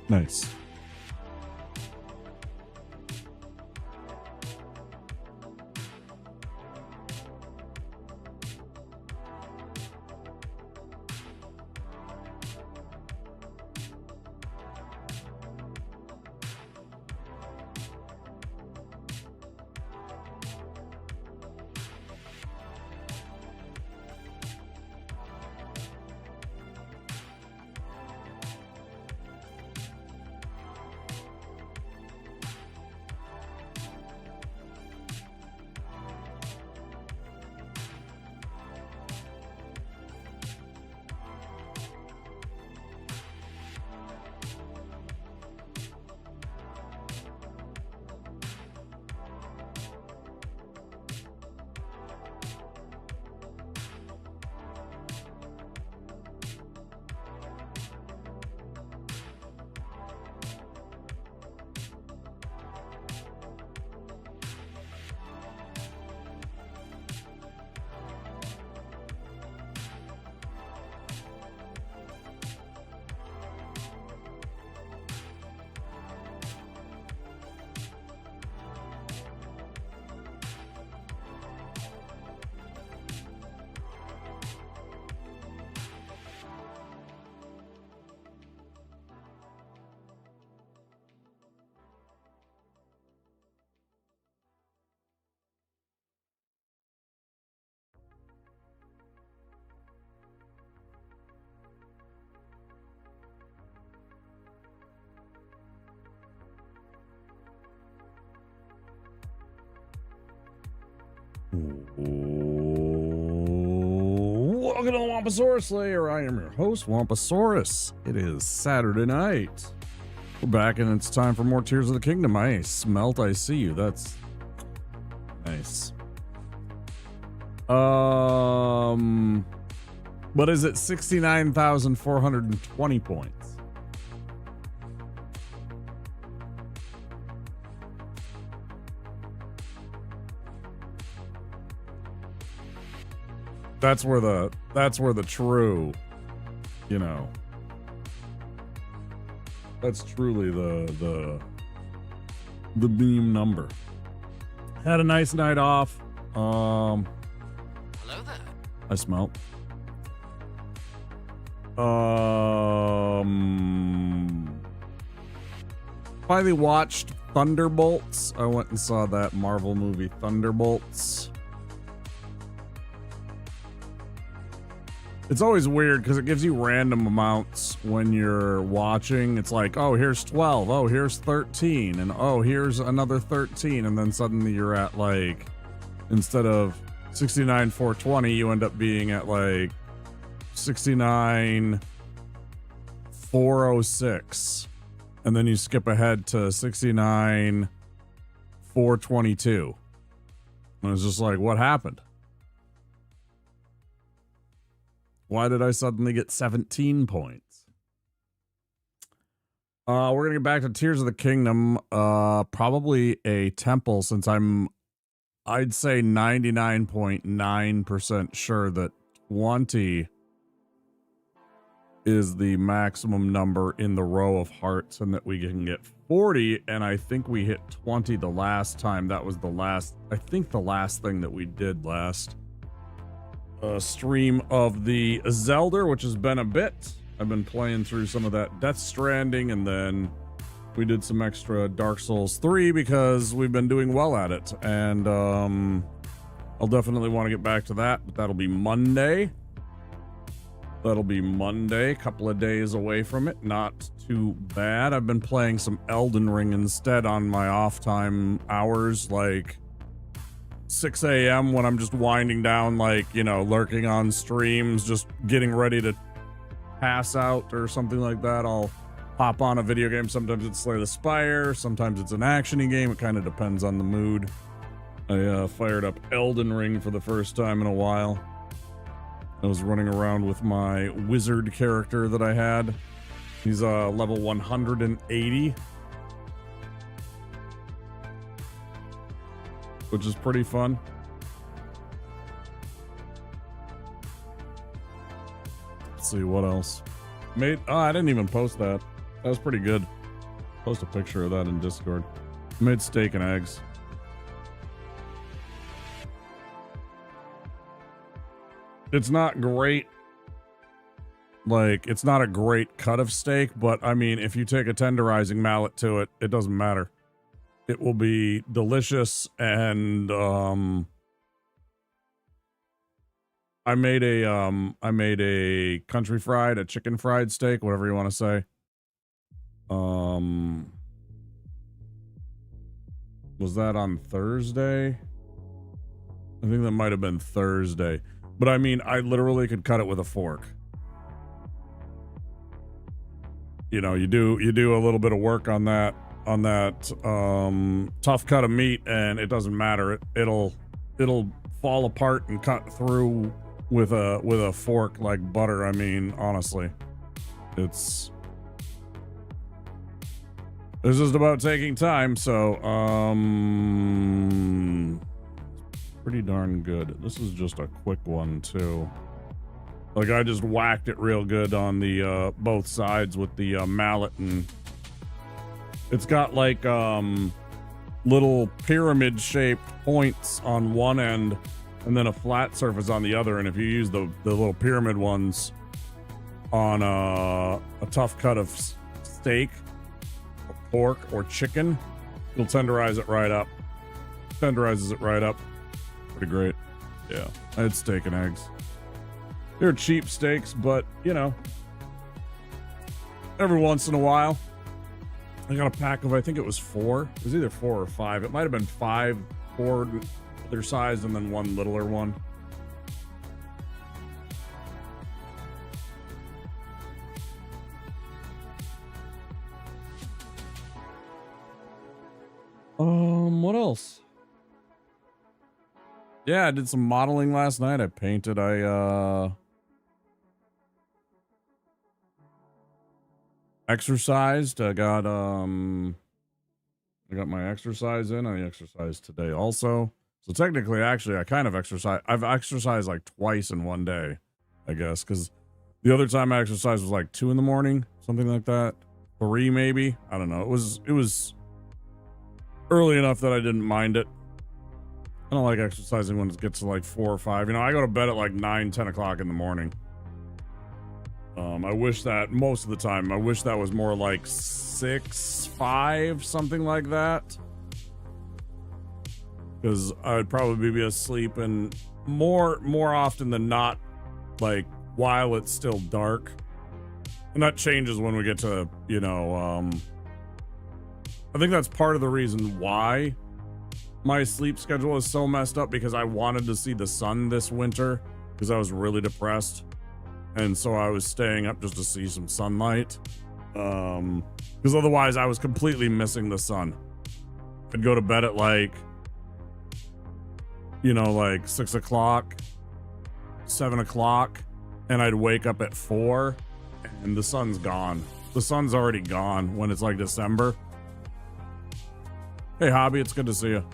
Nice. Welcome to the Wamposaurus Slayer. I am your host, Wamposaurus. It is Saturday night. We're back and it's time for more Tears of the Kingdom. I smelt, I see you. That's nice. What is it? 69,420 points. That's where the true, you know, that's truly the beam number. Had a nice night off. Hello there. I smelt. Finally watched Thunderbolts. I went and saw that Marvel movie Thunderbolts. It's always weird because it gives you random amounts when you're watching. It's like, oh, here's 12. Oh, here's 13. And oh, here's another 13. And then suddenly you're at like, instead of 69,420, you end up being at like 69,406. And then you skip ahead to 69,422. And it's just like, what happened? Why did I suddenly get 17 points? We're going to get back to Tears of the Kingdom. Probably a temple, since I'd say 99.9% sure that 20 is the maximum number in the row of hearts and that we can get 40. And I think we hit 20 the last time. That was the last thing that we did last stream of the Zelda, which has been a bit. I've been playing through some of that Death Stranding, and then we did some extra Dark Souls 3 because we've been doing well at it, and I'll definitely want to get back to that, but that'll be Monday. A couple of days away from it. Not too bad. I've been playing some Elden Ring instead on my off time hours, like 6 a.m. when I'm just winding down, like, you know, lurking on streams, just getting ready to pass out or something like that. I'll hop on a video game. Sometimes it's Slay the Spire, sometimes it's an action-y game. It kind of depends on the mood. I fired up Elden Ring for the first time in a while. I was running around with my wizard character that I had. He's level 180. Which is pretty fun. Let's see what else. I didn't even post that. That was pretty good. Post a picture of that in Discord. I made steak and eggs. It's not great. Like, it's not a great cut of steak, but I mean, if you take a tenderizing mallet to it, it doesn't matter. It will be delicious. And I made a country fried, a chicken fried steak, whatever you want to say. Was that on Thursday? I think that might have been Thursday. But I mean, I literally could cut it with a fork. You know, you do a little bit of work on that tough cut of meat, and it doesn't matter. It'll fall apart and cut through with a fork like butter. I mean, honestly, it's just about taking time. So pretty darn good. This is just a quick one too. Like, I just whacked it real good on the both sides with the mallet, and it's got like little pyramid shaped points on one end and then a flat surface on the other. And if you use the little pyramid ones on a tough cut of steak or pork or chicken, it'll tenderize it right up. Tenderizes it right up. Pretty great. Yeah, I had steak and eggs. They're cheap steaks, but, you know, every once in a while. I got a pack of, I think it was 4. It was either 4 or 5. It might have been 5, 4 their size, and then 1 littler one. What else? Yeah, I did some modeling last night. I painted. Exercised. I got my exercise in. I exercised today also. So technically, actually, I kind of exercise. I've exercised like twice in one day, I guess, because the other time I exercised was like 2 in the morning, something like that. 3 maybe. I don't know. It was early enough that I didn't mind it. I don't like exercising when it gets to like 4 or 5. You know, I go to bed at like 9, 10 o'clock in the morning. I wish that most of the time, I wish that was more like 6, 5, something like that. Because I'd probably be asleep, and more often than not, like while it's still dark. And that changes when we get to, you know, I think that's part of the reason why my sleep schedule is so messed up, because I wanted to see the sun this winter because I was really depressed. And so I was staying up just to see some sunlight. Because otherwise I was completely missing the sun. I'd go to bed at like, you know, like 6 o'clock, 7 o'clock, and I'd wake up at 4 and the sun's gone. The sun's already gone when it's like December. Hey, Hobby, it's good to see you.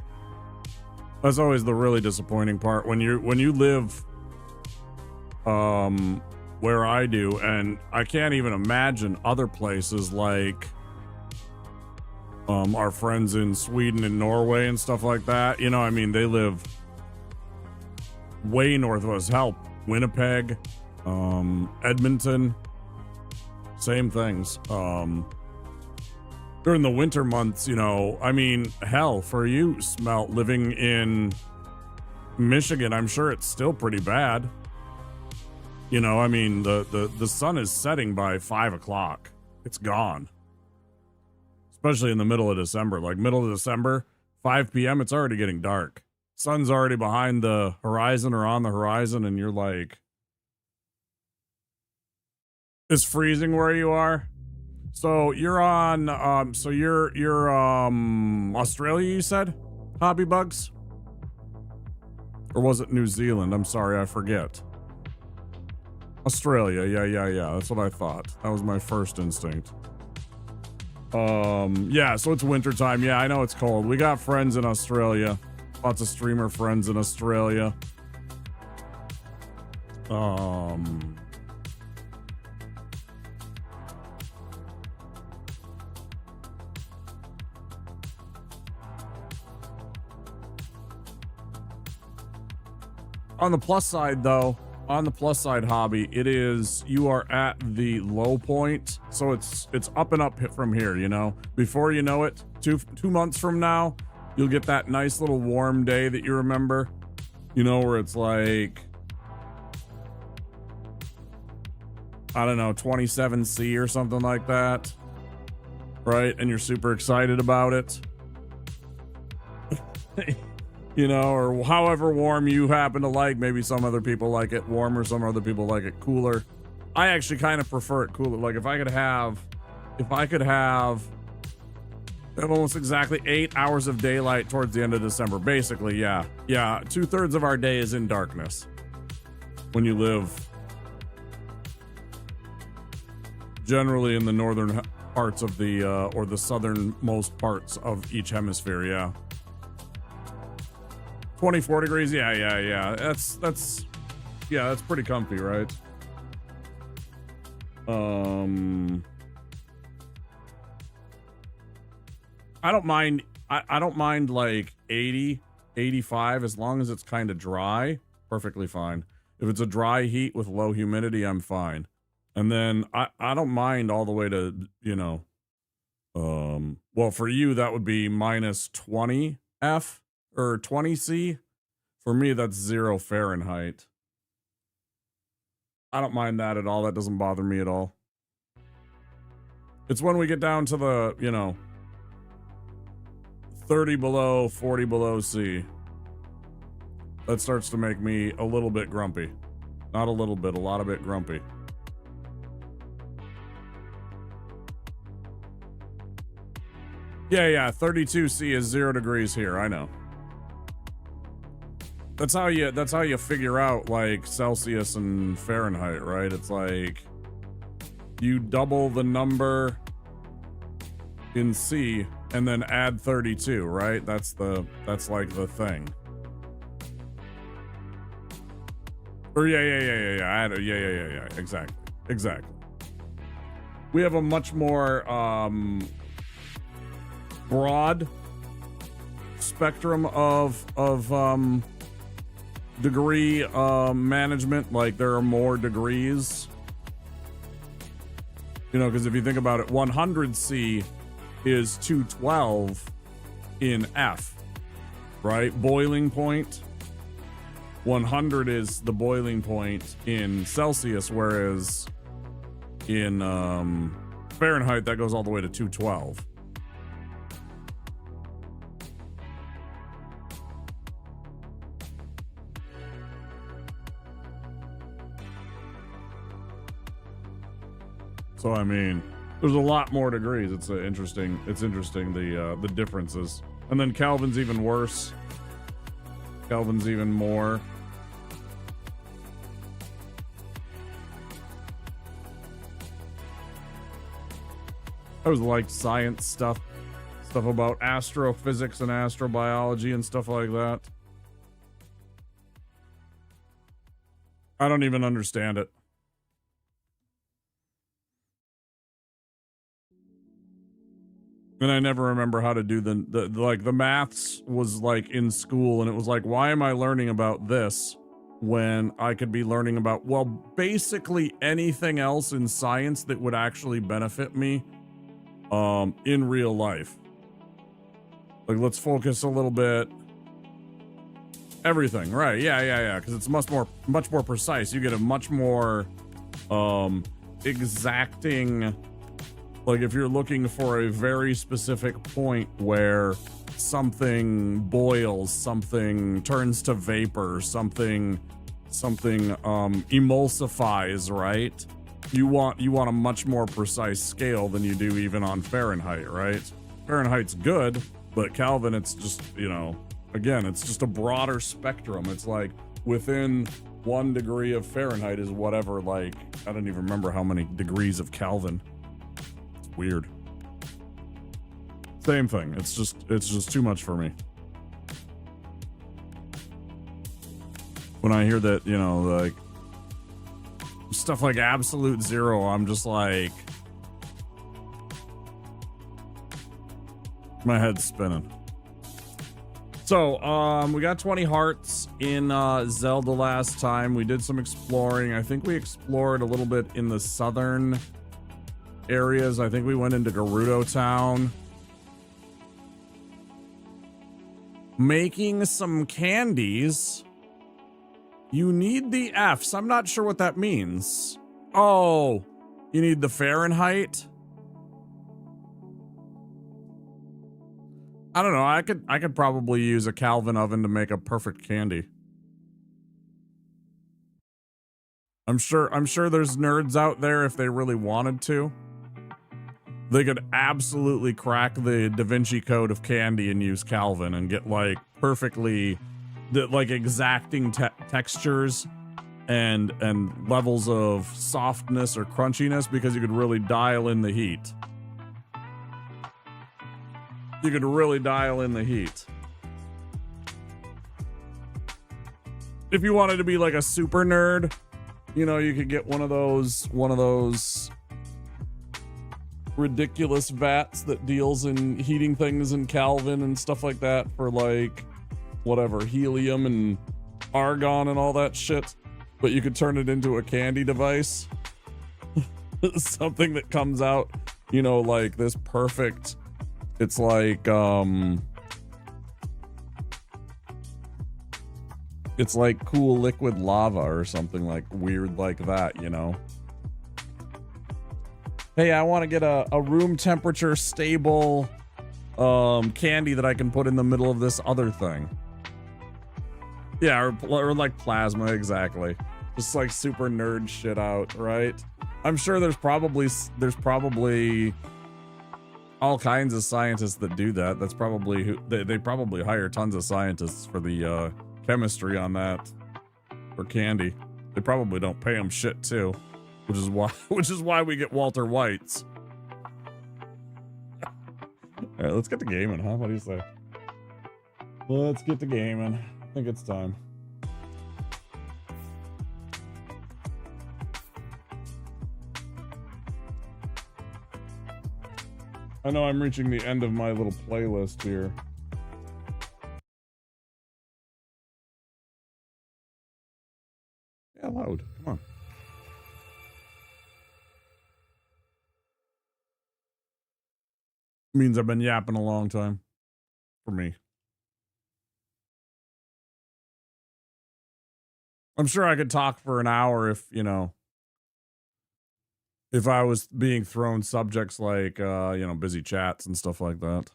That's always the really disappointing part when you live where I do, and I can't even imagine other places like our friends in Sweden and Norway and stuff like that. You know, I mean, they live way north of us. Hell, Winnipeg, Edmonton, same things. During the winter months, you know, I mean, hell, for you, Smelt, living in Michigan, I'm sure it's still pretty bad. You know, I mean, the sun is setting by 5 o'clock. It's gone. Especially in the middle of December. Like middle of December, 5 p.m., it's already getting dark. Sun's already behind the horizon or on the horizon, and you're like, it's freezing where you are. So you're on, you're Australia, you said? Hobby Bugs? Or was it New Zealand? I'm sorry, I forget. Australia, yeah. That's what I thought. That was my first instinct. Yeah, so it's wintertime. Yeah, I know it's cold. We got friends in Australia. Lots of streamer friends in Australia. On the plus side, though, on the plus side, hobby, it is, you are at the low point, so it's up and up from here, you know. Before you know it, two months from now, you'll get that nice little warm day that you remember, you know, where it's like, I don't know, 27C or something like that, right? And you're super excited about it. You know, or however warm you happen to like. Maybe some other people like it warmer, some other people like it cooler. I actually kind of prefer it cooler. Like if I could have almost exactly 8 hours of daylight towards the end of December, basically, yeah. 2/3 of our day is in darkness when you live generally in the northern parts of the or the southernmost parts of each hemisphere. Yeah, 24 degrees. Yeah. That's pretty comfy, right? I don't mind. I don't mind like 80, 85 as long as it's kind of dry. Perfectly fine. If it's a dry heat with low humidity, I'm fine. And then I don't mind all the way to, you know, well, for you, that would be minus 20 F or 20 C. For me, that's 0 Fahrenheit. I don't mind that at all. That doesn't bother me at all. It's when we get down to the, you know, 30 below, 40 below C, that starts to make me a little bit grumpy. Not a little bit, a lot of bit grumpy. Yeah, 32C is 0 degrees here, I know. That's how you figure out like Celsius and Fahrenheit, right? It's like you double the number in C and then add 32, right? That's like the thing. Or yeah. Exactly. We have a much more broad spectrum of degree management. Like there are more degrees, you know, because if you think about it, 100C is 212 in F, right? Boiling point. 100 is the boiling point in Celsius, whereas in Fahrenheit that goes all the way to 212. So I mean, there's a lot more degrees. It's interesting the differences. And then Kelvin's even worse. Kelvin's even more. I always liked science stuff about astrophysics and astrobiology and stuff like that. I don't even understand it. And I never remember how to do the maths was like in school, and it was like, why am I learning about this when I could be learning about, well, basically anything else in science that would actually benefit me in real life. Like, let's focus a little bit. Everything, right? Yeah. Because it's much more precise. You get a much more exacting. Like if you're looking for a very specific point where something boils, something turns to vapor, something emulsifies, right? You want a much more precise scale than you do even on Fahrenheit, right? Fahrenheit's good, but Kelvin, it's just, you know, again, it's just a broader spectrum. It's like within 1 degree of Fahrenheit is whatever, like, I don't even remember how many degrees of Kelvin. Weird. Same thing. It's just too much for me. When I hear that, you know, like stuff like absolute zero, I'm just like, my head's spinning. So, we got 20 hearts in Zelda last time. We did some exploring. I think we explored a little bit in the southern areas. I think we went into Gerudo Town. Making some candies. You need the Fs. I'm not sure what that means. Oh, you need the Fahrenheit? I don't know. I could probably use a Kelvin oven to make a perfect candy. I'm sure there's nerds out there, if they really wanted to, they could absolutely crack the Da Vinci Code of candy and use Kelvin and get like perfectly like exacting textures and levels of softness or crunchiness, because you could really dial in the heat. You could really dial in the heat. If you wanted to be like a super nerd, you know, you could get one of those ridiculous vats that deals in heating things in Kelvin and stuff like that for like whatever, helium and argon and all that shit. But you could turn it into a candy device. Something that comes out, you know, like this perfect. It's like it's like cool liquid lava or something like weird like that, you know. Hey, I want to get a room temperature stable candy that I can put in the middle of this other thing. Yeah, or like plasma, exactly. Just like super nerd shit out, right? I'm sure there's probably all kinds of scientists that do that. That's probably who they probably hire tons of scientists for the chemistry on that for candy. They probably don't pay them shit too, which is why we get Walter Whites. All right, let's get to gaming, huh? What do you say? Let's get to gaming. I think it's time. I know I'm reaching the end of my little playlist here. Yeah, loud. Come on. Means I've been yapping a long time. For me. I'm sure I could talk for an hour if, you know, if I was being thrown subjects like, you know, busy chats and stuff like that.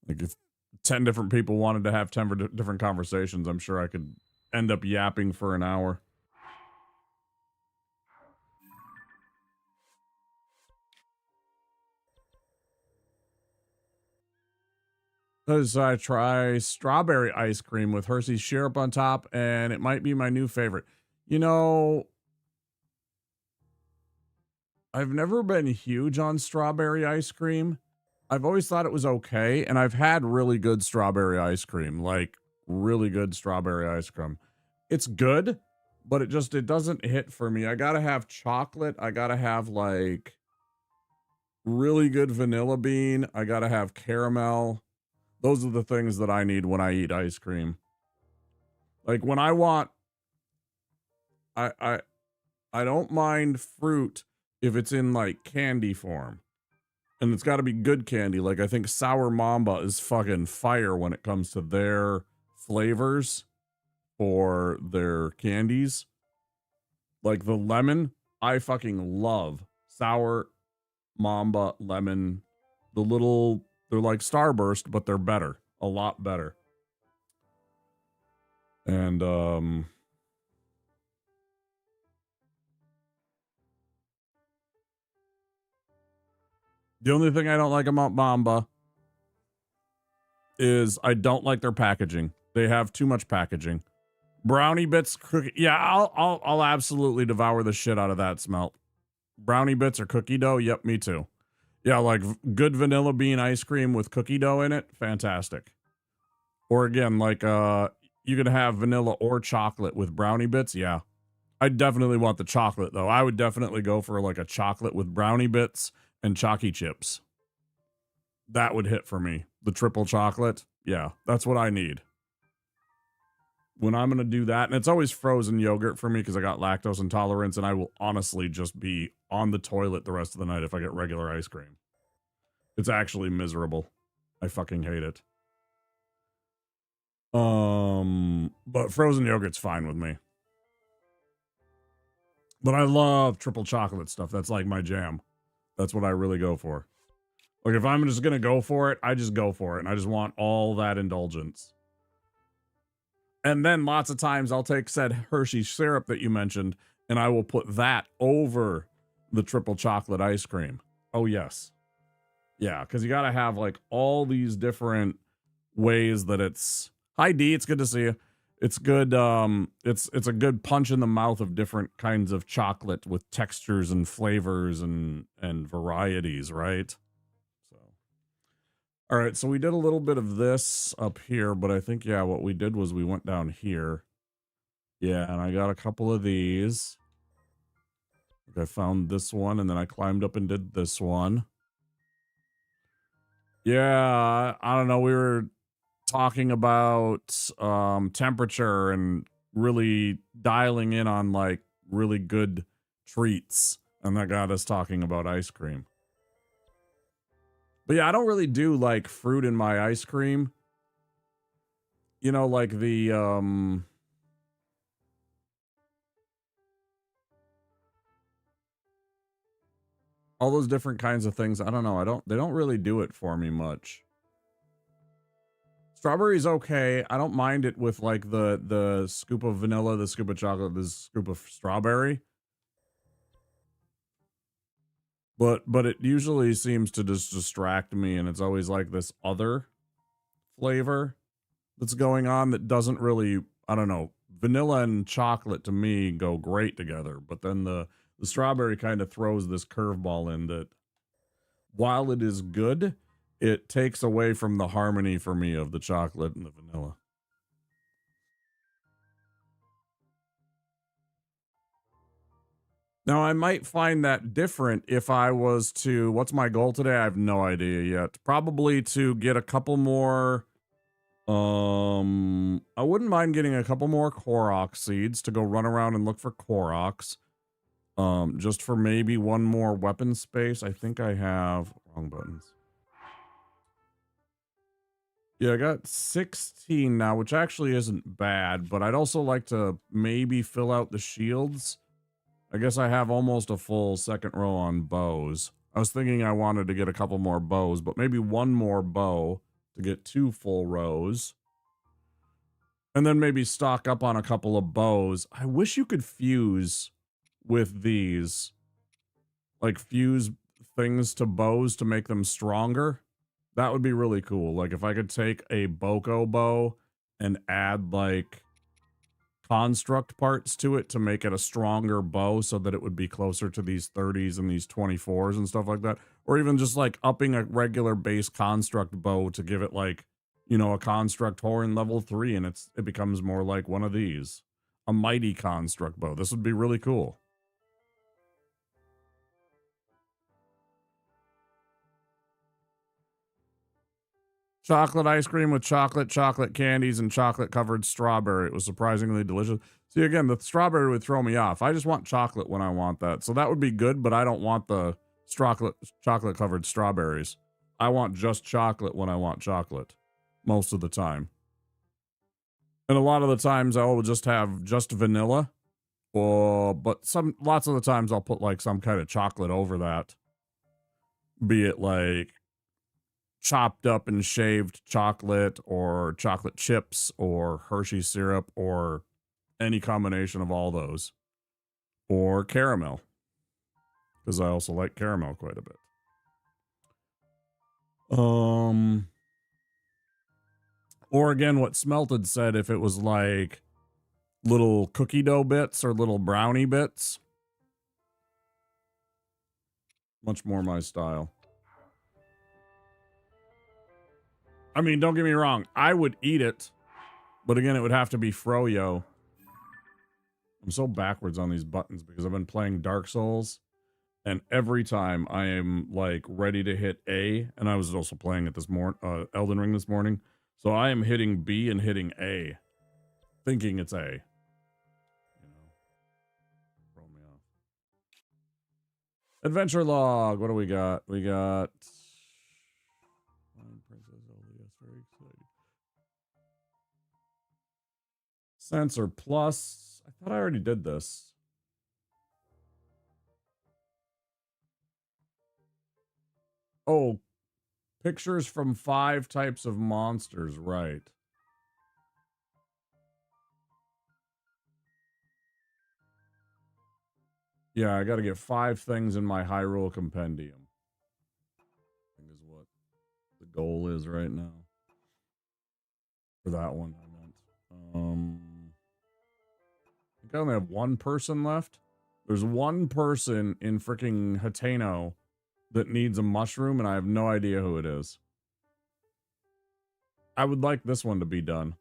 Like if 10 different people wanted to have 10 different conversations, I'm sure I could end up yapping for an hour. As I try strawberry ice cream with Hershey's syrup on top, and it might be my new favorite. You know, I've never been huge on strawberry ice cream. I've always thought it was okay, and I've had really good strawberry ice cream, like really good strawberry ice cream. It's good, but it doesn't hit for me. I gotta have chocolate. I gotta have like really good vanilla bean. I gotta have caramel. Those are the things that I need when I eat ice cream. Like when I want, I don't mind fruit if it's in like candy form. And it's got to be good candy. Like I think Sour Mamba is fucking fire when it comes to their flavors for their candies. Like the lemon, I fucking love Sour Mamba lemon. They're like Starburst, but they're better. A lot better. And the only thing I don't like about Mamba is I don't like their packaging. They have too much packaging. Brownie bits, cookie. Yeah, I'll absolutely devour the shit out of that smelt. Brownie bits or cookie dough. Yep, me too. Yeah, like good vanilla bean ice cream with cookie dough in it. Fantastic. Or again, like you can have vanilla or chocolate with brownie bits. Yeah. I definitely want the chocolate though. I would definitely go for like a chocolate with brownie bits and chalky chips. That would hit for me. The triple chocolate. Yeah, that's what I need. When I'm going to do that, and it's always frozen yogurt for me because I got lactose intolerance, and I will honestly just be on the toilet the rest of the night if I get regular ice cream. It's actually miserable. I fucking hate it. But frozen yogurt's fine with me. But I love triple chocolate stuff. That's like my jam. That's what I really go for. Like if I'm just gonna go for it, I just go for it. And I just want all that indulgence. And then lots of times I'll take said Hershey syrup that you mentioned and I will put that over the triple chocolate ice cream. Oh, yes. Yeah, because you got to have like all these different ways that it's... Hi, D. It's good to see you. It's good. It's a good punch in the mouth of different kinds of chocolate with textures and flavors and varieties, right? So, all right. So we did a little bit of this up here, but I think what we did was we went down here. Yeah, and I got a couple of these. I found this one, and then I climbed up and did this one. Yeah, I don't know. We were talking about temperature and really dialing in on like really good treats, and that got us talking about ice cream. But yeah, I don't really do like fruit in my ice cream. You know, like the all those different kinds of things. I don't know. They don't really do it for me much. Strawberry's okay. I don't mind it with like the scoop of vanilla, the scoop of chocolate, the scoop of strawberry. But it usually seems to just distract me, and it's always like this other flavor that's going on that doesn't really, I don't know. Vanilla and chocolate to me go great together, but then the strawberry kind of throws this curveball in that while it is good, it takes away from the harmony for me of the chocolate and the vanilla. Now, I might find that different if I was to, what's my goal today? I have no idea yet. Probably to get a couple more, I wouldn't mind getting a couple more Korok seeds to go run around and look for Koroks. Just for maybe one more weapon space. I think I have, wrong buttons. Yeah, I got 16 now, which actually isn't bad, but I'd also like to maybe fill out the shields. I guess I have almost a full second row on bows. I was thinking I wanted to get a couple more bows, but maybe one more bow to get 2 full rows. And then maybe stock up on a couple of bows. I wish you could fuse with these. Like fuse things to bows to make them stronger. That would be really cool. Like if I could take a Boko bow and add like construct parts to it to make it a stronger bow so that it would be closer to these 30s and these 24s and stuff like that. Or even just like upping a regular base construct bow to give it like, you know, a construct horn level 3 and it becomes more like one of these. A mighty construct bow. This would be really cool. Chocolate ice cream with chocolate candies, and chocolate covered strawberry. It was surprisingly delicious. See, again, the strawberry would throw me off. I just want chocolate when I want that. So that would be good, but I don't want the chocolate covered strawberries. I want just chocolate when I want chocolate most of the time. And a lot of the times I will just have just vanilla, but lots of the times I'll put like some kind of chocolate over that. Be it like chopped up and shaved chocolate or chocolate chips or Hershey syrup or any combination of all those, or caramel, because I also like caramel quite a bit. Or again, what Smelted said, if it was like little cookie dough bits or little brownie bits, much more my style. I mean, don't get me wrong. I would eat it. But again, it would have to be froyo. I'm so backwards on these buttons because I've been playing Dark Souls. And every time I am like ready to hit A, and I was also playing it this morning, Elden Ring this morning. So I am hitting B and hitting A, thinking it's A. You know, throw me off. Adventure log. What do we got? We got Princess Elias. Very excited. Sensor plus. I thought I already did this. Oh, pictures from 5 types of monsters. Right. Yeah, I got to get 5 things in my Hyrule Compendium. I think is what the goal is right now. For that one, I meant. I think I only have 1 person left. There's 1 person in freaking Hateno that needs a mushroom, and I have no idea who it is. I would like this one to be done.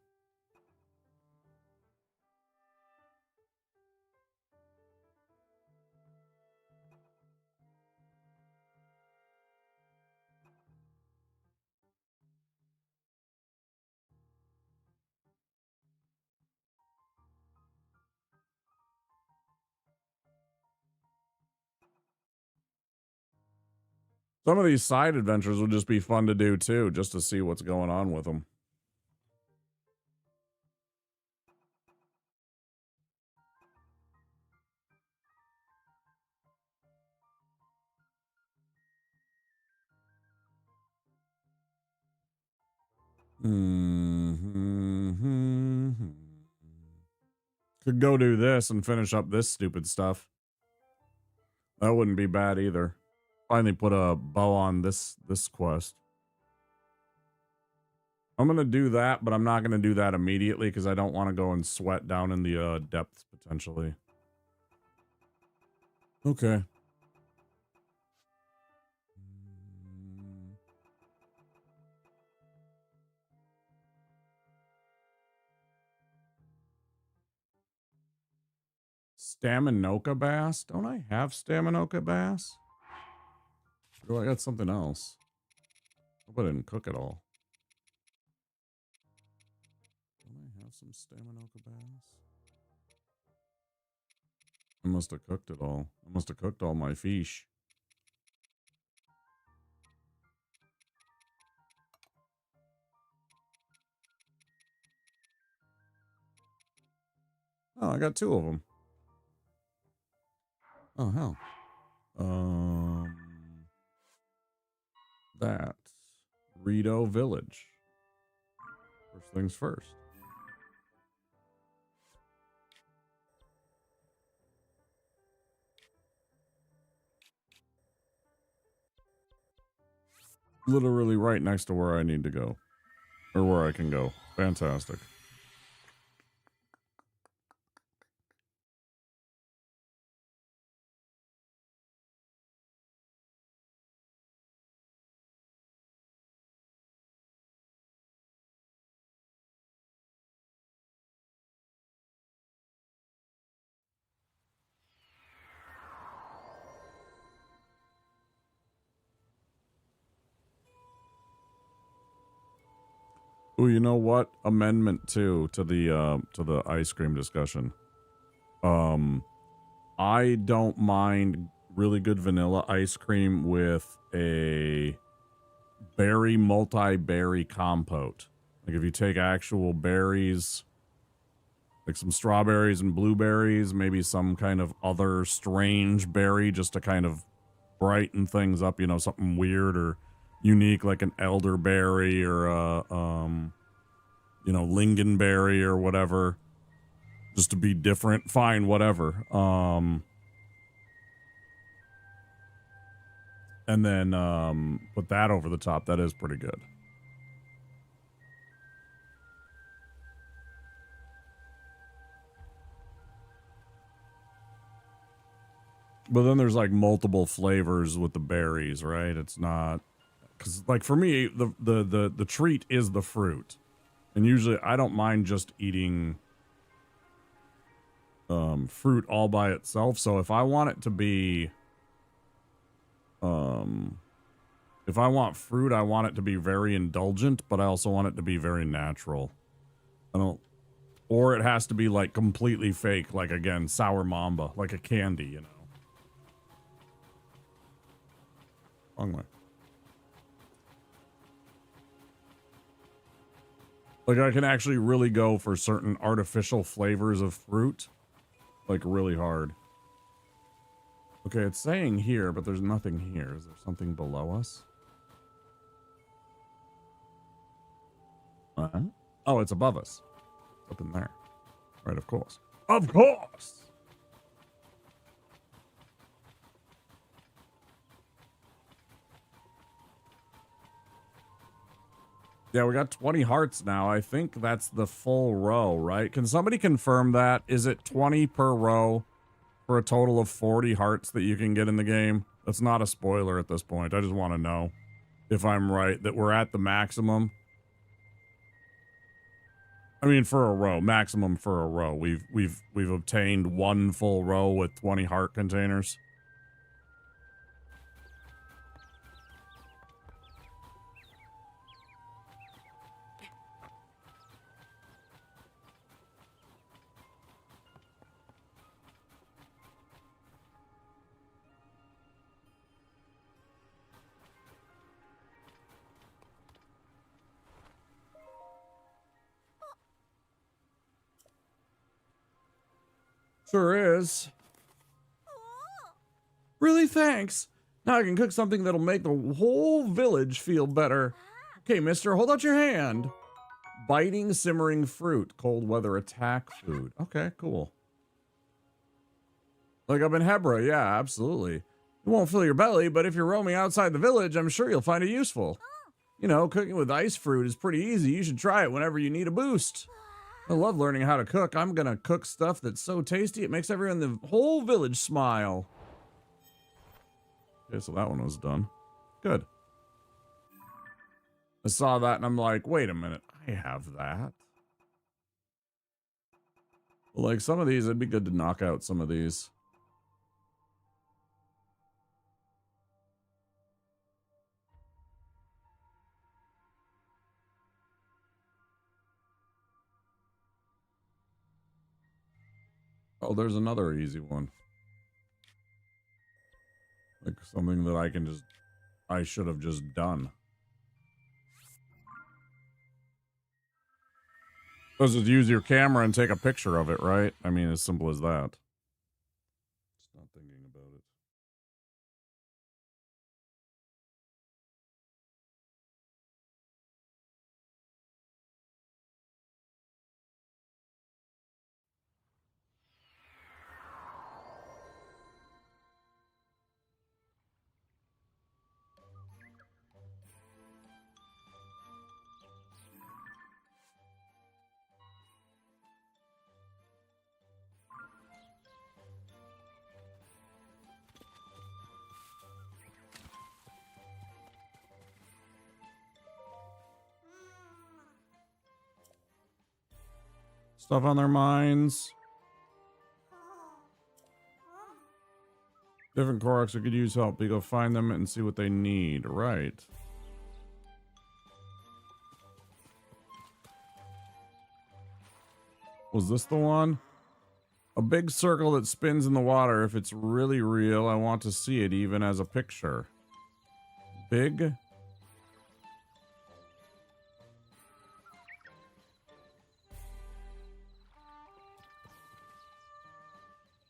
Some of these side adventures would just be fun to do too, just to see what's going on with them. Could go do this and finish up this stupid stuff. That wouldn't be bad either. Finally put a bow on this quest. I'm going to do that, but I'm not going to do that immediately because I don't want to go and sweat down in the depths potentially. Okay. Staminoka bass? Don't I have Staminoka bass? Or do I got something else? Hope I didn't cook it all. Don't I have some Staminoka bass? I must have cooked it all. I must have cooked all my fish. Oh, I got 2 of them. Oh, hell. That. Rito Village. First things first. Literally right next to where I need to go. Or where I can go. Fantastic. Oh, you know what? Amendment 2 to the ice cream discussion. I don't mind really good vanilla ice cream with a berry multi-berry compote. Like if you take actual berries, like some strawberries and blueberries, maybe some kind of other strange berry just to kind of brighten things up, you know, something weird or unique like an elderberry or you know, lingonberry or whatever, just to be different. Fine, whatever. And then put that over the top. That is pretty good. But then there's like multiple flavors with the berries, right? It's not, because like for me, the treat is the fruit, and usually I don't mind just eating fruit all by itself. So if I want it to be If I want fruit, I want it to be very indulgent, but I also want it to be very natural. I don't, or it has to be like completely fake, like again, sour mamba, like a candy, you know. Wrong way. Like I can actually really go for certain artificial flavors of fruit, like really hard. Okay, it's saying here, but there's nothing here. Is there something below us? Oh, it's above us. Up in there. Right, of course. Of course! Yeah, we got 20 hearts now. I think that's the full row, right? Can somebody confirm that? Is it 20 per row for a total of 40 hearts that you can get in the game? That's not a spoiler at this point. I just want to know if I'm right, that we're at the maximum. I mean, for a row, maximum for a row. We've obtained one full row with 20 heart containers. Sure is. Really, thanks. Now I can cook something that'll make the whole village feel better. Okay, mister, hold out your hand. Biting, simmering fruit. Cold weather attack food. Okay, cool. Like up in Hebra, yeah, absolutely. It won't fill your belly, but if you're roaming outside the village, I'm sure you'll find it useful. You know, cooking with ice fruit is pretty easy. You should try it whenever you need a boost. I love learning how to cook. I'm gonna cook stuff that's so tasty it makes everyone in the whole village smile. Okay, so that one was done. Good. I saw that and I'm like, wait a minute, I have that. Well, like some of these, it'd be good to knock out some of these. Oh, there's another easy one. Like something that I should have just done. Just use your camera and take a picture of it, right? I mean, as simple as that. Just not thinking about it. Stuff on their minds. Different Koroks who could use help. We go find them and see what they need. Right. Was this the one? A big circle that spins in the water. If it's really real, I want to see it even as a picture. Big?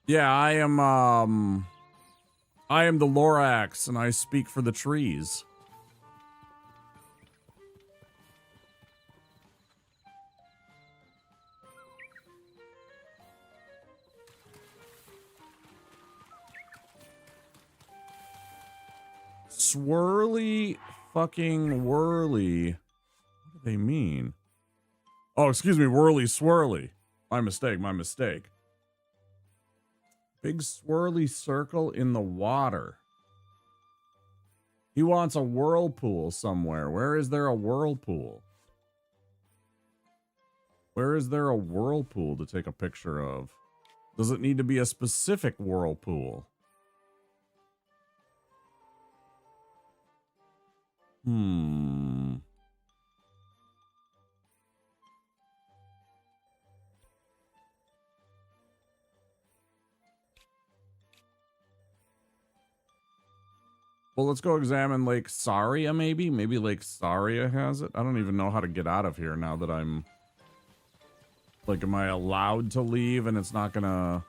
Yeah, I am the Lorax, and I speak for the trees. Swirly fucking whirly. What do they mean? Oh, excuse me, whirly swirly. My mistake, my mistake. Big swirly circle in the water. He wants a whirlpool somewhere. Where is there a whirlpool? Where is there a whirlpool to take a picture of? Does it need to be a specific whirlpool? Hmm. Well, let's go examine Lake Saria, maybe? Maybe Lake Saria has it? I don't even know how to get out of here now that I'm... Like, am I allowed to leave and it's not gonna...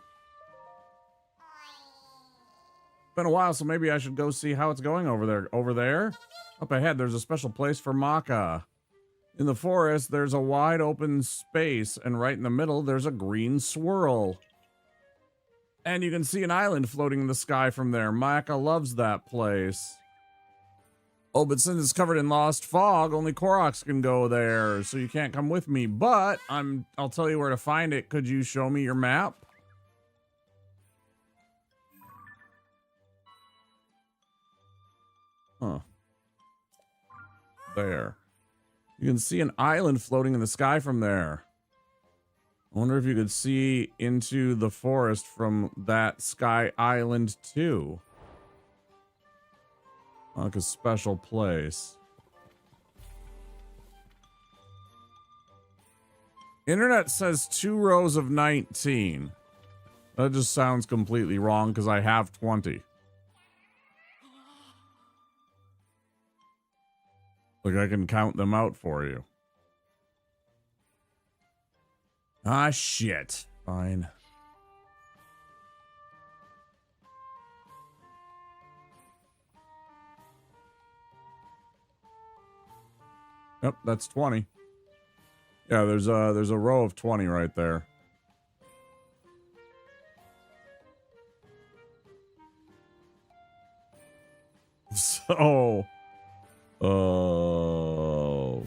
Been a while, so maybe I should go see how it's going over there. Over there? Up ahead, there's a special place for Maka. In the forest, there's a wide open space, and right in the middle, there's a green swirl. And you can see an island floating in the sky from there. Maka loves that place. Oh, but since it's covered in lost fog, only Koroks can go there, so you can't come with me. But I'll tell you where to find it. Could you show me your map? Huh. There. You can see an island floating in the sky from there. I wonder if you could see into the forest from that sky island too. Like a special place. Internet says 2 rows of 19. That just sounds completely wrong because I have 20. Like I can count them out for you. Ah, shit. Fine. Yep, that's 20. Yeah, there's a row of 20 right there. So, oh.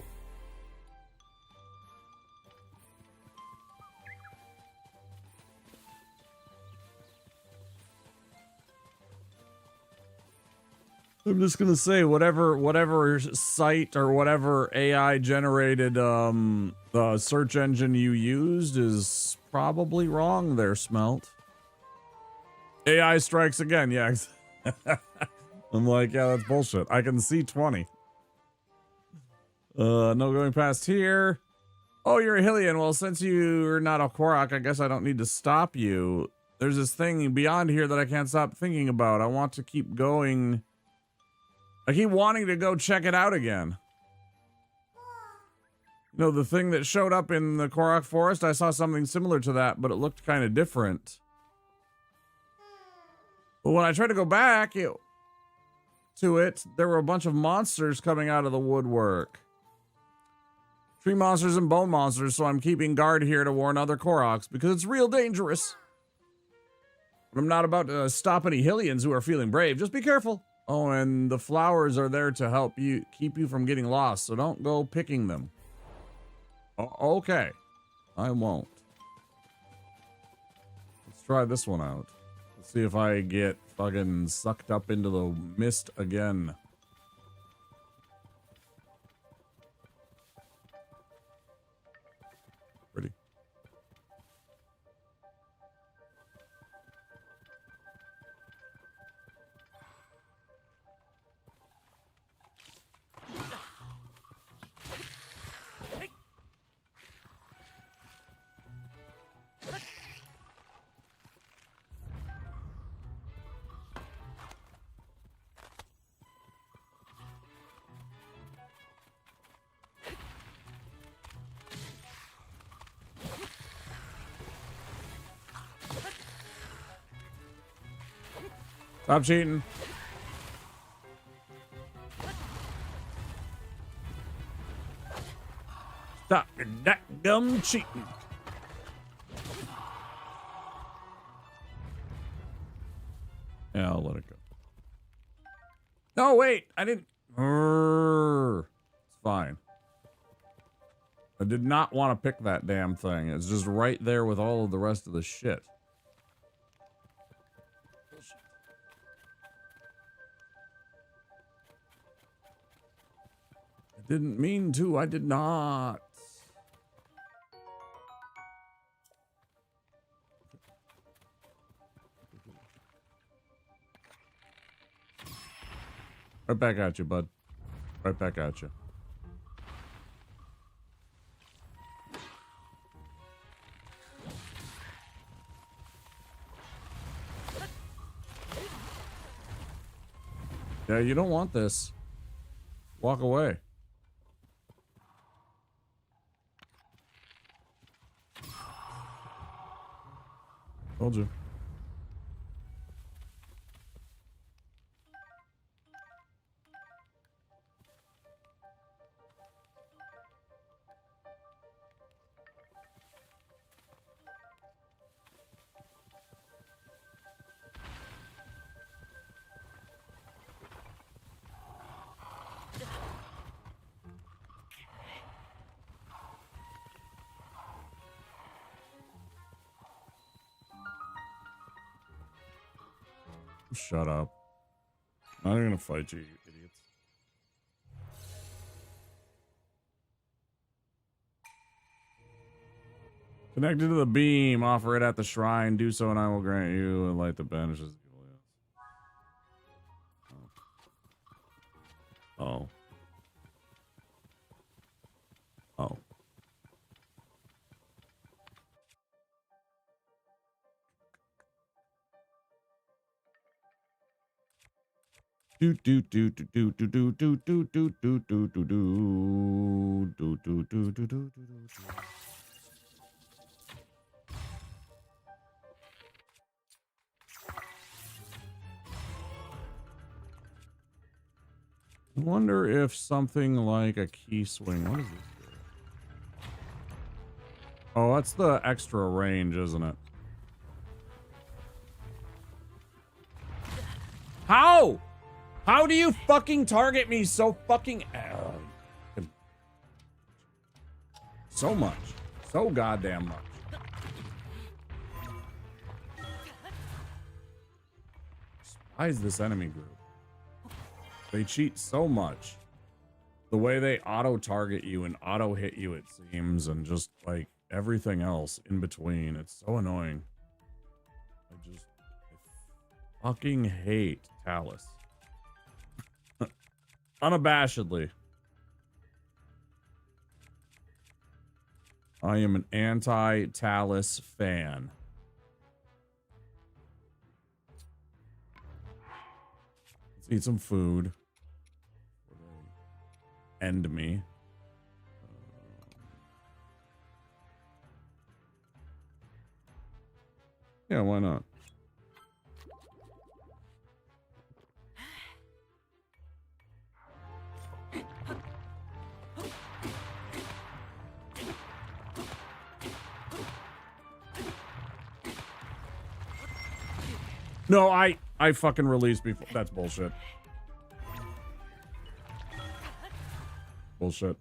I'm just gonna say whatever site or whatever AI generated search engine you used is probably wrong there, Smelt. AI strikes again, yeah. I'm like, yeah, that's bullshit. I can see 20. No going past here. Oh, you're a Hylian. Well, since you're not a Korok, I guess I don't need to stop you. There's this thing beyond here that I can't stop thinking about. I want to keep going. I keep wanting to go check it out again. You know, the thing that showed up in the Korok Forest, I saw something similar to that, but it looked kind of different. But when I tried to go back to it, there were a bunch of monsters coming out of the woodwork. Tree monsters and bone monsters, so I'm keeping guard here to warn other Koroks, because it's real dangerous. But I'm not about to stop any Hylians who are feeling brave. Just be careful. Oh, and the flowers are there to help you, keep you from getting lost, so don't go picking them. Okay. I won't. Let's try this one out. Let's see if I get fucking sucked up into the mist again. Pretty. Stop cheating. Stop your dadgum cheating. Yeah, I'll let it go. No, wait. I didn't. It's fine. I did not want to pick that damn thing. It's just right there with all of the rest of the shit. Didn't mean to. I did not. Right back at you, bud. Right back at you. Yeah, you don't want this. Walk away. Told you. Shut up. I'm not gonna fight you, you idiots. Connected to the beam. Offer it at the shrine. Do so and I will grant you and light the banishes. Oh. Oh. Do do do do do do do do do do do do do do do do do do do. I wonder if something like a key swing. What is this? Oh, that's the extra range, isn't it? How? How do you fucking target me so fucking... so much. So goddamn much. Despise this enemy group. They cheat so much. The way they auto-target you and auto-hit you, it seems, and just, like, everything else in between. It's so annoying. I fucking hate Talus. Unabashedly. I am an anti-Talus fan. Let's eat some food. End me. Yeah, why not? No, I fucking released before. That's bullshit. Bullshit.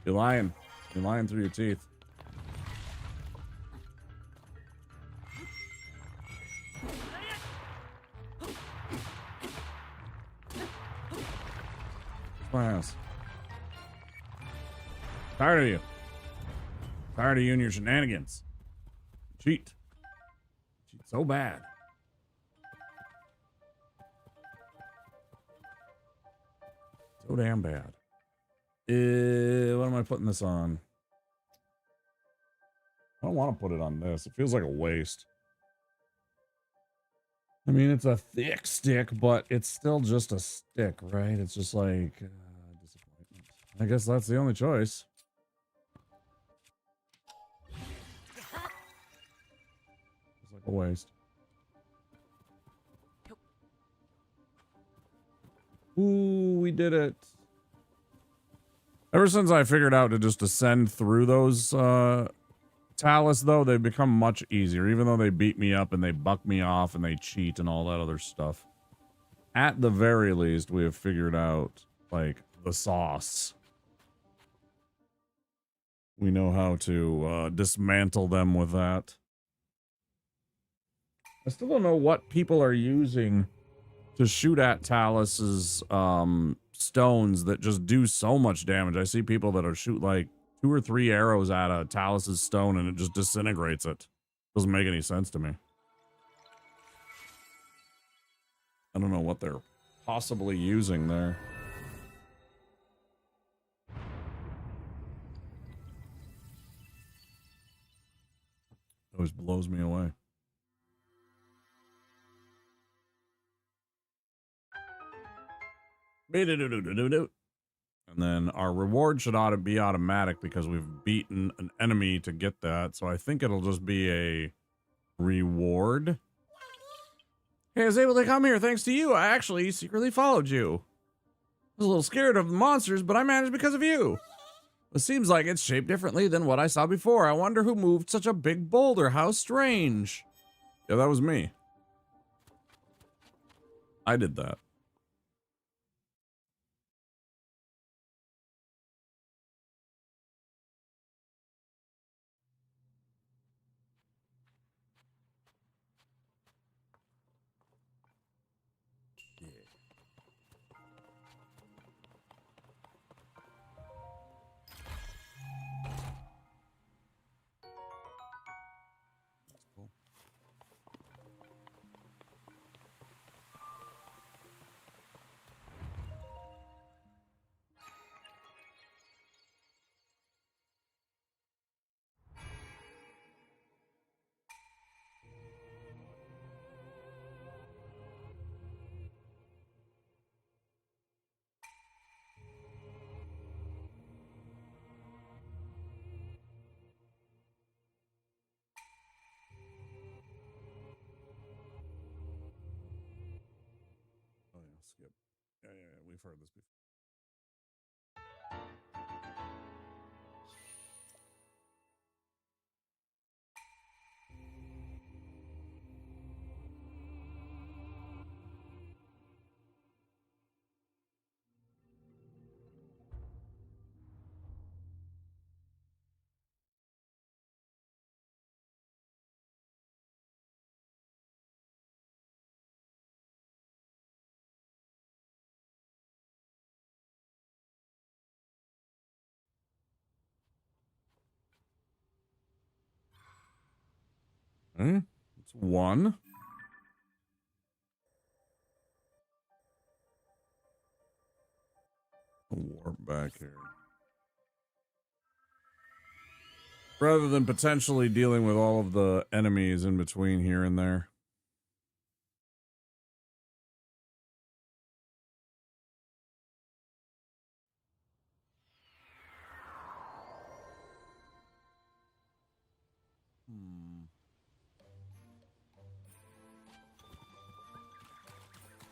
You're lying. You're lying through your teeth. My ass. Tired of you. Tired of you and your shenanigans. Cheat. Cheat so bad. So damn bad. What am I putting this on? I don't want to put it on this. It feels like a waste. I mean, it's a thick stick, but it's still just a stick, right? It's just like disappointment. I guess that's the only choice. It's like a waste. Ooh, we did it. Ever since I figured out to just ascend through those Talus, though, they've become much easier, even though they beat me up and they buck me off and they cheat and all that other stuff. At the very least, we have figured out, like, the sauce. We know how to dismantle them with that. I still don't know what people are using to shoot at Talus's stones that just do so much damage. I see people that are shoot like 2 or 3 arrows at a Talus's stone and it just disintegrates it. Doesn't make any sense to me. I don't know what they're possibly using there. Always blows me away. And then our reward should be automatic because we've beaten an enemy to get that. So I think it'll just be a reward. Hey, I was able to come here thanks to you. I actually secretly followed you. I was a little scared of the monsters, but I managed because of you. It seems like it's shaped differently than what I saw before. I wonder who moved such a big boulder. How strange. Yeah, that was me. I did that. Oh yeah, skip. Yeah, we've heard this before. It's one. Warp back here. Rather than potentially dealing with all of the enemies in between here and there.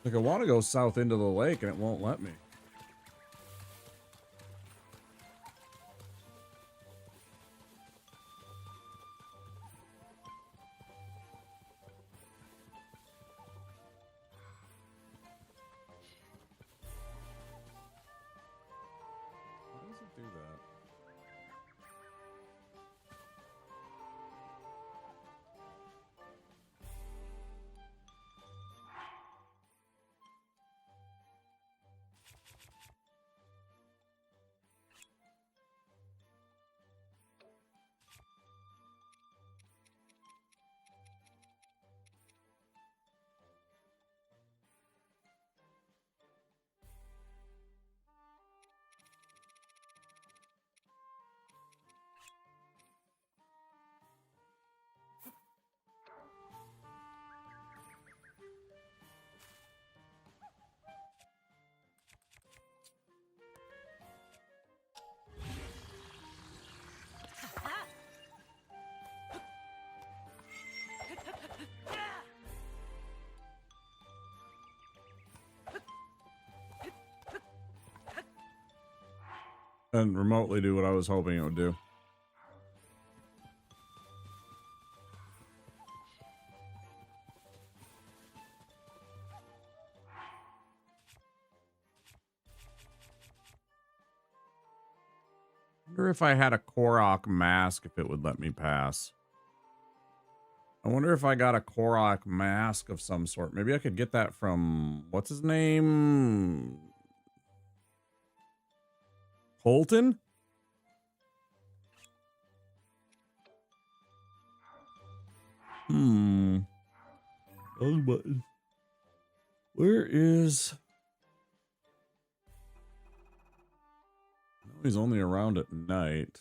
Like I want to go south into the lake and it won't let me. Why does it do that? And remotely do what I was hoping it would do. I wonder if I had a Korok mask, if it would let me pass. I wonder if I got a Korok mask of some sort. Maybe I could get that from, what's his name? Colton? Those buttons. Where is... He's only around at night.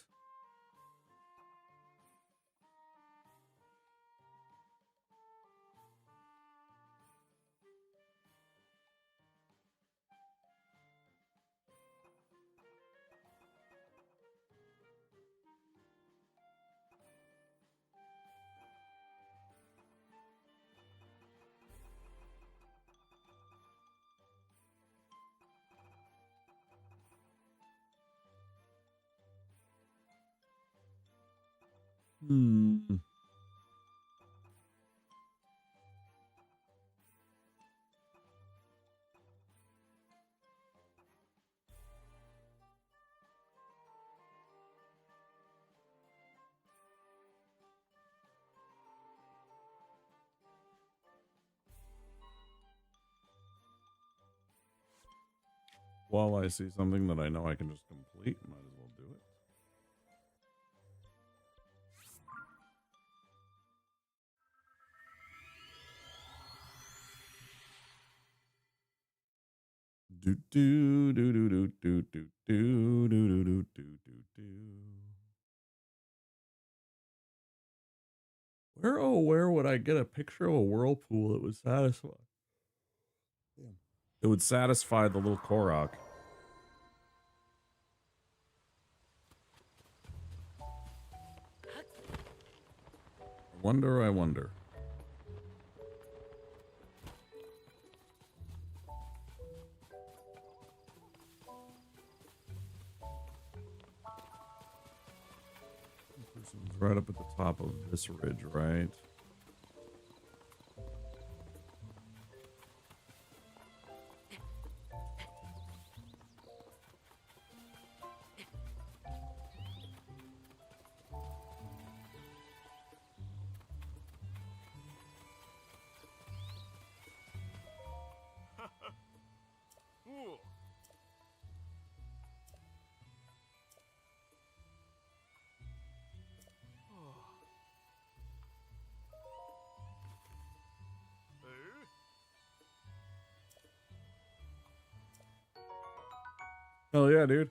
Hmm. While I see something that I know I can just complete, might as well do it. Do do do do do do do do do do do do do. Where would I get a picture of a whirlpool that would satisfy? Damn. It would satisfy the little Korok. I wonder. Person's right up at the top of this ridge, right? Hell yeah, dude.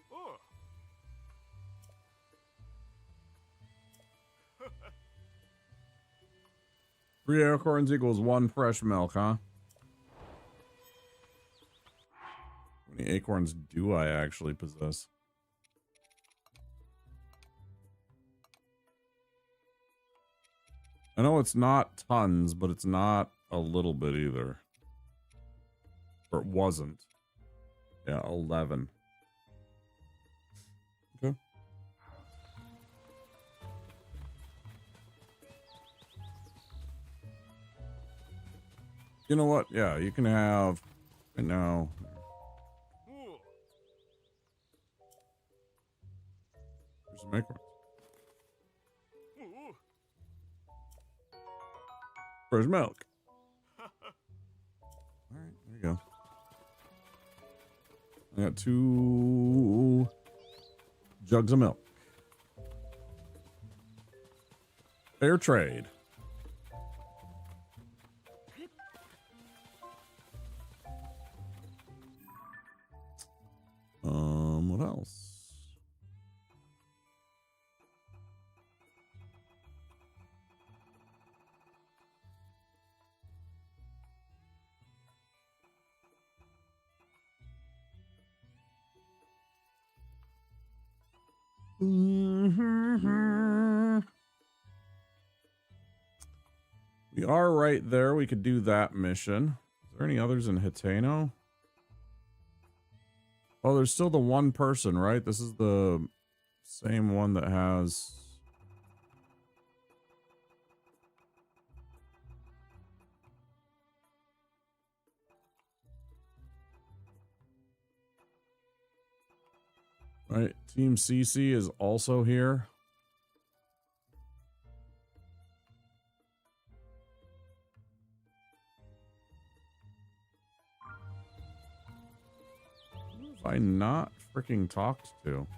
3 acorns equals 1 fresh milk, huh? How many acorns do I actually possess? I know it's not tons, but it's not a little bit either. Or it wasn't. Yeah, 11. Okay. You know what? Yeah, you can have... Right now... There's some acorns. Fresh milk. Alright, there you go. I got 2 jugs of milk. Fair trade. What else? We are right there. We could do that mission. Is there any others in Hitano? Oh, there's still the one person, right? This is the same one that has... Right, Team CC is also here. Who have I not freaking talked to?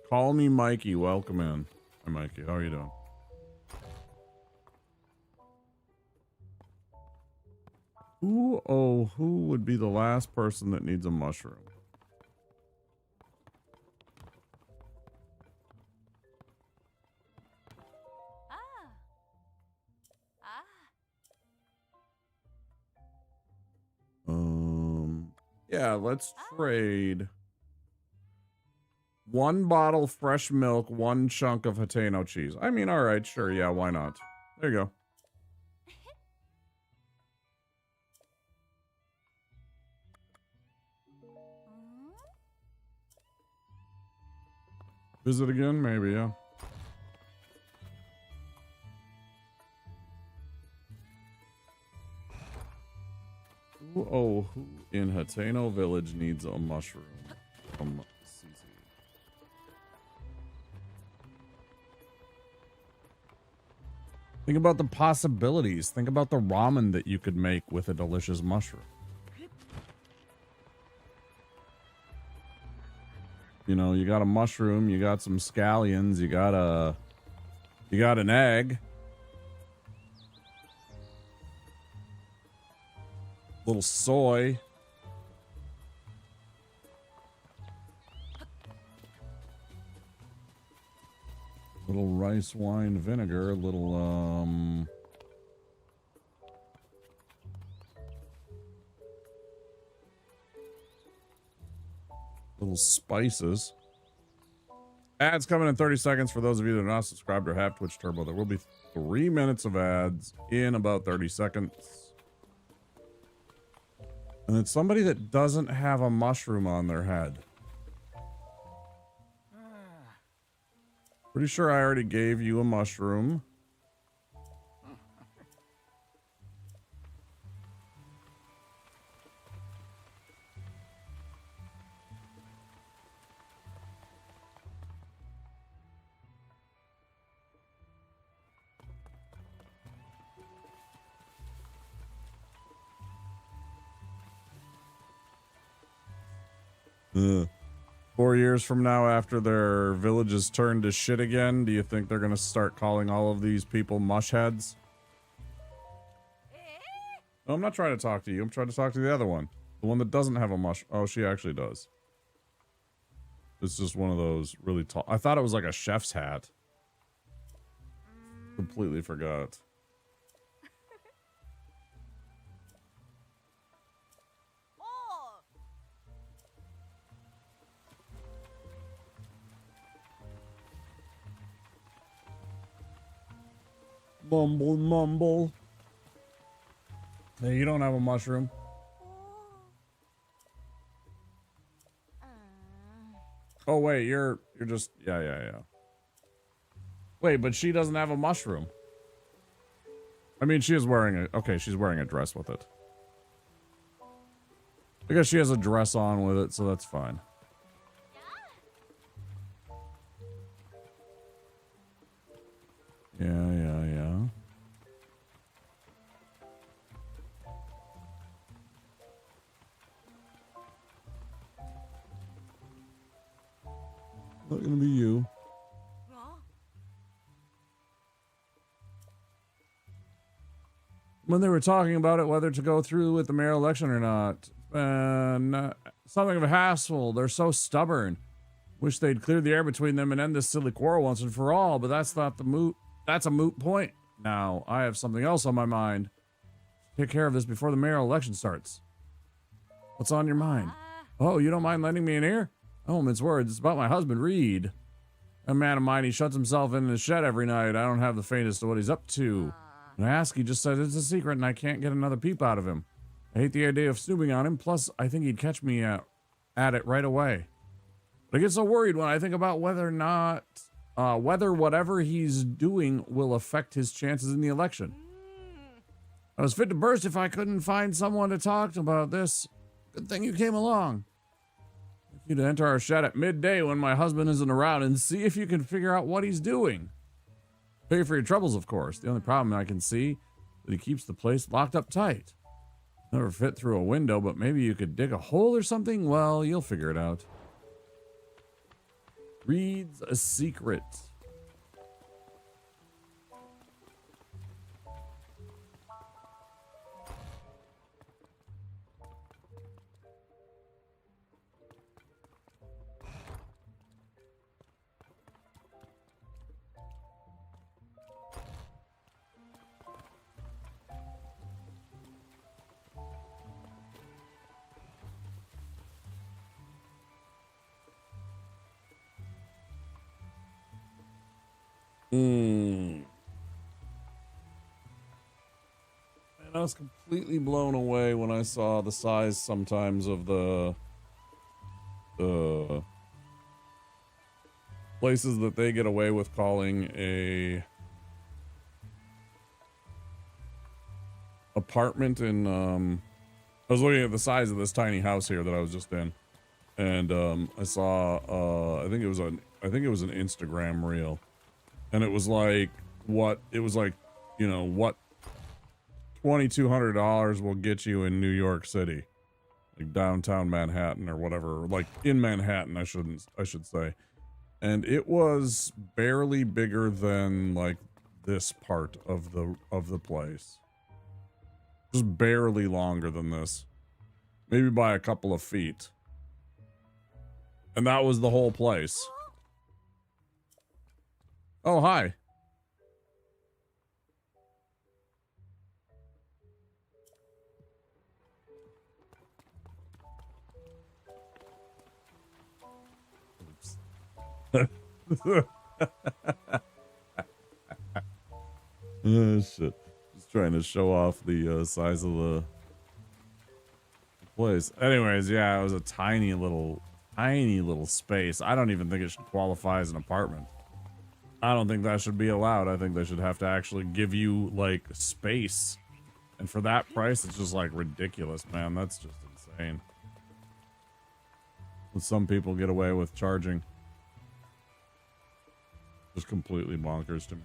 Call me Mikey. Welcome in. Hi, Mikey. How are you doing? Who would be the last person that needs a mushroom? Yeah, let's trade 1 bottle fresh milk, 1 chunk of Hitano cheese. I mean, all right, sure, yeah, why not? There you go. Visit again? Maybe, yeah. Who in Hateno Village needs a mushroom from CC? Think about the possibilities. Think about the ramen that you could make with a delicious mushroom. You know, you got a mushroom, you got some scallions, you got an egg. Little soy. Little rice wine vinegar, little spices. Ads coming in 30 seconds for those of you that are not subscribed or have Twitch Turbo. There will be 3 minutes of ads in about 30 seconds. And it's somebody that doesn't have a mushroom on their head. Pretty sure I already gave you a mushroom. Ugh. 4 years from now, after their villages turn to shit again, do you think they're gonna start calling all of these people mushheads? No, I'm not trying to talk to you. I'm trying to talk to the other one. The one that doesn't have a mush. Oh, she actually does. It's just one of those really tall. I thought it was like a chef's hat. Completely forgot. Mumble, mumble. Hey, you don't have a mushroom. Oh wait, you're just yeah. Wait, but she doesn't have a mushroom. I mean, she is wearing she's wearing a dress with it. I guess she has a dress on with it, so that's fine. Yeah. Not gonna be you. When they were talking about it, whether to go through with the mayoral election or not, something of a hassle. They're so stubborn. Wish they'd clear the air between them and end this silly quarrel once and for all, but that's not the moot. That's a moot point. Now, I have something else on my mind. Take care of this before the mayoral election starts. What's on your mind? Oh, you don't mind lending me an ear? Oh, mince words. It's about my husband, Reed. A man of mine, he shuts himself in his shed every night. I don't have the faintest of what he's up to. When I ask, he just says it's a secret and I can't get another peep out of him. I hate the idea of snooping on him. Plus, I think he'd catch me at it right away. But I get so worried when I think about whether whatever he's doing will affect his chances in the election. I was fit to burst if I couldn't find someone to talk to about this. Good thing you came along. I'd like you to enter our shed at midday when my husband isn't around and see if you can figure out what he's doing. Pay for your troubles, of course. The only problem I can see is that he keeps the place locked up tight. Never fit through a window, but maybe you could dig a hole or something? Well, you'll figure it out. Reads a secret. And I was completely blown away when I saw the size sometimes of the Places that they get away with calling a apartment in, I was looking at the size of this tiny house here that I was just in, and I saw, I think it was an Instagram reel, and it was like, you know, what $2,200 will get you in New York City, like downtown Manhattan or whatever, like in Manhattan, I should say. And it was barely bigger than like this part of the place. Just barely longer than this. Maybe by a couple of feet. And that was the whole place. Oh, hi. Oh, shit. Just trying to show off the size of the place. Anyways, yeah, it was a tiny little space. I don't even think it should qualify as an apartment. I don't think that should be allowed. I think they should have to actually give you, like, space. And for that price, it's just, like, ridiculous, man. That's just insane. But some people get away with charging. Just completely bonkers to me.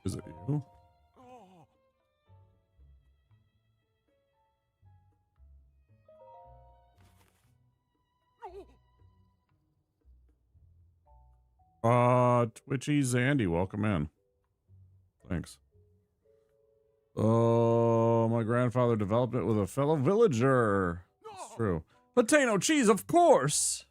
Is it you? Twitchy Zandy, welcome in. Thanks. Oh, my grandfather developed it with a fellow villager. It's true. Potato cheese, of course.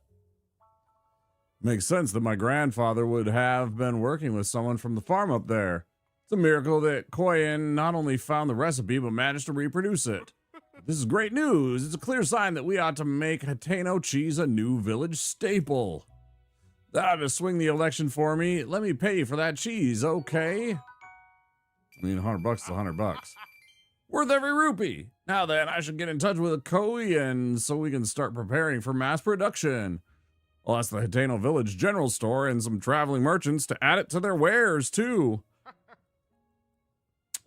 Makes sense that my grandfather would have been working with someone from the farm up there. It's a miracle that Koyan not only found the recipe, but managed to reproduce it. This is great news. It's a clear sign that we ought to make Hateno cheese a new village staple. That ought to swing the election for me. Let me pay you for that cheese, okay? I mean, $100 is $100. Worth every rupee. Now then, I should get in touch with Koyan so we can start preparing for mass production. I'll ask the Hateno Village General Store and some traveling merchants to add it to their wares, too.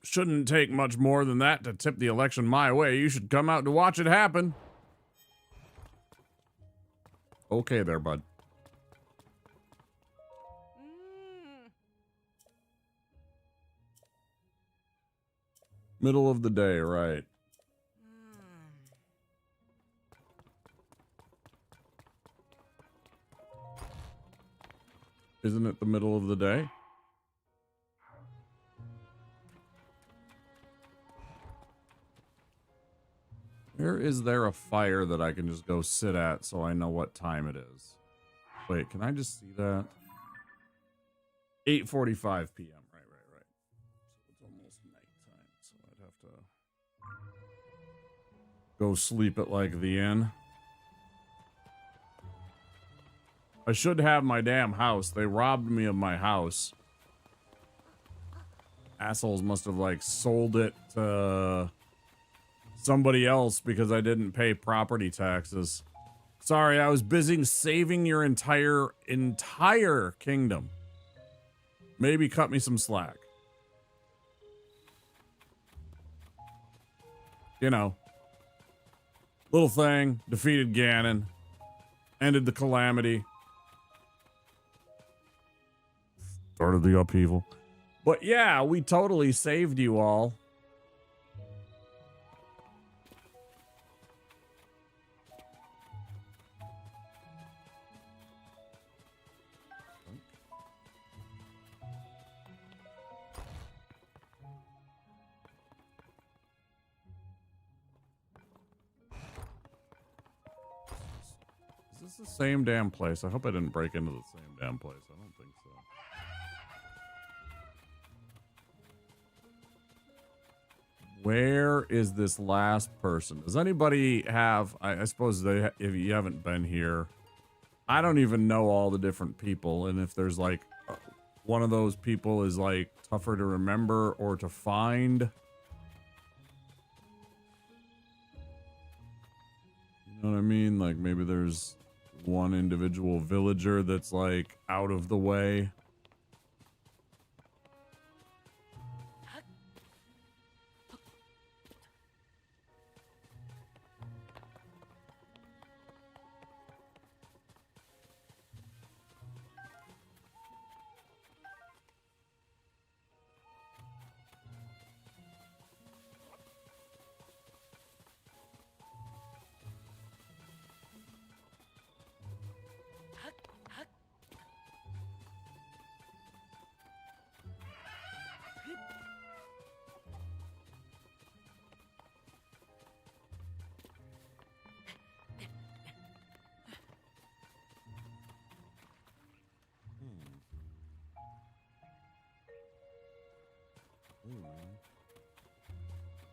Shouldn't take much more than that to tip the election my way. You should come out to watch it happen. Okay there, bud. Middle of the day, right. Isn't it the middle of the day? Where is there a fire that I can just go sit at so I know what time it is? Wait, can I just see that? 8:45 p.m. Right. So it's almost nighttime, so I'd have to go sleep at like the inn. I should have my damn house. They robbed me of my house. Assholes must have like sold it to somebody else because I didn't pay property taxes. Sorry, I was busy saving your entire kingdom. Maybe cut me some slack. You know. Little thing, defeated Ganon. Ended the calamity. Started the upheaval. But yeah, we totally saved you all. this the same damn place? I hope I didn't break into the same damn place. I don't think so. Where is this last person? Does anybody have... I suppose if you haven't been here, I don't even know all the different people. And if there's like one of those people is like tougher to remember or to find. You know what I mean? Like maybe there's one individual villager that's like out of the way.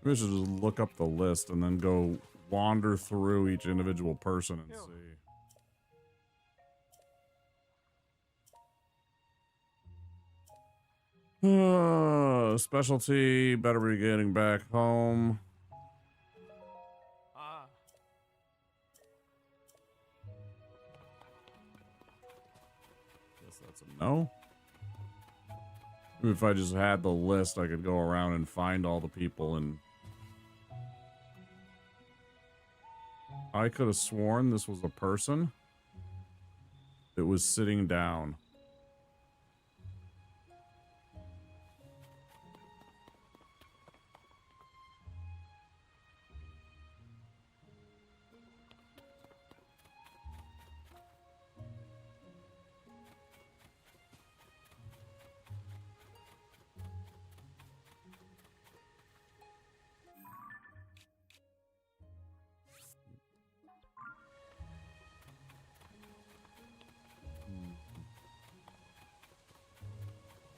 Maybe I should just look up the list and then go wander through each individual person and see. Specialty, better be getting back home. Guess that's a no. Maybe if I just had the list, I could go around and find all the people and... I could have sworn this was a person that was sitting down.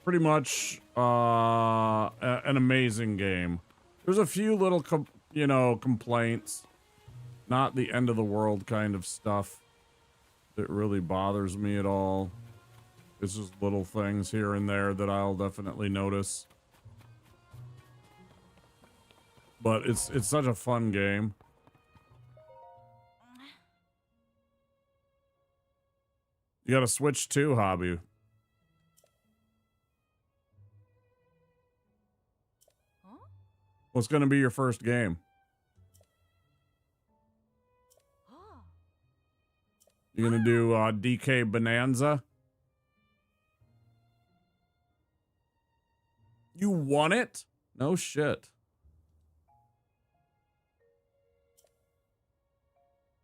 Pretty much an amazing game. There's a few little complaints, not the end of the world kind of stuff that really bothers me at all. It's just little things here and there that I'll definitely notice, but it's such a fun game. You got to switch to hobby. What's going to be your first game? You going to do DK Bonanza? You won it? No shit.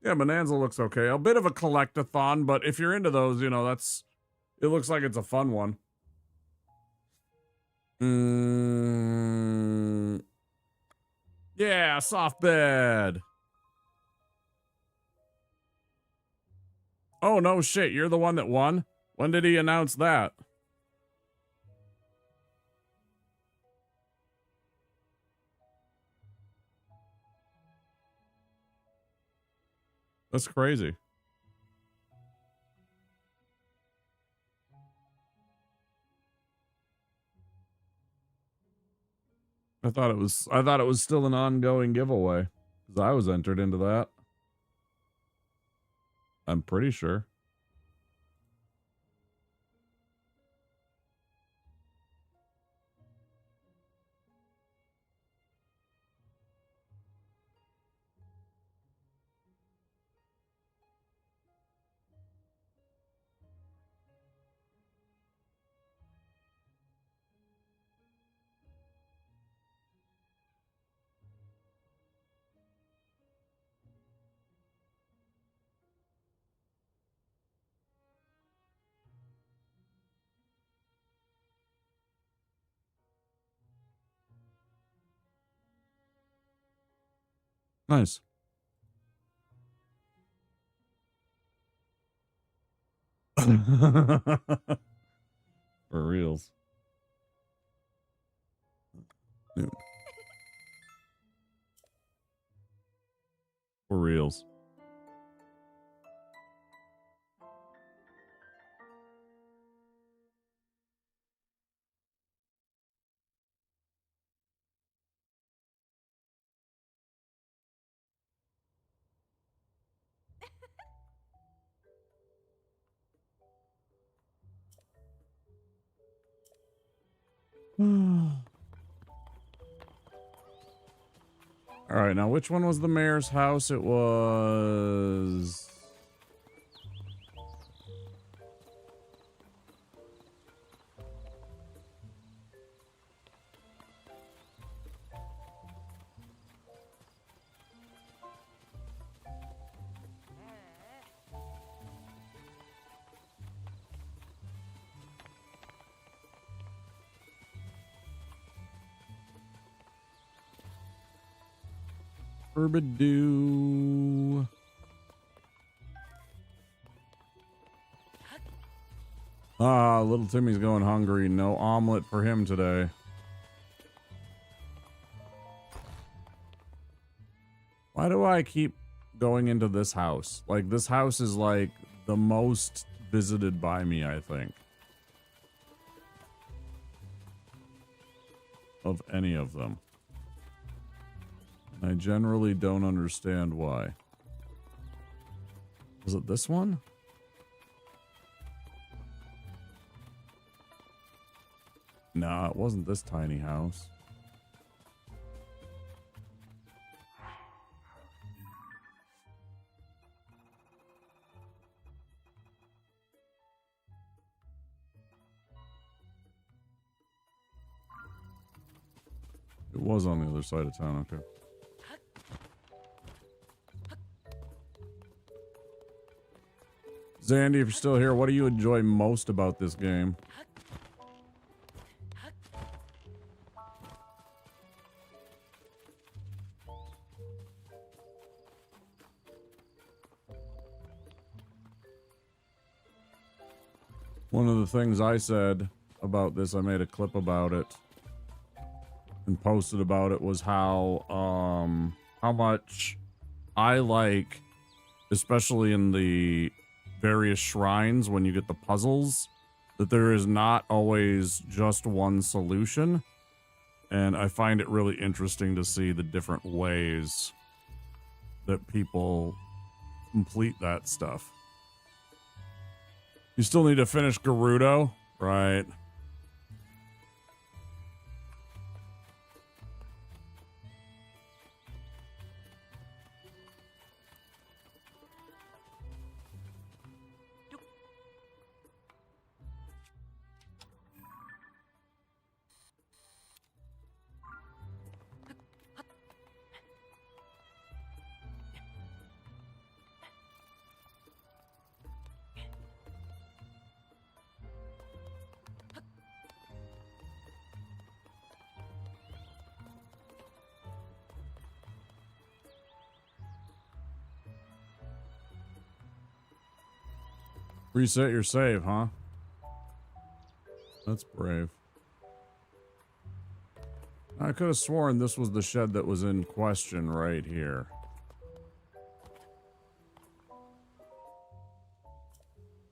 Yeah, Bonanza looks okay. A bit of a collect-a-thon, but if you're into those, you know, it looks like it's a fun one. Yeah, soft bed. Oh, no shit. You're the one that won? When did he announce that? That's crazy. I thought it was still an ongoing giveaway because I was entered into that. I'm pretty sure. Nice. For reals. Dude. For reals. All right, now which one was the mayor's house? It was... Herbadoo. Ah, little Timmy's going hungry. No omelet for him today. Why do I keep going into this house? Like, this house is like the most visited by me, I think. Of any of them. I generally don't understand why. Was it this one? Nah, it wasn't this tiny house. It was on the other side of town, okay. Zandy, if you're still here, what do you enjoy most about this game? One of the things I said about this, I made a clip about it and posted about it, was how much I like, especially in the various shrines when you get the puzzles, that there is not always just one solution. And I find it really interesting to see the different ways that people complete that stuff. You still need to finish Gerudo, right? Reset your save, huh? That's brave. I could have sworn this was the shed that was in question right here.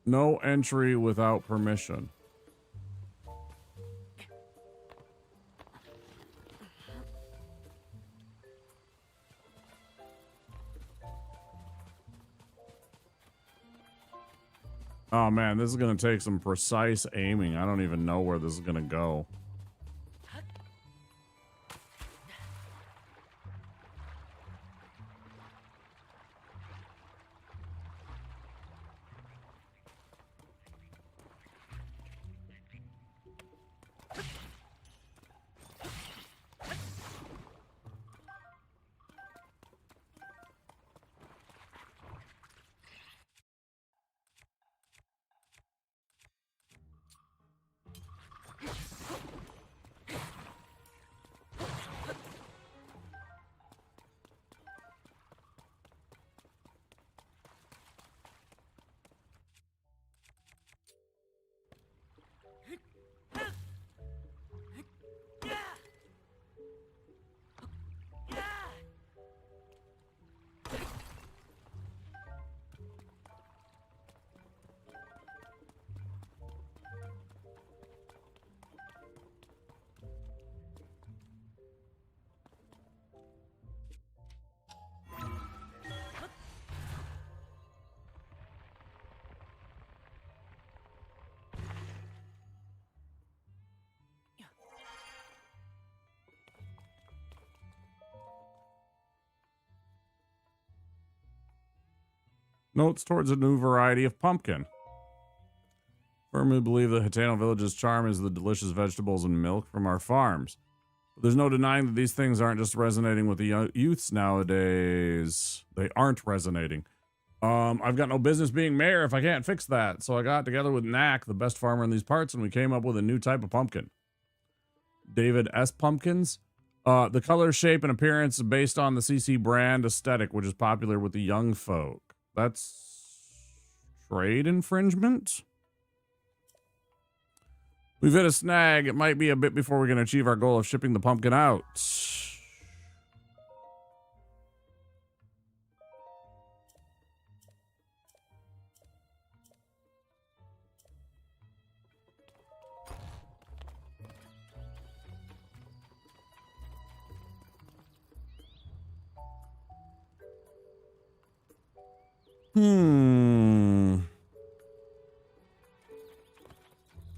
No entry without permission. Oh man, this is gonna take some precise aiming. I don't even know where this is gonna go. Notes towards a new variety of pumpkin. Firmly believe that Hitano Village's charm is the delicious vegetables and milk from our farms. But there's no denying that these things aren't just resonating with the youths nowadays. They aren't resonating. I've got no business being mayor if I can't fix that. So I got together with Knack, the best farmer in these parts, and we came up with a new type of pumpkin. David S. Pumpkins. The color, shape, and appearance is based on the CC brand aesthetic, which is popular with the young folk. That's trade infringement? We've hit a snag. It might be a bit before we can achieve our goal of shipping the pumpkin out.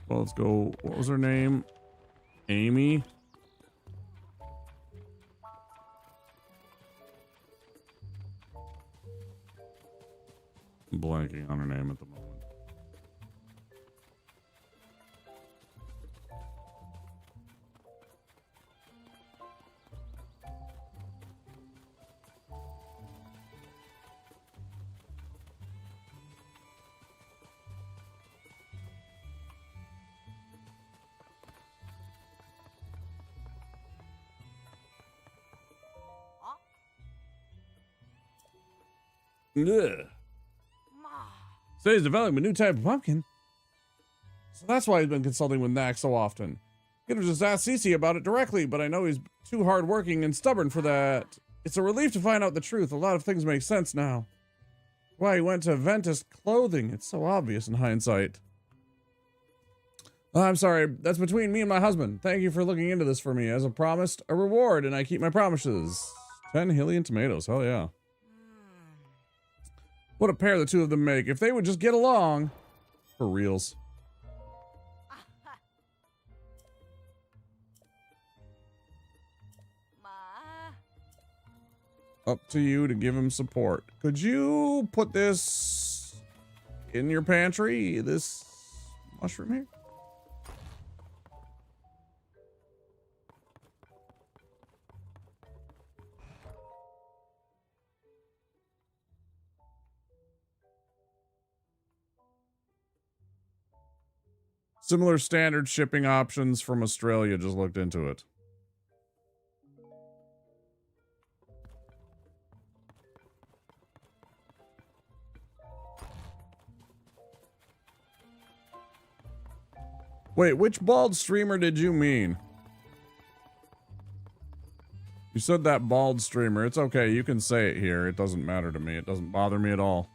Well, let's go. What was her name? Amy? I'm blanking on her name at the moment. Ugh. So he's developing a new type of pumpkin. So that's why he's been consulting with Knack so often. Could have just asked Cece about it directly, but I know he's too hardworking and stubborn for that. It's a relief to find out the truth. A lot of things make sense now. Why he went to Ventus Clothing. It's so obvious in hindsight. I'm sorry. That's between me and my husband. Thank you for looking into this for me. As I promised, a reward, and I keep my promises. 10 Hylian tomatoes. Hell yeah. What a pair the two of them make. If they would just get along. For reals. Up to you to give him support. Could you put this in your pantry? This mushroom here? Similar standard shipping options from Australia. Just looked into it. Wait, which bald streamer did you mean? You said that bald streamer. It's okay. You can say it here. It doesn't matter to me. It doesn't bother me at all.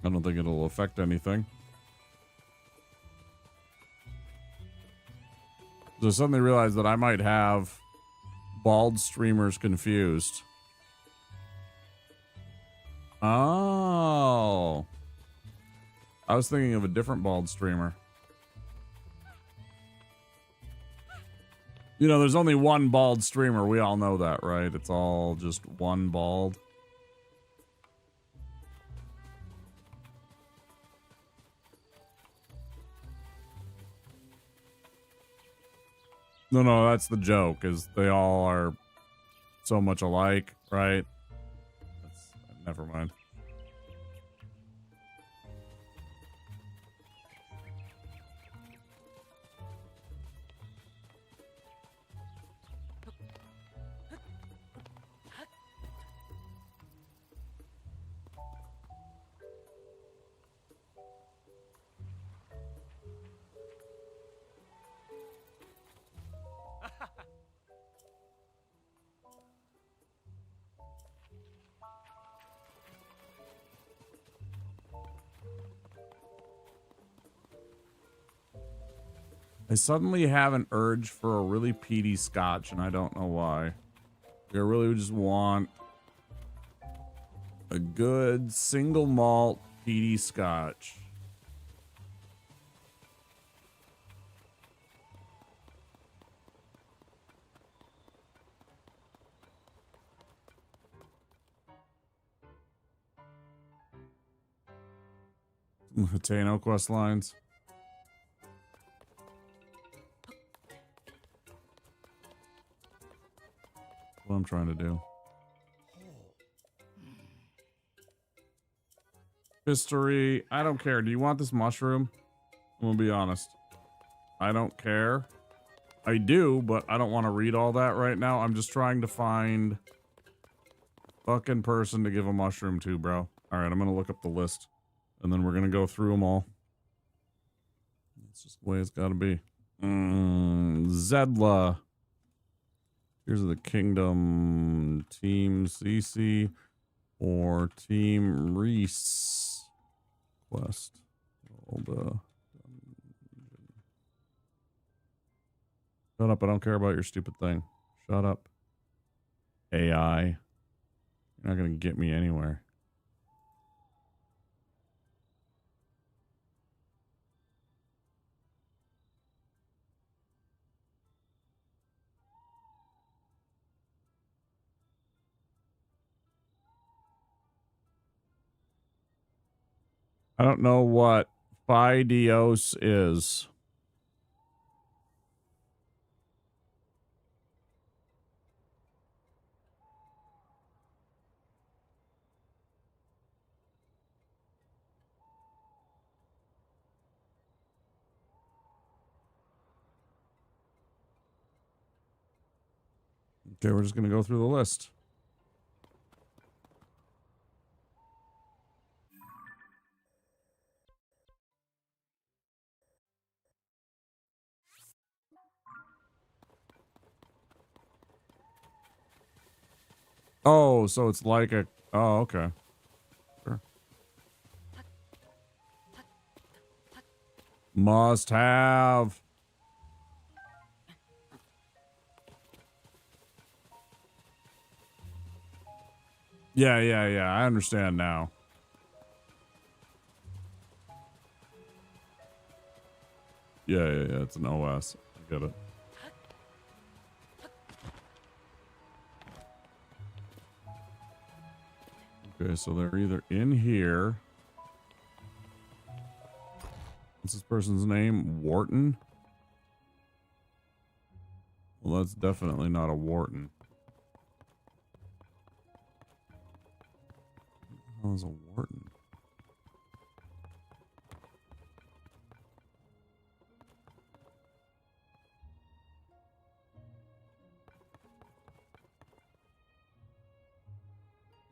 I don't think it'll affect anything. So I suddenly realized that I might have bald streamers confused. Oh. I was thinking of a different bald streamer. You know, there's only one bald streamer. We all know that, right? It's all just one bald. No, that's the joke, is they all are so much alike, right? Never mind. I suddenly have an urge for a really peaty scotch, and I don't know why. I really just want a good single malt peaty scotch. Hateno quest lines. What I'm trying to do. History. I don't care. Do you want this mushroom? I'm gonna be honest. I don't care. I do, but I don't want to read all that right now. I'm just trying to find fucking person to give a mushroom to, bro. Alright, I'm gonna look up the list. And then we're gonna go through them all. That's just the way it's gotta be. Zedla. Here's the kingdom. Team CC or Team Reese. Quest. Shut up, I don't care about your stupid thing. Shut up. AI. You're not gonna get me anywhere. I don't know what Fidios is. Okay, we're just gonna go through the list. Oh, so it's like a... Oh, okay. Sure. Must have. Yeah, I understand now. Yeah, it's an OS. I get it. Okay, so they're either in here. What's this person's name? Wharton? Well, that's definitely not a Wharton. What the hell is a Wharton?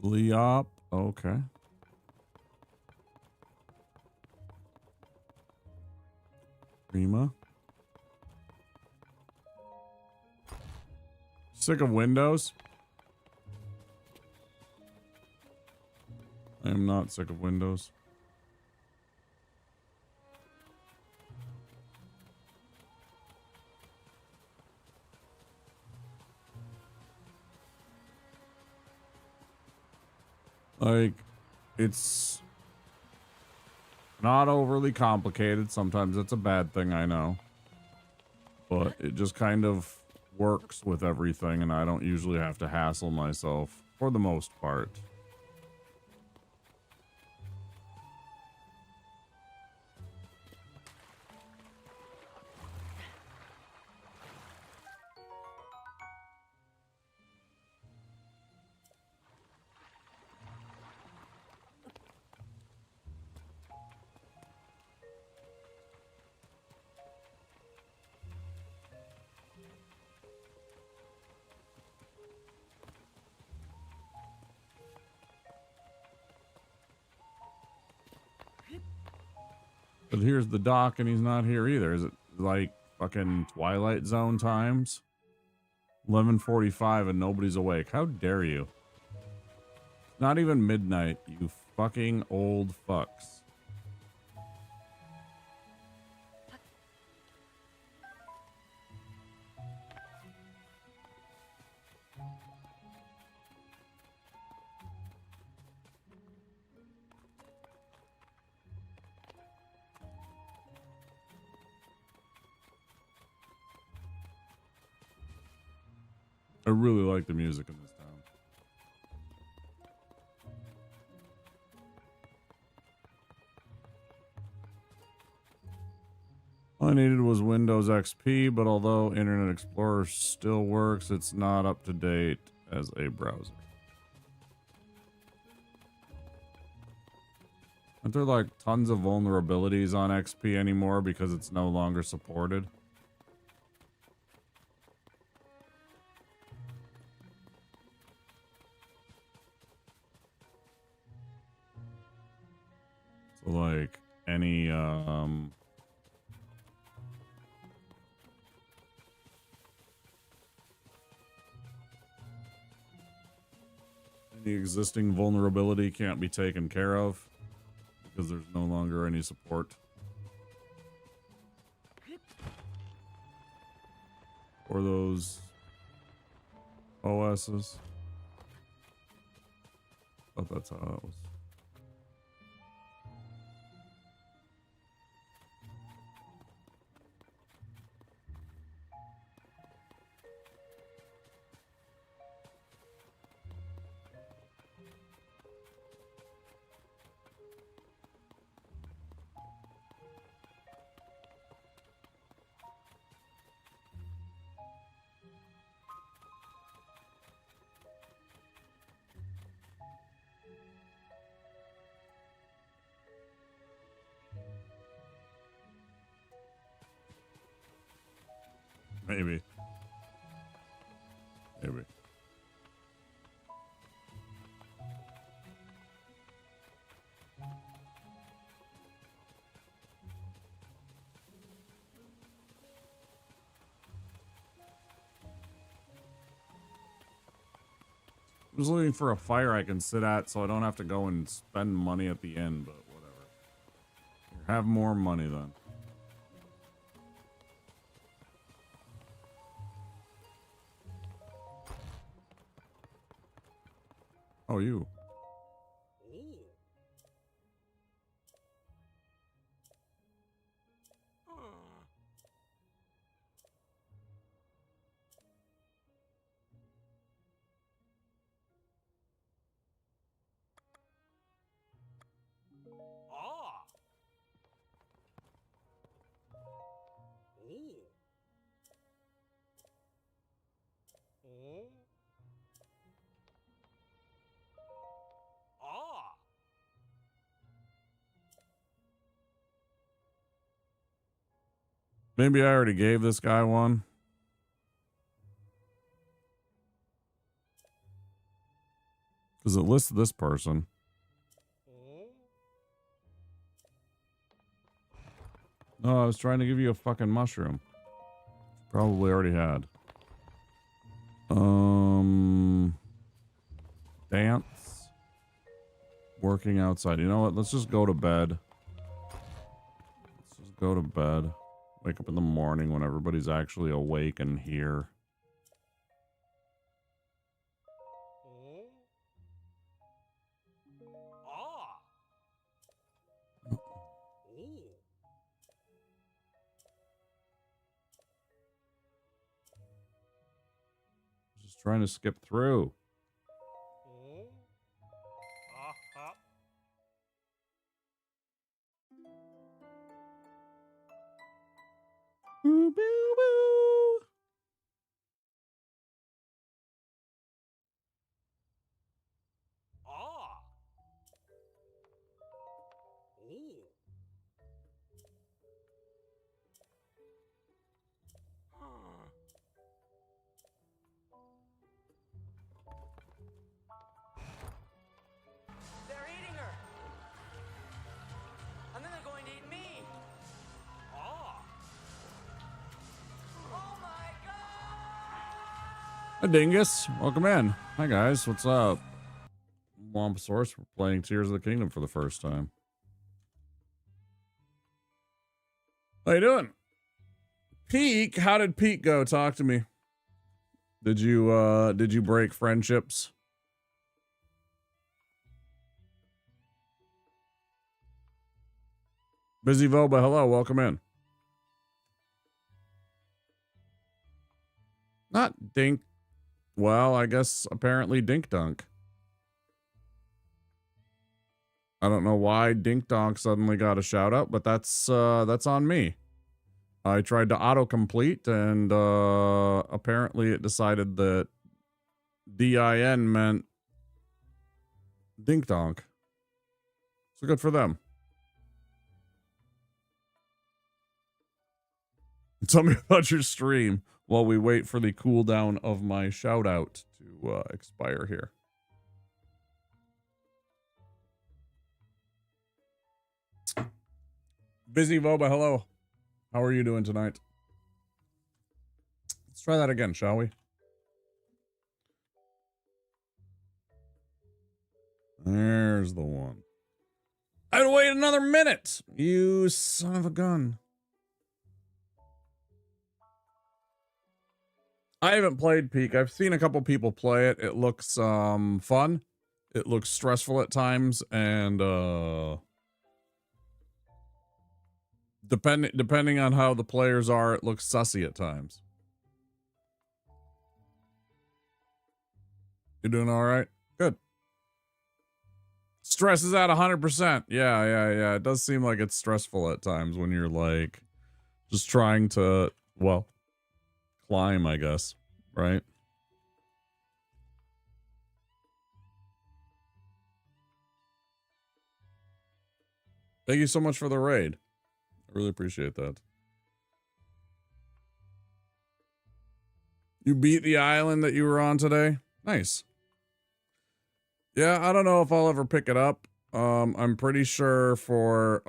Leop. Okay. Prima. Sick of Windows? I am not sick of Windows. Like, it's not overly complicated. Sometimes it's a bad thing, I know. But it just kind of works with everything, and I don't usually have to hassle myself for the most part. But here's the dock, and he's not here either. Is it like fucking Twilight Zone times? 11:45 and nobody's awake. How dare you? Not even midnight, you fucking old fucks. I really like the music in this town. All I needed was Windows XP, but although Internet Explorer still works, it's not up to date as a browser. Aren't there like tons of vulnerabilities on XP anymore because it's no longer supported? So like any any existing vulnerability can't be taken care of because there's no longer any support for those OSs. But that's how that was. Maybe. Maybe. I was looking for a fire I can sit at so I don't have to go and spend money at the end, but whatever. Have more money then. Oh, you. Maybe I already gave this guy one. Because it lists this person. No, I was trying to give you a fucking mushroom. Probably already had. Dance. Working outside. You know what? Let's just go to bed. Let's just go to bed. Wake up in the morning when everybody's actually awake and here. Just trying to skip through. Boo, boo, boo. They're eating her! And then they're going to eat me! Oh my god! Hi, Dingus. Welcome in. Hi, guys. What's up? Womposaurus. We're playing Tears of the Kingdom for the first time. How you doing? Peak? How did Peak go? Talk to me. Did you break friendships? Busy Voba, hello, welcome in. Not Dink. Well, I guess apparently Dink Dunk. I don't know why Dink Donk suddenly got a shout out, but that's on me. I tried to autocomplete, and apparently it decided that DIN meant dink donk. So good for them. Tell me about your stream while we wait for the cooldown of my shout out to expire here. Busy Voba, hello. How are you doing tonight? Let's try that again, shall we? There's the one. I'd wait another minute. You son of a gun. I haven't played Peak. I've seen a couple people play it. It looks fun. It looks stressful at times, and depending on how the players are, it looks sussy at times. You doing all right? Good. Stress is at 100%. Yeah. It does seem like it's stressful at times when you're like just trying to, well, climb, I guess, right? Thank you so much for the raid. I really appreciate that. You beat the island that you were on today? Nice. Yeah, I don't know if I'll ever pick it up. I'm pretty sure for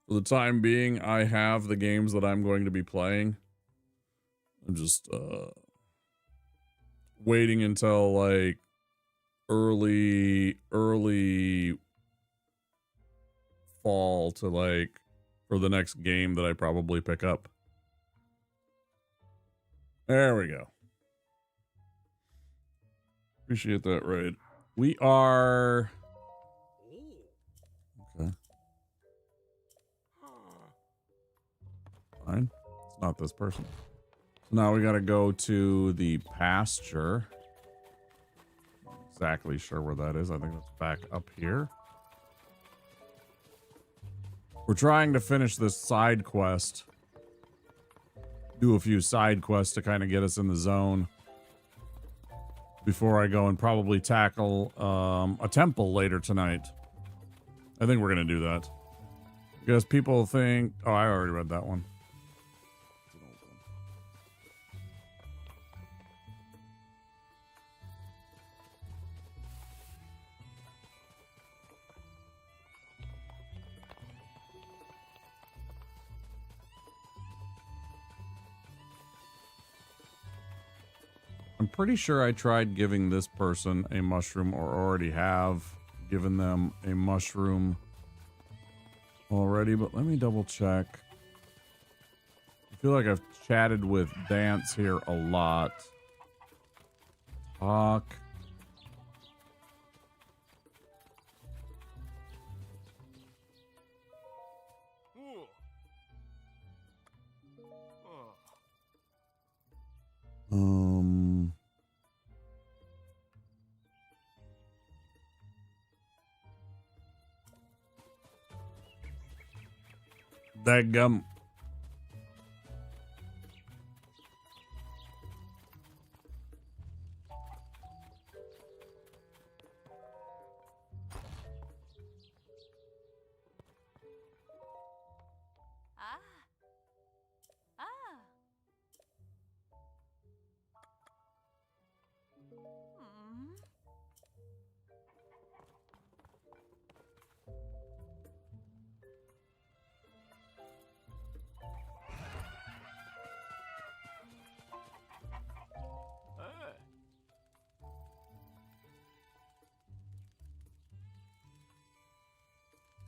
the time being, I have the games that I'm going to be playing. I'm just waiting until like early fall to like for the next game that I probably pick up. There we go. Appreciate that raid. We are okay. Fine. It's not this person. So now we got to go to the pasture. Not exactly sure where that is. I think that's back up here. We're trying to finish this side quest. Do a few side quests to kind of get us in the zone before I go and probably tackle a temple later tonight. I think we're going to do that. Because people think... Oh, I already read that one. I'm pretty sure I tried giving this person a mushroom or already have given them a mushroom already, but let me double check. I feel like I've chatted with Dance here a lot. Talk. That gum.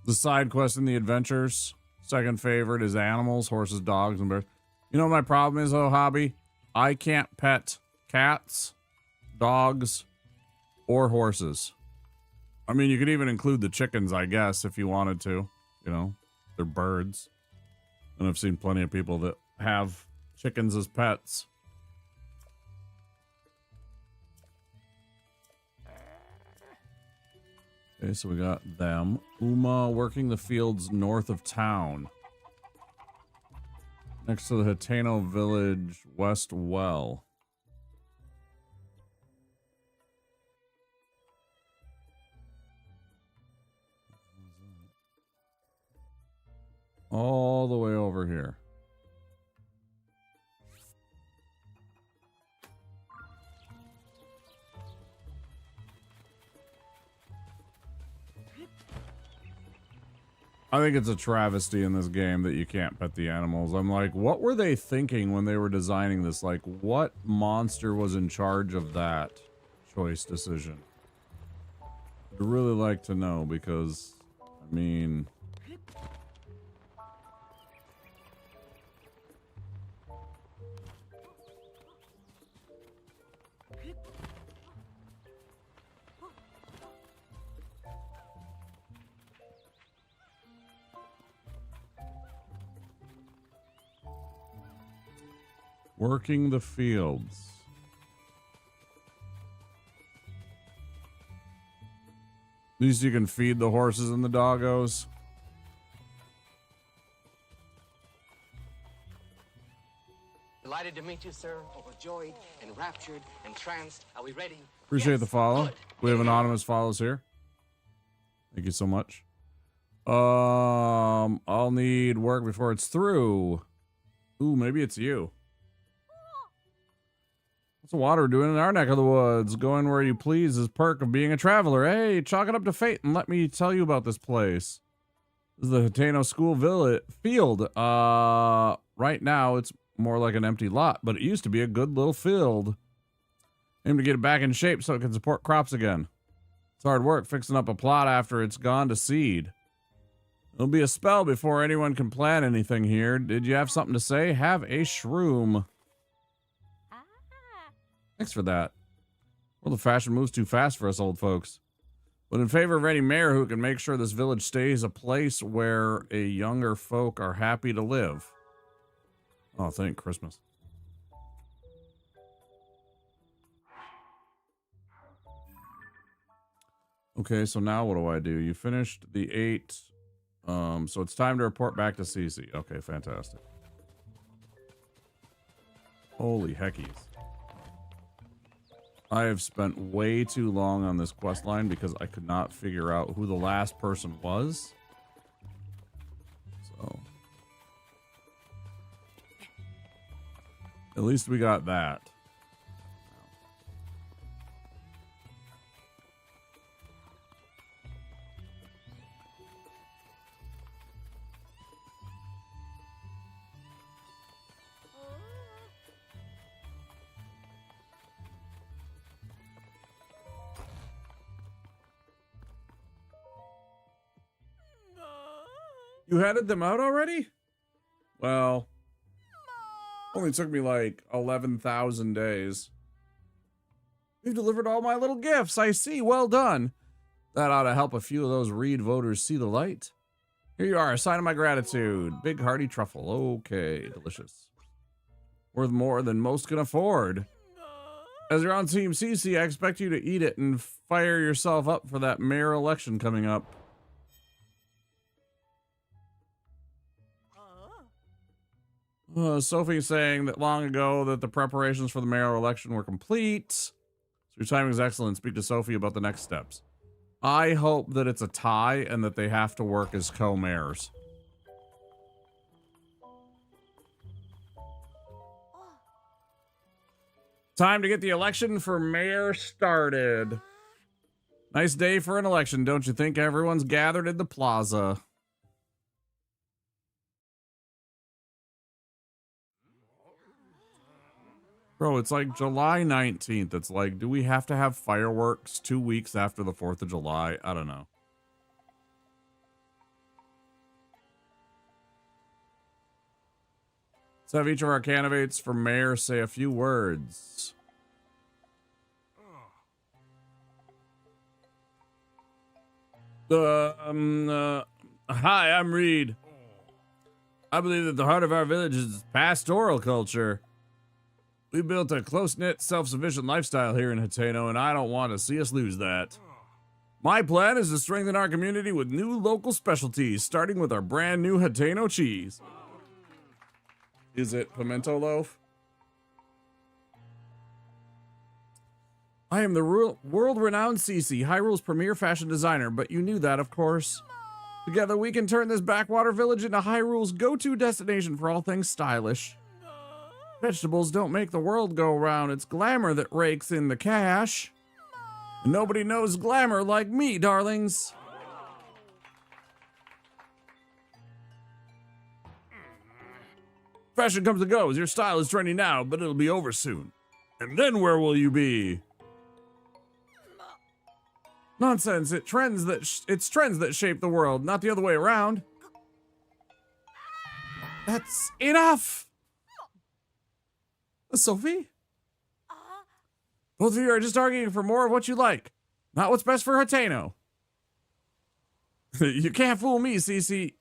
The side quest in the adventures. Second favorite is animals, horses, dogs, and bears. You know what my problem is, though, Hobby? I can't pet cats, dogs, or horses. I mean, you could even include the chickens, I guess, if you wanted to. You know, they're birds. And I've seen plenty of people that have chickens as pets. Okay, so we got them. Uma working the fields north of town. Next to the Hateno Village West Well. All the way over here. I think it's a travesty in this game that you can't pet the animals. I'm like, what were they thinking when they were designing this? Like, what monster was in charge of that choice decision? I'd really like to know because, I mean... Working the fields. At least you can feed the horses and the doggos. Delighted to meet you, sir. Overjoyed, enraptured, entranced. Are we ready? Appreciate Yes, the follow. good. We have anonymous follows here. Thank you so much. I'll need work before it's through. Ooh, maybe it's you. What's the water doing in our neck of the woods? Going where you please is perk of being a traveler. Hey, chalk it up to fate and let me tell you about this place. This is the Hateno School field. Right now it's more like an empty lot, but it used to be a good little field. Aim to get it back in shape so it can support crops again. It's hard work fixing up a plot after it's gone to seed. It'll be a spell before anyone can plant anything here. Did you have something to say? Have a shroom. Thanks for that. Well, the fashion moves too fast for us old folks. But in favor of any mayor who can make sure this village stays a place where a younger folk are happy to live. Oh, thank Christmas. Okay, so now what do? You finished the 8. So it's time to report back to Cece. Okay, fantastic. Holy heckies. I have spent way too long on this quest line because I could not figure out who the last person was. So at least we got that. You headed them out already? Well, only took me like 11,000 days. You've delivered all my little gifts, I see. Well done. That ought to help a few of those Reed voters see the light. Here you are, a sign of my gratitude. Big hearty truffle. Okay, delicious. Worth more than most can afford. As you're on Team CC, I expect you to eat it and fire yourself up for that mayor election coming up. Sophie saying that long ago that the preparations for the mayoral election were complete. So your timing is excellent. Speak to Sophie about the next steps. I hope that it's a tie and that they have to work as co-mayors. Time to get the election for mayor started. Nice day for an election, don't you think? Everyone's gathered in the plaza. Bro, it's like July 19th. It's like, do we have to have fireworks 2 weeks after the 4th of July? I don't know. Let's have each of our candidates for mayor say a few words. Hi, I'm Reed. I believe that the heart of our village is pastoral culture. We built a close-knit, self-sufficient lifestyle here in Hateno, and I don't want to see us lose that. My plan is to strengthen our community with new local specialties, starting with our brand new Hateno cheese. Is it pimento loaf? I am the world-renowned Cece, Hyrule's premier fashion designer, but you knew that, of course. Together we can turn this backwater village into Hyrule's go-to destination for all things stylish. Vegetables don't make the world go round, it's glamour that rakes in the cash. And nobody knows glamour like me, darlings. Fashion comes and goes, your style is trendy now, but it'll be over soon. And then where will you be? Nonsense, it's trends that shape the world, not the other way around. That's enough! Sophie? Both of you are just arguing for more of what you like, not what's best for Hateno. You can't fool me, Cece.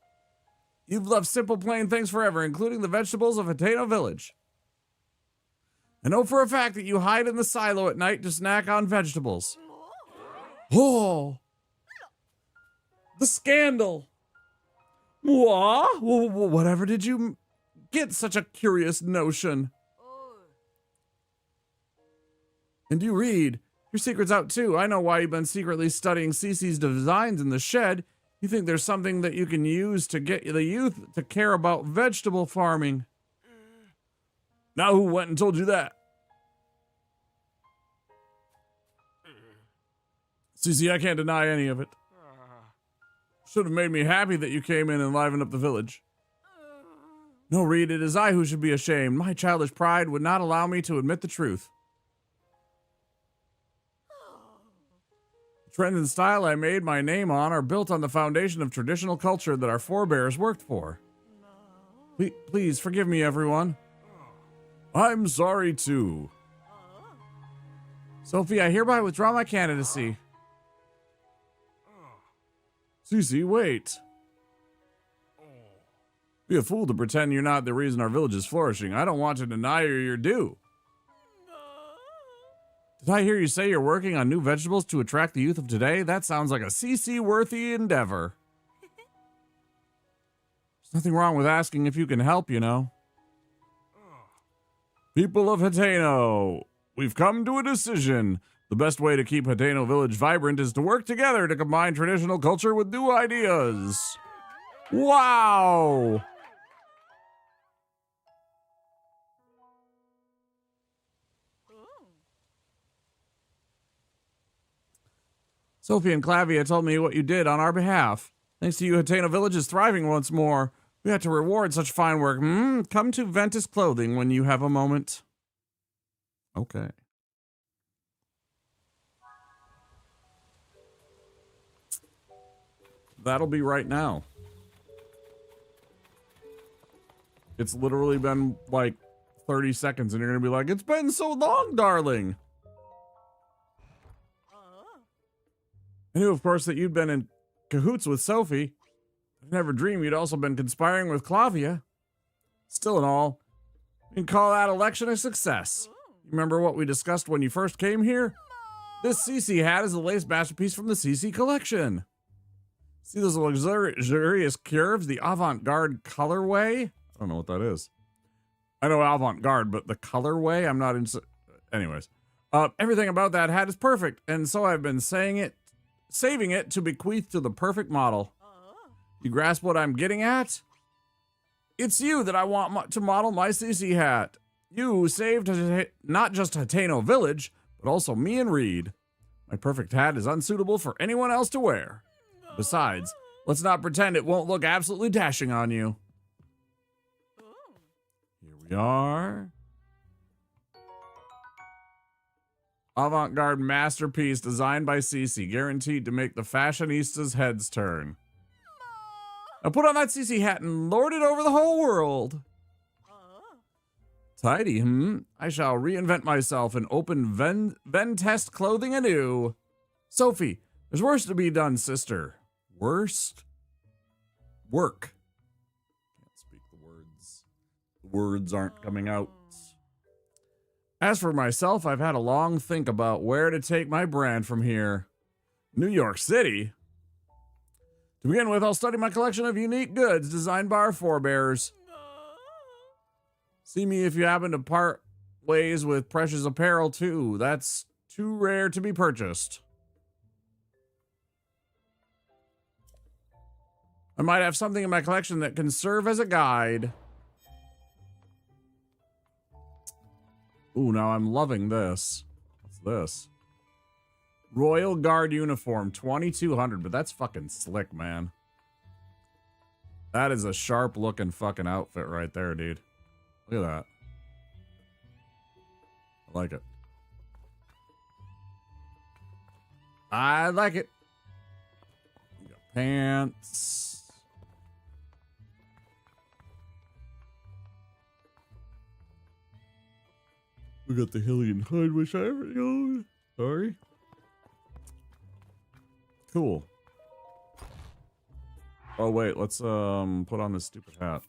You've loved simple, plain things forever, including the vegetables of Hateno Village. I know for a fact that you hide in the silo at night to snack on vegetables. Oh! The scandal! What? Whatever did you get such a curious notion? And you read. Your secret's out too. I know why you've been secretly studying Cece's designs in the shed. You think there's something that you can use to get the youth to care about vegetable farming. Now who went and told you that? Cece, I can't deny any of it. Should have made me happy that you came in and livened up the village. No, Reed, it is I who should be ashamed. My childish pride would not allow me to admit the truth. The trend and style I made my name on are built on the foundation of traditional culture that our forebears worked for. Please forgive me, everyone. I'm sorry, too. Sophie, I hereby withdraw my candidacy. Cece, wait. Be a fool to pretend you're not the reason our village is flourishing. I don't want to deny you your due. Did I hear you say you're working on new vegetables to attract the youth of today? That sounds like a Cece-worthy endeavor. There's nothing wrong with asking if you can help, you know. People of Hateno, we've come to a decision. The best way to keep Hateno Village vibrant is to work together to combine traditional culture with new ideas. Wow! Sophie and Clavia told me what you did on our behalf. Thanks to you, Hateno Village is thriving once more. We have to reward such fine work. Come to Ventus Clothing when you have a moment. Okay. That'll be right now. It's literally been like 30 seconds and you're going to be like, it's been so long, darling. I knew, of course, that you'd been in cahoots with Sophie. I never dreamed you'd also been conspiring with Clavia. Still in all, you can call that election a success. You remember what we discussed when you first came here? This Cece hat is the latest masterpiece from the Cece collection. See those luxurious curves, the avant-garde colorway? I don't know what that is. I know avant-garde, but the colorway, I'm not into... Anyways. Everything about that hat is perfect, and so I've been saving it to bequeath to the perfect model. You grasp what I'm getting at? It's you that I want to model my Cece hat. You saved not just Hateno Village, but also me and Reed. My perfect hat is unsuitable for anyone else to wear. Besides, let's not pretend it won't look absolutely dashing on you. Here we are. Avant-garde masterpiece designed by Cece, guaranteed to make the fashionistas' heads turn. Now put on that Cece hat and lord it over the whole world. Tidy, I shall reinvent myself and open Ventest Clothing anew. Sophie, there's worse to be done, sister. Worst? Work. Can't speak the words. The words aren't coming out. As for myself, I've had a long think about where to take my brand from here. New York City? To begin with, I'll study my collection of unique goods designed by our forebears. See me if you happen to part ways with precious apparel too. That's too rare to be purchased. I might have something in my collection that can serve as a guide. Ooh, now I'm loving this. What's this? Royal Guard uniform, 2200, but that's fucking slick, man. That is a sharp looking fucking outfit right there, dude. Look at that. I like it. I like it. You got pants. We got the Hillian hood, which I already own. Sorry. Cool. Oh wait, let's put on this stupid hat.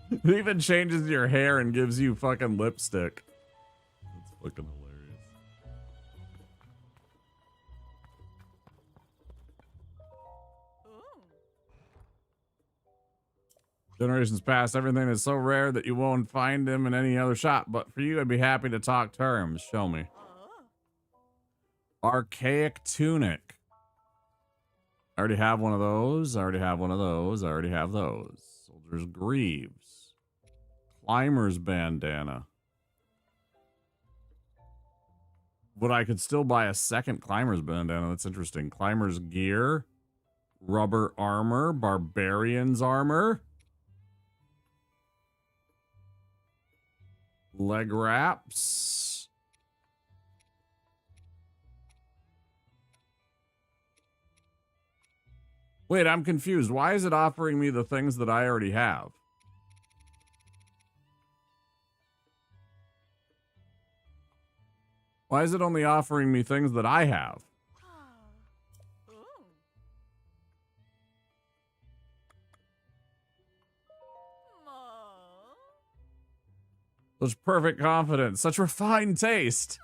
It even changes your hair and gives you fucking lipstick. That's fucking hilarious. Generations past, everything is so rare that you won't find them in any other shop. But for you, I'd be happy to talk terms. Show me. Archaic tunic. I already have one of those. I already have one of those. I already have those. Soldier's greaves. Climber's bandana. But I could still buy a second climber's bandana. That's interesting. Climber's gear. Rubber armor. Barbarian's armor. Leg wraps. Wait, I'm confused. Why is it offering me the things that I already have? Why is it only offering me things that I have? Such perfect confidence, such refined taste.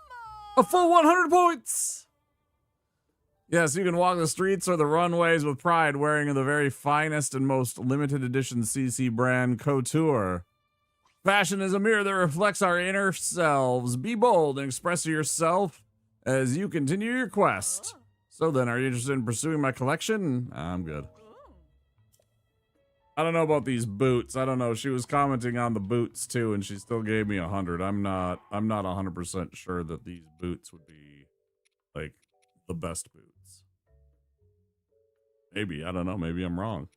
A full 100 points! Yes, you can walk the streets or the runways with pride wearing the very finest and most limited edition CC brand couture. Fashion is a mirror that reflects our inner selves. Be bold and express yourself as you continue your quest. So then, are you interested in pursuing my collection? I'm good. I don't know about these boots. I don't know. She was commenting on the boots too, and she still gave me 100. I'm not 100% sure that these boots would be like the best boots. Maybe, I don't know. Maybe I'm wrong.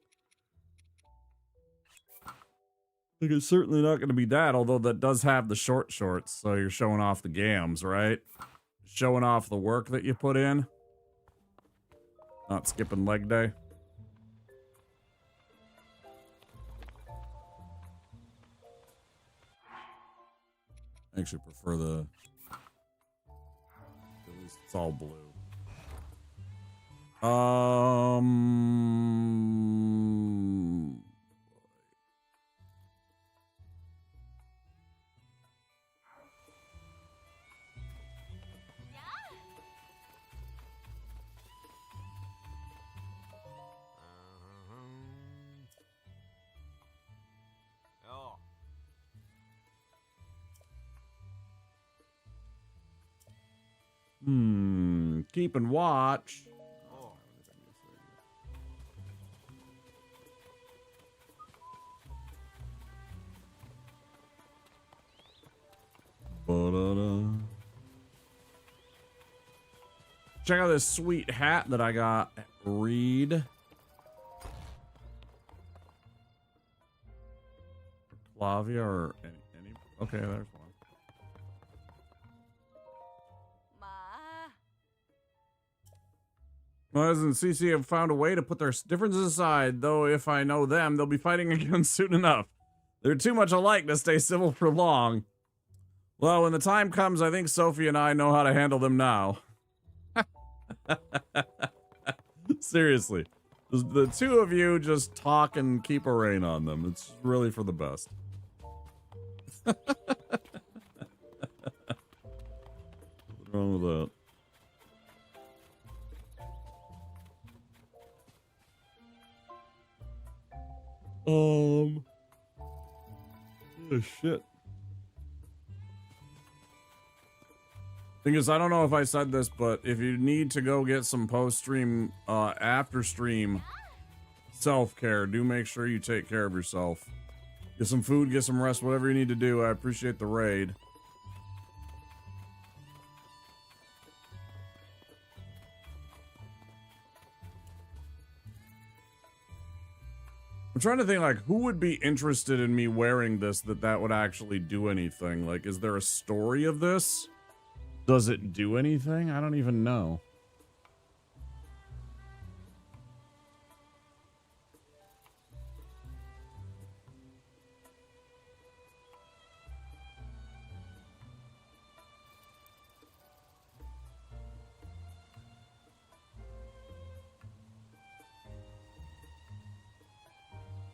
Like, it's certainly not going to be that, although that does have the short shorts, so you're showing off the gams, right? Showing off the work that you put in. Not skipping leg day. I actually prefer the... At least it's all blue. Keep and watch. Check out this sweet hat that I got at Reed. Flavia or any okay, there's one. Moz and CC have found a way to put their differences aside, though if I know them, they'll be fighting again soon enough. They're too much alike to stay civil for long. Well, when the time comes, I think Sophie and I know how to handle them now. Seriously. The two of you just talk and keep a rein on them. It's really for the best. What's wrong with that? Oh shit. Thing is, I don't know if I said this, but if you need to go get some post-stream, after-stream self-care, do make sure you take care of yourself. Get some food, get some rest, whatever you need to do. I appreciate the raid. I'm trying to think, like, who would be interested in me wearing this that would actually do anything? Like, is there a story of this? Does it do anything? I don't even know.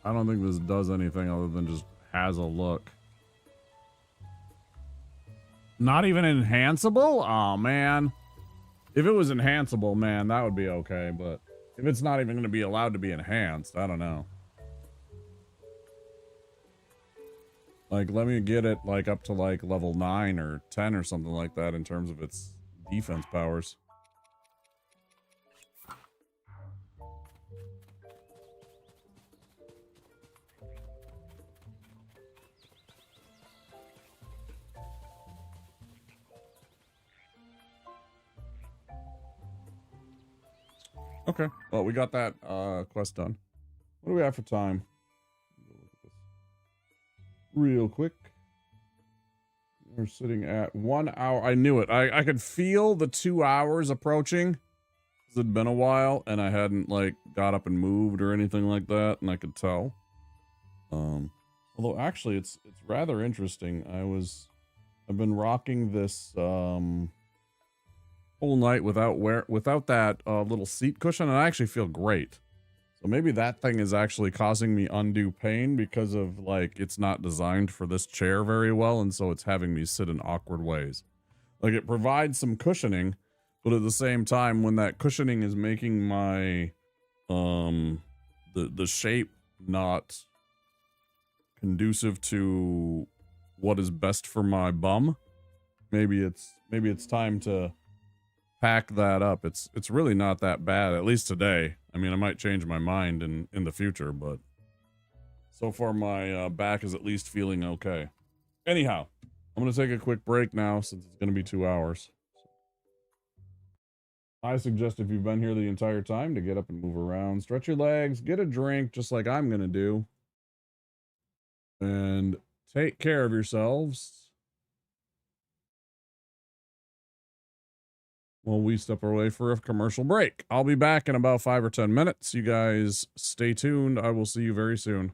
I don't think this does anything other than just has a look. Not even enhanceable? Oh, man. If it was enhanceable, man, that would be okay. But if it's not even going to be allowed to be enhanced, I don't know. Like, let me get it, like, up to, like, level 9 or 10 or something like that in terms of its defense powers. Okay, well, we got that quest done. What do we have for time? Real quick. We're sitting at 1 hour. I knew it. I could feel the 2 hours approaching. It had been a while, and I hadn't, like, got up and moved or anything like that, and I could tell. Although, actually, it's rather interesting. I've been rocking this, whole night without that little seat cushion, and I actually feel great. So maybe that thing is actually causing me undue pain because of, like, it's not designed for this chair very well, and so it's having me sit in awkward ways. Like, it provides some cushioning, but at the same time, when that cushioning is making my the shape not conducive to what is best for my bum, maybe it's time to pack that up. It's really not that bad, at least today. I mean, I might change my mind in the future, but so far my back is at least feeling okay. Anyhow, I'm gonna take a quick break now since it's gonna be 2 hours. I suggest if you've been here the entire time to get up and move around, stretch your legs, get a drink just like I'm gonna do, and take care of yourselves. Well, we step away for a commercial break. I'll be back in about 5 or 10 minutes. You guys stay tuned. I will see you very soon.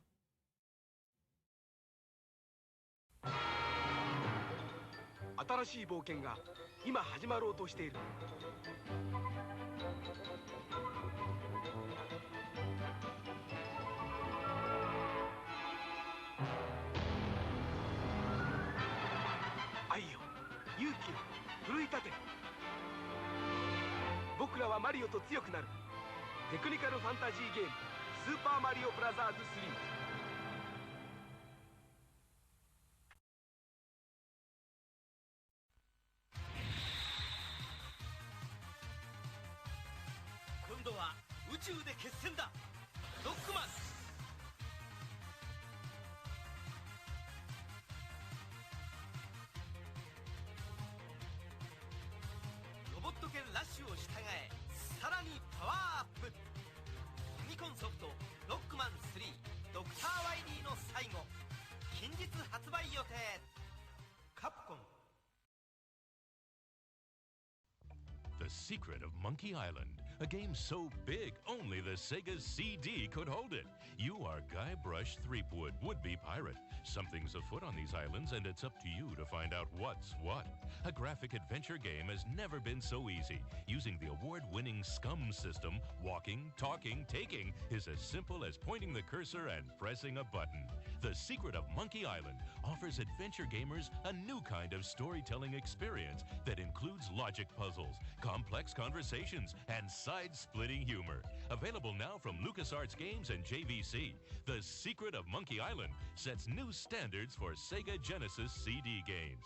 The secret of Monkey Island A game so big, only the Sega CD could hold it. You are Guybrush Threepwood, would-be pirate. Something's afoot on these islands, and it's up to you to find out what's what. A graphic adventure game has never been so easy. Using the award-winning SCUM system, walking, talking, taking is as simple as pointing the cursor and pressing a button. The Secret of Monkey Island offers adventure gamers a new kind of storytelling experience that includes logic puzzles, complex conversations, and side-splitting humor. Available now from LucasArts Games and JVC, The Secret of Monkey Island sets new standards for Sega Genesis CD games.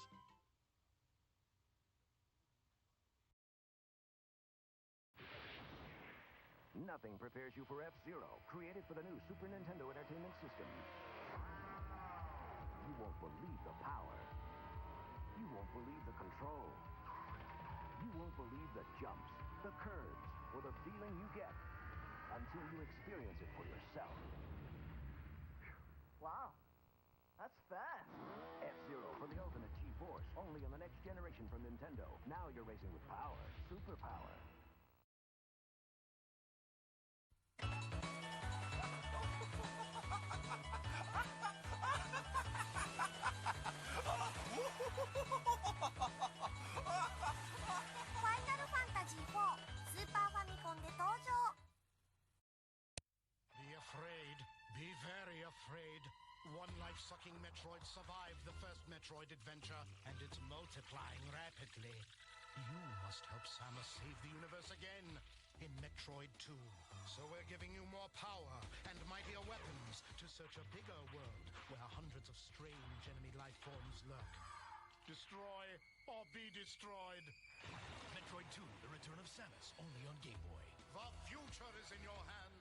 Nothing prepares you for F-Zero, created for the new Super Nintendo Entertainment System. You won't believe the power. You won't believe the control. You won't believe the jumps, the curves, or the feeling you get until you experience it for yourself. Wow, that's fast. F-Zero for the ultimate G-Force, only on the next generation from Nintendo. Now you're racing with power, superpower. Be afraid. Be very afraid. One life-sucking Metroid survived the first Metroid adventure, and it's multiplying rapidly. You must help Samus save the universe again in Metroid 2. So we're giving you more power and mightier weapons to search a bigger world where hundreds of strange enemy life forms lurk. Destroy or be destroyed. Metroid 2, The Return of Samus, only on Game Boy. The future is in your hands.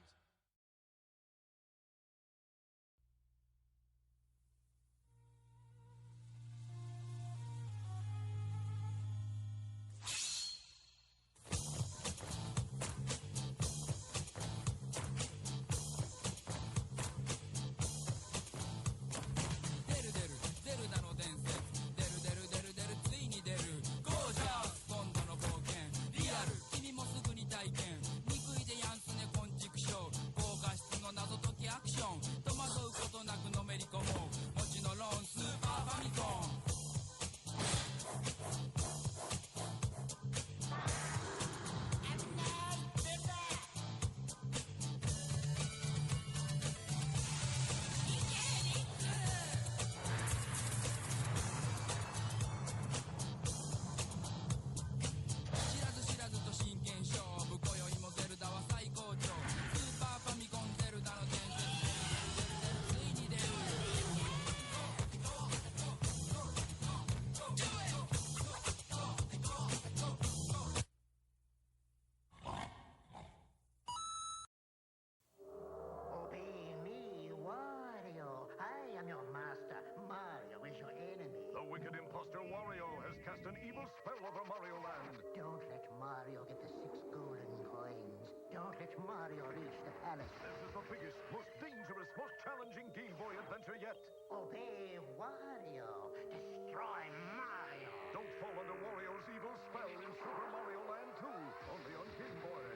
Obey me, Wario. I am your master. Mario is your enemy. The wicked imposter Wario has cast an evil spell over Mario Land. Don't let Mario get the 6 golden coins. Don't let Mario reach the palace. This is the biggest, most dangerous, most challenging Game Boy adventure yet. Obey Wario. Destroy Mario. Don't fall under Wario's evil spell in Super Mario Land 2, only on Game Boy.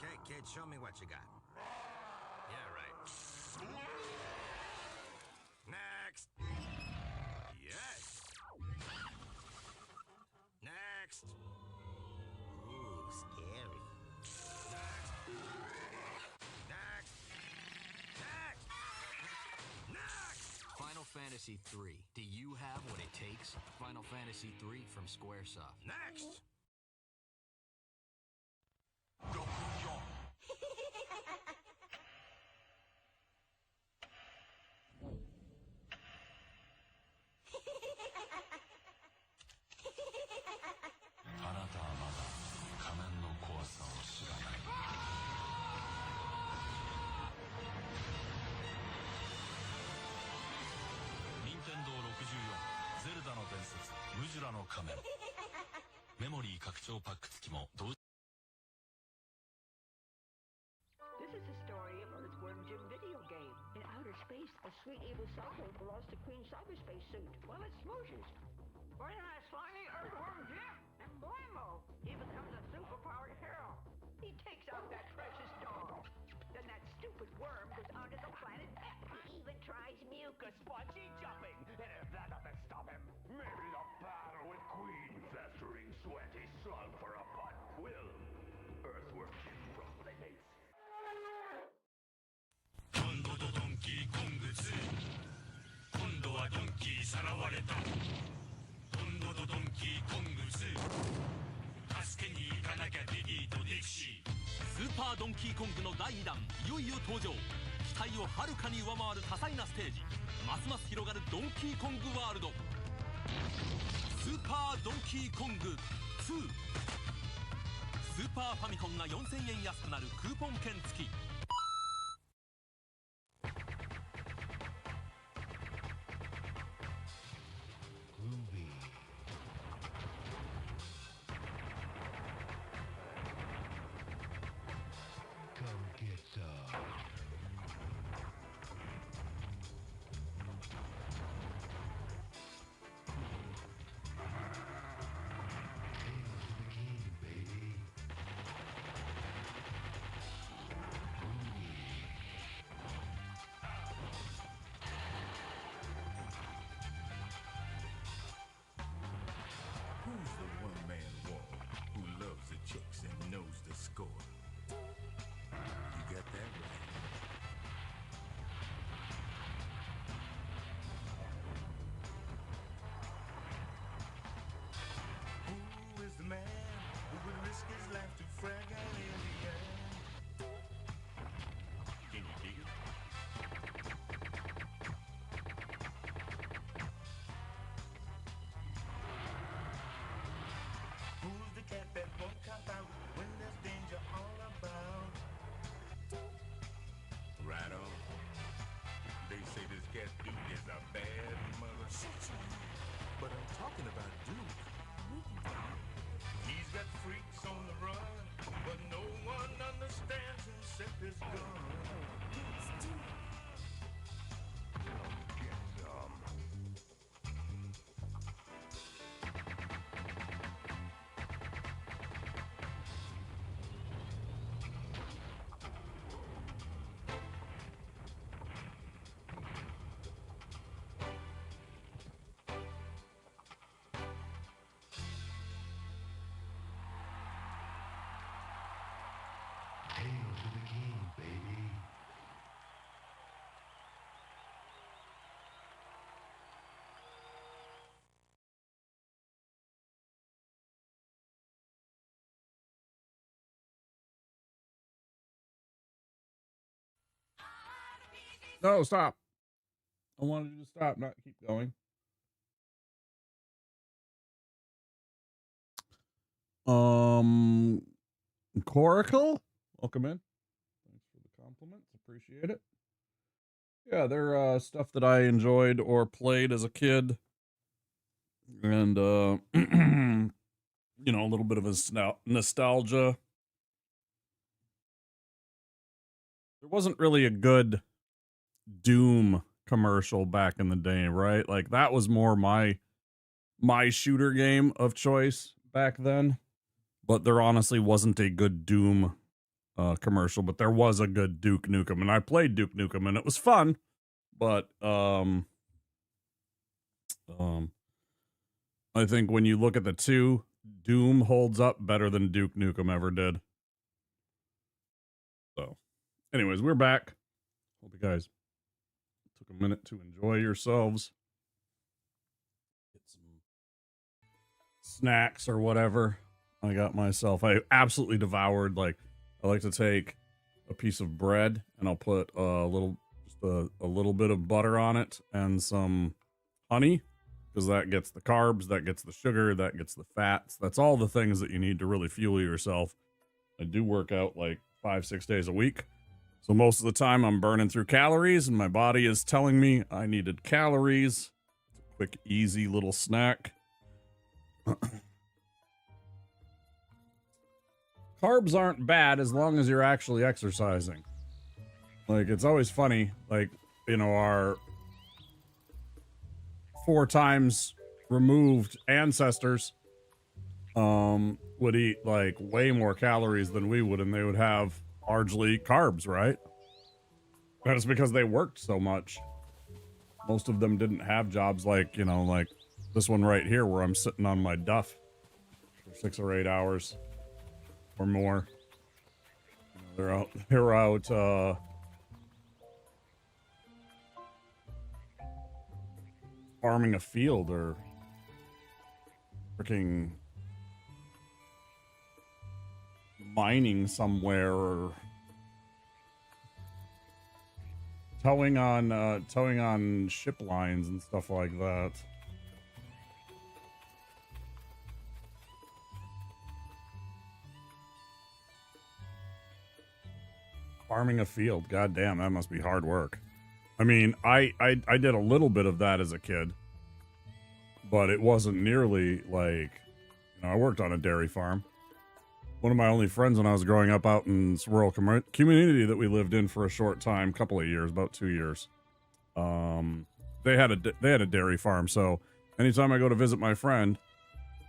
Okay, kid, show me what you got. Yeah, right. Next. Yes. Next. Ooh, scary. Next. Next. Next. Next. Final Fantasy III. Do you have what it takes? Final Fantasy III from Squaresoft. Next. This is the story of Earthworm Jim video game. In outer space, a sweet evil cyclone lost to Queen Cyberspace suit. Well, it smooshes. But in that slimy earthworm dip, and blammo, he becomes a superpowered hero. He takes out that precious dog. Then that stupid worm goes onto the planet X. He even tries mucus bungee jumping. And if that doesn't stop him, maybe the battle with Queen festering sweaty slug for a butt will. Earthworm Jim from Playmates. 今度とドンキーコング2今度はドンキーさらわれた今度とドンキーコング2助けに行かなきゃディディとディクシースーパードンキーコングの第2弾いよいよ登場期待をはるかに上回る多彩なステージますます広がるドンキーコングワールドスーパードンキーコング2スーパーファミコンが4000円安くなるクーポン券付きWho's the one-man wall who loves the chicks and knows the score? You got that right. Who is the man who would risk his life to frag an alien? Can you dig it? Who's the cat that won't cop out when there's danger all about? Right on. They say this cat Duke is a bad mother. But I'm talking about Duke. He's got freaks on the run, but no one understands him except his gun. Get some. Hail to the king, baby. No, stop. I wanted you to stop, not keep going. Coracle, welcome in. Thanks for the compliments. Appreciate it. Yeah, they're stuff that I enjoyed or played as a kid. And you know, a little bit of a nostalgia. There wasn't really a good Doom commercial back in the day, right? Like that was more my shooter game of choice back then. But there honestly wasn't a good Doom commercial, but there was a good Duke Nukem, and I played Duke Nukem, and it was fun. But I think when you look at the two, Doom holds up better than Duke Nukem ever did. So, anyways, we're back. Hope you guys took a minute to enjoy yourselves. Get some snacks or whatever. I got myself, I absolutely devoured, like, I like to take a piece of bread and I'll put a little bit of butter on it and some honey, because that gets the carbs, that gets the sugar, that gets the fats. That's all the things that you need to really fuel yourself. I do work out like 5-6 days a week. So most of the time I'm burning through calories and my body is telling me I needed calories. It's a quick, easy little snack. Carbs aren't bad as long as you're actually exercising. Like, it's always funny, like, you know, 4 times removed ancestors would eat like way more calories than we would, and they would have largely carbs, right? That's because they worked so much. Most of them didn't have jobs like, you know, like this one right here where I'm sitting on my duff for 6 or 8 hours or more. You know, they're out farming a field or freaking mining somewhere or towing on ship lines and stuff like that. Farming a field, goddamn, that must be hard work. I mean, I did a little bit of that as a kid, but it wasn't nearly like, you know, I worked on a dairy farm. One of my only friends when I was growing up out in this rural community that we lived in for a short time, couple of years, about 2 years. They had a dairy farm, so anytime I go to visit my friend,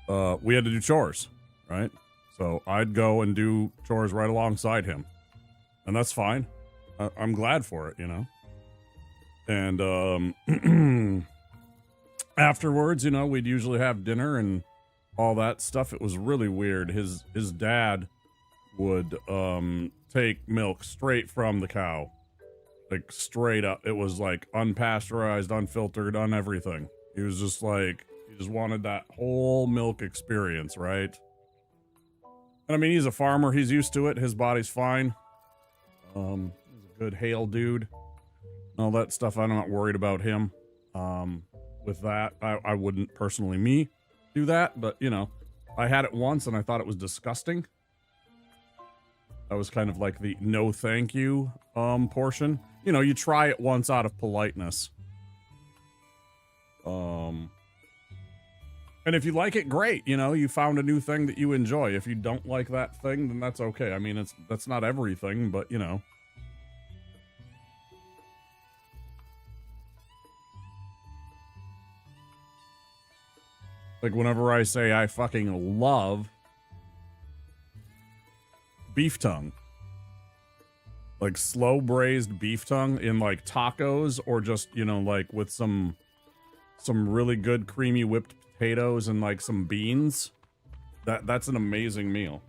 we had to do chores, right? So I'd go and do chores right alongside him, and that's fine. I'm glad for it, you know. And afterwards, you know, we'd usually have dinner and all that stuff. It was really weird. His dad would take milk straight from the cow, like straight up. It was like unpasteurized, unfiltered, everything. He was just like, he just wanted that whole milk experience, right? And I mean, he's a farmer, he's used to it, his body's fine. He's a good hale dude, all that stuff. I'm not worried about him. With that, I wouldn't personally do that, but you know, I had it once and I thought it was disgusting. That was kind of like the no thank you portion. You know, you try it once out of politeness. And if you like it, great. You know, you found a new thing that you enjoy. If you don't like that thing, then that's okay. I mean, that's not everything, but you know. Like whenever I say I fucking love beef tongue, like slow braised beef tongue in like tacos, or just, you know, like with some really good creamy whipped potatoes and like some beans, that's an amazing meal.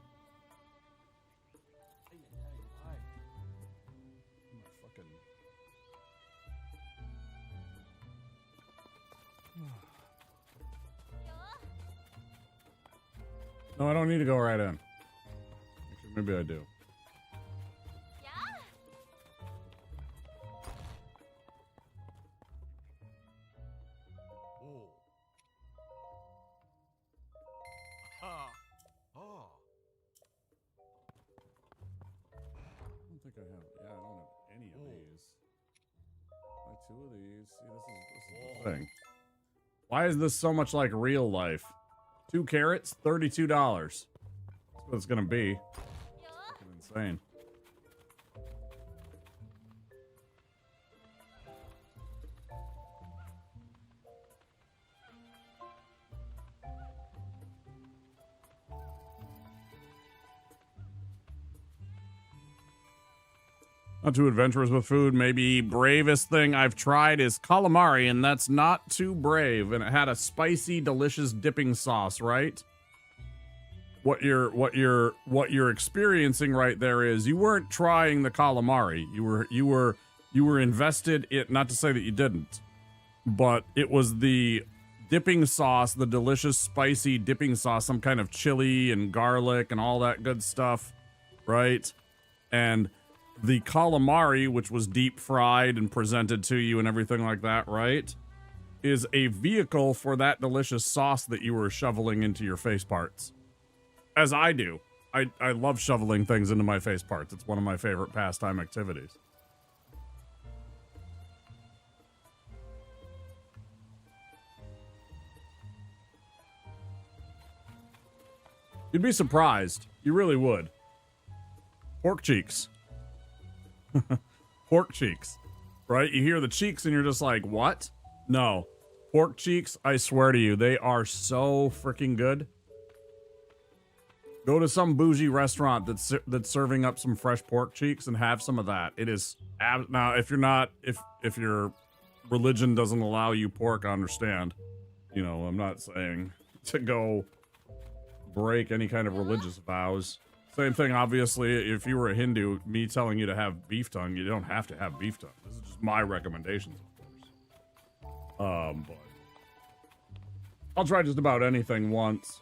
No, I don't need to go right in. Actually, maybe I do. I don't think I have. Yeah, I don't have any of these. Like 2 of these. See, this is the thing. Why is this so much like real life? 2 carrots, $32. That's what it's gonna be. Fucking insane. Not too adventurous with food. Maybe bravest thing I've tried is calamari, and that's not too brave. And it had a spicy, delicious dipping sauce, right? What you're experiencing right there is you weren't trying the calamari. You were invested in, not to say that you didn't, but it was the dipping sauce, the delicious spicy dipping sauce, some kind of chili and garlic and all that good stuff, right? And the calamari, which was deep fried and presented to you and everything like that, right, is a vehicle for that delicious sauce that you were shoveling into your face parts. As I do. I love shoveling things into my face parts. It's one of my favorite pastime activities. You'd be surprised. You really would. Pork cheeks. Pork cheeks, right? You hear the cheeks and you're just like, what? No, Pork cheeks, I swear to you, they are so freaking good. Go to some bougie restaurant that's serving up some fresh pork cheeks and have some of that. It is now if your religion doesn't allow you pork, I understand. You know, I'm not saying to go break any kind of religious vows. Same thing, obviously, if you were a Hindu, me telling you to have beef tongue, you don't have to have beef tongue. This is just my recommendations, of course. But I'll try just about anything once.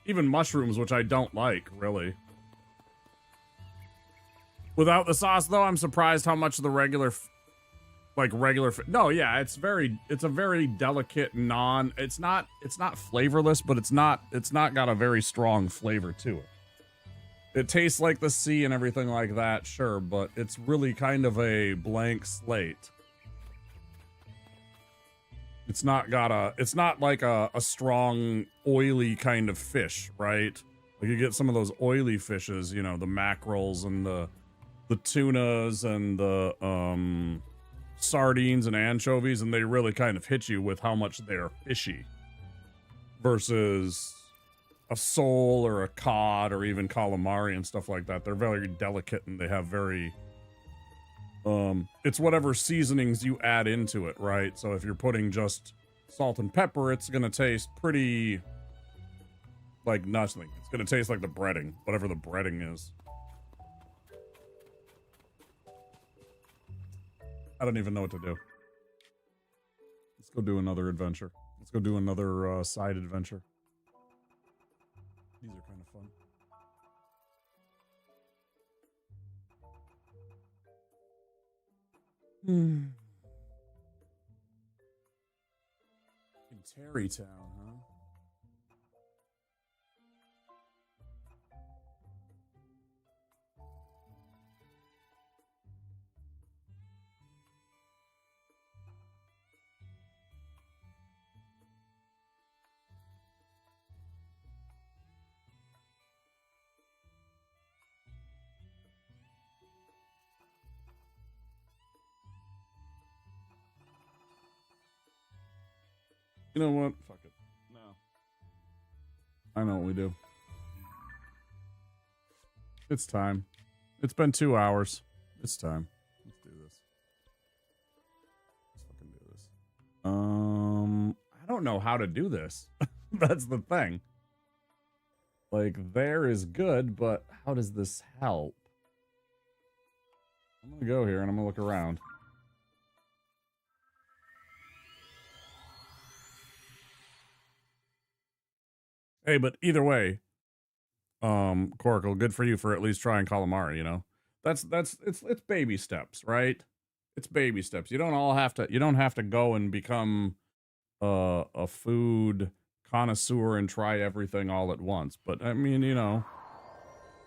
Even mushrooms, which I don't like, really. Without the sauce, though, I'm surprised how much the regular... No, yeah, it's a very delicate it's not flavorless, but it's not got a very strong flavor to it. It tastes like the sea and everything like that, sure, but it's really kind of a blank slate. It's not like a strong, oily kind of fish, right? Like you get some of those oily fishes, you know, the mackerels and the tunas and the, sardines and anchovies, and they really kind of hit you with how much they're fishy versus a sole or a cod or even calamari and stuff like that. They're very delicate and they have very it's whatever seasonings you add into it, right? So if you're putting just salt and pepper, it's gonna taste pretty like nothing. It's gonna taste like the breading, whatever the breading is. I don't even know what to do. Let's go do another adventure. Let's go do another side adventure. These are kind of fun. In Terrytown, huh? You know what? Fuck it. No. I know what we do. It's time. It's been 2 hours. It's time. Let's do this. Let's fucking do this. I don't know how to do this. That's the thing. Like, there is good, but how does this help? I'm gonna go here and I'm gonna look around. Hey, but either way, Coracle, good for you for at least trying calamari, you know? It's baby steps, right? It's baby steps. You don't have to go and become a food connoisseur and try everything all at once. But I mean, you know,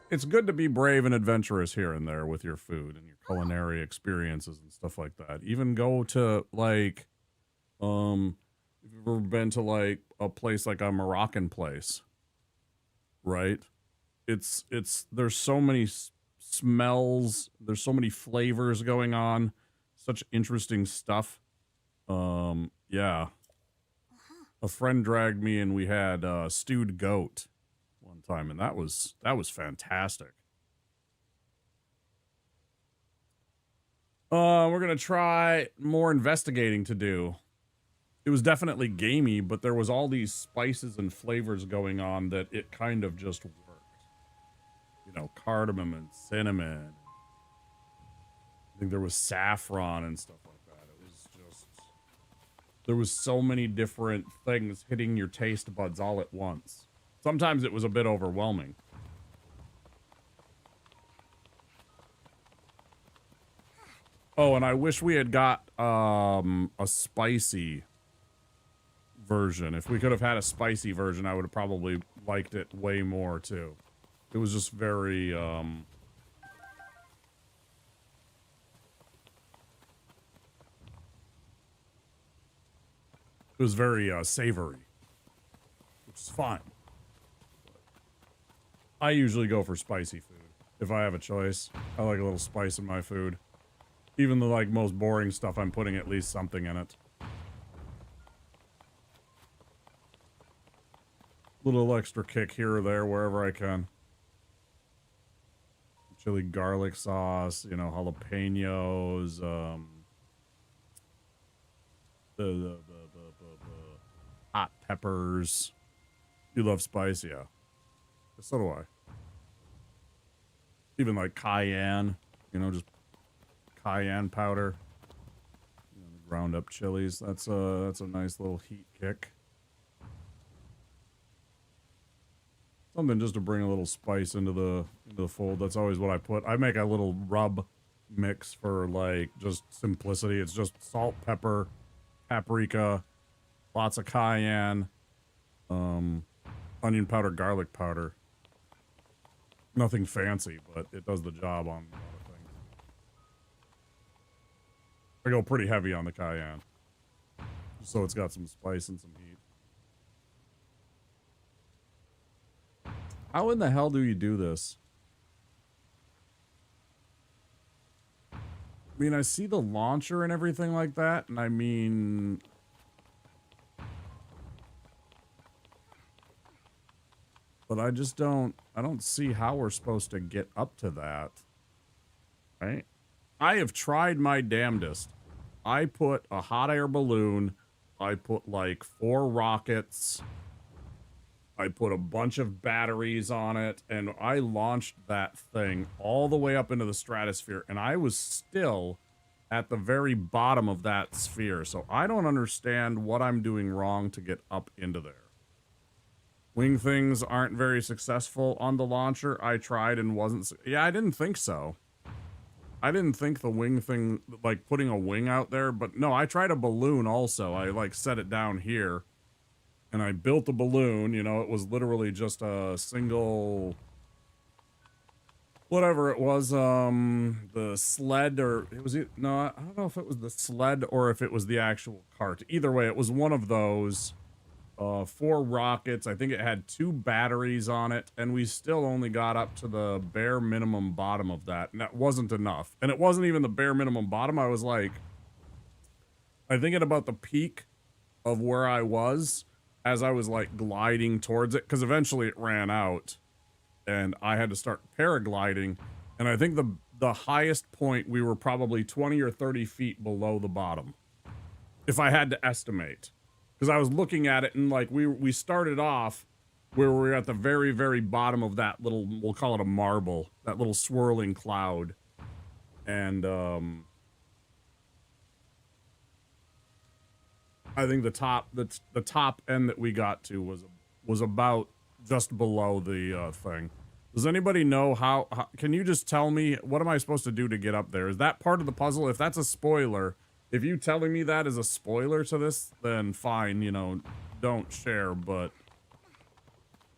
it's good to be brave and adventurous here and there with your food and your culinary experiences and stuff like that. Even go to like if you've ever been to like a place like a Moroccan place, right? There's so many smells, there's so many flavors going on, such interesting stuff. Yeah. A friend dragged me and we had stewed goat one time, and that was fantastic. We're gonna try more investigating to do. It was definitely gamey, but there was all these spices and flavors going on that it kind of just worked. You know, cardamom and cinnamon. I think there was saffron and stuff like that. It was just... There was so many different things hitting your taste buds all at once. Sometimes it was a bit overwhelming. Oh, and I wish we had got a spicy version. If we could have had a spicy version, I would have probably liked it way more too. It was just very it was very savory, which is fine. I usually go for spicy food if I have a choice. I like a little spice in my food. Even the like most boring stuff, I'm putting at least something in it. Little extra kick here or there wherever I can. Chili garlic sauce, you know, jalapenos, the hot peppers. You love spice, yeah. So do I. Even like cayenne, you know, just cayenne powder. You know, ground up chilies. That's a nice little heat kick. Something just to bring a little spice into the fold. That's always what I put. I make a little rub mix for like just simplicity. It's just salt, pepper, paprika, lots of cayenne, onion powder, garlic powder. Nothing fancy, but it does the job on a lot of things. I go pretty heavy on the cayenne, so it's got some spice and some heat. How in the hell do you do this? I mean, I see the launcher and everything like that, and I mean... But I just don't see how we're supposed to get up to that. Right? I have tried my damnedest. I put a hot air balloon. I put like 4 rockets. I put a bunch of batteries on it, and I launched that thing all the way up into the stratosphere, and I was still at the very bottom of that sphere. So I don't understand what I'm doing wrong to get up into there. Wing things aren't very successful on the launcher. I tried and wasn't... Yeah, I didn't think so. I didn't think the wing thing, like putting a wing out there, but no, I tried a balloon also. I like set it down here. And I built a balloon, you know, it was literally just a single, whatever it was, the sled, or it was, no, I don't know if it was the sled or if it was the actual cart. Either way, it was one of those, 4 rockets. I think it had 2 batteries on it, and we still only got up to the bare minimum bottom of that, and that wasn't enough. And it wasn't even the bare minimum bottom. I was like, I think at about the peak of where I was, as I was like gliding towards it, because eventually it ran out and I had to start paragliding. And I think the highest point, we were probably 20 or 30 feet below the bottom, if I had to estimate, because I was looking at it and like we started off where we were at the very, very bottom of that little, we'll call it a marble, that little swirling cloud. And, I think the top end that we got to was about just below the thing. Does anybody know how can you just tell me, what am I supposed to do to get up there? Is that part of the puzzle? If that's a spoiler, if you telling me that is a spoiler to this, then fine, you know, don't share. But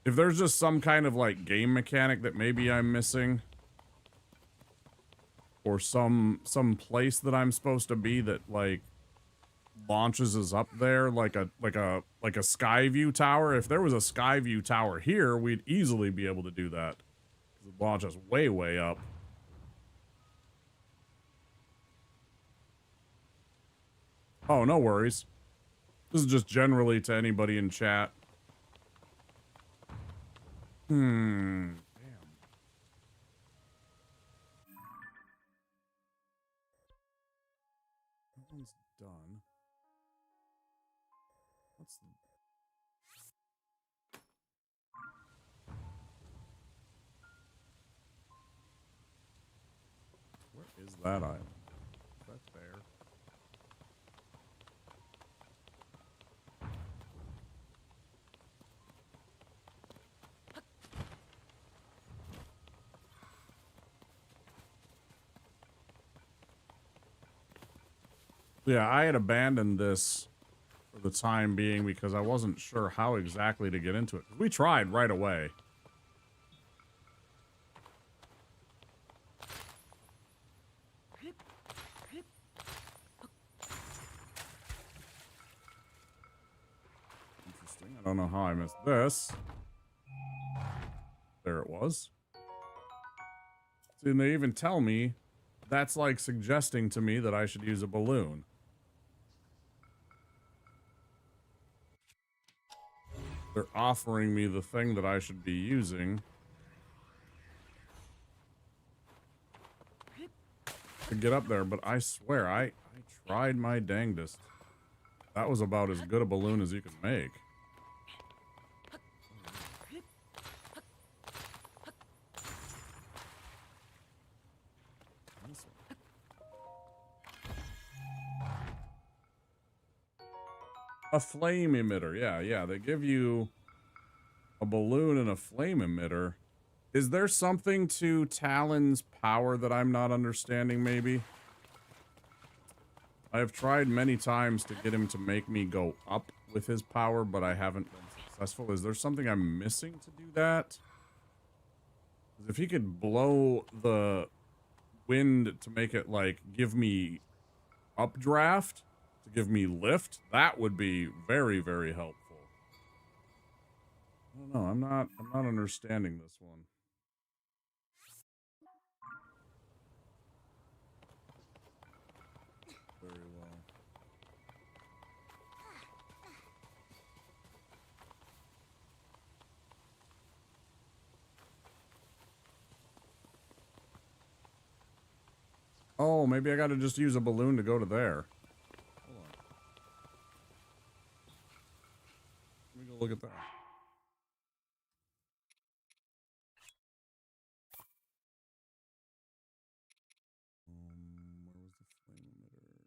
if there's just some kind of like game mechanic that maybe I'm missing, or some place that I'm supposed to be that like launches us up there like a sky view tower. If there was a sky view tower here, we'd easily be able to do that. It launches way up. Oh, no worries. This is just generally to anybody in chat. Damn. That one's done. What's the... Where is that island? Is that there? Yeah, I had abandoned this for the time being because I wasn't sure how exactly to get into it. We tried right away. Interesting. I don't know how I missed this. There it was. See, and they even tell me that's like suggesting to me that I should use a balloon. they're offering me the thing that I should be using to get up there, but I swear, I tried my dangdest. That was about as good a balloon as you could make. A flame emitter. Yeah. They give you a balloon and a flame emitter. Is there something to Talon's power that I'm not understanding, maybe? I have tried many times to get him to make me go up with his power, but I haven't been successful. Is there something I'm missing to do that? 'Cause if he could blow the wind to make it, like, give me updraft, to give me lift, that would be very, very helpful. I don't know. I'm not understanding this one. Very well. Oh, maybe I gotta just use a balloon to go to there. Hold on. Let me go look at that. Where was the flame emitter?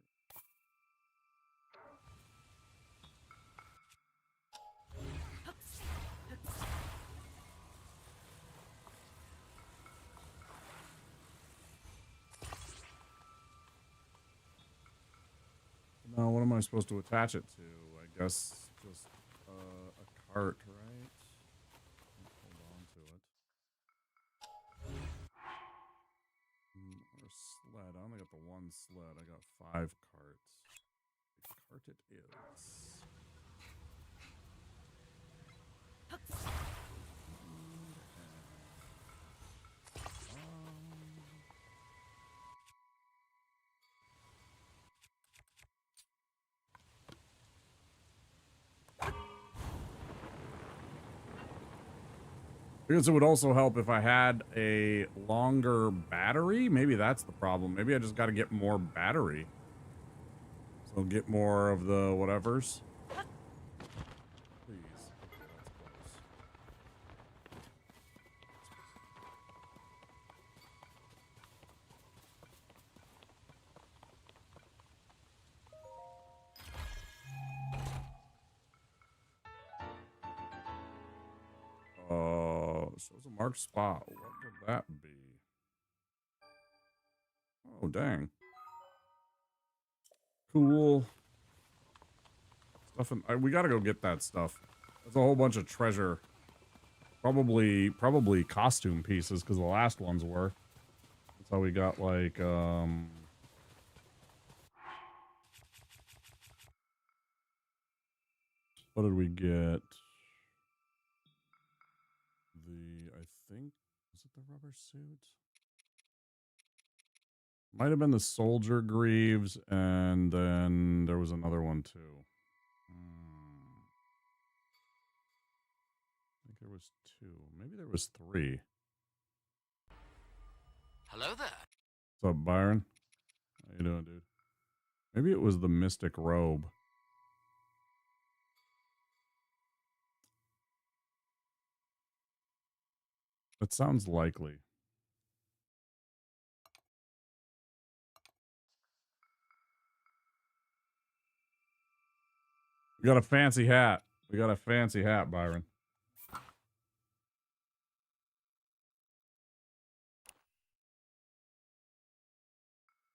Now, what am I supposed to attach it to? I guess just a cart, right? Hold on to it. Or a sled. I only got the one sled. I got 5 carts. A cart it is. I guess it would also help if I had a longer battery. Maybe that's the problem. Maybe I just got to get more battery. So get more of the whatevers. Please. Okay, that's close. Shows a marked spot. What would that be? Oh, dang. Cool. Stuff in, we gotta go get that stuff. That's a whole bunch of treasure. Probably costume pieces, because the last ones were. That's how we got, like, what did we get? I think, was it the rubber suit? Might have been the soldier greaves, and then there was another one too. I think there was 2. Maybe there was 3. Hello there. What's up, Byron? How you doing, dude? Maybe it was the mystic robe. That sounds likely. We got a fancy hat. We got a fancy hat, Byron.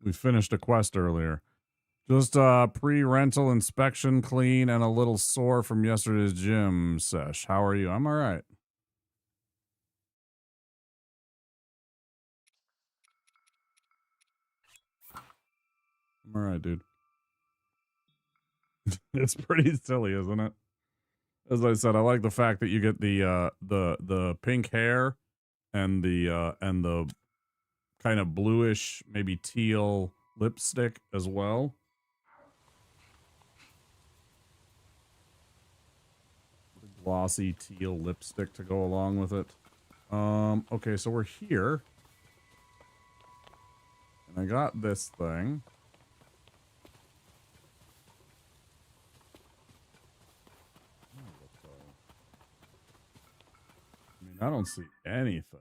We finished a quest earlier. Just pre-rental inspection, clean, and a little sore from yesterday's gym sesh. How are you? I'm all right. I'm all right, dude. It's pretty silly, isn't it? As I said, I like the fact that you get the pink hair and the kind of bluish, maybe teal lipstick as well. glossy teal lipstick to go along with it. Okay, so we're here. And I got this thing. I mean, I don't see anything.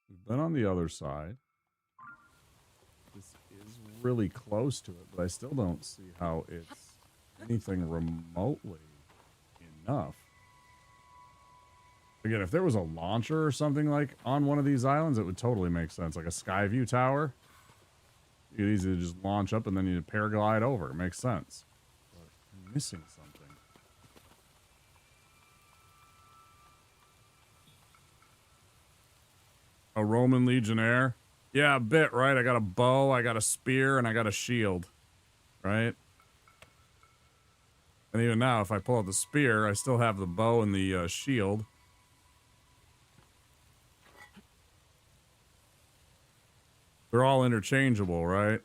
We've been on the other side. This is really close to it, but I still don't see how it's anything remotely enough. Again, if there was a launcher or something like on one of these islands, it would totally make sense. Like a Skyview tower. You could easily just launch up and then you paraglide over. It makes sense. But I'm missing something. A Roman Legionnaire? Yeah, a bit, right? I got a bow, I got a spear, and I got a shield. Right? And even now, if I pull out the spear, I still have the bow and the shield. They're all interchangeable, right?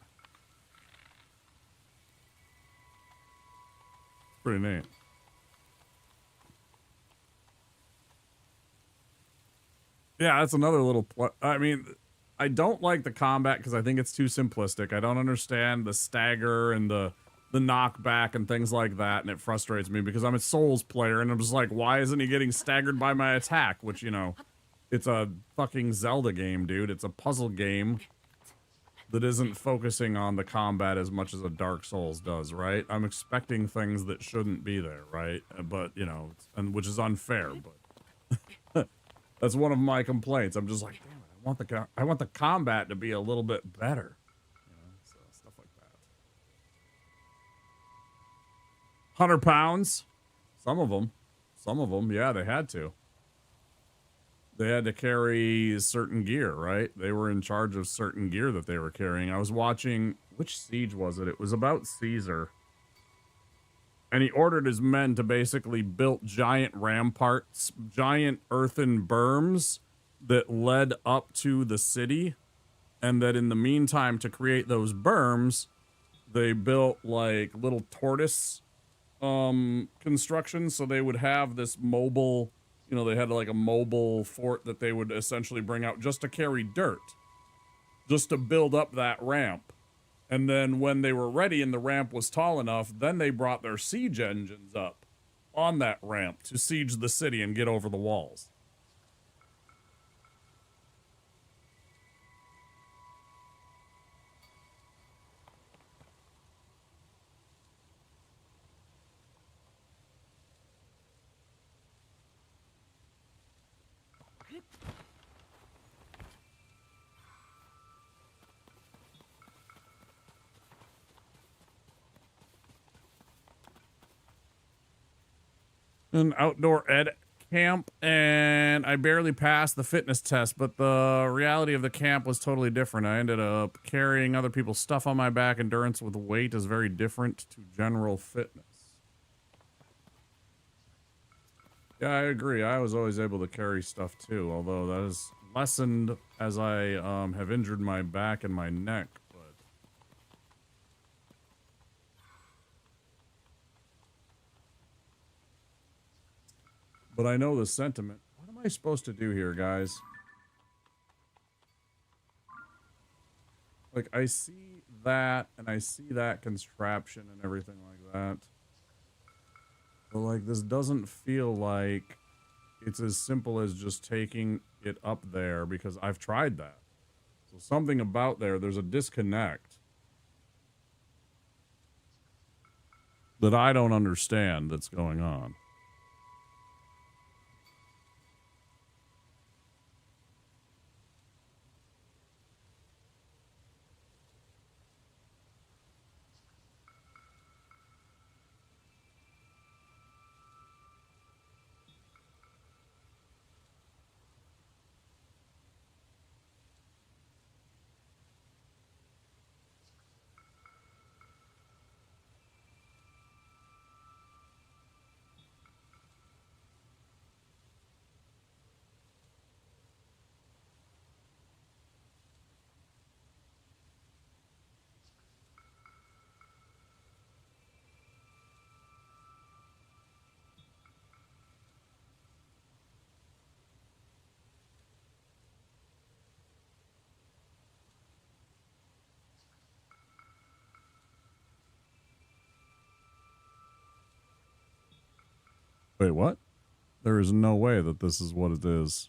Pretty neat. Yeah, that's another little... I mean, I don't like the combat because I think it's too simplistic. I don't understand the stagger and the knockback and things like that, and it frustrates me because I'm a Souls player, and I'm just like, why isn't he getting staggered by my attack? Which, you know, it's a fucking Zelda game, dude. It's a puzzle game that isn't focusing on the combat as much as a Dark Souls does, right? I'm expecting things that shouldn't be there, right? But, you know, and which is unfair, but that's one of my complaints. I'm just like, damn it, I want the combat to be a little bit better. You know, so stuff like that. 100 pounds? Some of them, yeah, they had to. They had to carry certain gear, right? They were in charge of certain gear that they were carrying. I was watching, which siege was it? It was about Caesar. And he ordered his men to basically build giant ramparts, giant earthen berms that led up to the city. And that in the meantime, to create those berms, they built like little tortoise construction. So they would have this mobile... You know, they had like a mobile fort that they would essentially bring out just to carry dirt. Just to build up that ramp. And then when they were ready and the ramp was tall enough, then they brought their siege engines up on that ramp to siege the city and get over the walls. An outdoor ed camp, and I barely passed the fitness test, but the reality of the camp was totally different. I ended up carrying other people's stuff on my back. Endurance with weight is very different to general fitness. Yeah, I agree. I was always able to carry stuff too, although that is lessened as I have injured my back and my neck. But I know the sentiment. What am I supposed to do here, guys? Like, I see that, and I see that contraption and everything like that. But, like, this doesn't feel like it's as simple as just taking it up there, because I've tried that. So something about there's a disconnect that I don't understand that's going on. Wait, what? There is no way that this is what it is.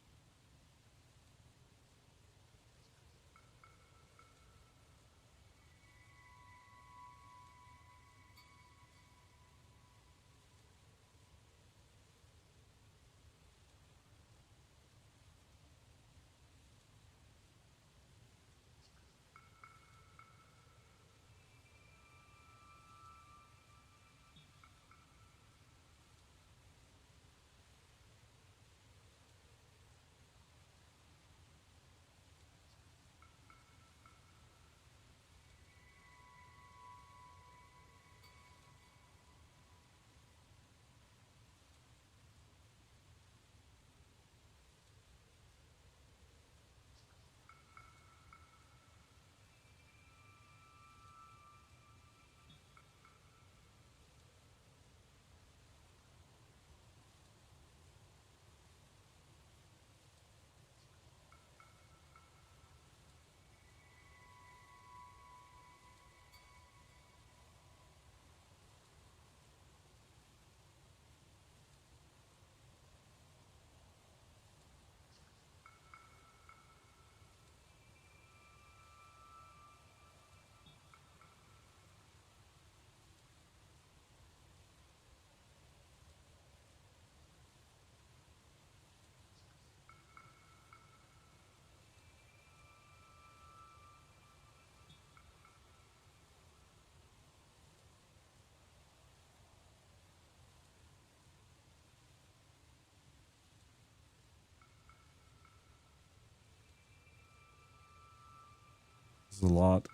This is a lot.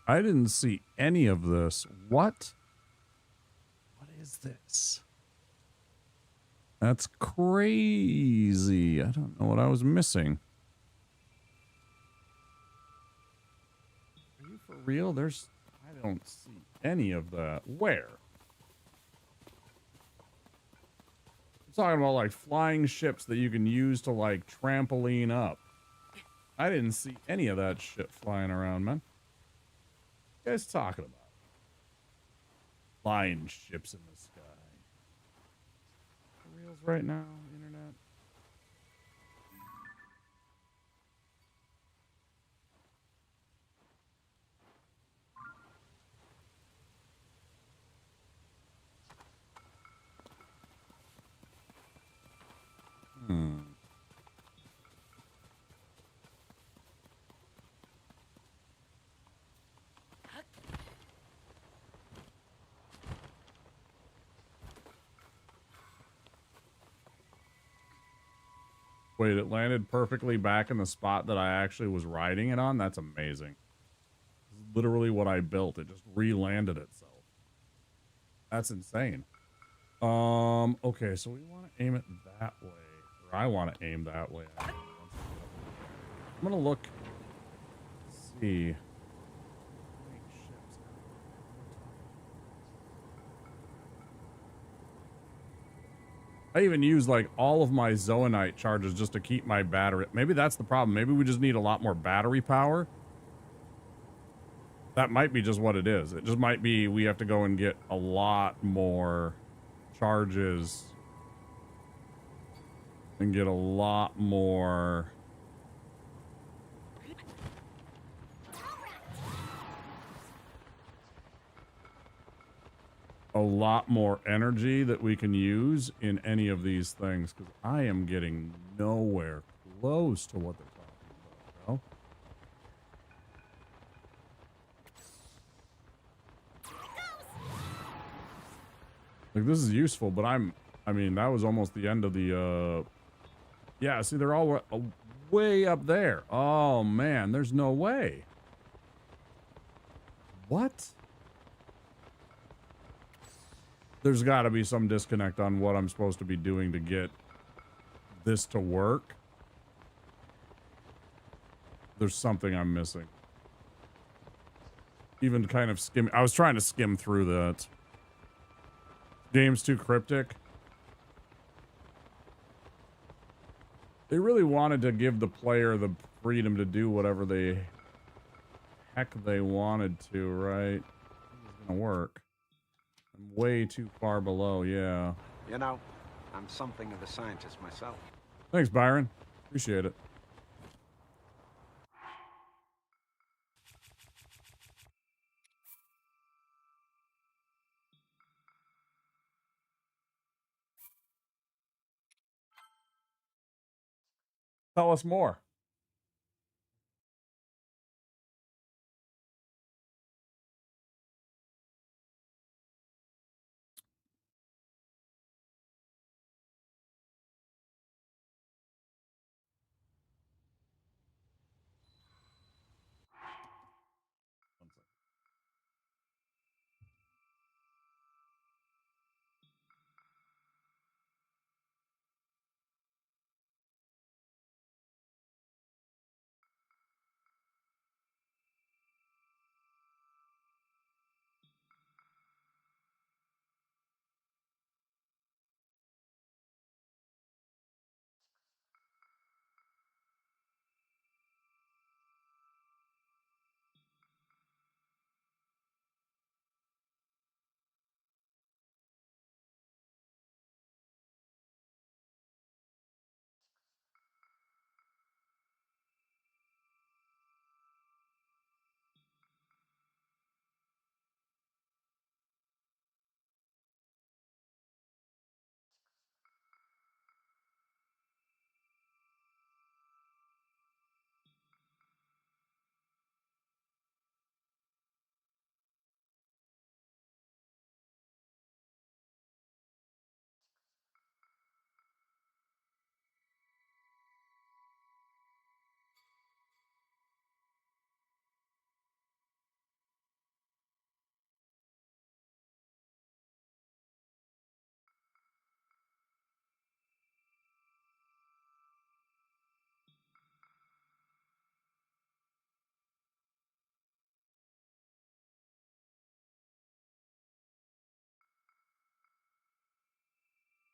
I didn't see any of this. What? What is this? That's crazy. I don't know what I was missing. Are you for real? I don't see any of that. Where? I'm talking about like flying ships that you can use to like trampoline up. I didn't see any of that shit flying around, man. What are you guys talking about? Flying ships in the sky. For reals right now, internet? Wait, it landed perfectly back in the spot that I actually was riding it on? That's amazing. This is literally what I built. It just re-landed itself. That's insane. Okay, so we want to aim it that way. Or I want to aim that way. I'm gonna look, see. I even use like all of my zoanite charges just to keep my battery. Maybe that's the problem. Maybe we just need a lot more battery power. That might be just what it is. It just might be we have to go and get a lot more charges and get a lot more energy that we can use in any of these things, because I am getting nowhere close to what they're talking about, bro. Like, this is useful, but I mean, that was almost the end of the, yeah, see, they're all way up there. Oh, man, there's no way. What? There's got to be some disconnect on what I'm supposed to be doing to get this to work. there's something I'm missing. Even kind of skim. I was trying to skim through that. Game's too cryptic. They really wanted to give the player the freedom to do whatever the heck they wanted to, right? It's gonna work. I'm way too far below, yeah. You know, I'm something of a scientist myself. Thanks, Byron. Appreciate it. Tell us more.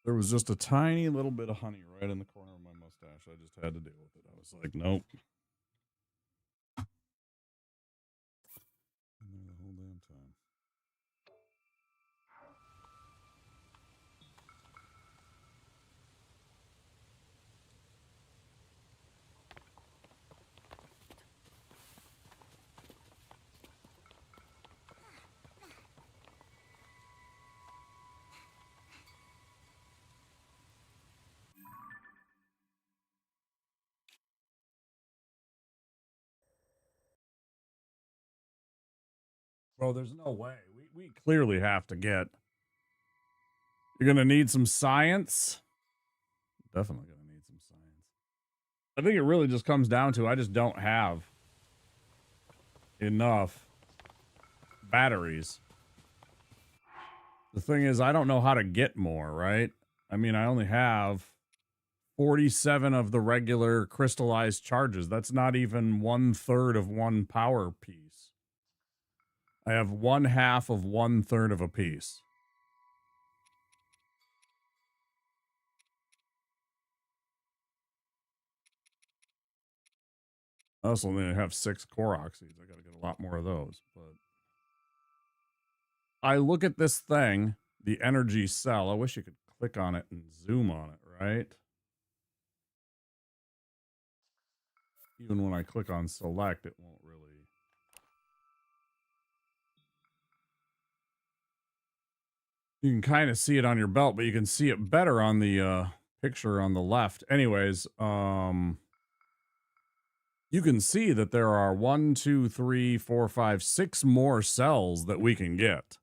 There was just a tiny little bit of honey right in the corner of my mustache. I just had to deal with it. I was like, nope. And there the whole damn time. Bro, there's no way. We clearly have to get. You're going to need some science. Definitely going to need some science. I think it really just comes down to I just don't have enough batteries. The thing is, I don't know how to get more, right? I mean, I only have 47 of the regular crystallized charges. That's not even 1/3 of one power piece. I have 1/2 of 1/3 of a piece. I also only have 6 Korok seeds. I got to get a lot more of those. But I look at this thing, the energy cell. I wish you could click on it and zoom on it, right? Even when I click on select, it won't really. You can kind of see it on your belt, but you can see it better on the picture on the left. Anyways, you can see that there are 1, 2, 3, 4, 5, 6 more cells that we can get.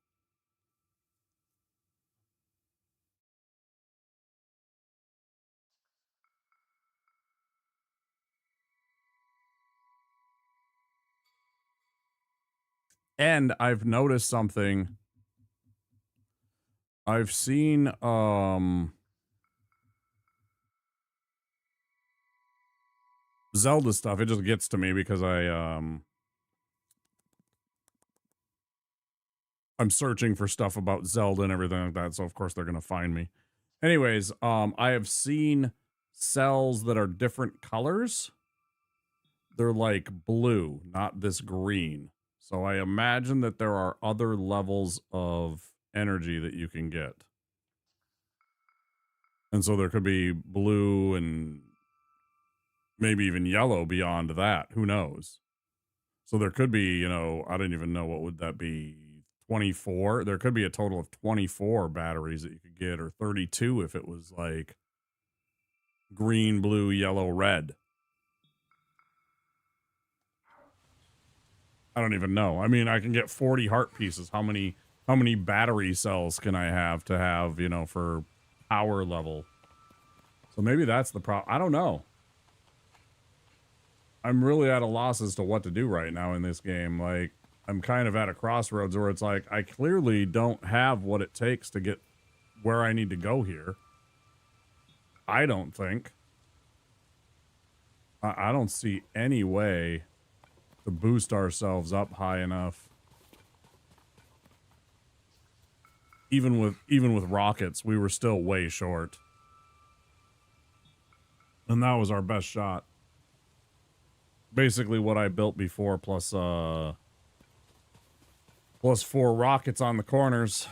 And I've noticed something. I've seen Zelda stuff, it just gets to me because I'm searching for stuff about Zelda and everything like that, so of course they're gonna find me. Anyways, I have seen cells that are different colors. They're like blue, not this green. So I imagine that there are other levels of energy that you can get. And so there could be blue and maybe even yellow beyond that. Who knows? So there could be, you know, I don't even know, what would that be? 24. There could be a total of 24 batteries that you could get, or 32 if it was like green, blue, yellow, red. I don't even know. I mean, I can get 40 heart pieces. How many battery cells can I have to have, you know, for power level? So maybe that's the problem. I don't know. I'm really at a loss as to what to do right now in this game. Like, I'm kind of at a crossroads where it's like, I clearly don't have what it takes to get where I need to go here. I don't think. I don't see any way to boost ourselves up high enough. Even with rockets, we were still way short. And that was our best shot. Basically what I built before, plus 4 rockets on the corners.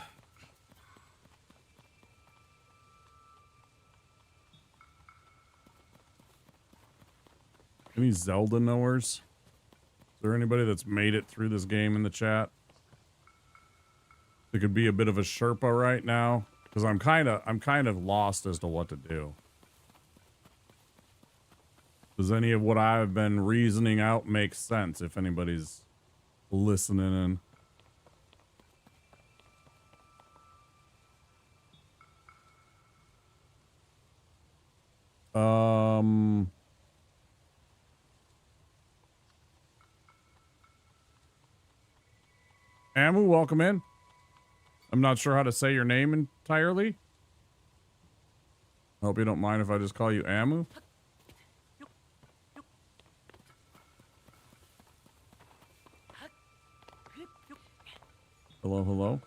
Any Zelda knowers? Is there anybody that's made it through this game in the chat? It could be a bit of a Sherpa right now, because I'm kind of lost as to what to do. Does any of what I've been reasoning out make sense? If anybody's listening in. Amu, welcome in. I'm not sure how to say your name entirely. I hope you don't mind if I just call you Amu. Hello, hello.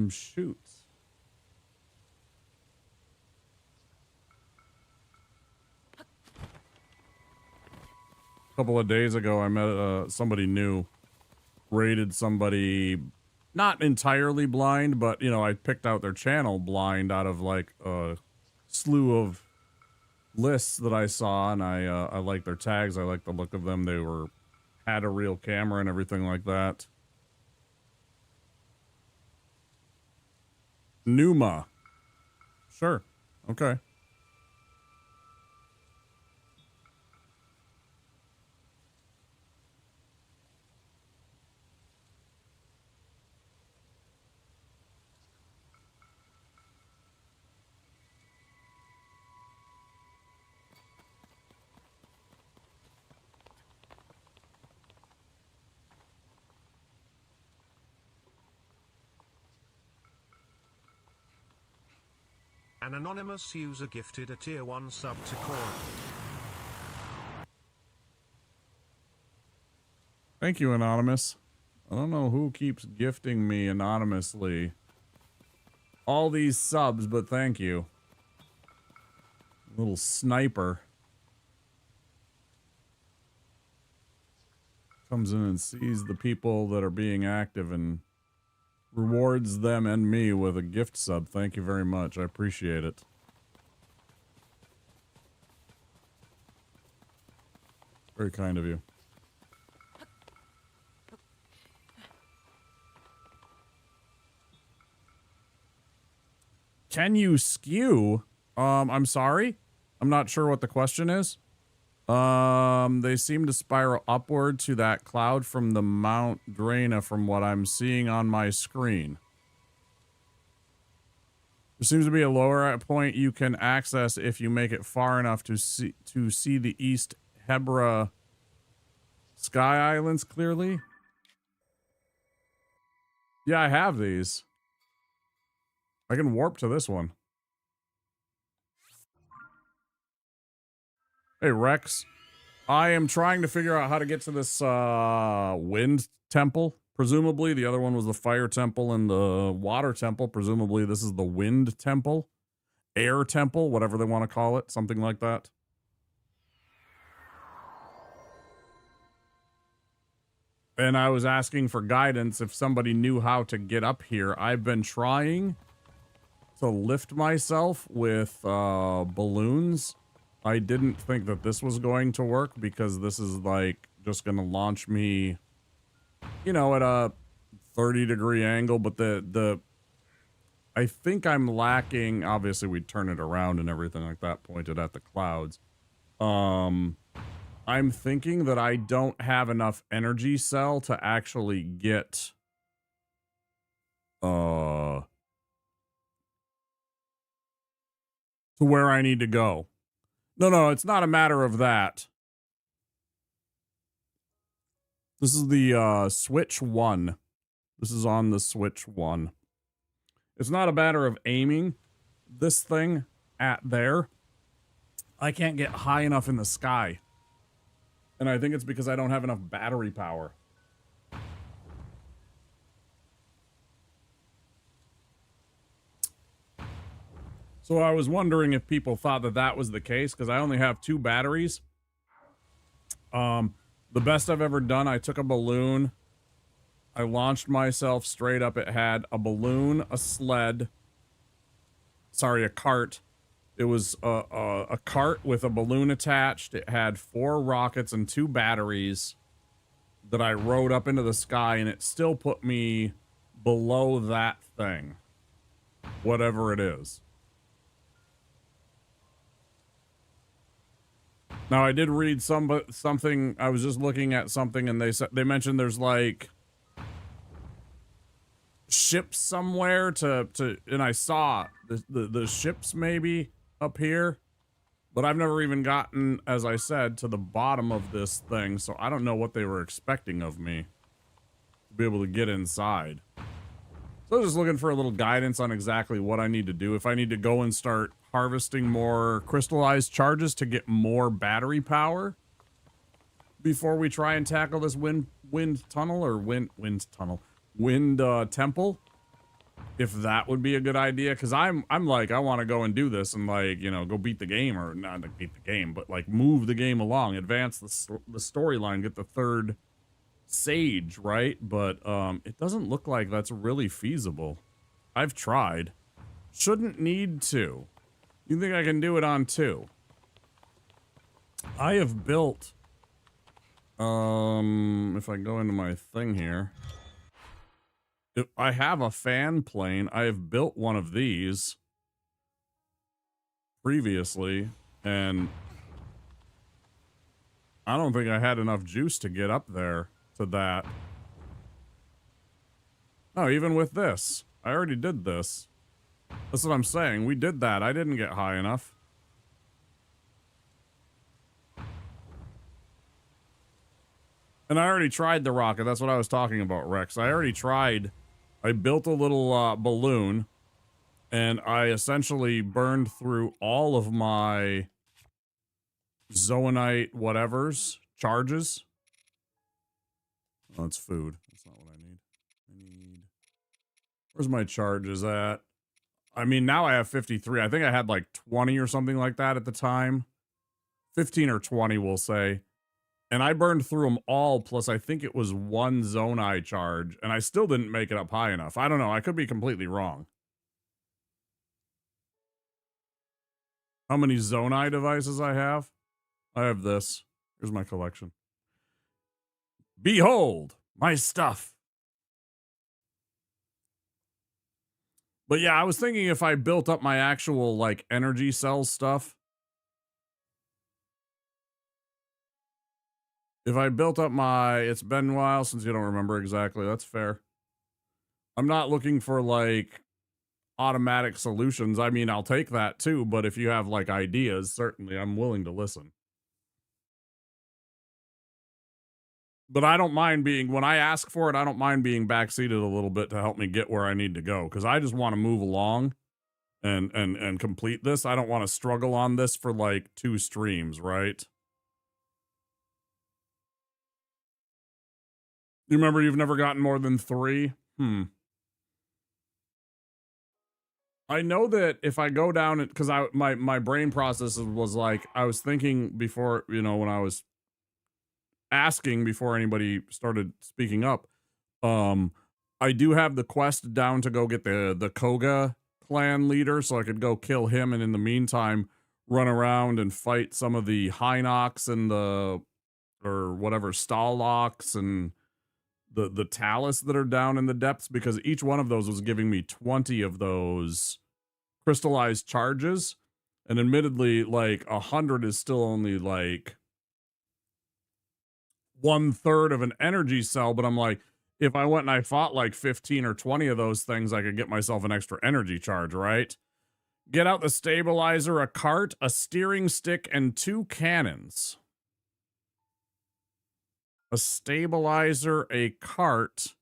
Shoot. A couple of days ago, I met somebody new. Rated somebody not entirely blind, but, you know, I picked out their channel blind out of, like, a slew of lists that I saw, and I like their tags. I like the look of them. They had a real camera and everything like that. Numa. Sure. Okay. An anonymous user gifted a tier 1 sub to Cora. Thank you, Anonymous. I don't know who keeps gifting me anonymously all these subs, but thank you. Little sniper. Comes in and sees the people that are being active and rewards them and me with a gift sub. Thank you very much. I appreciate it. Very kind of you. Can you skew? I'm sorry. I'm not sure what the question is. They seem to spiral upward to that cloud from the Mount Drana from what I'm seeing on my screen. There seems to be a lower point you can access if you make it far enough to see the East Hebra Sky Islands clearly. Yeah, I have these. I can warp to this one. Hey, Rex. I am trying to figure out how to get to this wind temple. Presumably, the other one was the fire temple and the water temple. Presumably, this is the wind temple, air temple, whatever they want to call it, something like that. And I was asking for guidance if somebody knew how to get up here. I've been trying to lift myself with balloons. I didn't think that this was going to work because this is like just going to launch me, you know, at a 30-degree angle. But I think I'm lacking. Obviously, we turn it around and everything like that, pointed at the clouds. I'm thinking that I don't have enough energy cell to actually get to where I need to go. No, it's not a matter of that. This is the Switch 1. This is on the Switch 1. It's not a matter of aiming this thing at there. I can't get high enough in the sky. And I think it's because I don't have enough battery power. So I was wondering if people thought that that was the case, because I only have 2 batteries. The best I've ever done, I took a balloon. I launched myself straight up. It had a balloon, a sled. Sorry, a cart. It was a cart with a balloon attached. It had 4 rockets and 2 batteries that I rode up into the sky, and it still put me below that thing. Whatever it is. Now, I did read something. I was just looking at something, and they mentioned there's like ships somewhere and I saw the ships maybe up here, but I've never even gotten, as I said, to the bottom of this thing, so I don't know what they were expecting of me to be able to get inside. So I was just looking for a little guidance on exactly what I need to do. If I need to go and start harvesting more crystallized charges to get more battery power before we try and tackle this wind tunnel or wind temple. If that would be a good idea, because I'm like, I want to go and do this and, like, you know, go beat the game, or not like beat the game, but like move the game along, advance the storyline, get the 3rd sage, right? But it doesn't look like that's really feasible. I've tried. Shouldn't need to. You think I can do it on 2? I have built, if I go into my thing here, if I have a fan plane. I have built one of these previously, and I don't think I had enough juice to get up there to that. No, even with this, I already did this. That's what I'm saying. We did that. I didn't get high enough. And I already tried the rocket. That's what I was talking about, Rex. I already tried. I built a little balloon, and I essentially burned through all of my zoonite whatevers charges. Oh, it's food. That's not what I need. Where's my charges at? I mean, now I have 53. I think I had like 20 or something like that at the time. 15 or 20, we'll say. And I burned through them all, plus I think it was 1 zonai charge, and I still didn't make it up high enough. I don't know. I could be completely wrong. How many zonai devices I have? I have this. Here's my collection. Behold, my stuff. But yeah, I was thinking if I built up my actual, like, energy cell stuff. If I built up my... It's been a while since you don't remember exactly. That's fair. I'm not looking for, like, automatic solutions. I mean, I'll take that too, but if you have, like, ideas, certainly I'm willing to listen. But I don't mind being... When I ask for it, I don't mind being backseated a little bit to help me get where I need to go, because I just want to move along. and complete this. I don't want to struggle on this for like 2 streams, right? You remember you've never gotten more than 3? I know that if I go down it, because my brain process was like, I was thinking before, you know, when I was asking before anybody started speaking up, I do have the quest down to go get the Koga clan leader, so I could go kill him, and in the meantime run around and fight some of the Hinox and the, or whatever, Stallox and the Talus that are down in the depths, because each one of those was giving me 20 of those crystallized charges, and admittedly, like 100 is still only like 1/3 of an energy cell, but I'm like, if I went and I fought like 15 or 20 of those things, I could get myself an extra energy charge, right? Get out the stabilizer, a cart, a steering stick, and 2 cannons. A stabilizer, a cart,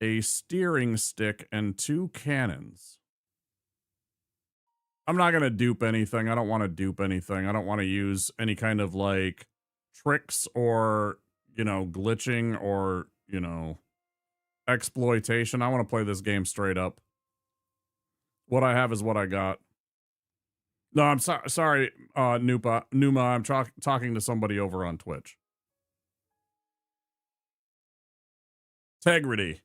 a steering stick, and 2 cannons. I'm not going to dupe anything. I don't want to dupe anything. I don't want to use any kind of like tricks or, you know, glitching or, you know, exploitation. I want to play this game straight up. What I have is what I got. No, I'm sorry, Numa. I'm talking to somebody over on Twitch. Integrity.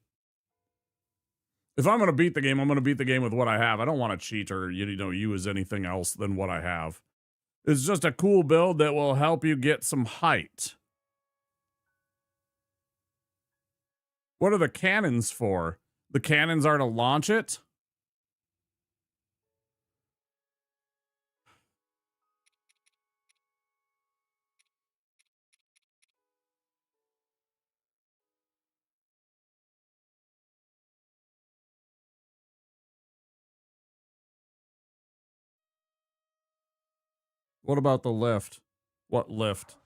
If I'm going to beat the game, I'm going to beat the game with what I have. I don't want to cheat or, you know, use anything else than what I have. It's just a cool build that will help you get some height. What are the cannons for? The cannons are to launch it? What about the lift? What lift?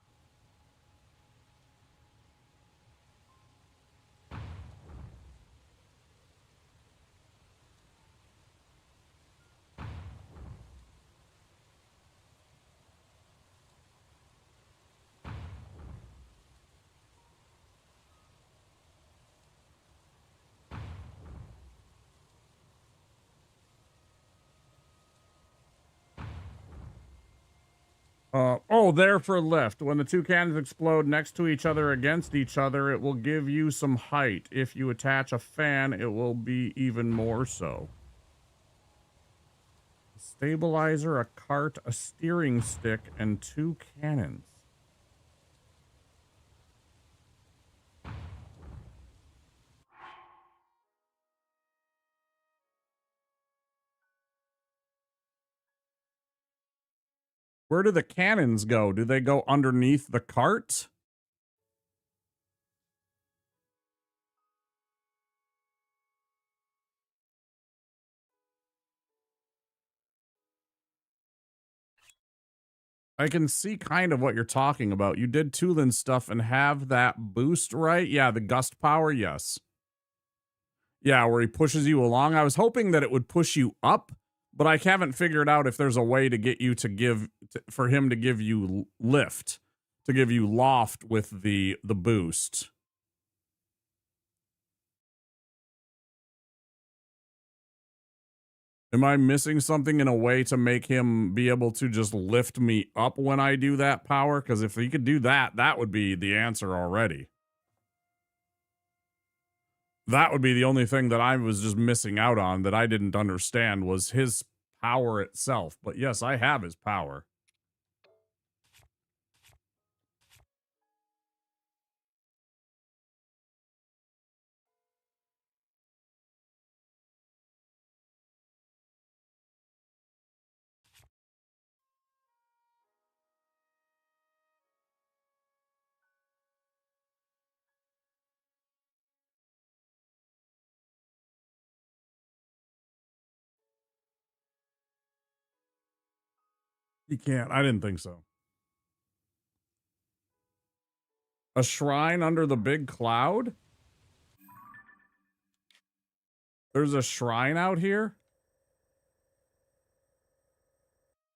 Oh, there for lift. When the 2 cannons explode next to each other against each other, it will give you some height. If you attach a fan, it will be even more so. A stabilizer, a cart, a steering stick, and 2 cannons. Where do the cannons go? Do they go underneath the cart? I can see kind of what you're talking about. You did Tulin stuff and have that boost, right? Yeah, the gust power, yes. Yeah, where he pushes you along. I was hoping that it would push you up, but I haven't figured out if there's a way to get you to for him to give you lift, to give you loft with the boost. Am I missing something in a way to make him be able to just lift me up when I do that power? Because if he could do that, that would be the answer already. That would be the only thing that I was just missing out on that I didn't understand was his power itself. But yes, I have his power. You can't. I didn't think so. A shrine under the big cloud? There's a shrine out here?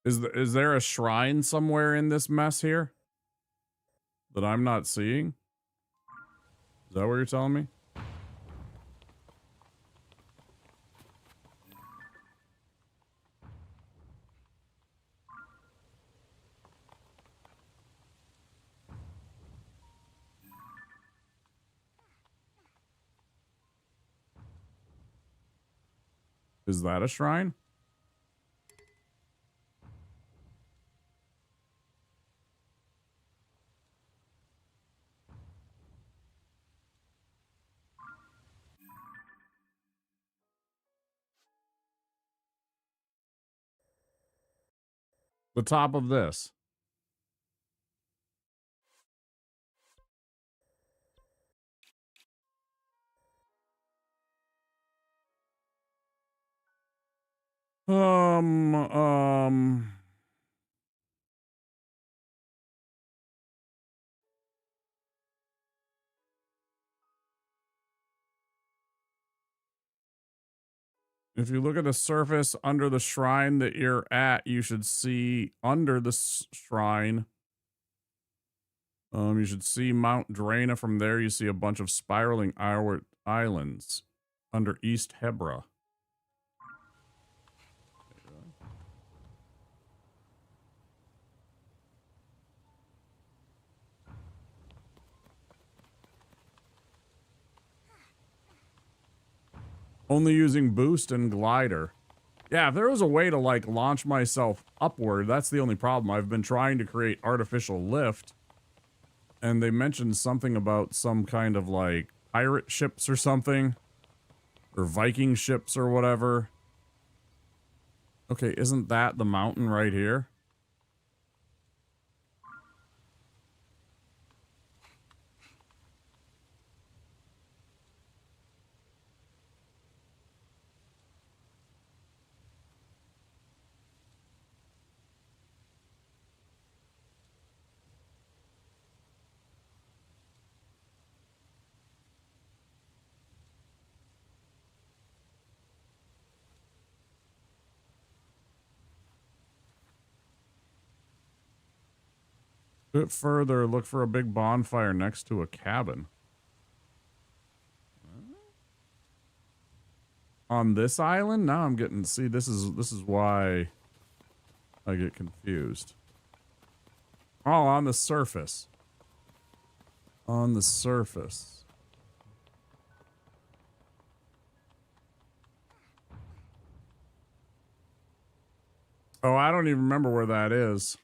Is there a shrine somewhere in this mess here that I'm not seeing? Is that what you're telling me? Is that a shrine? The top of this. Um. If you look at the surface under the shrine that you're at, you should see under the shrine. You should see Mount Drana. From there, you see a bunch of spiraling islands under East Hebra. Only using boost and glider. Yeah, if there was a way to, like, launch myself upward, that's the only problem. I've been trying to create artificial lift, and they mentioned something about some kind of, like, pirate ships or something, or Viking ships or whatever. Okay, isn't that the mountain right here? A bit further, look for a big bonfire next to a cabin. On this island? Now I'm getting, see, this is why I get confused. Oh, on the surface. On the surface. Oh, I don't even remember where that is.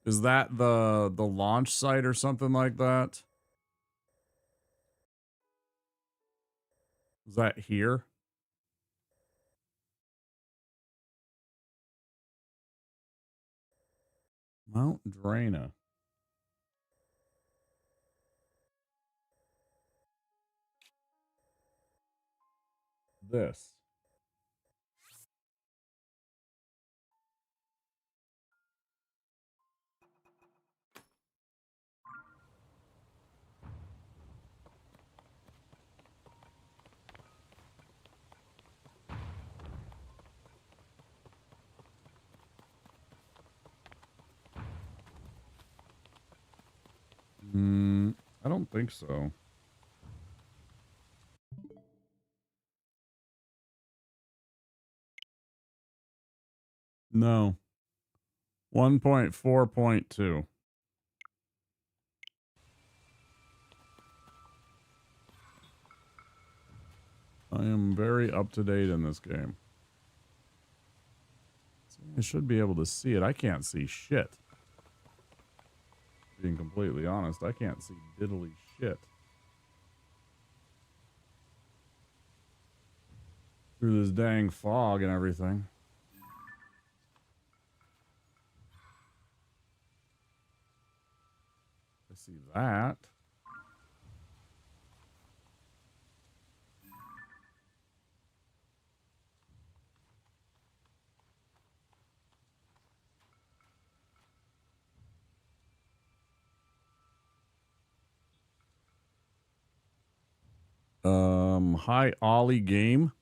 Is that the launch site or something like that? Is that here? Mount Drana. This. I don't think so. No. 1.4.2. I am very up to date in this game. I should be able to see it. I can't see shit. Being completely honest, I can't see diddly shit. Through this dang fog and everything. I see that. Hi Ollie game.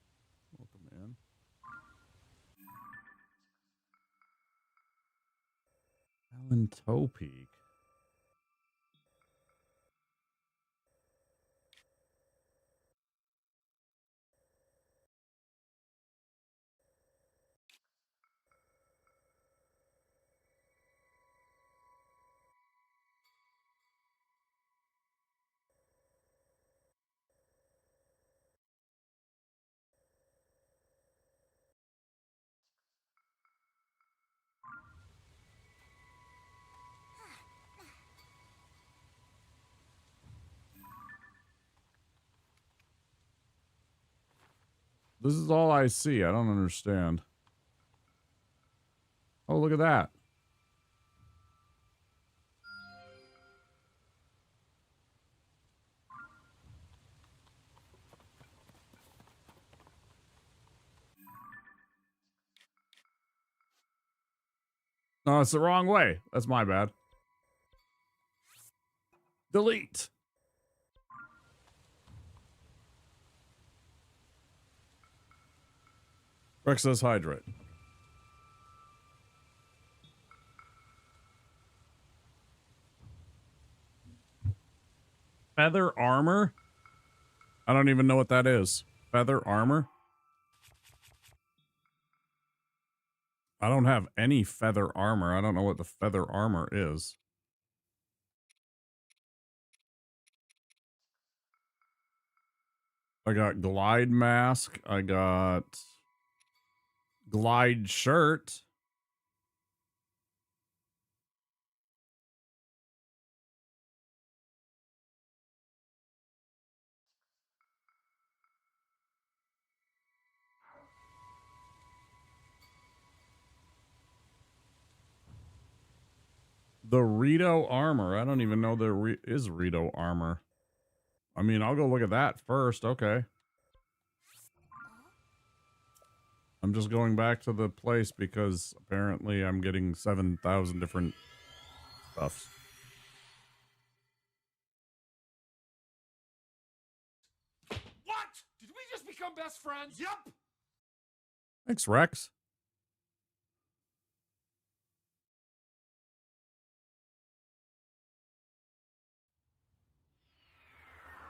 Welcome in. Island Toe Peak. This is all I see. I don't understand. Oh, look at that. No, it's the wrong way. That's my bad. Delete. Rex says hydrate. Feather armor? I don't even know what that is. Feather armor? I don't have any feather armor. I don't know what the feather armor is. I got glide mask. I got glide shirt. The Rito armor. I don't even know there is Rito armor. I mean, I'll go look at that first. Okay. I'm just going back to the place because apparently I'm getting 7,000 different stuffs. What? Did we just become best friends? Yup. Thanks, Rex.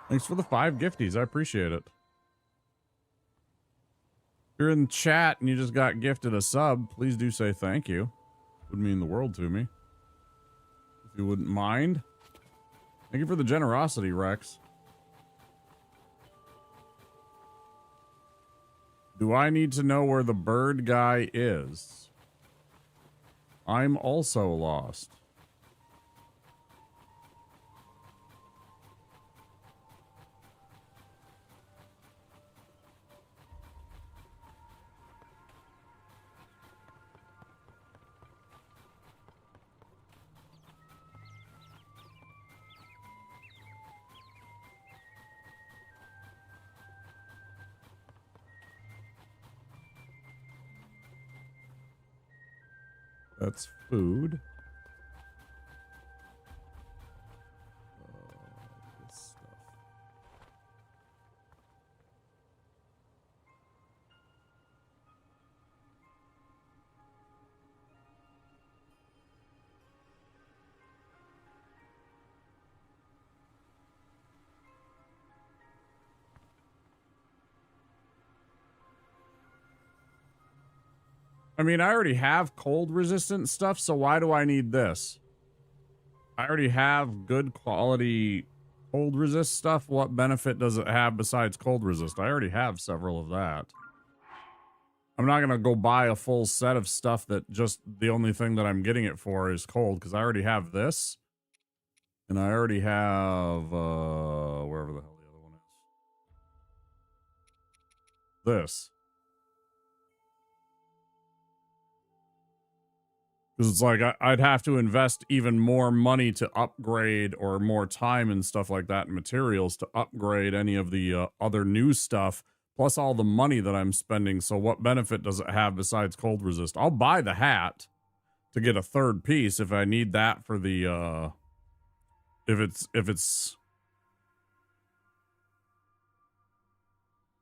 Thanks for the 5 gifties. I appreciate it. If you're in chat and you just got gifted a sub, please do say thank you. Would mean the world to me. If you wouldn't mind. Thank you for the generosity, Rex. Do I need to know where the bird guy is? I'm also lost. That's food. This stuff. I mean, I already have cold resistant stuff, so why do I need this? I already have good quality cold resist stuff. What benefit does it have besides cold resist? I already have several of that. I'm not going to go buy a full set of stuff that just the only thing that I'm getting it for is cold, because I already have this. And I already have, wherever the hell the other one is. This. Because it's like, I'd have to invest even more money to upgrade, or more time and stuff like that, and materials to upgrade any of the other new stuff, plus all the money that I'm spending. So what benefit does it have besides cold resist? I'll buy the hat to get a third piece if I need that for the, if it's...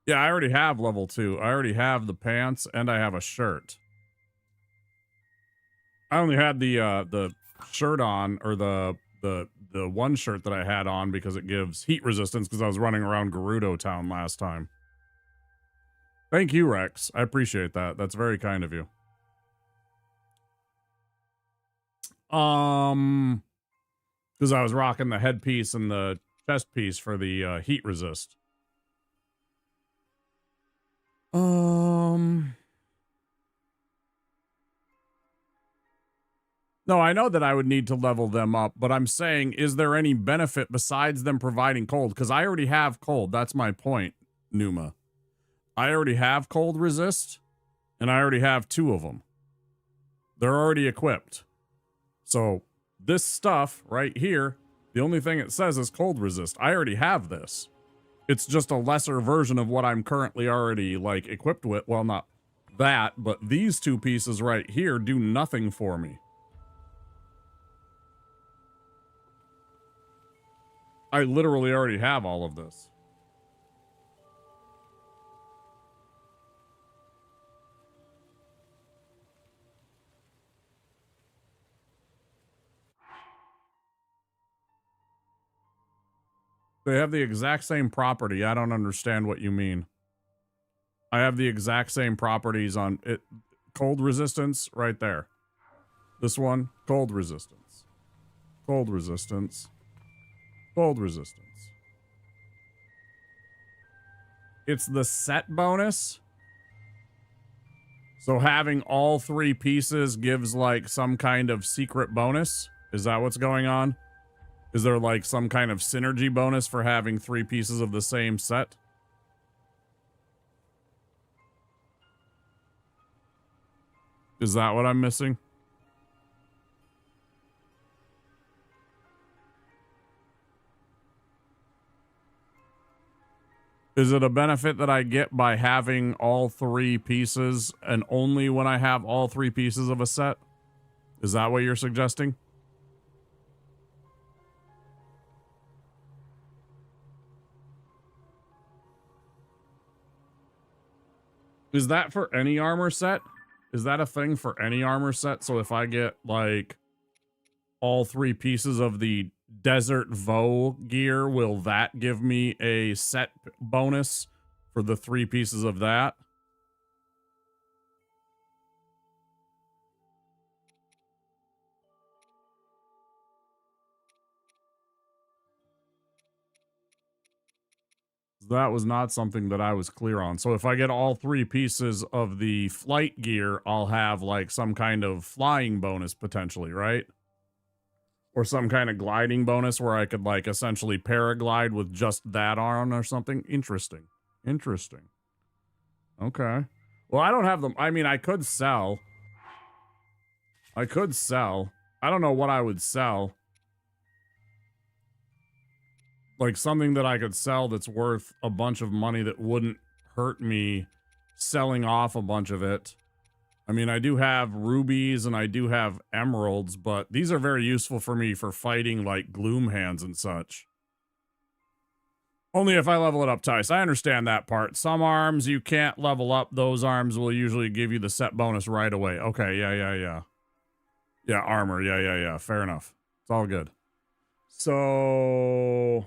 Yeah, I already have level 2. I already have the pants, and I have a shirt. I only had the shirt on, or the one shirt that I had on because it gives heat resistance because I was running around Gerudo Town last time. Thank you, Rex. I appreciate that. That's very kind of you. Because I was rocking the headpiece and the chest piece for the heat resist. No, I know that I would need to level them up, but I'm saying, is there any benefit besides them providing cold? Because I already have cold. That's my point, Numa. I already have cold resist, and I already have 2 of them. They're already equipped. So this stuff right here, the only thing it says is cold resist. I already have this. It's just a lesser version of what I'm currently already, like, equipped with. Well, not that, but these 2 pieces right here do nothing for me. I literally already have all of this. They have the exact same property. I don't understand what you mean. I have the exact same properties on it. Cold resistance right there. This one, cold resistance. Cold resistance. Cold resistance. It's the set bonus. So having all 3 pieces gives like some kind of secret bonus. Is that what's going on? Is there like some kind of synergy bonus for having 3 pieces of the same set? Is that what I'm missing? Is it a benefit that I get by having all 3 pieces and only when I have all 3 pieces of a set? Is that what you're suggesting? Is that for any armor set? Is that a thing for any armor set? So if I get like all 3 pieces of the Desert Vo gear, will that give me a set bonus for the 3 pieces of that? That was not something that I was clear on. So if I get all 3 pieces of the flight gear, I'll have like some kind of flying bonus potentially, right? Or some kind of gliding bonus where I could like essentially paraglide with just that on or something. Interesting. Interesting. Okay. Well, I don't have them. I mean, I could sell. I could sell. I don't know what I would sell. Like something that I could sell that's worth a bunch of money that wouldn't hurt me selling off a bunch of it. I mean, I do have rubies and I do have emeralds, but these are very useful for me for fighting like gloom hands and such. Only if I level it up twice. I understand that part. Some arms you can't level up. Those arms will usually give you the set bonus right away. Okay, yeah. Yeah, armor. Yeah. Fair enough. It's all good. So...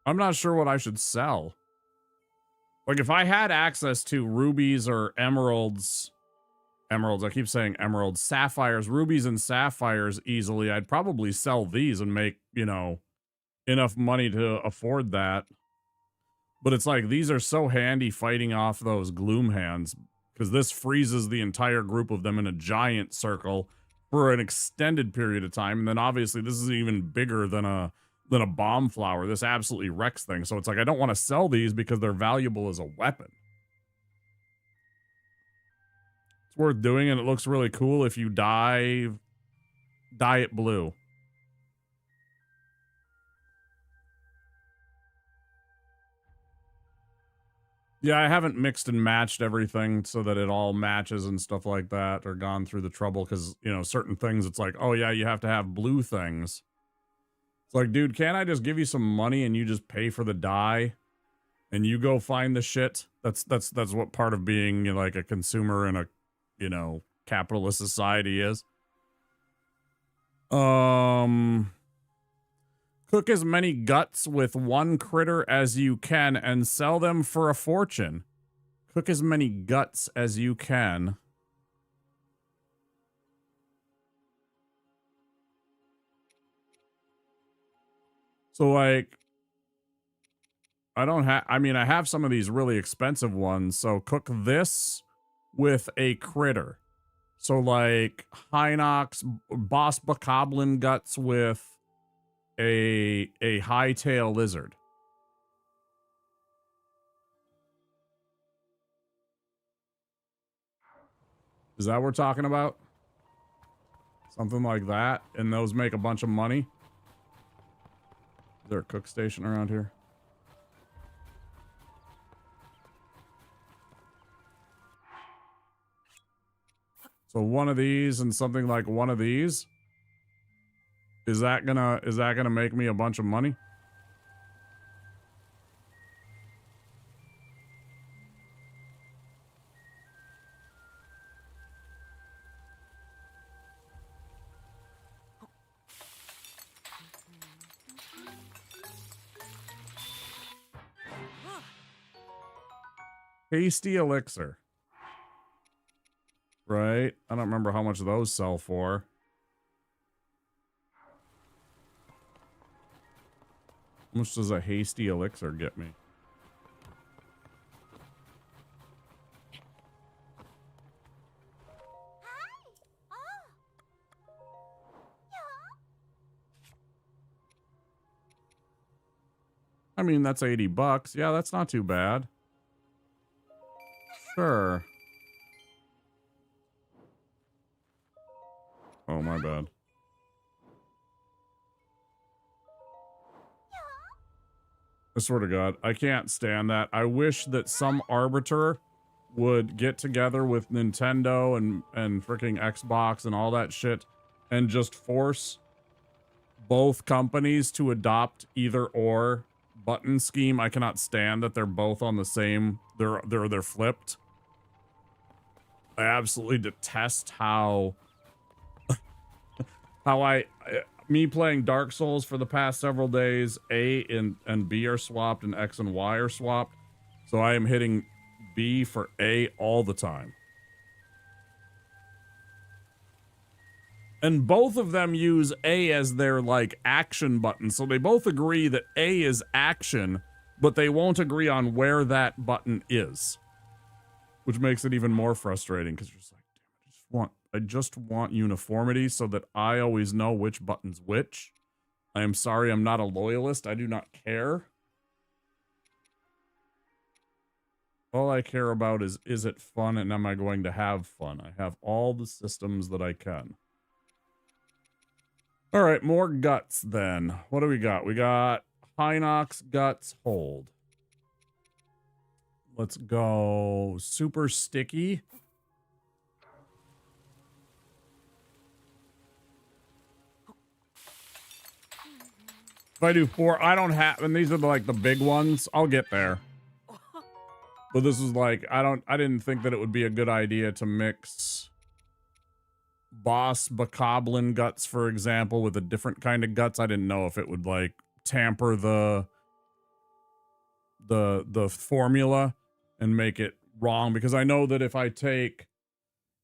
I'm not sure what I should sell. Like, if I had access to rubies or emeralds, I keep saying emeralds, sapphires, rubies and sapphires easily, I'd probably sell these and make, you know, enough money to afford that. But it's like, these are so handy fighting off those gloom hands, because this freezes the entire group of them in a giant circle for an extended period of time. And then obviously this is even bigger than a bomb flower. This absolutely wrecks things. So it's like, I don't want to sell these because they're valuable as a weapon. It's worth doing, and it looks really cool if you dye it blue. Yeah, I haven't mixed and matched everything so that it all matches and stuff like that, or gone through the trouble, because, you know, certain things it's like, oh yeah, you have to have blue things. It's like, dude, can't I just give you some money and you just pay for the dye and you go find the shit? That's what part of being, you know, like a consumer in a, you know, capitalist society is. Cook as many guts with one critter as you can and sell them for a fortune. Cook as many guts as you can. So, like, I don't have, I mean, I have some of these really expensive ones. So, cook this with a critter. So, like, Hinox, Boss Bokoblin guts with a hightail lizard. Is that what we're talking about? Something like that, and those make a bunch of money. Is there a cook station around here? So one of these and something like one of these. Is that gonna make me a bunch of money? Hasty elixir. Right? I don't remember how much those sell for. How much does a hasty elixir get me? I mean, that's $80. Yeah, that's not too bad. Sure. Oh, my bad. I swear to God, I can't stand that. I wish that some arbiter would get together with Nintendo and freaking Xbox and all that shit and just force both companies to adopt either or button scheme. I cannot stand that they're both on the same, they're flipped. I absolutely detest how me playing Dark Souls for the past several days, A and B are swapped and X and Y are swapped. So I am hitting B for A all the time. And both of them use A as their, like, action button. So they both agree that A is action, but they won't agree on where that button is. Which makes it even more frustrating, because you're just like, damn, I just want uniformity so that I always know which button's which. I am sorry, I'm not a loyalist. I do not care. All I care about is it fun and am I going to have fun? I have all the systems that I can. All right, more guts then. What do we got? We got Hinox guts hold. Let's go super sticky. If I do 4, I don't have, and these are like the big ones. I'll get there. But this is like, I didn't think that it would be a good idea to mix Boss Bokoblin guts, for example, with a different kind of guts. I didn't know if it would like tamper the formula and make it wrong, because I know that if I take,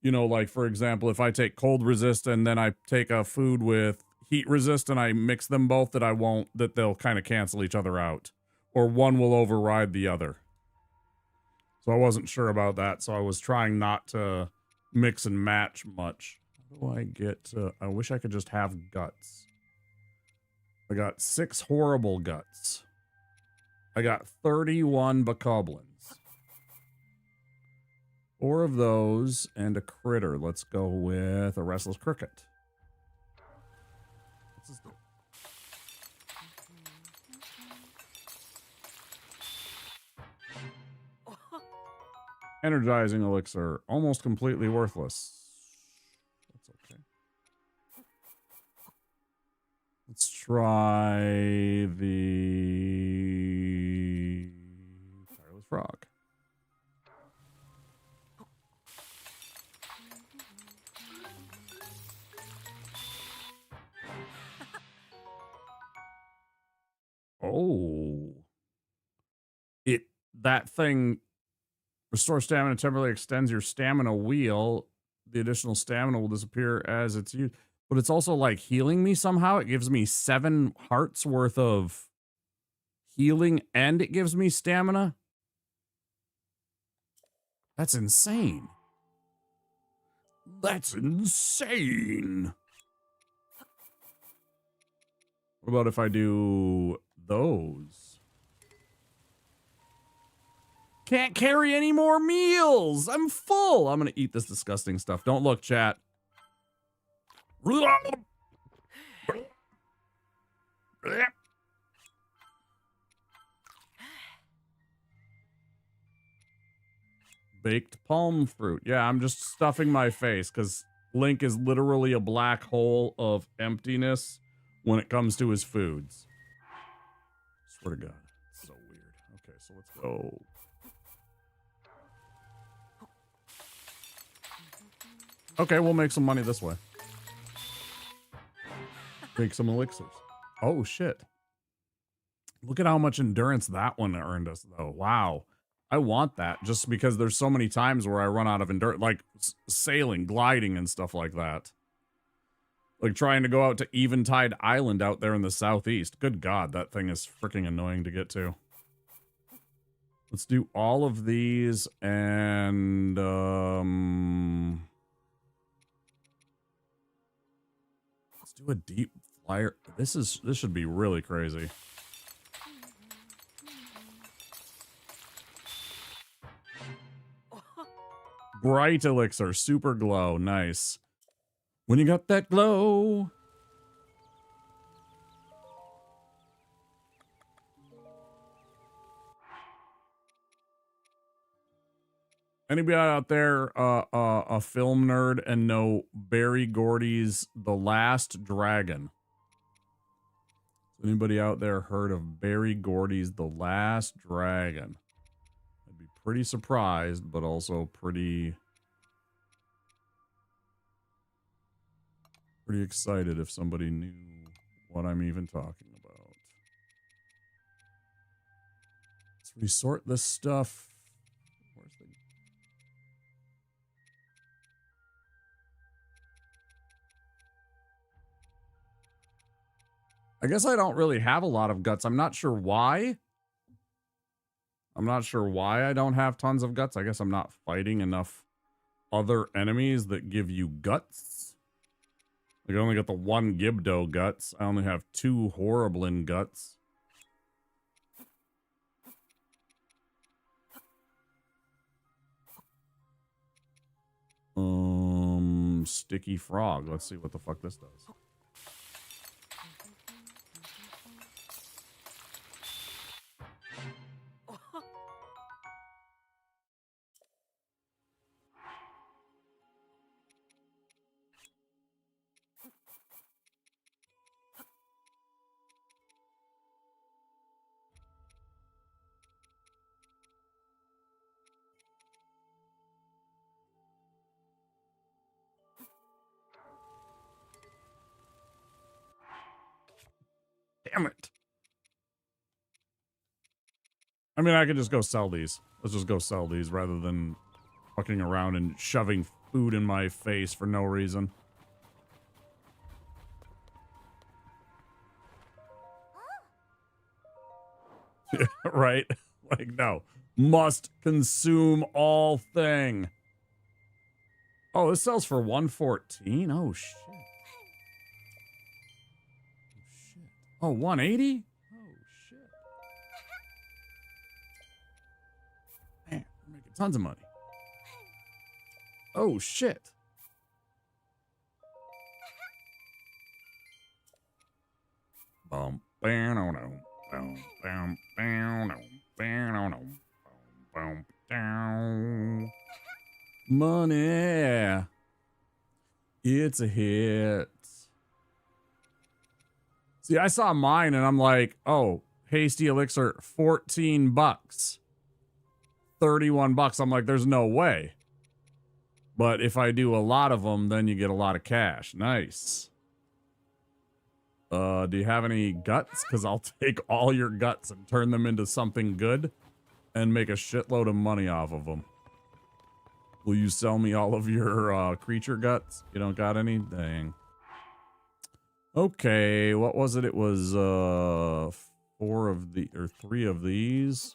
you know, like for example, if I take cold resist and then I take a food with heat resist and I mix them both, that they'll kind of cancel each other out, or one will override the other. So I wasn't sure about that, so I was trying not to mix and match much. How do I get I wish I could just have guts. I got 6 horrible guts. I got 31 Bokoblins. 4 of those and a critter. Let's go with a restless cricket. What's this do? Energizing elixir, almost completely worthless. That's okay. Let's try the tireless frog. Oh. That thing restores stamina, temporarily extends your stamina wheel. The additional stamina will disappear as it's used. But it's also like healing me somehow. It gives me 7 hearts worth of healing and it gives me stamina. That's insane. That's insane. What about if I do those? Can't carry any more meals. I'm full. I'm going to eat this disgusting stuff. Don't look, chat. Baked palm fruit. Yeah, I'm just stuffing my face because Link is literally a black hole of emptiness when it comes to his foods. Swear to God. It's so weird. Okay, so let's go. Okay, we'll make some money this way. Make some elixirs. Oh, shit. Look at how much endurance that one earned us, though. Wow. I want that just because there's so many times where I run out of endurance, like sailing, gliding, and stuff like that. Like trying to go out to Eventide Island out there in the southeast. Good God, that thing is freaking annoying to get to. Let's do all of these and, let's do a deep flyer. This should be really crazy. Bright elixir, super glow, nice. When you got that glow. Anybody out there a film nerd and know Barry Gordy's The Last Dragon? Anybody out there heard of Barry Gordy's The Last Dragon? I'd be pretty surprised, but also pretty excited if somebody knew what I'm even talking about. Let's resort this stuff. Where's the... I guess I don't really have a lot of guts. I'm not sure why. I'm not sure why I don't have tons of guts. I guess I'm not fighting enough other enemies that give you guts. Like I only got the 1 Gibdo guts. I only have 2 Horriblin guts. Sticky frog. Let's see what the fuck this does. Damn it. I mean, I could just go sell these. Let's just go sell these rather than fucking around and shoving food in my face for no reason. Right? Like, no. Must consume all thing. Oh, this sells for 114? Oh, shit. Oh, 180? Oh, shit. Man, we're making tons of money. Oh, shit. Bum, bam, no, no. Bum, bam, bam, no. Bam, no, no. Bum, bum, down. Money. It's a hit. See, I saw mine and I'm like, oh, hasty elixir, 14 bucks. 31 bucks. I'm like, there's no way. But if I do a lot of them, then you get a lot of cash. Nice. Do you have any guts? Because I'll take all your guts and turn them into something good and make a shitload of money off of them. Will you sell me all of your creature guts? You don't got any? Dang. Okay, what was it? It was 4 of the, or 3 of these.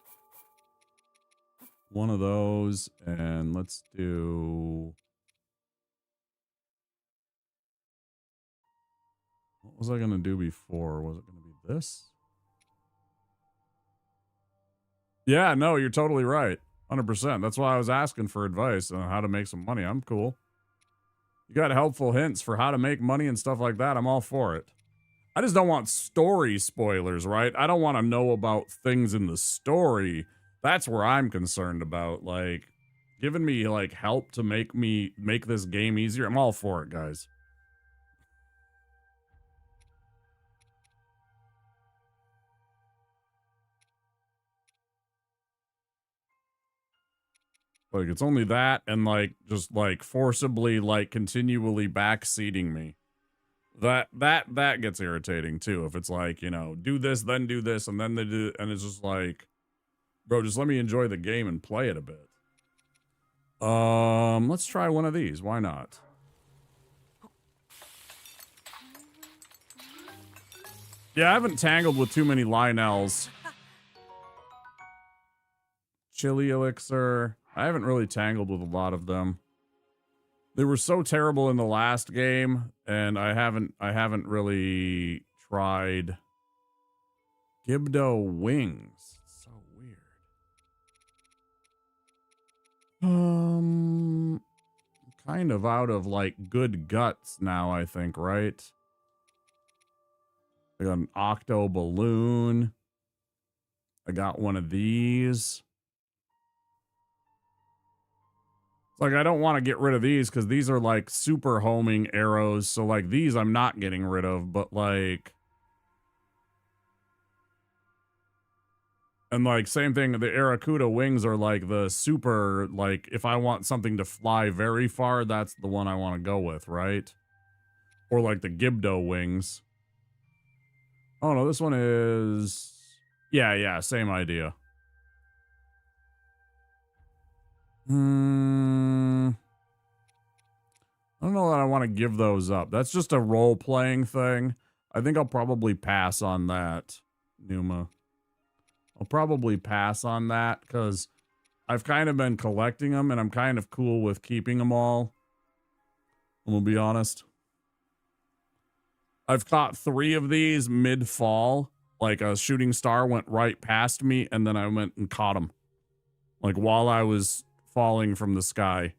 1 of those, and let's do... What was I going to do before? Was it going to be this? Yeah, no, you're totally right. 100%. That's why I was asking for advice on how to make some money. I'm cool. You got helpful hints for how to make money and stuff like that. I'm all for it. I just don't want story spoilers, right? I don't want to know about things in the story. That's where I'm concerned about. Like, giving me, like, help to make this game easier. I'm all for it, guys. Like, it's only that and, like, just, like, forcibly, like, continually backseating me. That gets irritating, too. If it's like, you know, do this, and then they do, and it's just like, bro, just let me enjoy the game and play it a bit. Let's try one of these. Why not? Yeah, I haven't tangled with too many Lionels. Chili elixir. I haven't really tangled with a lot of them. They were so terrible in the last game, and I haven't really tried Gibdo wings. So weird. Kind of out of like good guts now, I think, right? I got an octo balloon. I got one of these. Like, I don't want to get rid of these because these are like super homing arrows. So like these I'm not getting rid of, but like, and like same thing, the Aracuda wings are like the super, like if I want something to fly very far, that's the one I want to go with, right? Or like the Gibdo wings. Oh no, this one is, yeah, same idea. I don't know that I want to give those up. That's just a role-playing thing. I think I'll probably pass on that, Numa. I'll probably pass on that because I've kind of been collecting them and I'm kind of cool with keeping them all. I'm gonna be honest. I've caught 3 of these mid-fall. Like a shooting star went right past me and then I went and caught them. Like while I was falling from the sky.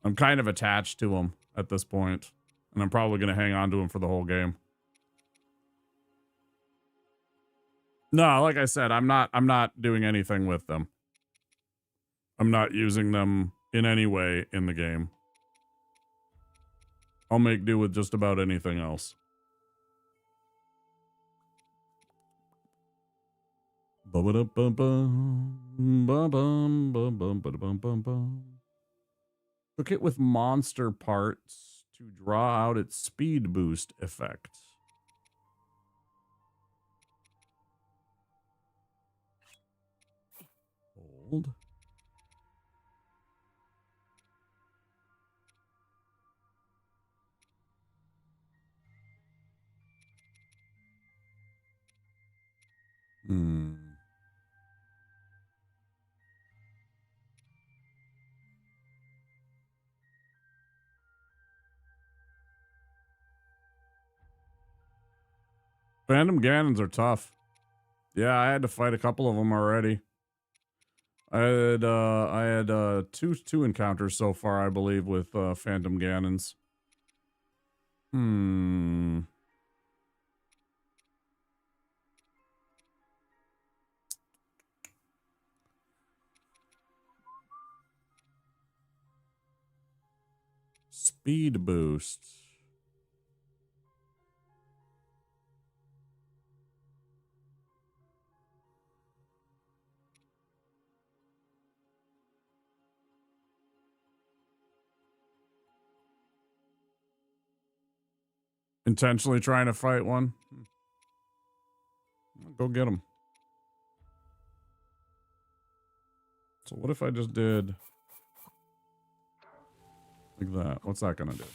I'm kind of attached to them at this point, and I'm probably going to hang on to them for the whole game. No, like I said, I'm not doing anything with them. I'm not using them in any way in the game. I'll make do with just about anything else. Cook it with monster parts to draw out its speed boost effect. Hold. Phantom Ganons are tough. Yeah, I had to fight a couple of them already. I had two encounters so far, I believe, with Phantom Ganons. Speed boost. Intentionally trying to fight one. Go get him. So what if I just did like that? What's that gonna do?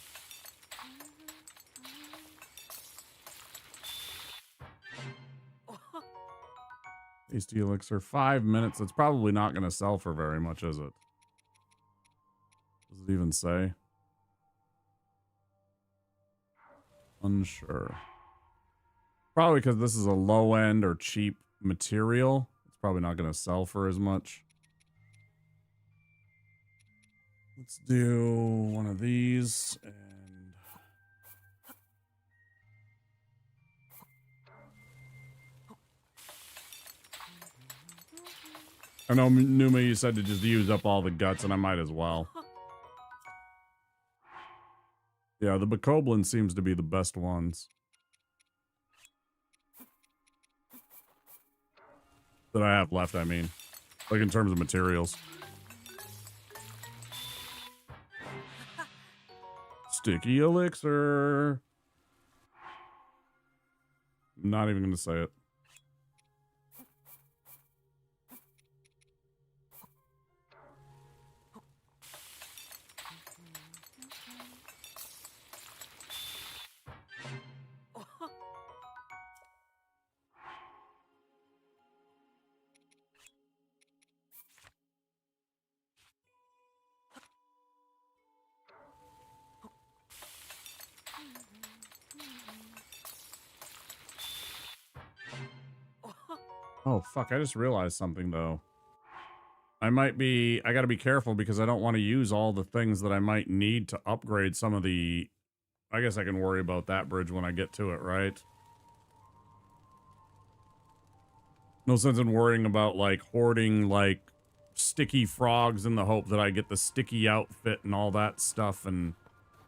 Tasty elixir, 5 minutes. It's probably not gonna sell for very much, is it? Does it even say? Unsure. Probably because this is a low end or cheap material. It's probably not going to sell for as much. Let's do one of these. And I know, Numa, you said to just use up all the guts, and I might as well. Yeah, the Bokoblin seems to be the best ones. That I have left, I mean. Like in terms of materials. Sticky elixir. Not even going to say it. Oh, fuck. I just realized something, though. I gotta be careful because I don't want to use all the things that I might need to upgrade some of the... I guess I can worry about that bridge when I get to it, right? No sense in worrying about, like, hoarding, like, sticky frogs in the hope that I get the sticky outfit and all that stuff, and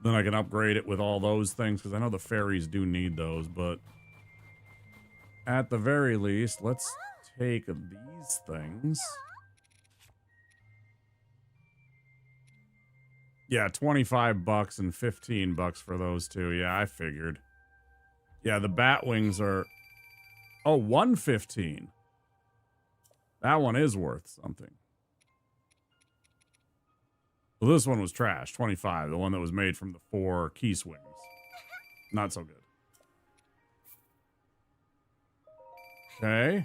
then I can upgrade it with all those things, because I know the fairies do need those, but... At the very least, let's take these things. Yeah, 25 bucks and 15 bucks for those two. Yeah, I figured. Yeah, the bat wings are... Oh, 115. That one is worth something. Well, this one was trash. 25. The one that was made from the 4 key swings. Not so good. Okay.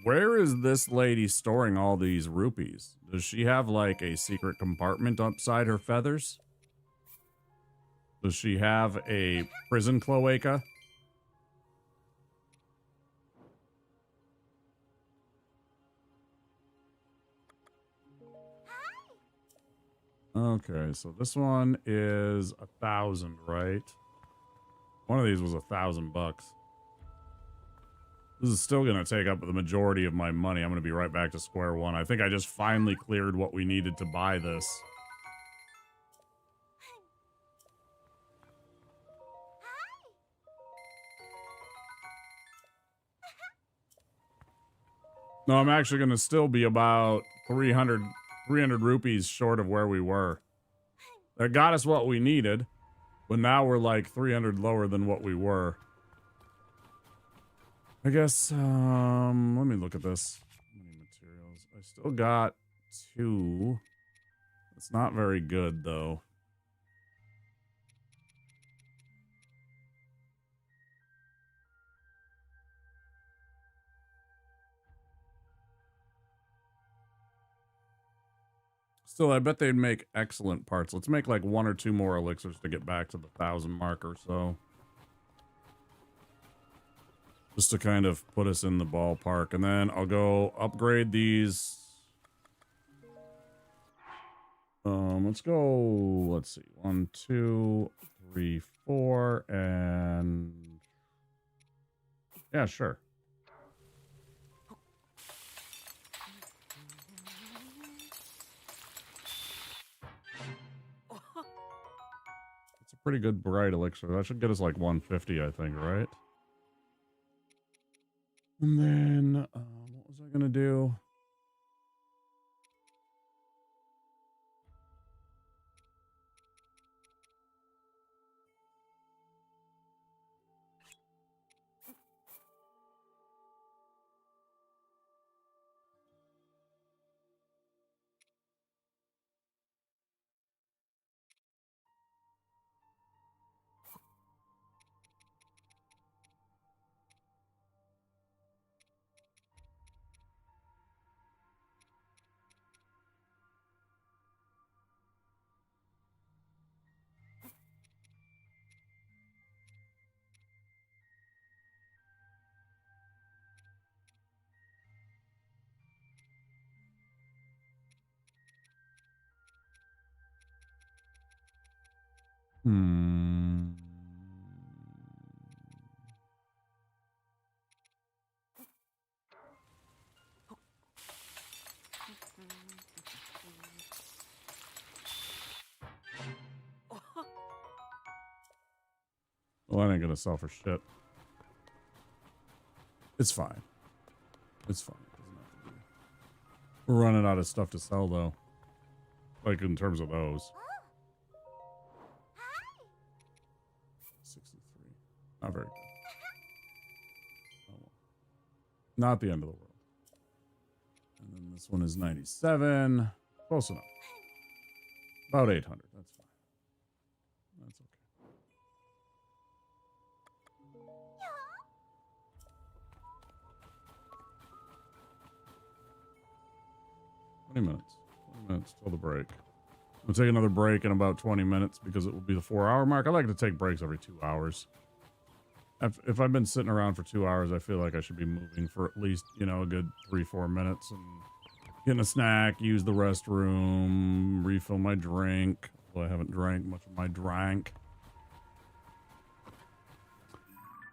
Where is this lady storing all these rupees? Does she have, like, a secret compartment upside her feathers? Does she have a prison cloaca? Okay, so this one is 1,000, right? One of these was 1,000 bucks. This is still going to take up the majority of my money. I'm going to be right back to square one. I think I just finally cleared what we needed to buy this. No, I'm actually going to still be about 300 rupees short of where we were. That got us what we needed, but now we're like 300 lower than what we were. I guess, let me look at this. Materials. I still got 2. It's not very good, though. Still, I bet they'd make excellent parts. Let's make like 1 or 2 more elixirs to get back to the 1,000 mark or so. Just to kind of put us in the ballpark. And then I'll go upgrade these. Let's go, let's see. 1, 2, 3, 4, and... Yeah, sure. pretty good bright elixir. That should get us like 150, I think, right? And then, what was I gonna do? Hmm. Well, I ain't gonna sell for shit. It's fine. It's fine. It doesn't have to be. We're running out of stuff to sell, though. Like, in terms of those. 63. Not very good. Oh, well. Not the end of the world. And then this one is 97. Close enough. About 800. That's fine. That's okay. 20 minutes. 20 minutes till the break. We'll take another break in about 20 minutes because it will be the 4-hour mark. I like to take breaks every 2 hours. If I've been sitting around for 2 hours, I feel like I should be moving for at least, you know, a good 3-4 minutes and getting a snack, use the restroom, refill my drink. Well, I haven't drank much of my drink.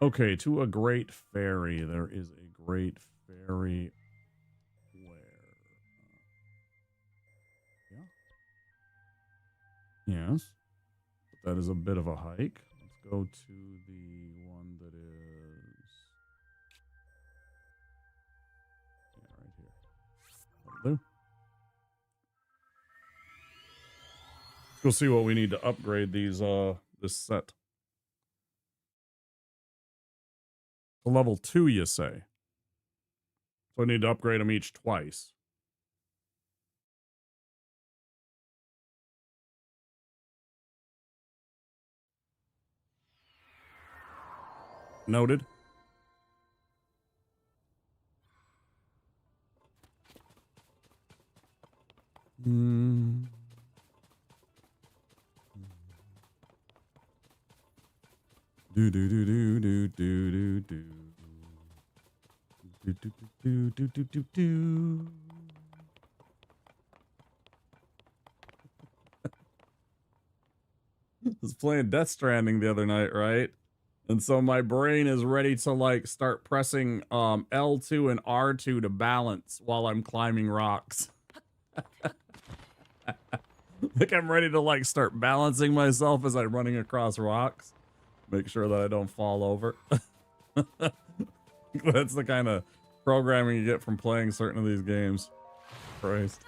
Okay, to a great fairy. There is a great fairy. Yes. But that is a bit of a hike. Let's go to the one that is... yeah, right here. That'll do. Let's go see what we need to upgrade these, this set. To level 2, you say? So I need to upgrade them each twice. Noted. Hmm. Do do do do do do do do do do do do do do do. I was playing Death Stranding the other night, right? And so my brain is ready to like start pressing L2 and R2 to balance while I'm climbing rocks. Like I'm ready to like start balancing myself as I'm running across rocks. Make sure that I don't fall over. That's the kind of programming you get from playing certain of these games. Christ.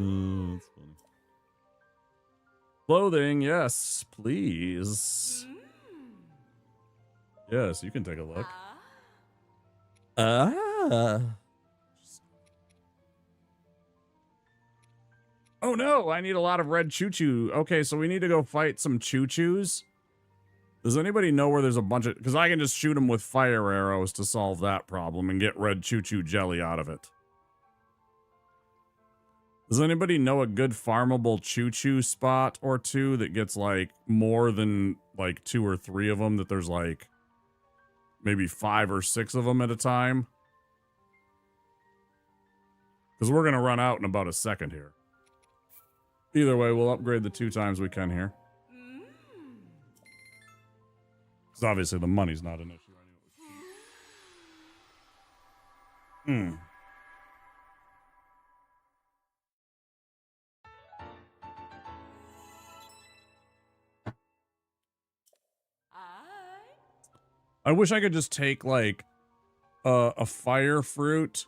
Oh, that's funny. Clothing, yes, please. Yes, you can take a look. Oh no, I need a lot of red choo-choo. Okay, so we need to go fight some choo-choos. Does anybody know where there's a bunch of... because I can just shoot them with fire arrows to solve that problem and get red choo-choo jelly out of it. Does anybody know a good farmable choo-choo spot or two that gets like more than like 2 or 3 of them, that there's like maybe 5 or 6 of them at a time? Because we're going to run out in about a second here. Either way, we'll upgrade the 2 times we can here. Because obviously the money's not an issue anyway. I wish I could just take like a fire fruit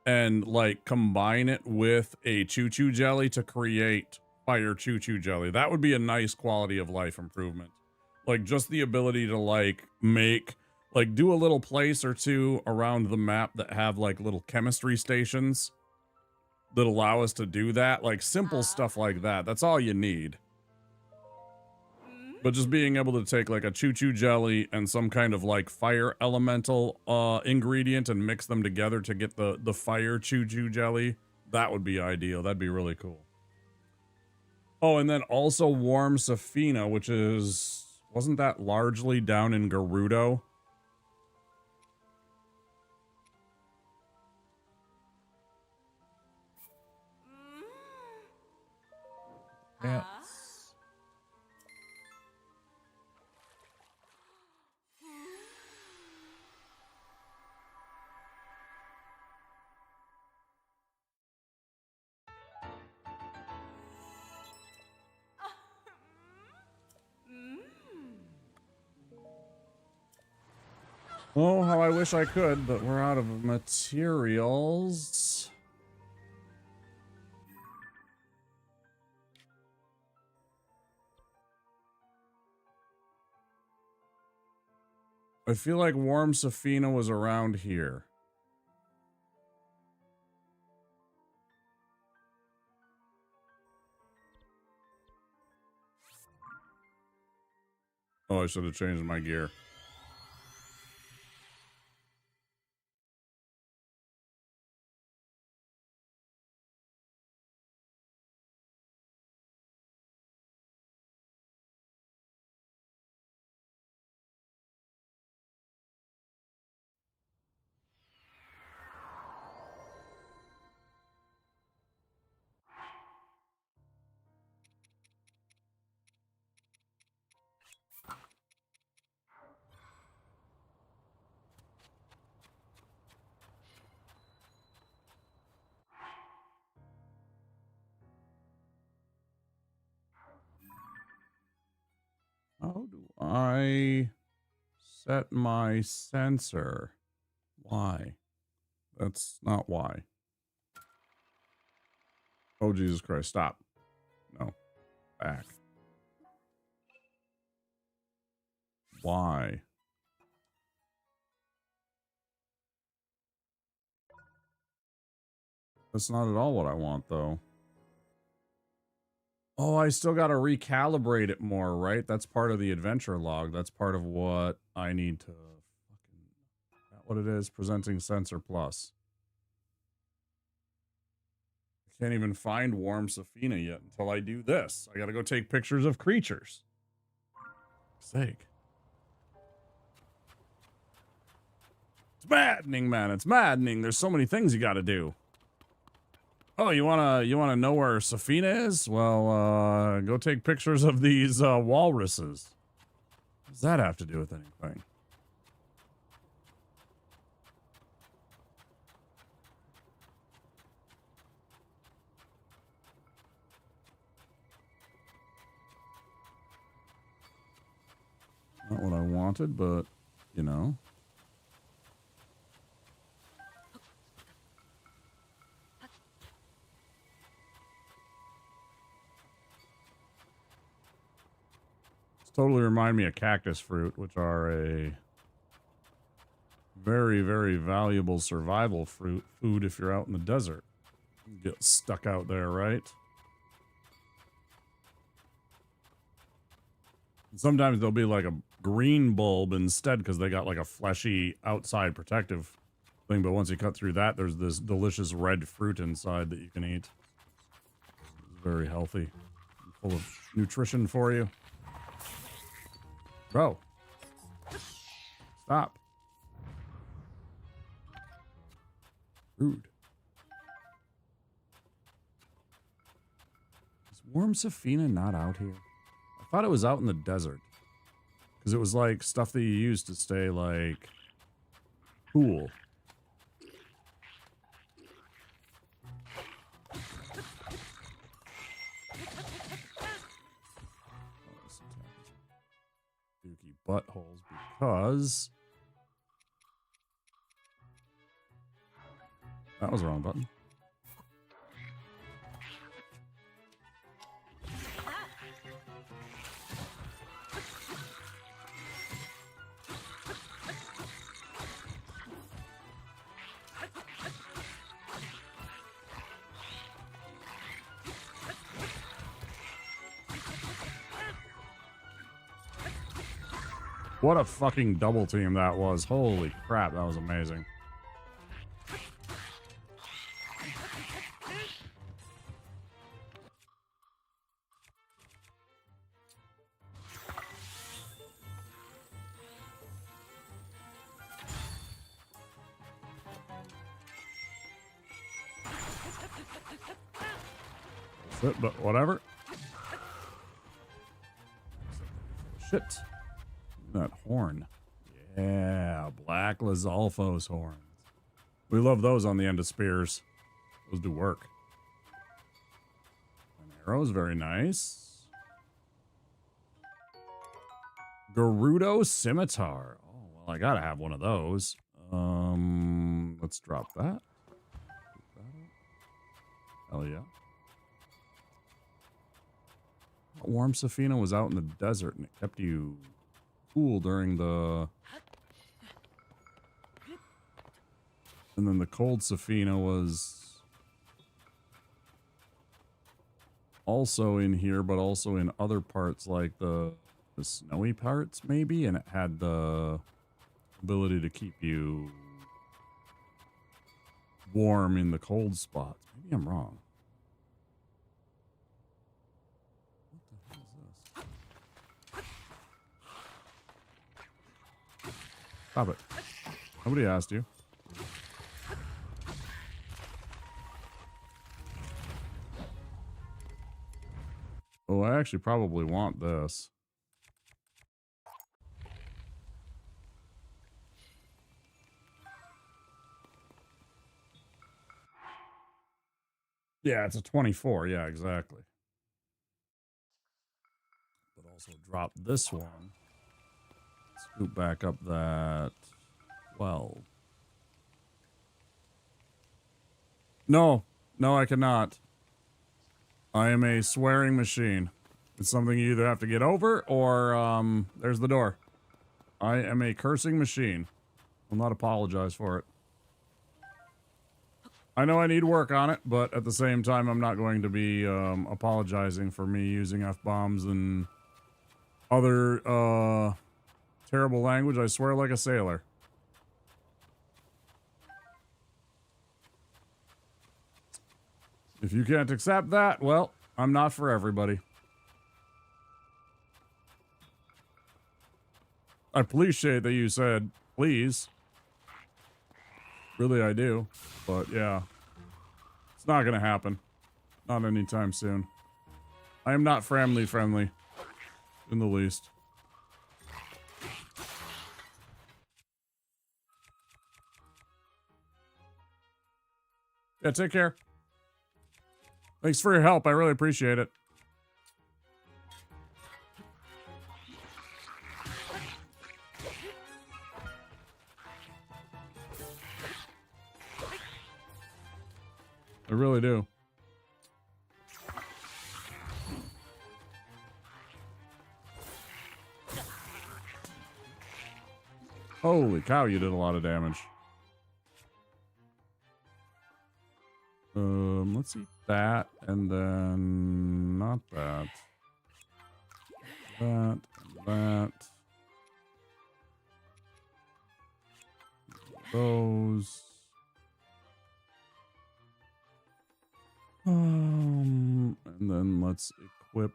and like combine it with a choo-choo jelly to create fire choo-choo jelly. That would be a nice quality of life improvement. Like just the ability to like make, like do a little place or two around the map that have like little chemistry stations that allow us to do that. Like simple stuff like that. That's all you need. But just being able to take like a choo-choo jelly and some kind of like fire elemental ingredient and mix them together to get the fire choo-choo jelly, that would be ideal. That'd be really cool. Oh, and then also warm Safina, which is, wasn't that largely down in Gerudo? Yeah. Oh, how I wish I could, but we're out of materials. I feel like warm Safina was around here. Oh, I should have changed my gear. How do I set my sensor? Why? That's not why. Oh, Jesus Christ. Stop. No. Back. Why? That's not at all what I want, though. Oh, I still got to recalibrate it more, right? That's part of the adventure log. That's part of what I need to fucking... Is that what it is? Presenting sensor plus. I can't even find warm Safina yet until I do this. I got to go take pictures of creatures. For sake. It's maddening, man. It's maddening. There's so many things you got to do. Oh, you wanna know where Safina is? Well, go take pictures of these walruses. What does that have to do with anything? Not what I wanted, but you know. Totally remind me of cactus fruit, which are a very, very valuable survival food if you're out in the desert. You get stuck out there, right? Sometimes there'll be like a green bulb instead because they got like a fleshy outside protective thing, but once you cut through that, there's this delicious red fruit inside that you can eat. It's very healthy, full of nutrition for you. Bro. Stop. Rude. Is warm Safina not out here? I thought it was out in the desert. Because it was like stuff that you use to stay like cool. Dookie buttholes because that was the wrong button. What a fucking double team that was. Holy crap, that was amazing. That's it, but whatever. Shit. That horn. Yeah, Black Lizalfo's horns. We love those on the end of spears. Those do work. An arrow's very nice. Gerudo Scimitar. Oh, well, I gotta have one of those. Let's drop that. Hell yeah. Warm Safina was out in the desert and it kept you cool during the... And then the cold Safina was also in here, but also in other parts like the snowy parts maybe, and it had the ability to keep you warm in the cold spots. Maybe I'm wrong. Stop it. Nobody asked you. Oh, I actually probably want this. Yeah, it's a 24. Yeah, exactly. But also drop this one. Scoop back up that 12. No, I cannot. I am a swearing machine. It's something you either have to get over or, there's the door. I am a cursing machine. Will not apologize for it. I know I need work on it, but at the same time, I'm not going to be, apologizing for me using F-bombs and other, terrible language. I swear like a sailor. If you can't accept that, well, I'm not for everybody. I appreciate that you said, please. Really, I do. But, yeah. It's not gonna happen. Not anytime soon. I am not family friendly. In the least. Yeah, take care. Thanks for your help. I really appreciate it. I really do. Holy cow, you did a lot of damage. Let's eat that, and then not that. That. Those. And then let's equip.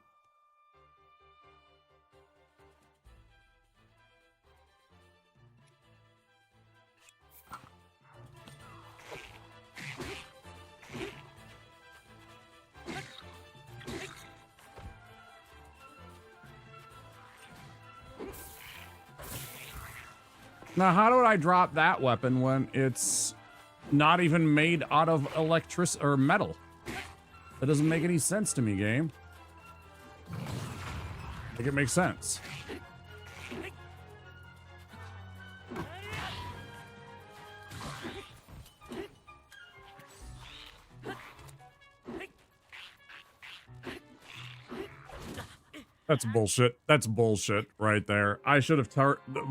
Now, how do I drop that weapon when it's not even made out of electricity or metal? That doesn't make any sense to me, game. I think it makes sense. That's bullshit. That's bullshit right there. I should have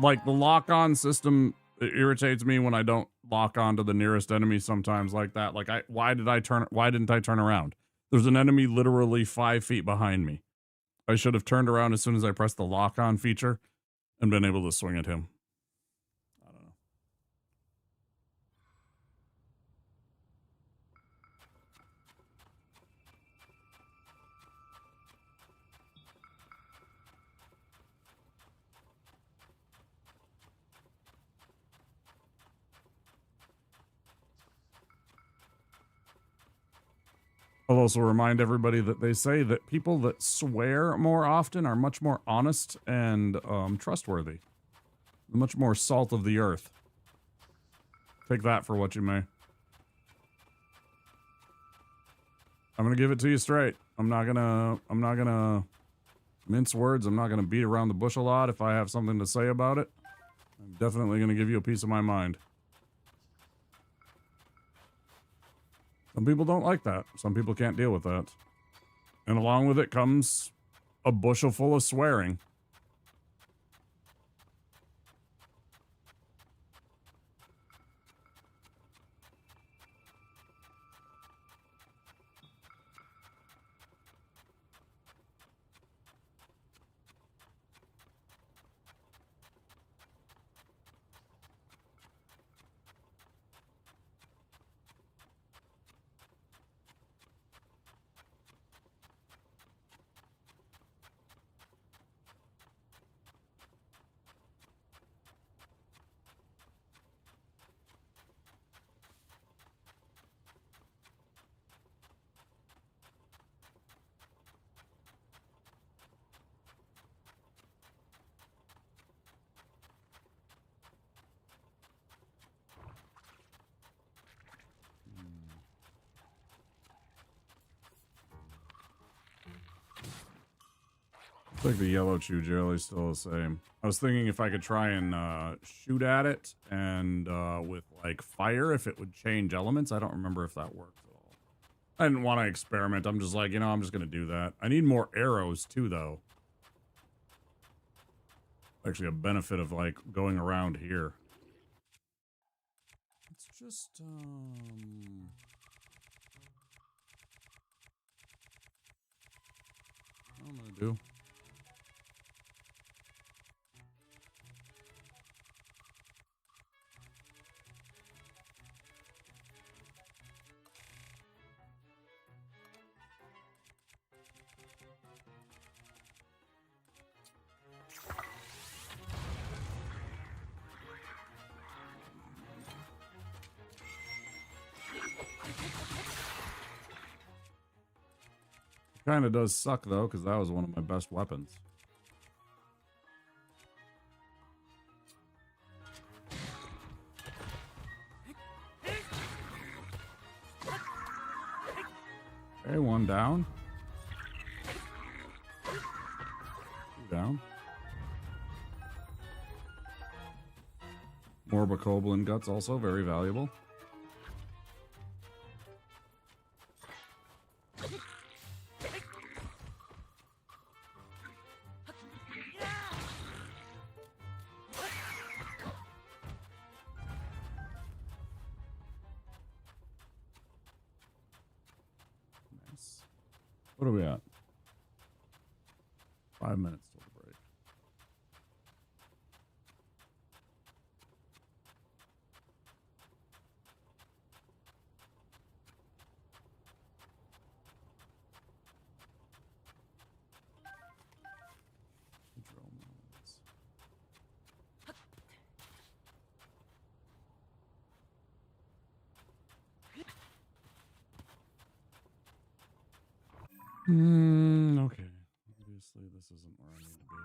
like the lock-on system. It irritates me when I don't lock on to the nearest enemy sometimes like that. Like why didn't I turn around? There's an enemy literally 5 feet behind me. I should have turned around as soon as I pressed the lock-on feature and been able to swing at him. I don't know. I'll also remind everybody that they say that people that swear more often are much more honest and trustworthy. Much more salt of the earth. Take that for what you may. I'm gonna give it to you straight. I'm not gonna mince words. I'm not gonna beat around the bush a lot. If I have something to say about it, I'm definitely gonna give you a piece of my mind. Some people don't like that. Some people can't deal with that. And along with it comes a bushel full of swearing. Looks like the yellow chew jelly's still the same. I was thinking if I could try and shoot at it and with like fire, if it would change elements. I don't remember if that works at all. I didn't want to experiment. I'm just like, you know, I'm just going to do that. I need more arrows too, though. Actually, a benefit of like going around here. It's just, what am I gonna do? Kind of does suck though, because that was one of my best weapons. Okay, one down. Two down. More Bokoblin guts also very valuable. What are we at? 5 minutes till the break. Okay. Obviously, this isn't where I need to be.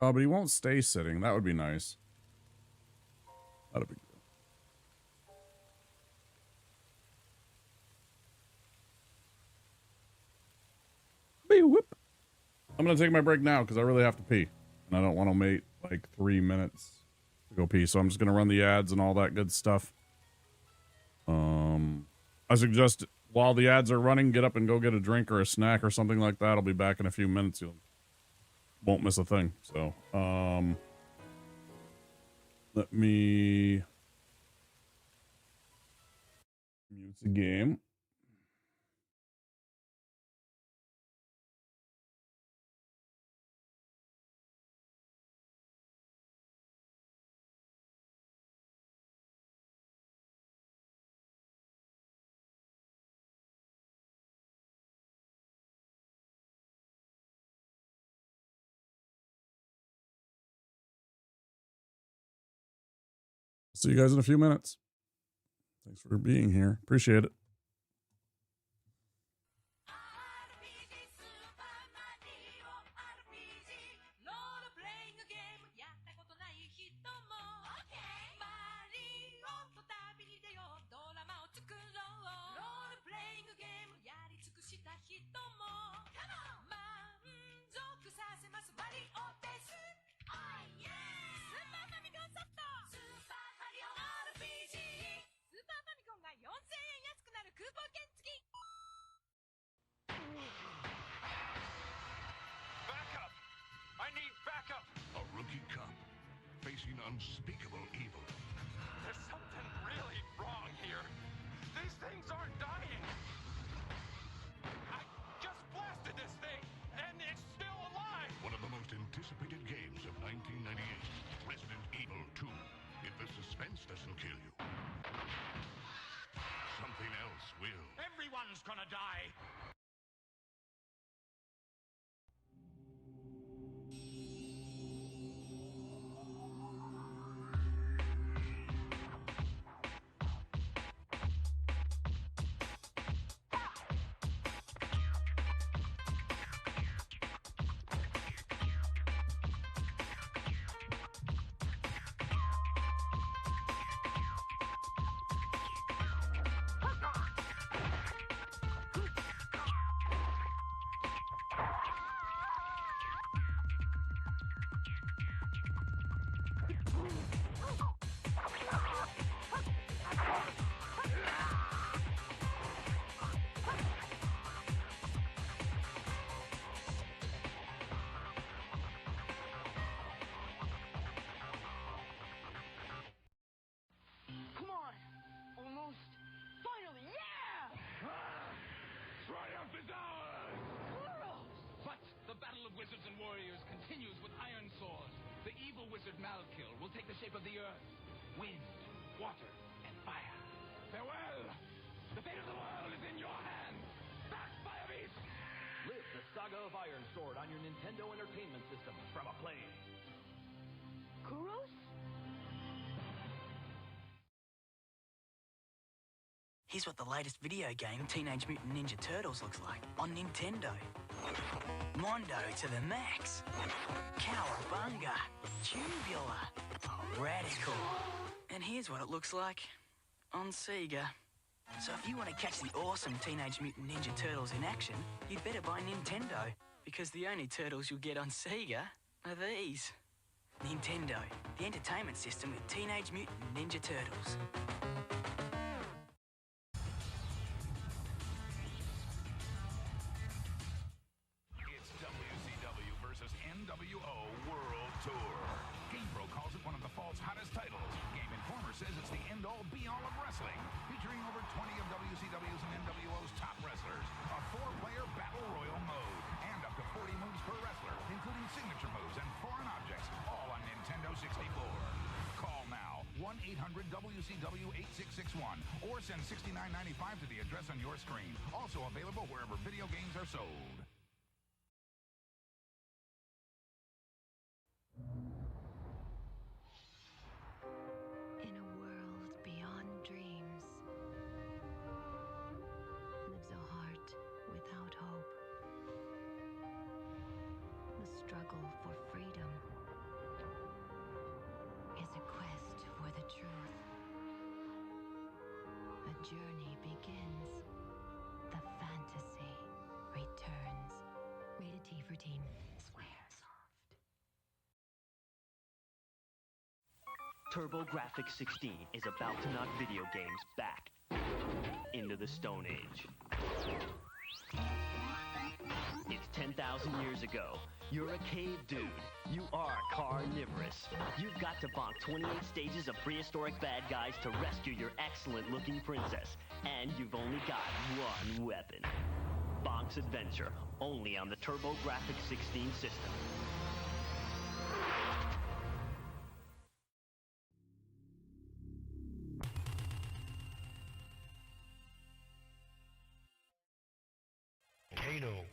Oh, but he won't stay sitting. That would be nice. That'd be good. Whoop. I'm gonna take my break now because I really have to pee, and I don't want to wait like 3 minutes to go pee. So I'm just gonna run the ads and all that good stuff. I suggest while the ads are running, get up and go get a drink or a snack or something like that. I'll be back in a few minutes. You won't miss a thing. So, let me mute the game. See you guys in a few minutes. Thanks for being here. Appreciate it. Backup! I need backup! A rookie cop facing unspeakable evil. There's something really wrong here. These things aren't dying. I just blasted this thing, and it's still alive! One of the most anticipated games of 1998, Resident Evil 2. If the suspense doesn't kill you, something else will. Everyone's gonna die! Come on! Almost. Finally, yeah! Triumph is ours! But the battle of wizards and warriors continues with Iron Sword. The evil wizard Malkill will take the shape of the earth, wind, water, and fire. Farewell! The fate of the world is in your hands! Back, Fire Beast! Live the saga of Iron Sword on your Nintendo Entertainment System from Acclaim. Kuros? Here's what the latest video game, Teenage Mutant Ninja Turtles, looks like on Nintendo. Mondo to the max. Cowabunga. Tubular. Radical. And here's what it looks like on Sega. So if you want to catch the awesome Teenage Mutant Ninja Turtles in action, you'd better buy Nintendo, because the only turtles you'll get on Sega are these. Nintendo, the entertainment system with Teenage Mutant Ninja Turtles. It's WCW versus NWO World Tour. GamePro calls it one of the fall's hottest titles. Game Informer says it's the end-all, be-all of wrestling, featuring over 20 of WCW's and NWO's top wrestlers, a 4-player battle royal mode, and up to 40 moves per wrestler, including signature moves and foreign objects, all on Nintendo 64. Call now, 1-800-WCW-8661, or send $69.95 to the address on your screen. Also available wherever video games are sold. In a world beyond dreams lives a heart without hope. The struggle for freedom journey begins. The fantasy returns. Rated T for teen. Swear soft. TurboGrafx 16 is about to knock video games back into the Stone Age. It's 10,000 years ago. You're a cave dude. You are carnivorous. You've got to bonk 28 stages of prehistoric bad guys to rescue your excellent-looking princess. And you've only got one weapon. Bonk's Adventure, only on the TurboGrafx 16 system. Kano.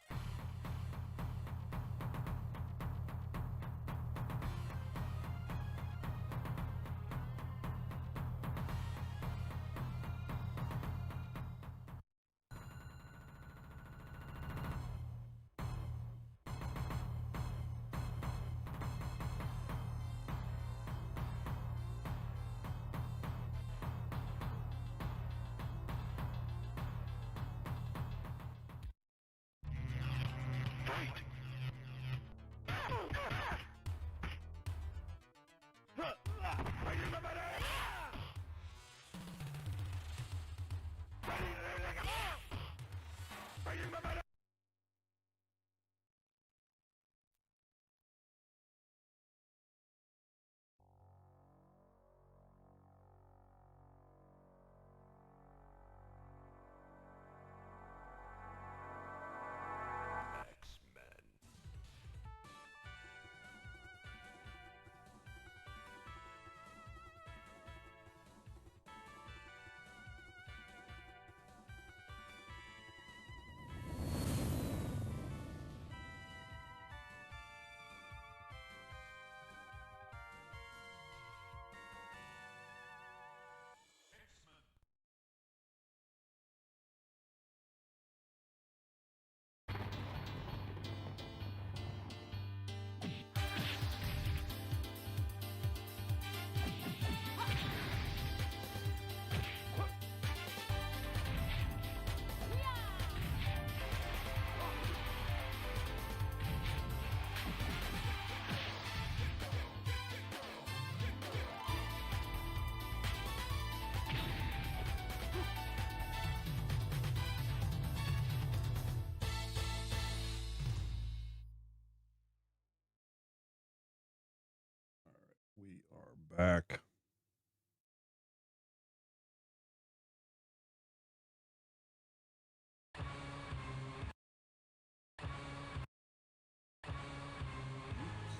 We are back.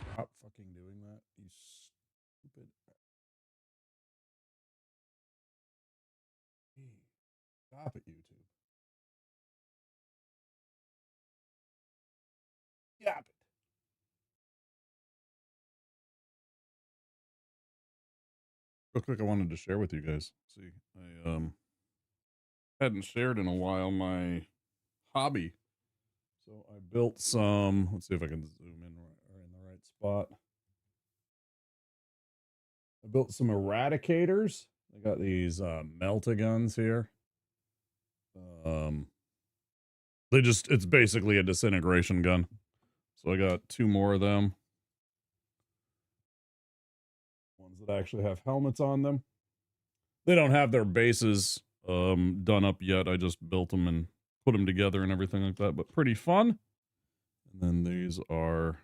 Stop fucking doing that, you stupid. Stop it, YouTube. Stop it. Real quick, I wanted to share with you guys. See, I hadn't shared in a while my hobby. So I built some. Let's see if I can zoom in in the right spot. I built some eradicators. I got these melt-a-guns here. It's basically a disintegration gun. So I got 2 more of them. Ones that actually have helmets on them. They don't have their bases done up yet. I just built them and put them together and everything like that, but pretty fun. And then these are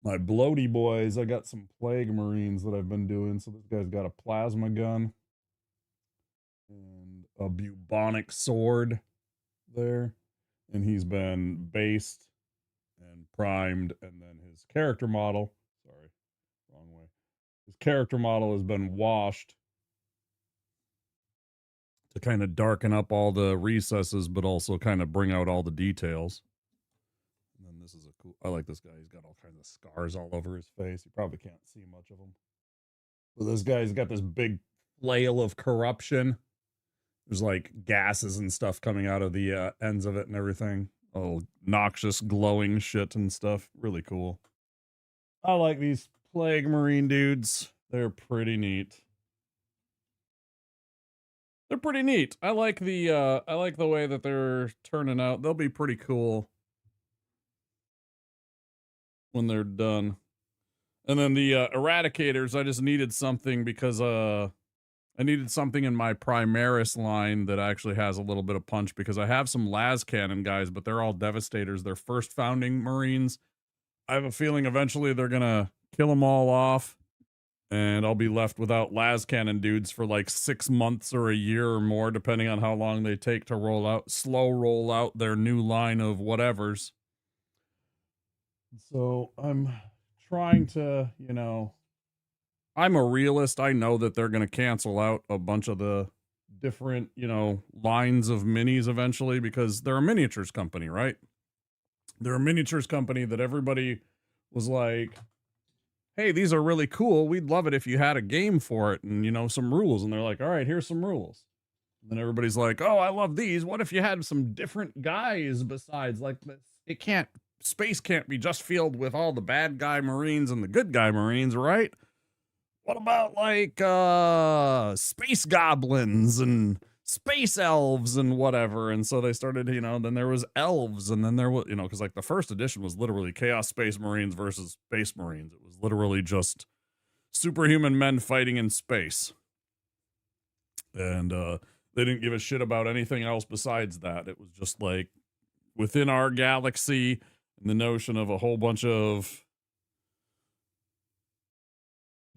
my bloaty boys. I got some plague marines that I've been doing. So this guy's got a plasma gun and a bubonic sword there. And he's been based and primed. And then his character model, sorry, wrong way. His character model has been washed to kind of darken up all the recesses, but also kind of bring out all the details. And then this is a cool, I like this guy. He's got all kinds of scars all over his face. You probably can't see much of him. But this guy's got this big flail of corruption. There's like gases and stuff coming out of the ends of it and everything. Oh, noxious glowing shit and stuff. Really cool. I like these plague marine dudes. They're pretty neat. They're pretty neat. I like the way that they're turning out. They'll be pretty cool when they're done. And then the Eradicators, I just needed something because I needed something in my Primaris line that actually has a little bit of punch, because I have some las cannon guys, but they're all Devastators. They're first founding Marines. I have a feeling eventually they're gonna kill them all off, and I'll be left without las cannon dudes for like 6 months or a year or more, depending on how long they take to slow roll out their new line of whatevers. So I'm trying to, I'm a realist. I know that they're going to cancel out a bunch of the different, lines of minis eventually, because they're a miniatures company, right? They're a miniatures company that everybody was like, hey, these are really cool. We'd love it if you had a game for it and, some rules. And they're like, all right, here's some rules. And then everybody's like, oh, I love these. What if you had some different guys besides? Like, space can't be just filled with all the bad guy Marines and the good guy Marines, right? What about like space goblins and space elves and whatever? And so they started, then there was elves, and then there was, because like the first edition was literally Chaos Space Marines versus Space Marines. It was literally just superhuman men fighting in space. And they didn't give a shit about anything else besides that. It was just like within our galaxy, and the notion of a whole bunch of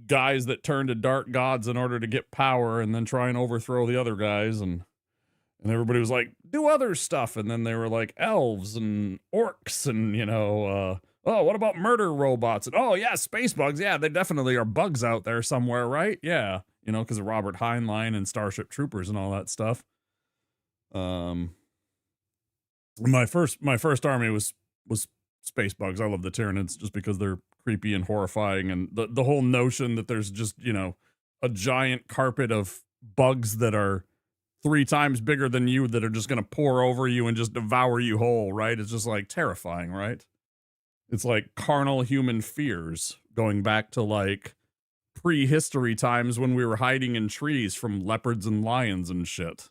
guys that turn to dark gods in order to get power and then try and overthrow the other guys, and everybody was like, do other stuff. And then they were like elves and orcs and oh, what about murder robots? And oh yeah, space bugs. Yeah, they definitely are bugs out there somewhere, right? Yeah, because of Robert Heinlein and Starship Troopers and all that stuff. My first army was space bugs. I love the Tyranids just because they're creepy and horrifying, and the whole notion that there's just a giant carpet of bugs that are 3 times bigger than you that are just going to pour over you and just devour you whole, right? It's just like terrifying, right? It's like carnal human fears going back to like prehistory times when we were hiding in trees from leopards and lions and shit.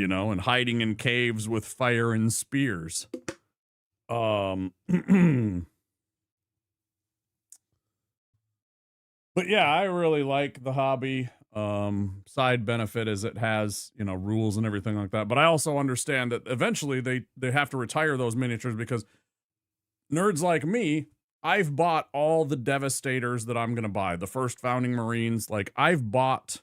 And hiding in caves with fire and spears. But yeah, I really like the hobby. Side benefit is it has, rules and everything like that. But I also understand that eventually they have to retire those miniatures, because nerds like me, I've bought all the Devastators that I'm going to buy. The first founding Marines, like I've bought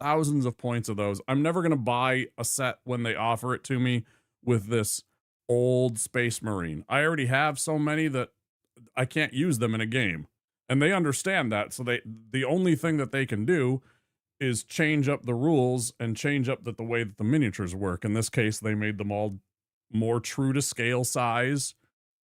thousands of points of those. I'm never going to buy a set when they offer it to me with this old Space Marine. I already have so many that I can't use them in a game. And they understand that. So the only thing that they can do is change up the rules and change up the way that the miniatures work. In this case, they made them all more true to scale size.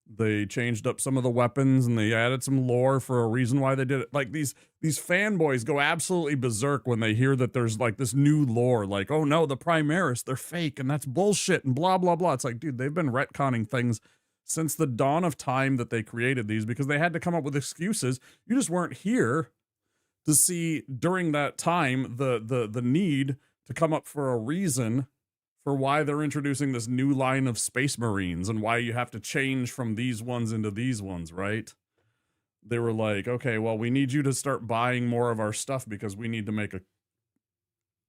They changed up some of the weapons, and they added some lore for a reason why they did it. Like these fanboys go absolutely berserk when they hear that there's like this new lore, like, oh no, the Primaris, they're fake and that's bullshit and blah, blah, blah. It's like, dude, they've been retconning things since the dawn of time that they created these, because they had to come up with excuses. You just weren't here to see during that time the need to come up for a reason for why they're introducing this new line of Space Marines and why you have to change from these ones into these ones, right? They were like, okay, well, we need you to start buying more of our stuff because we need to make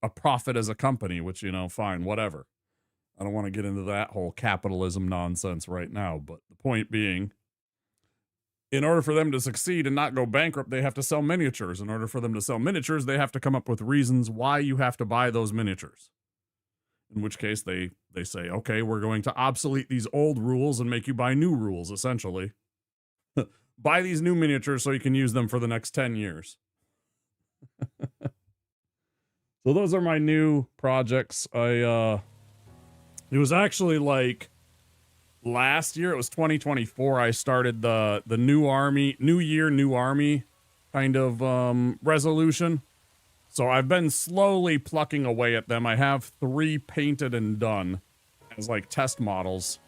a profit as a company, which, fine, whatever. I don't want to get into that whole capitalism nonsense right now, but the point being, in order for them to succeed and not go bankrupt, they have to sell miniatures. In order for them to sell miniatures, they have to come up with reasons why you have to buy those miniatures. In which case they say, okay, we're going to obsolete these old rules and make you buy new rules, essentially. Buy these new miniatures so you can use them for the next 10 years. So those are my new projects. It was actually like last year, it was 2024, I started the new year, new army kind of resolution. So I've been slowly plucking away at them. I have 3 painted and done as like test models.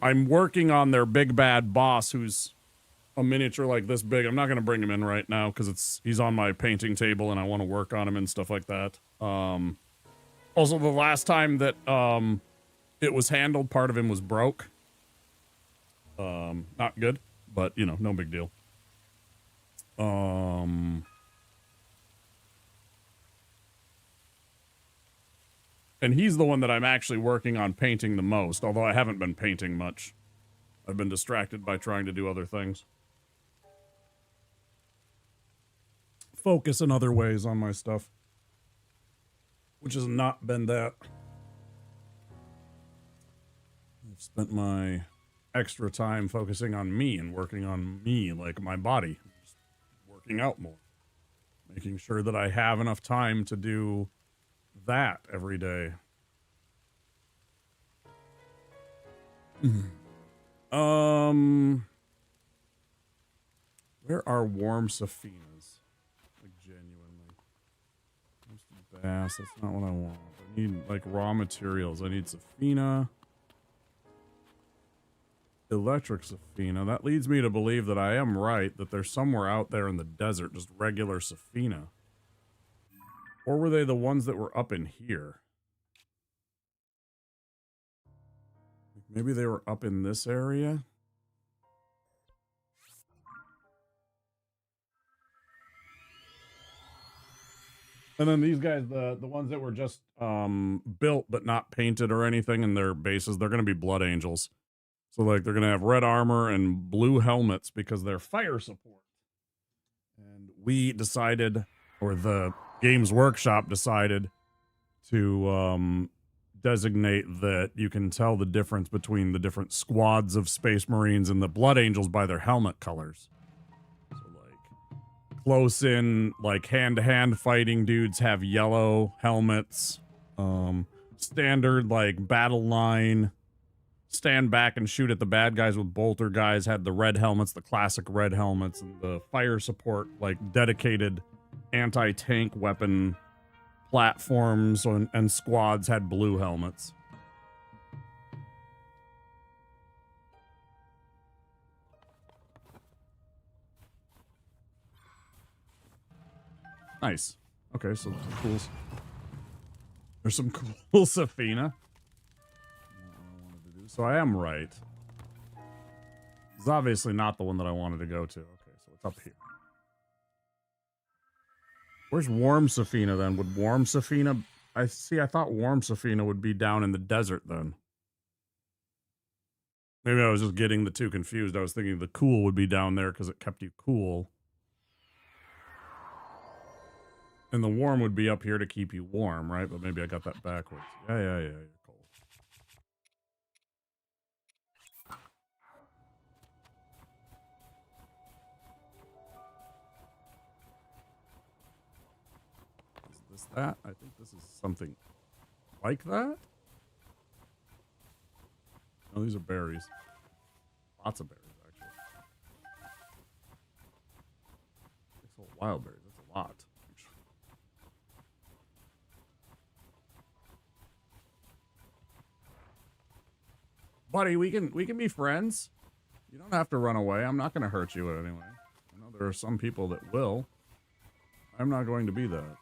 I'm working on their big bad boss, who's a miniature like this big. I'm not going to bring him in right now because he's on my painting table and I want to work on him and stuff like that. Also, the last time that it was handled, part of him was broke. Not good, but you know, no big deal. And he's the one that I'm actually working on painting the most, although I haven't been painting much. I've been distracted by trying to do other things. Focus in other ways on my stuff, which has not been that. I've spent my extra time focusing on me and working on me, like my body, just working out more, making sure that I have enough time to do that every day. Where are warm Safinas? Like, genuinely. Roasted bass, that's not what I want. I need, like, raw materials. I need Safina. Electric Safina. That leads me to believe that I am right, that there's somewhere out there in the desert, just regular Safina. Or were they the ones that were up in here? Maybe they were up in this area? And then these guys, the ones that were just built but not painted or anything in their bases, they're going to be Blood Angels. So, like, they're going to have red armor and blue helmets because they're fire support. And we decided, or the Games Workshop decided, to designate that you can tell the difference between the different squads of Space Marines and the Blood Angels by their helmet colors. So, like, close in, like, hand-to-hand fighting dudes have yellow helmets. Standard, like, battle line, stand back and shoot at the bad guys with bolter guys had the red helmets, the classic red helmets, and the fire support, like, dedicated anti-tank weapon platforms and squads had blue helmets. Nice. Okay, so there's some cool Safina. So I am right. It's obviously not the one that I wanted to go to. Okay, so it's up here. Where's Warm Safina then? Would Warm Safina... I thought Warm Safina would be down in the desert then. Maybe I was just getting the two confused. I was thinking the cool would be down there because it kept you cool. And the warm would be up here to keep you warm, right? But maybe I got that backwards. Yeah, you're cold. Is this that? I think this is something like that. No, these are berries. Lots of berries, actually. 6 whole wild berries. That's a lot. Buddy, we can be friends. You don't have to run away. I'm not going to hurt you anyway. I know there are some people that will. I'm not going to be that.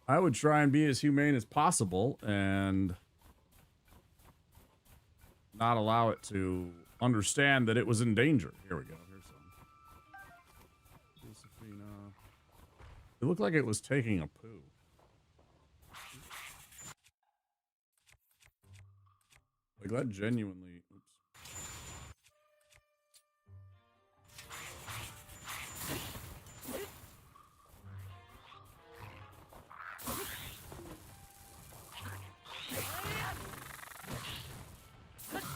I would try and be as humane as possible and not allow it to understand that it was in danger. Here we go. Here's some. Josephina. It looked like it was taking a poo. Like, that genuinely... Oops.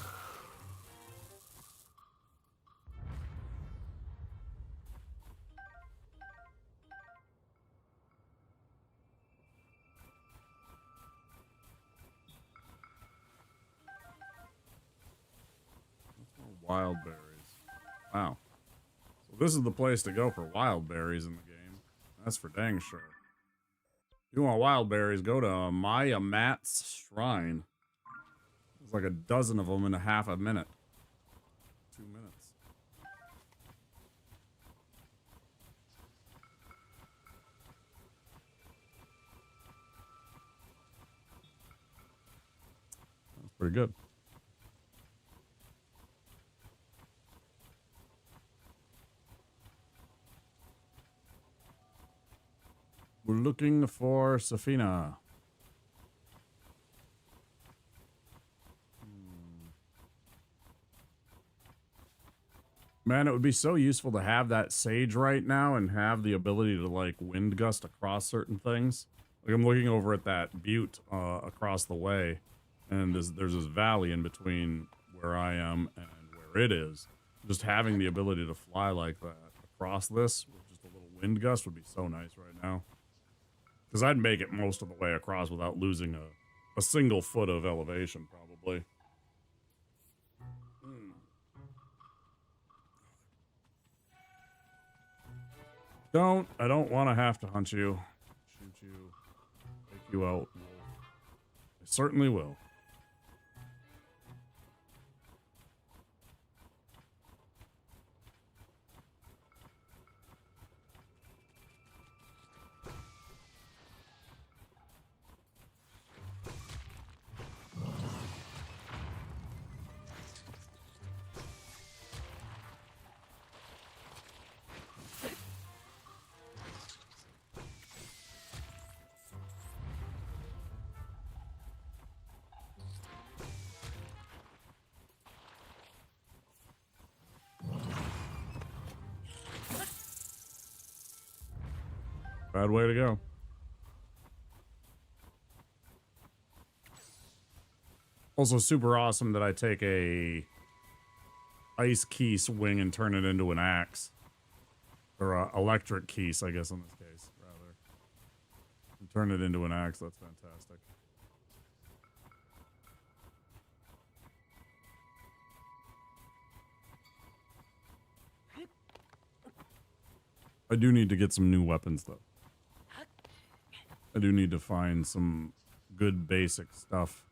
Wild berries. Wow. So this is the place to go for wild berries in the game. That's for dang sure. If you want wild berries, go to Maya Mat's Shrine. There's like a dozen of them in a half a minute. 2 minutes. Pretty good. We're looking for Safina. Man, it would be so useful to have that sage right now and have the ability to like wind gust across certain things. Like I'm looking over at that butte across the way, and there's this valley in between where I am and where it is. Just having the ability to fly like that across this with just a little wind gust would be so nice right now. Because I'd make it most of the way across without losing a single foot of elevation, probably. I don't want to have to hunt you, shoot you, take you out. I certainly will. Bad way to go. Also super awesome that I take a ice keese wing and turn it into an axe. Or a electric keese, I guess in this case, rather. And turn it into an axe, that's fantastic. I do need to get some new weapons, though. I do need to find some good basic stuff.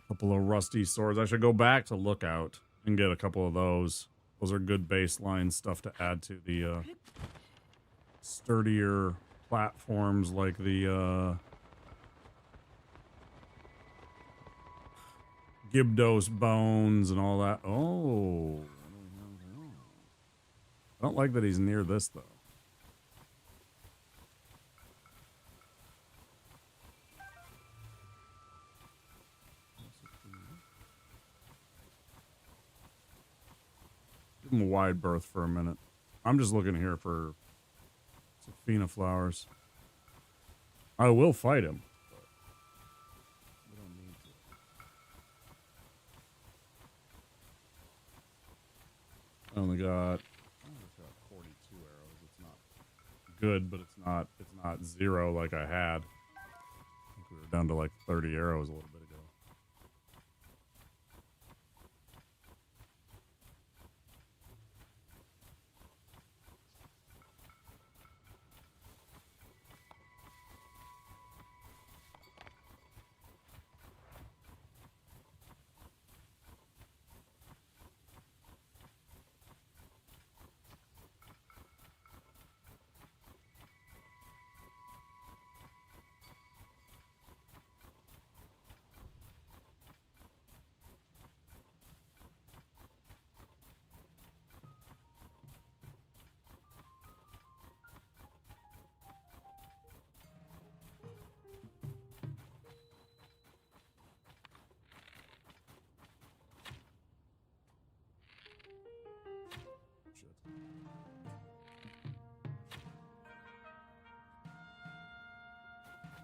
A couple of rusty swords. I should go back to Lookout and get a couple of those. Those are good baseline stuff to add to the sturdier platforms like the Gibdos bones and all that. Oh. I don't like that he's near this, though. Give him a wide berth for a minute. I'm just looking here for Safina flowers. I will fight him. But we don't need to. I only got 42 arrows. It's not good, but it's not zero like I had. I think we were down to like 30 arrows a little bit ago.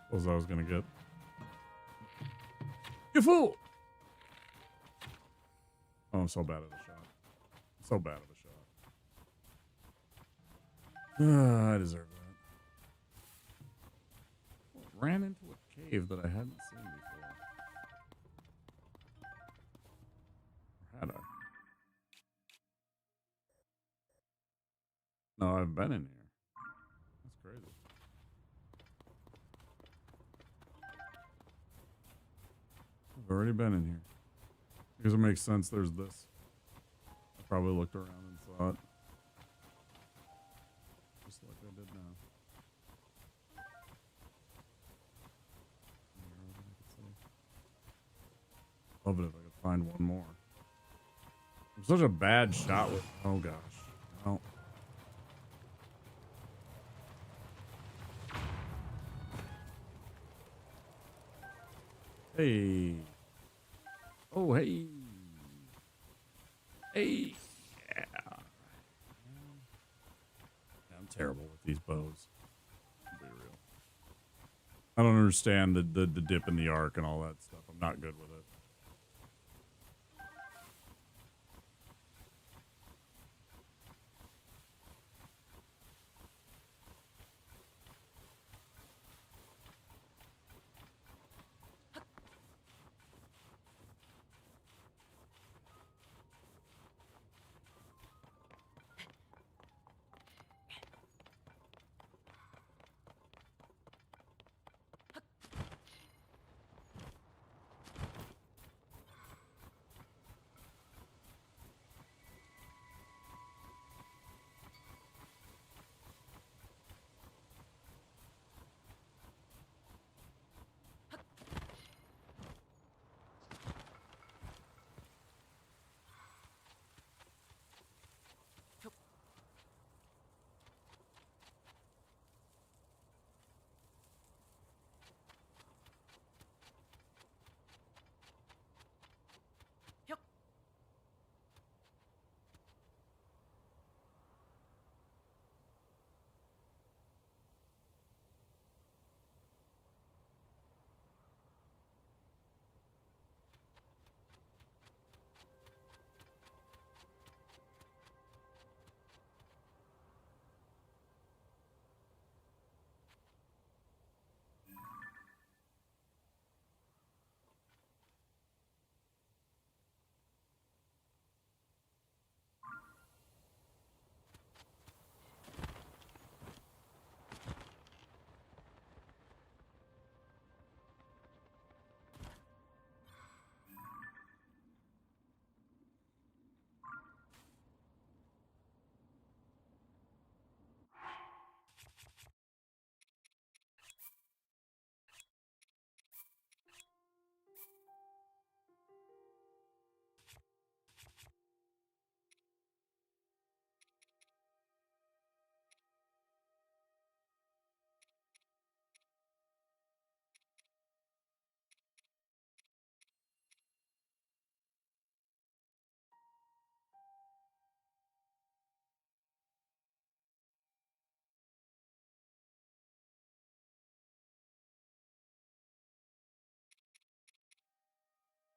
What was I was gonna get? You fool! Oh, I'm so bad at a shot. So bad at a shot. I deserve that. Ran into a cave that I hadn't seen before. Or had I? No, I've been in here. That's crazy. I've already been in here. Because it makes sense there's this. I probably looked around and saw it. Just like I did now. Love it if I could find one more. I'm such a bad shot with. Oh gosh. No. Hey. Oh hey. Hey. Yeah. I'm terrible with these bows. To be real. I don't understand the dip in the arc and all that stuff. I'm not good with it.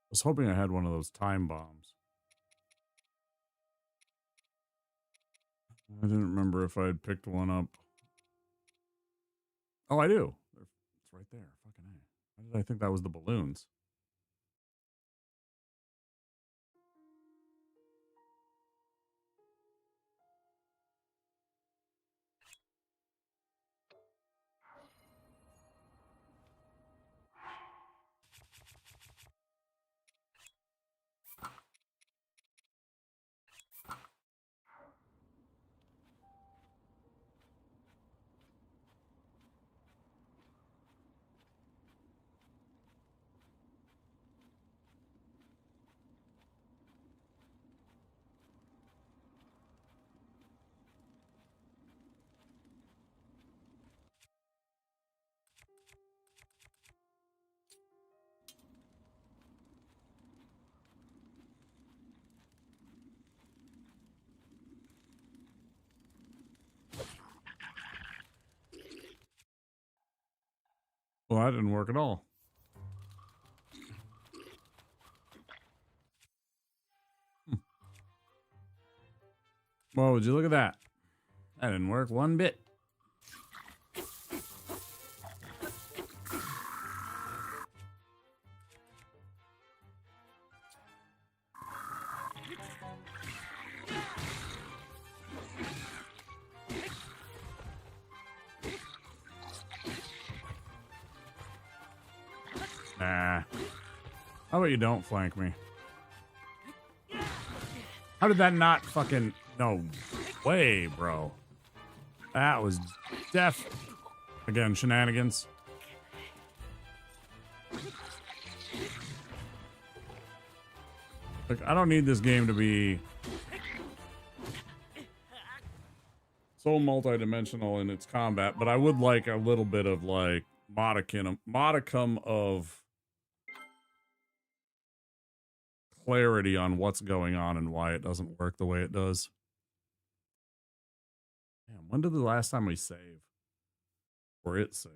I was hoping I had one of those time bombs. I didn't remember if I had picked one up. Oh, I do. It's right there. Fucking A. Why did I think that was the balloons? Well, that didn't work at all. Well, would you look at that? That didn't work one bit. Nah. How about you don't flank me? How did that not fucking... No way, bro. That was def... Again, shenanigans. Like, I don't need this game to be so multi-dimensional in its combat, but I would like a little bit of like modicum of clarity on what's going on and why it doesn't work the way it does. Damn, when did the last time we save? Or it save?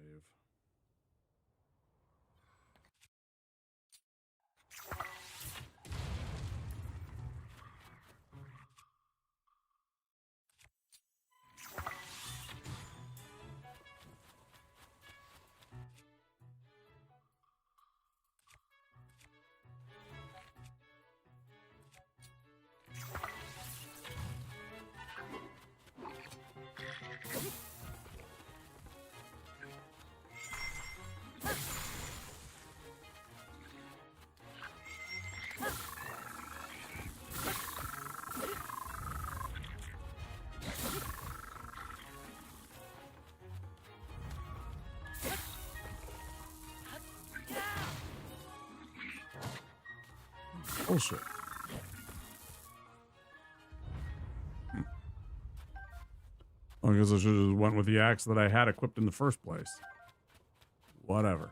Bullshit. I guess I should have went with the axe that I had equipped in the first place. Whatever.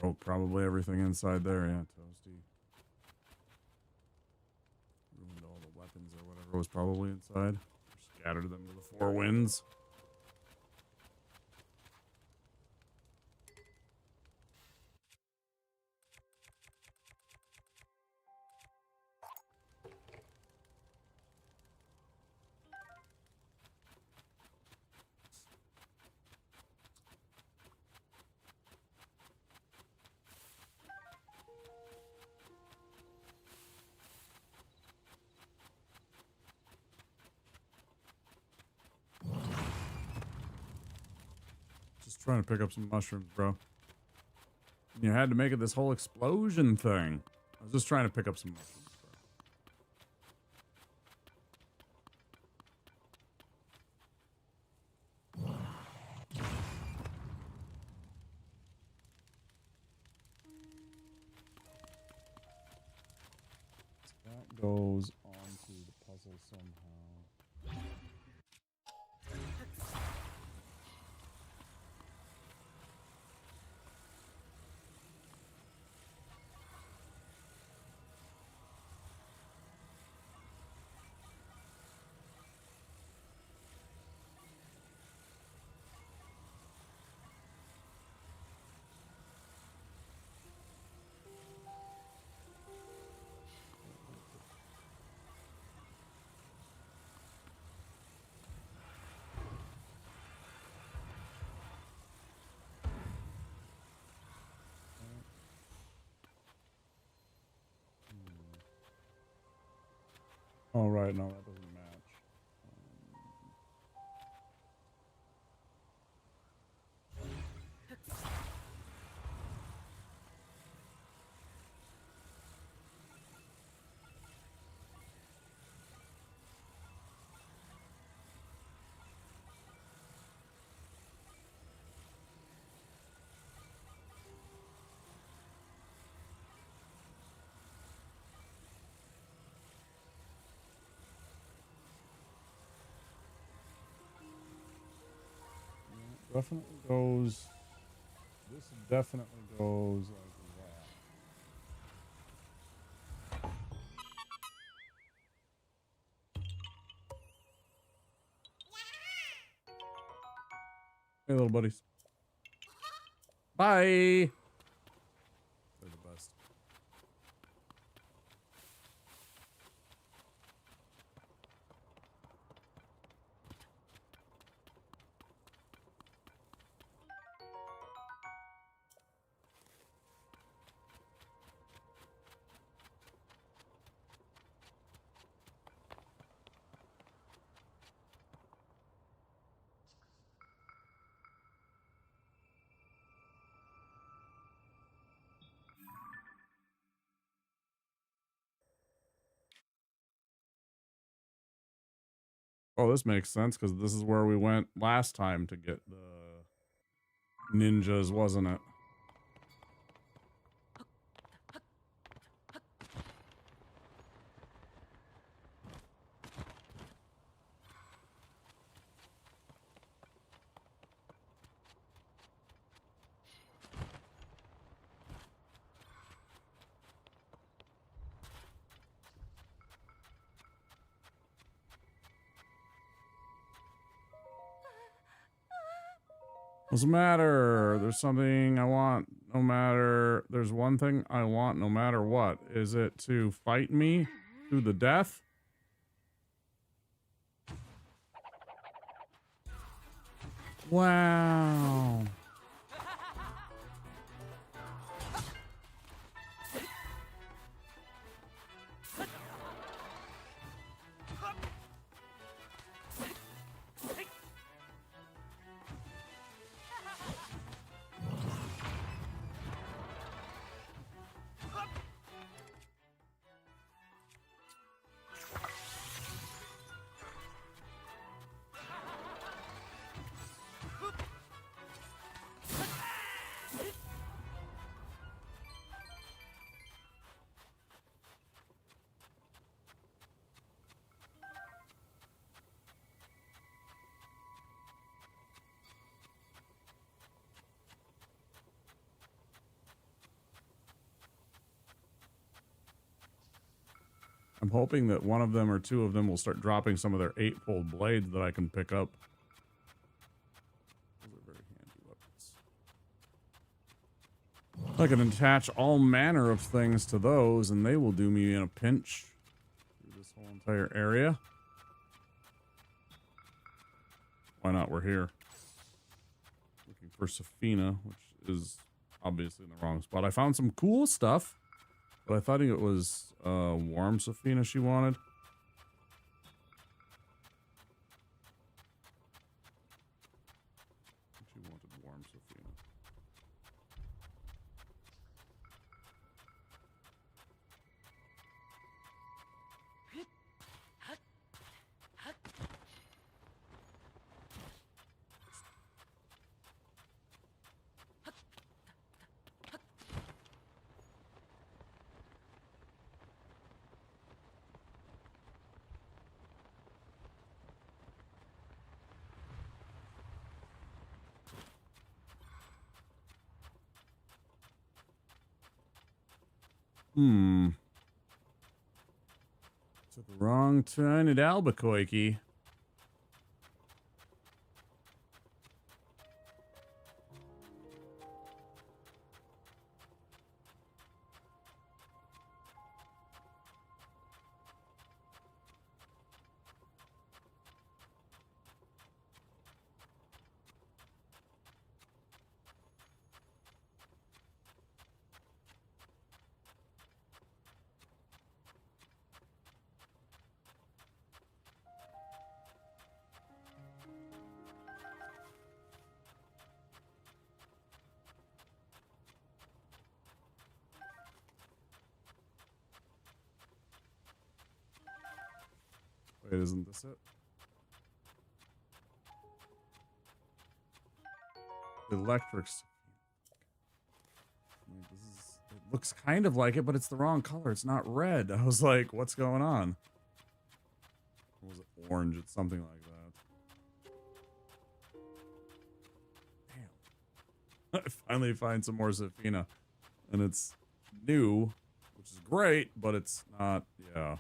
Broke probably everything inside there, yeah, toasty. Ruined all the weapons or whatever was probably inside. Scattered them to the four winds. Just trying to pick up some mushrooms, bro. You had to make it this whole explosion thing. I was just trying to pick up some mushrooms, bro. That goes onto the puzzle somehow. Oh, right. No, that doesn't match. Definitely goes. This definitely goes like that. Hey, little buddies. Bye. They're the best. Oh, this makes sense because this is where we went last time to get the ninjas, wasn't it? Doesn't matter. There's something I want no matter. There's one thing I want no matter what. Is it to fight me to the death? Wow. I'm hoping that one of them or two of them will start dropping some of their 8-fold blades that I can pick up. Those are very handy weapons. I can attach all manner of things to those, and they will do me in a pinch through this whole entire area. Why not? We're here. Looking for Safina, which is obviously in the wrong spot. I found some cool stuff. But I thought it was warm Safina she wanted. She wanted warm Safina. Took a wrong turn at Albuquerque. Wait, isn't this it? Electrics. It looks kind of like it, but it's the wrong color. It's not red. I was like, what's going on? Or was it orange? It's something like that. Damn. I finally find some more Safina. And it's new, which is great, but it's not, yeah.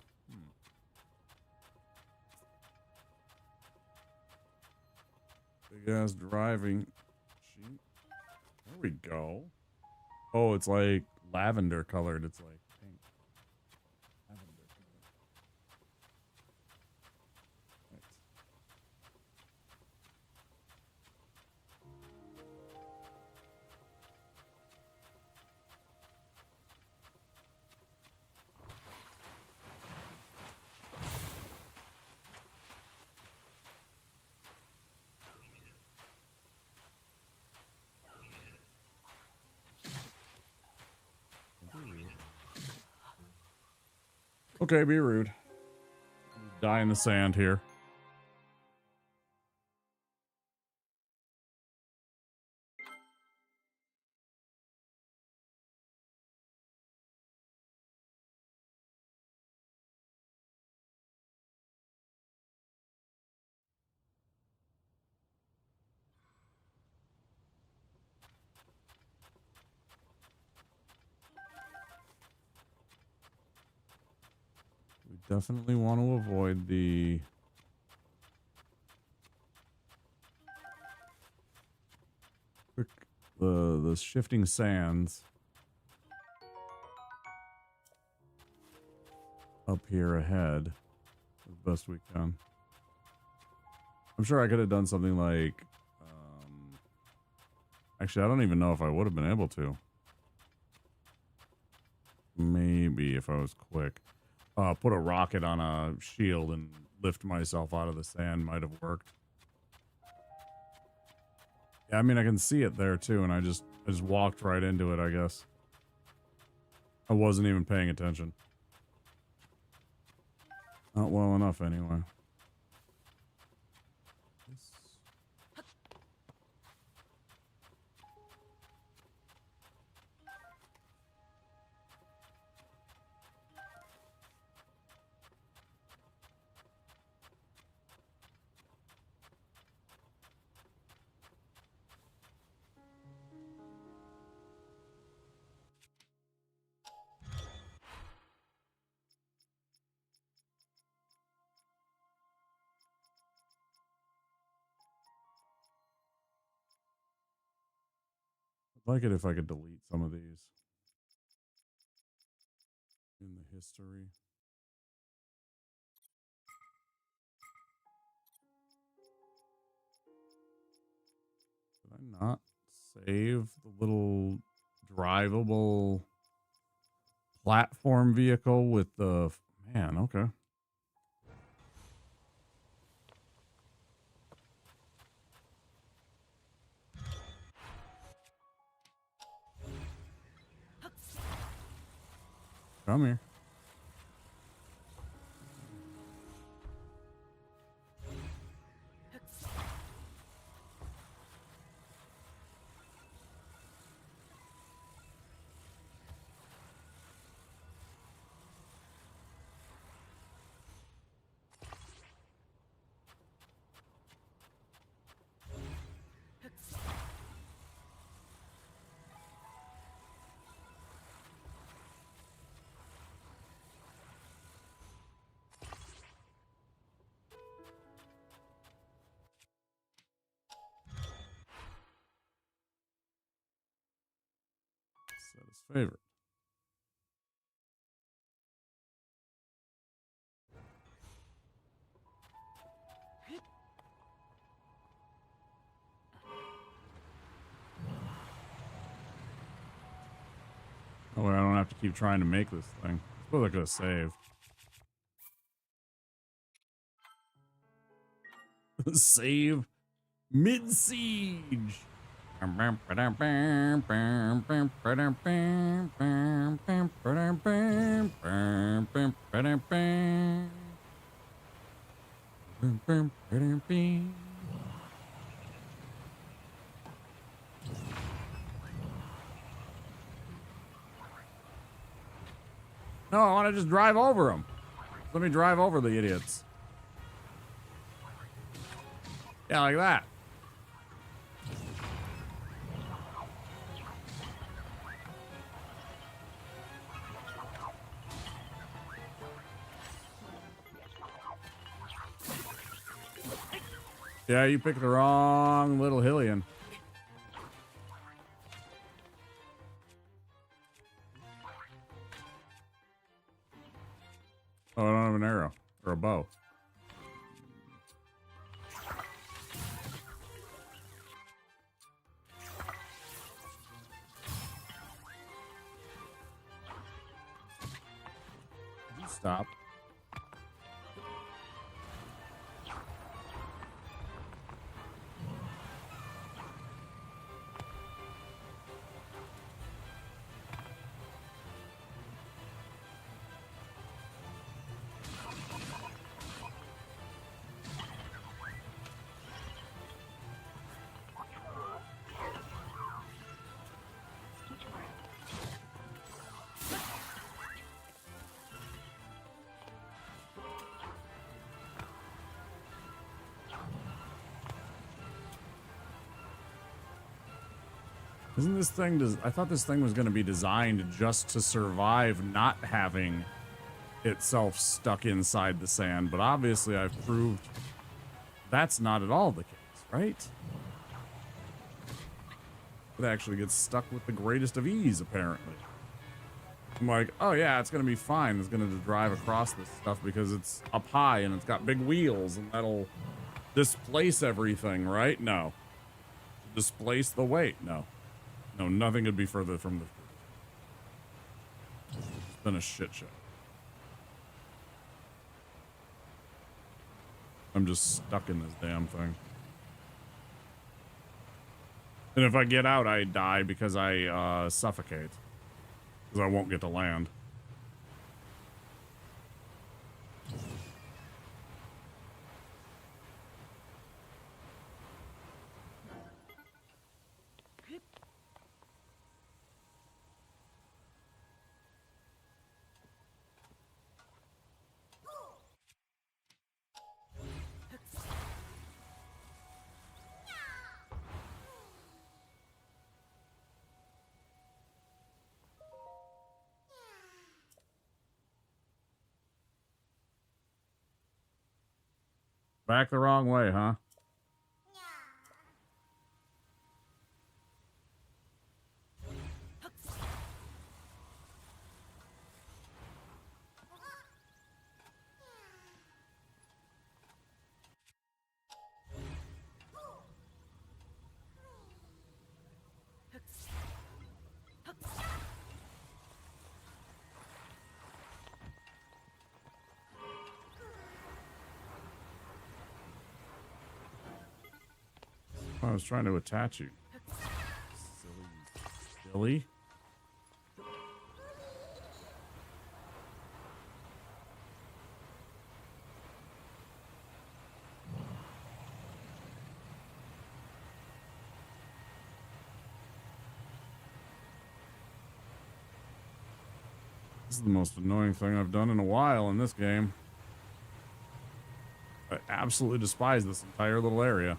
Big ass driving sheet. There we go. Oh, it's like lavender colored. It's like pink. Lavender colored. Right. Okay, be rude. Die in the sand here. We definitely want to avoid the the shifting sands up here ahead as best we can. I'm sure I could have done something like, actually, I don't even know if I would have been able to. Maybe if I was quick. Put a rocket on a shield and lift myself out of the sand might have worked. Yeah, I mean, I can see it there too, and I just walked right into it, I guess. I wasn't even paying attention. Not well enough, anyway. I'd like it if I could delete some of these in the history. Did I not save the little drivable platform vehicle with the... Man, okay. Come here. Set his favorite. Oh, I don't have to keep trying to make this thing. I suppose I could have saved. Save mid-siege. No, I want to just drive over them. Let me drive over the idiots. Yeah, like that. Yeah, you picked the wrong little Hillian. Oh, I don't have an arrow or a bow. Stop. Isn't this thing... I thought this thing was going to be designed just to survive not having itself stuck inside the sand, but obviously I've proved that's not at all the case, right? It actually gets stuck with the greatest of ease, apparently. I'm like, oh yeah, it's gonna be fine. It's gonna drive across this stuff because it's up high and it's got big wheels and that'll displace everything, right? No. Displace the weight? No. No, nothing could be further from the truth. It's been a shit show. I'm just stuck in this damn thing. And if I get out, I die because I suffocate. Because I won't get to land. Back the wrong way, huh? I was trying to attach you. Silly. This is the most annoying thing I've done in a while in this game. I absolutely despise this entire little area.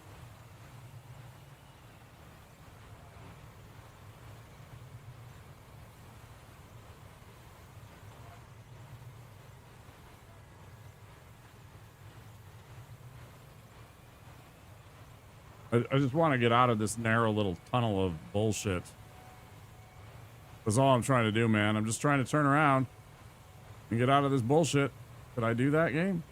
I just want to get out of this narrow little tunnel of bullshit. That's all I'm trying to do, man. I'm just trying to turn around and get out of this bullshit. Could I do that, game?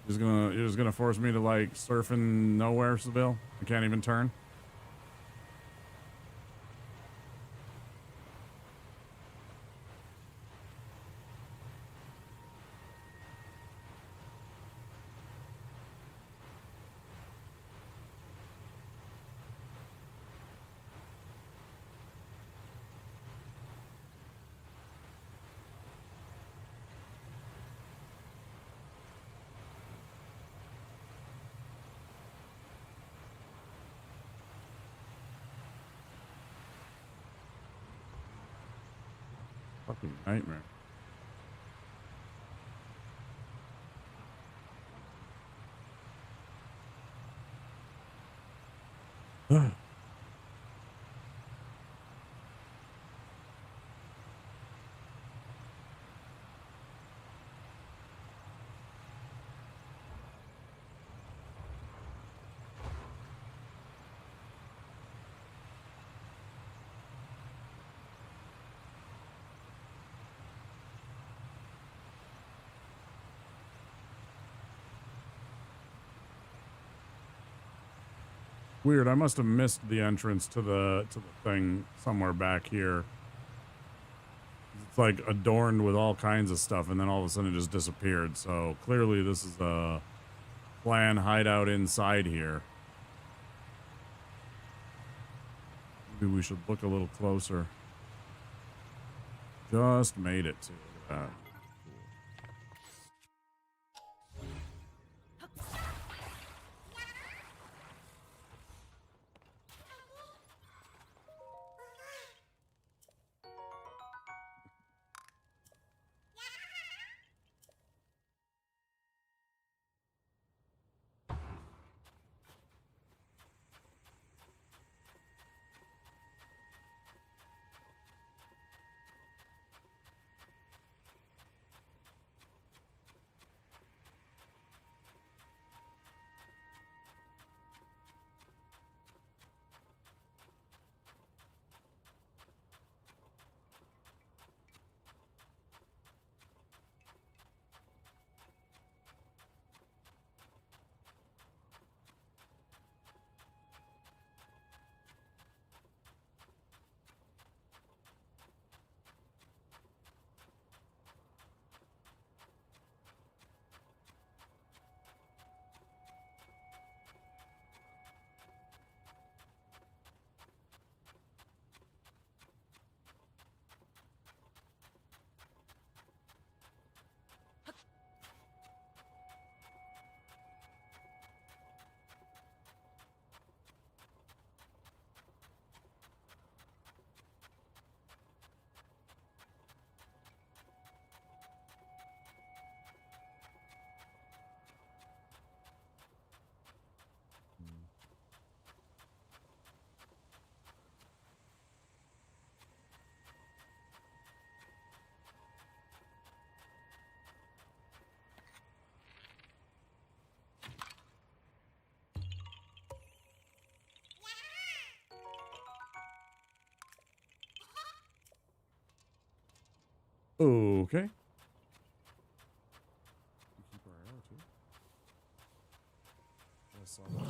You're just gonna force me to like surf in nowhere, Seville? I can't even turn. Fucking nightmare. Weird, I must have missed the entrance to the thing somewhere back here. It's like adorned with all kinds of stuff and then all of a sudden it just disappeared. So clearly this is a plan hideout inside here. Maybe we should look a little closer. Just made it to that. Okay. Keep our arrow too. I saw that.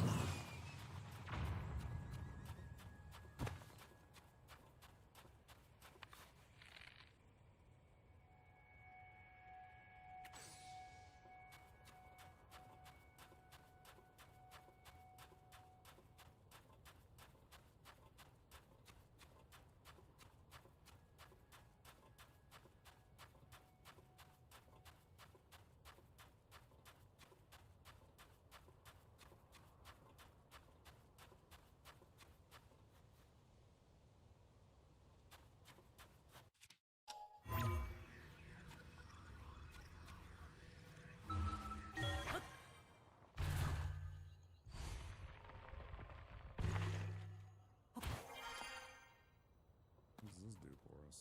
What does this do for us?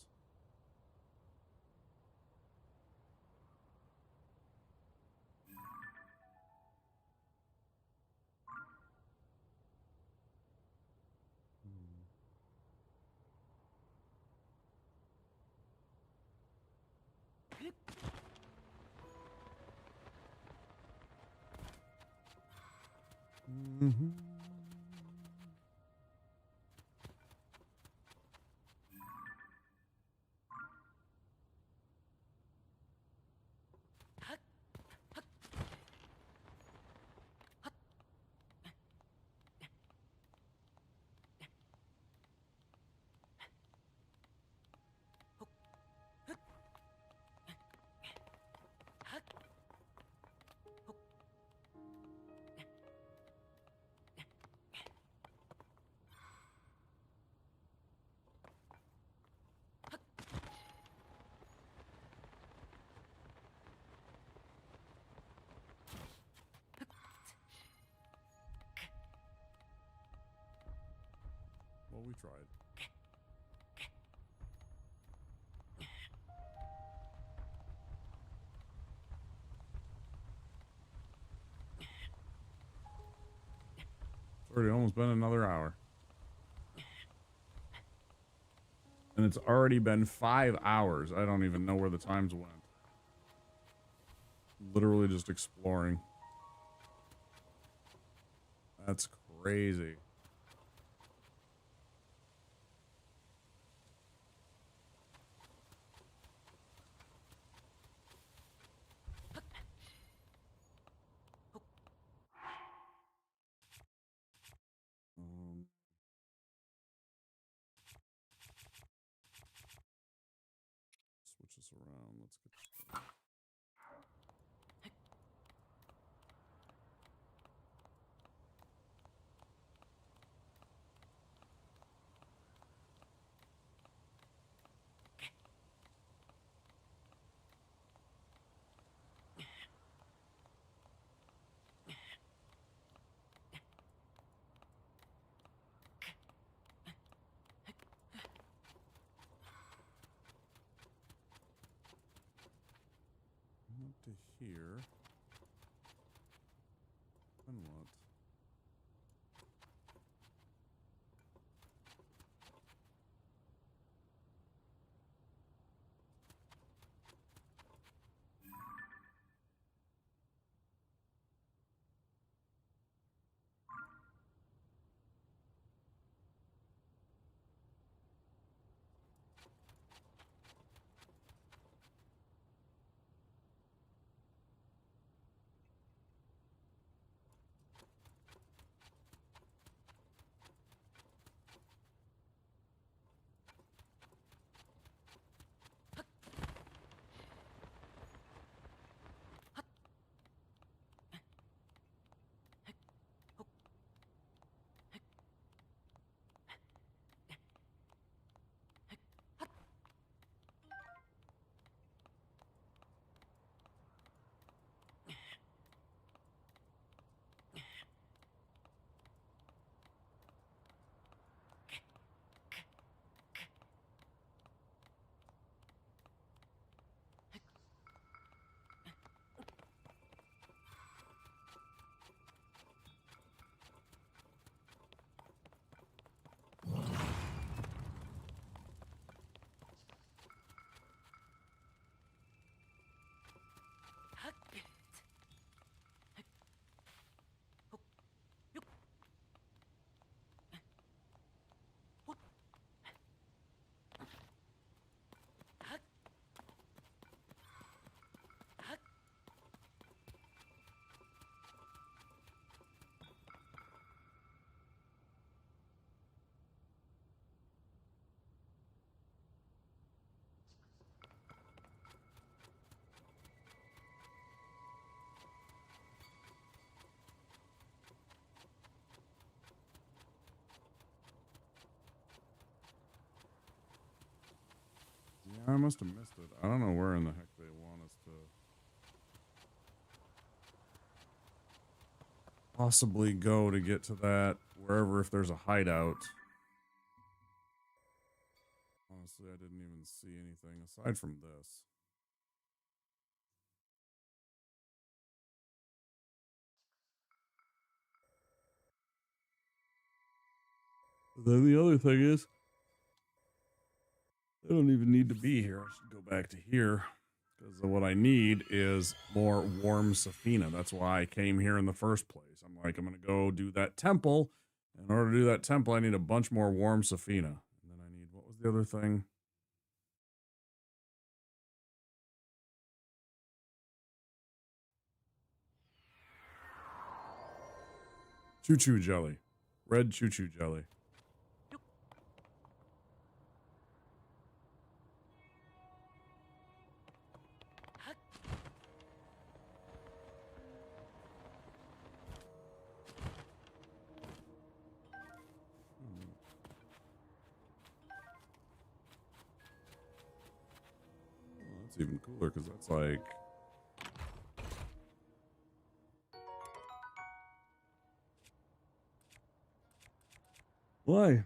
Mm-hmm. Well, we tried. It's already almost been another hour. And it's already been 5 hours. I don't even know where the times went. Literally just exploring. That's crazy. Switch this around. Let's get this. I must have missed it. I don't know where in the heck they want us to possibly go to get to that, wherever, if there's a hideout. Honestly, I didn't even see anything aside from this. Then the other thing is, I don't even need to be here. I should go back to here. Because what I need is more warm Safina. That's why I came here in the first place. I'm like, I'm going to go do that temple. In order to do that temple, I need a bunch more warm Safina. And then I need, what was the other thing? Choo-choo jelly. Red choo-choo jelly. That's even cooler because that's like... Why?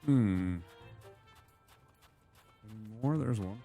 Any more? There's one.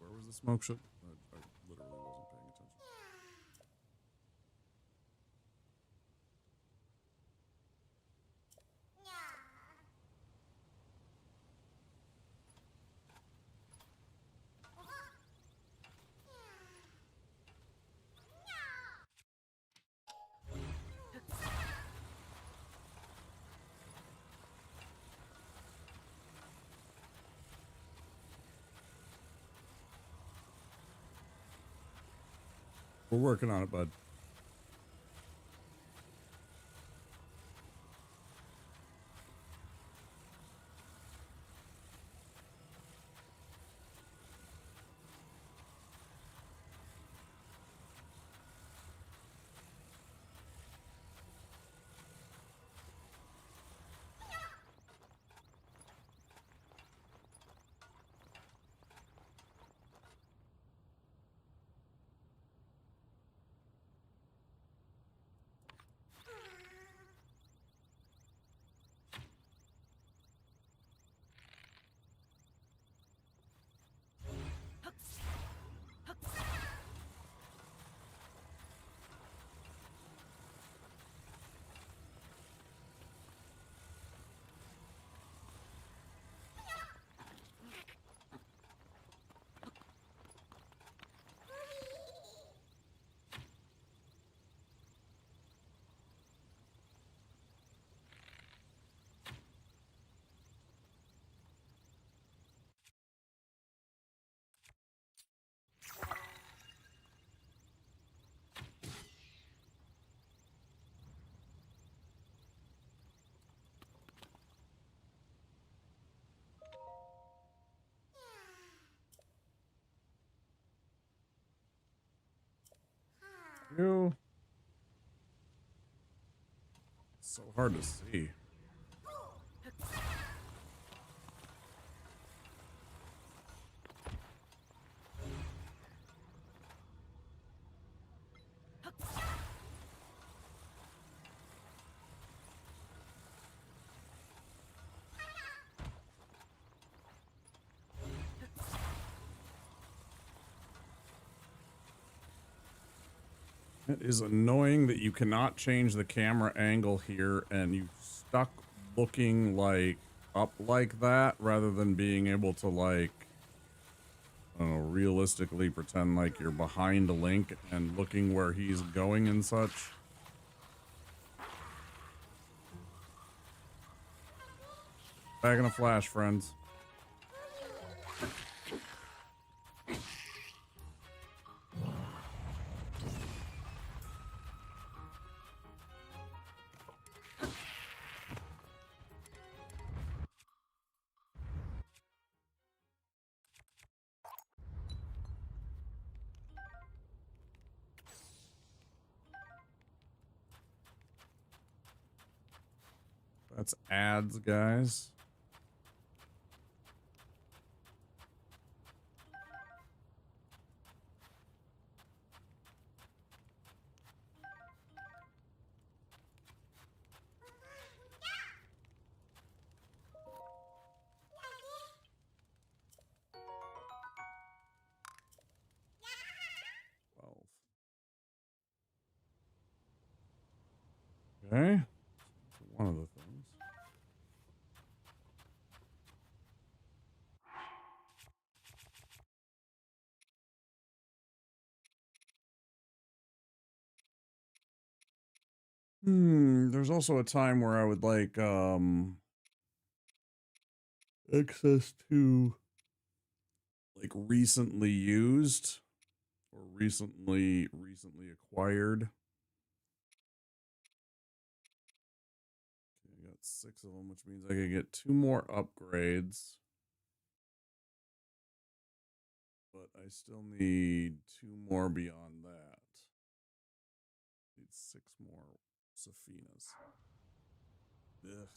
Where was the smoke ship? I literally wasn't paying attention. We're working on it, bud. You. So hard to see. It is annoying that you cannot change the camera angle here and you stuck looking like up like that rather than being able to like, I don't know, realistically pretend like you're behind a Link and looking where he's going and such. Back in a flash, friends. That's ads, guys. Okay. One of the things. There's also a time where I would like access to like recently used or recently acquired. Okay, I got 6 of them, which means I could get 2 more upgrades. But I still need 2 more beyond that. Need 6 more Safinas. Ugh.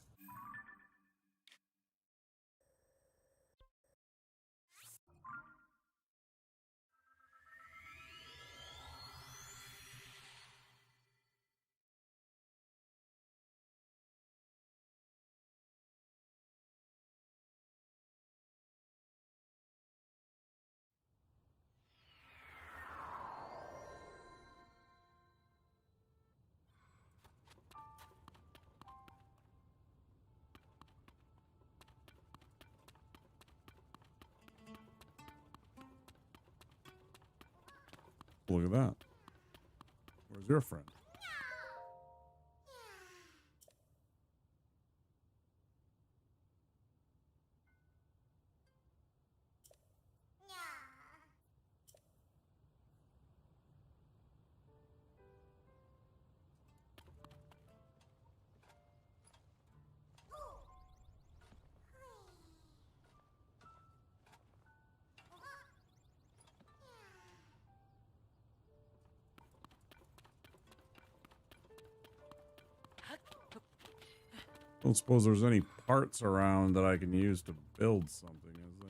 Look at that. Where's your friend? I don't suppose there's any parts around that I can use to build something, is there?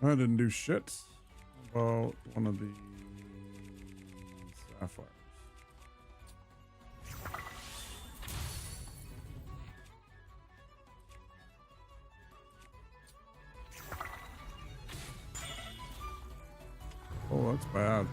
I didn't do shit about one of the sapphires. Oh, that's bad.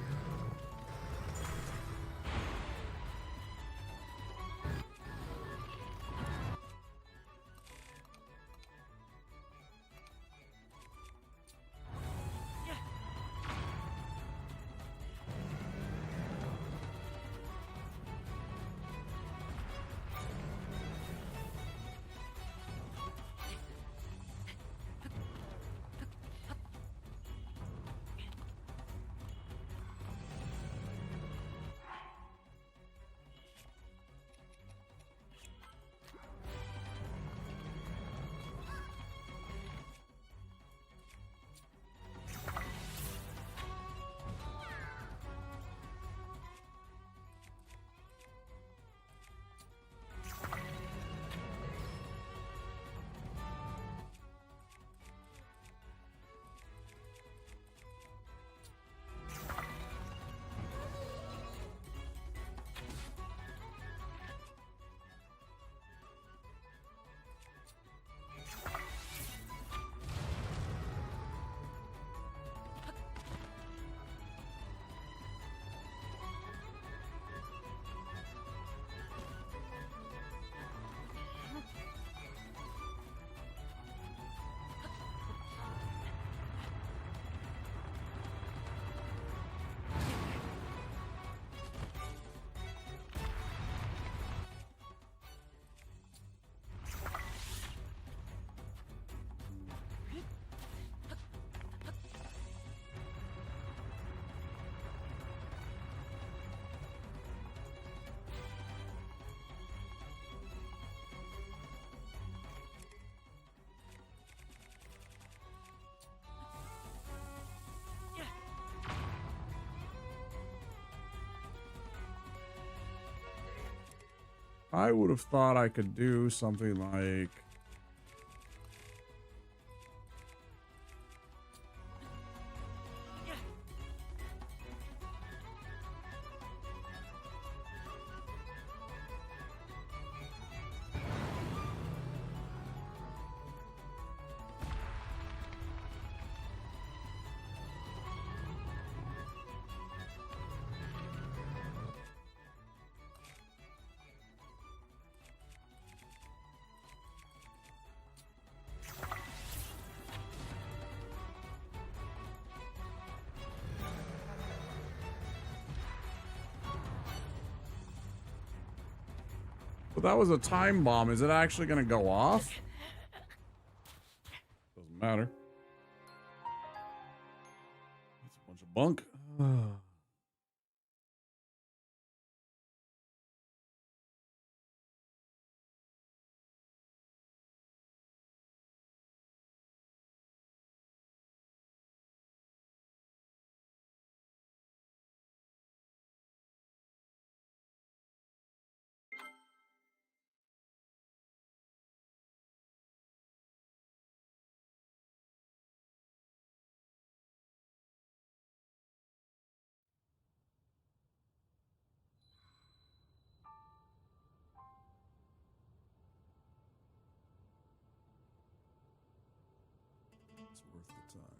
I would have thought I could do something like... But that was a time bomb. Is it actually going to go off? Doesn't matter. That's a bunch of bunk. It's worth the time.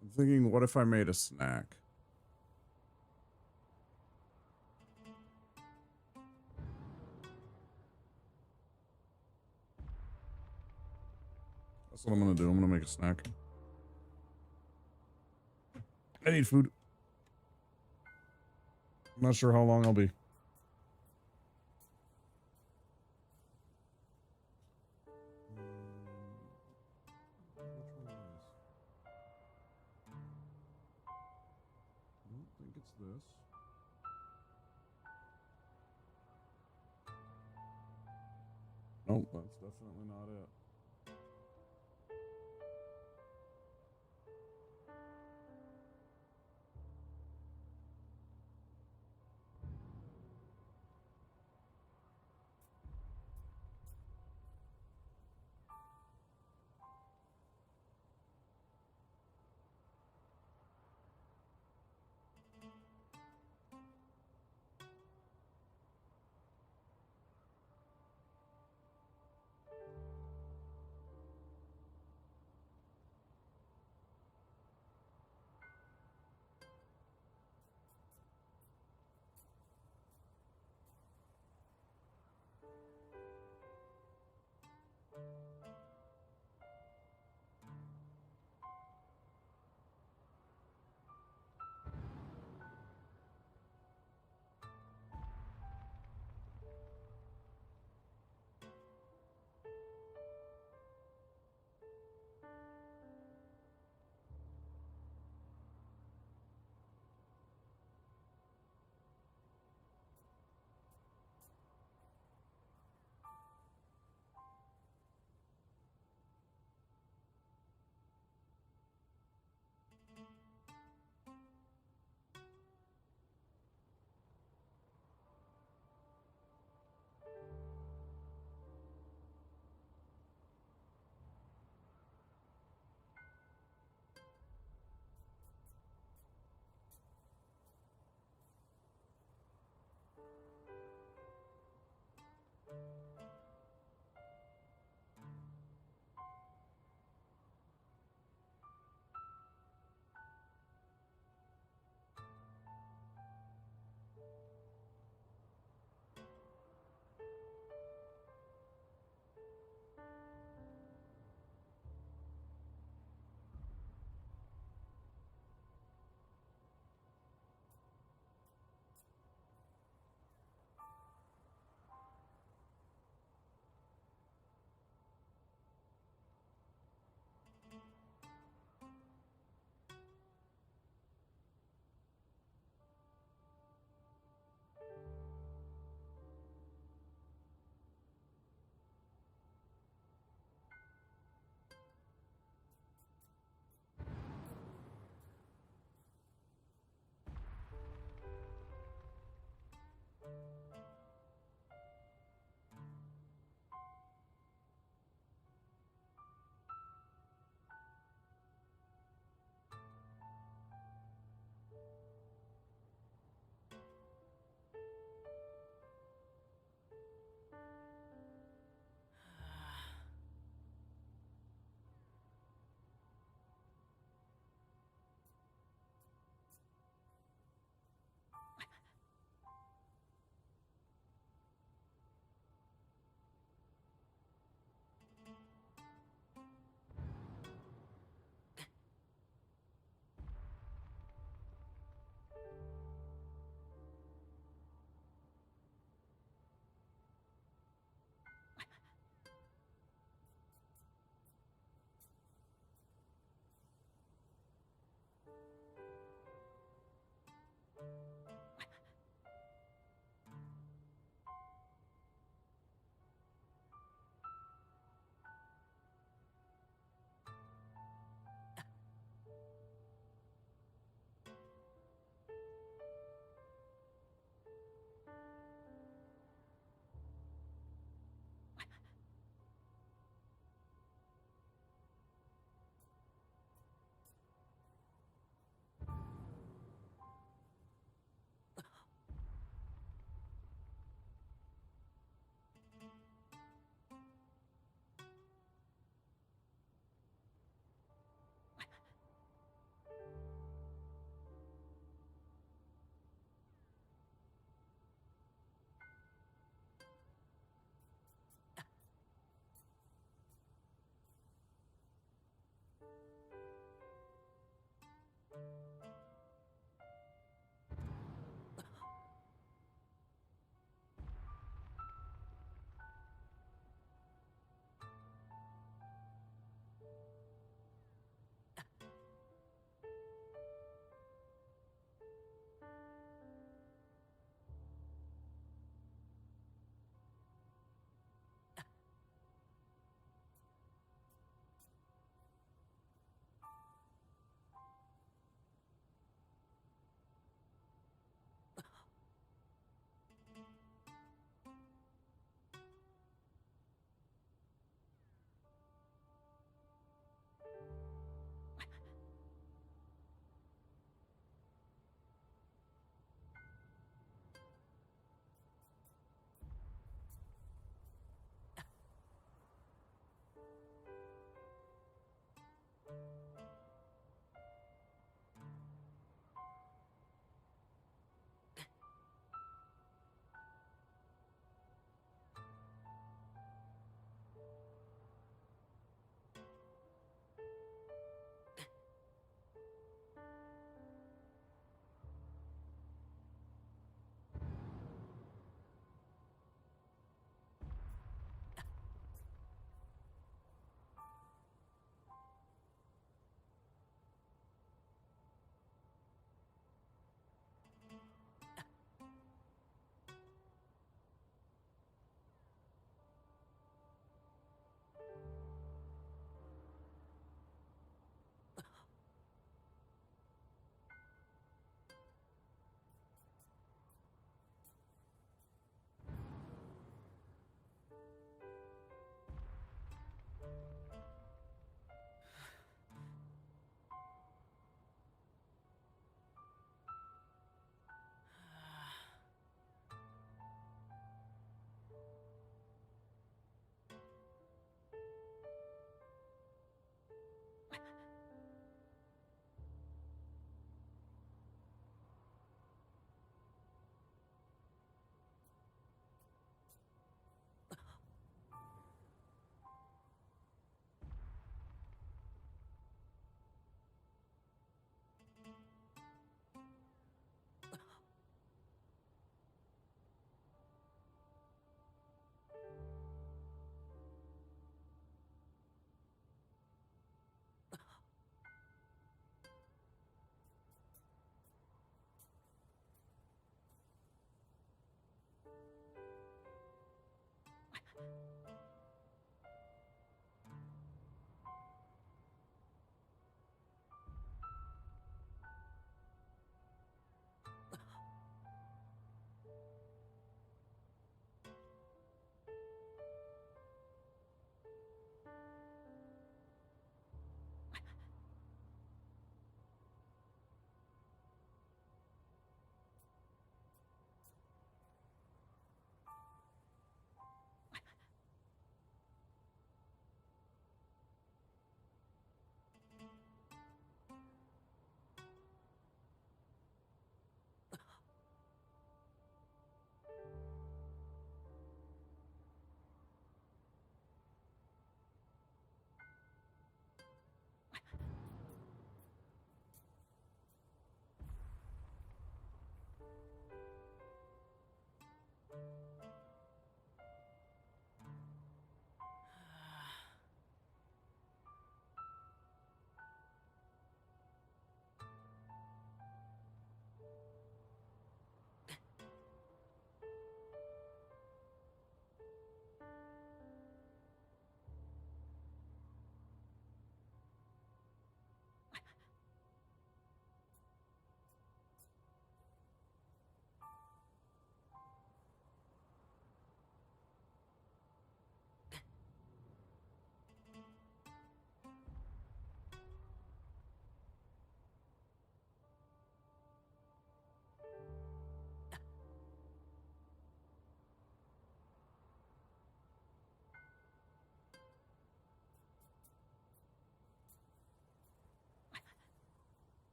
I'm thinking, what if I made a snack? That's what I'm gonna do. I'm gonna make a snack. I need food. I'm not sure how long I'll be. I don't think it's this. Nope, that's definitely not it.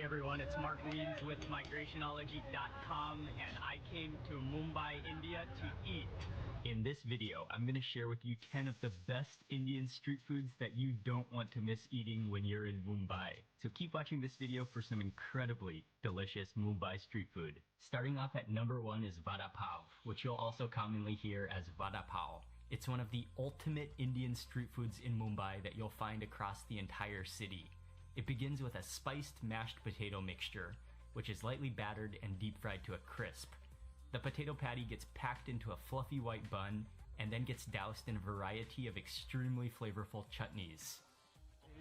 Hey everyone, it's Mark Weeds with migrationology.com, and I came to Mumbai, India to eat. In this video, I'm going to share with you 10 of the best Indian street foods that you don't want to miss eating when you're in Mumbai. So keep watching this video for some incredibly delicious Mumbai street food. Starting off at number 1 is vada pav, which you'll also commonly hear as vada pav. It's one of the ultimate Indian street foods in Mumbai that you'll find across the entire city. It begins with a spiced mashed potato mixture, which is lightly battered and deep fried to a crisp. The potato patty gets packed into a fluffy white bun and then gets doused in a variety of extremely flavorful chutneys.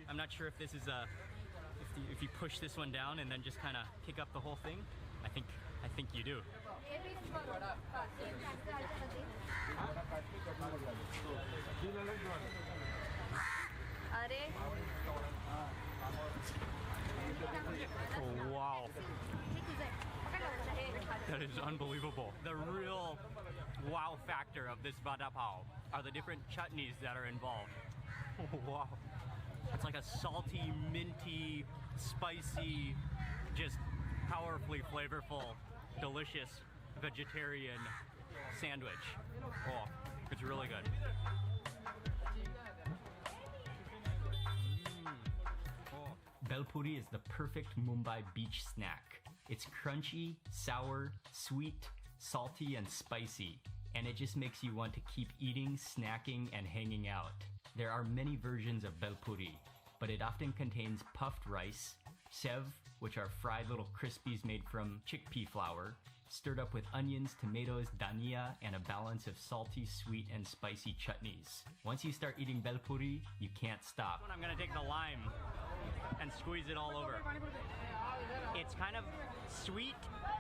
I'm not sure if this is if you push this one down and then just kind of pick up the whole thing. I think you do. Oh, wow. That is unbelievable. The real wow factor of this vada pav are the different chutneys that are involved. Oh, wow. It's like a salty, minty, spicy, just powerfully flavorful, delicious vegetarian sandwich. Oh, it's really good. Bel puri is the perfect Mumbai beach snack. It's crunchy, sour, sweet, salty, and spicy, and it just makes you want to keep eating, snacking, and hanging out. There are many versions of bel puri, but it often contains puffed rice, sev, which are fried little crispies made from chickpea flour, stirred up with onions, tomatoes, dhania, and a balance of salty, sweet, and spicy chutneys. Once you start eating bel puri, you can't stop. I'm gonna take the lime and squeeze it all over. It's kind of sweet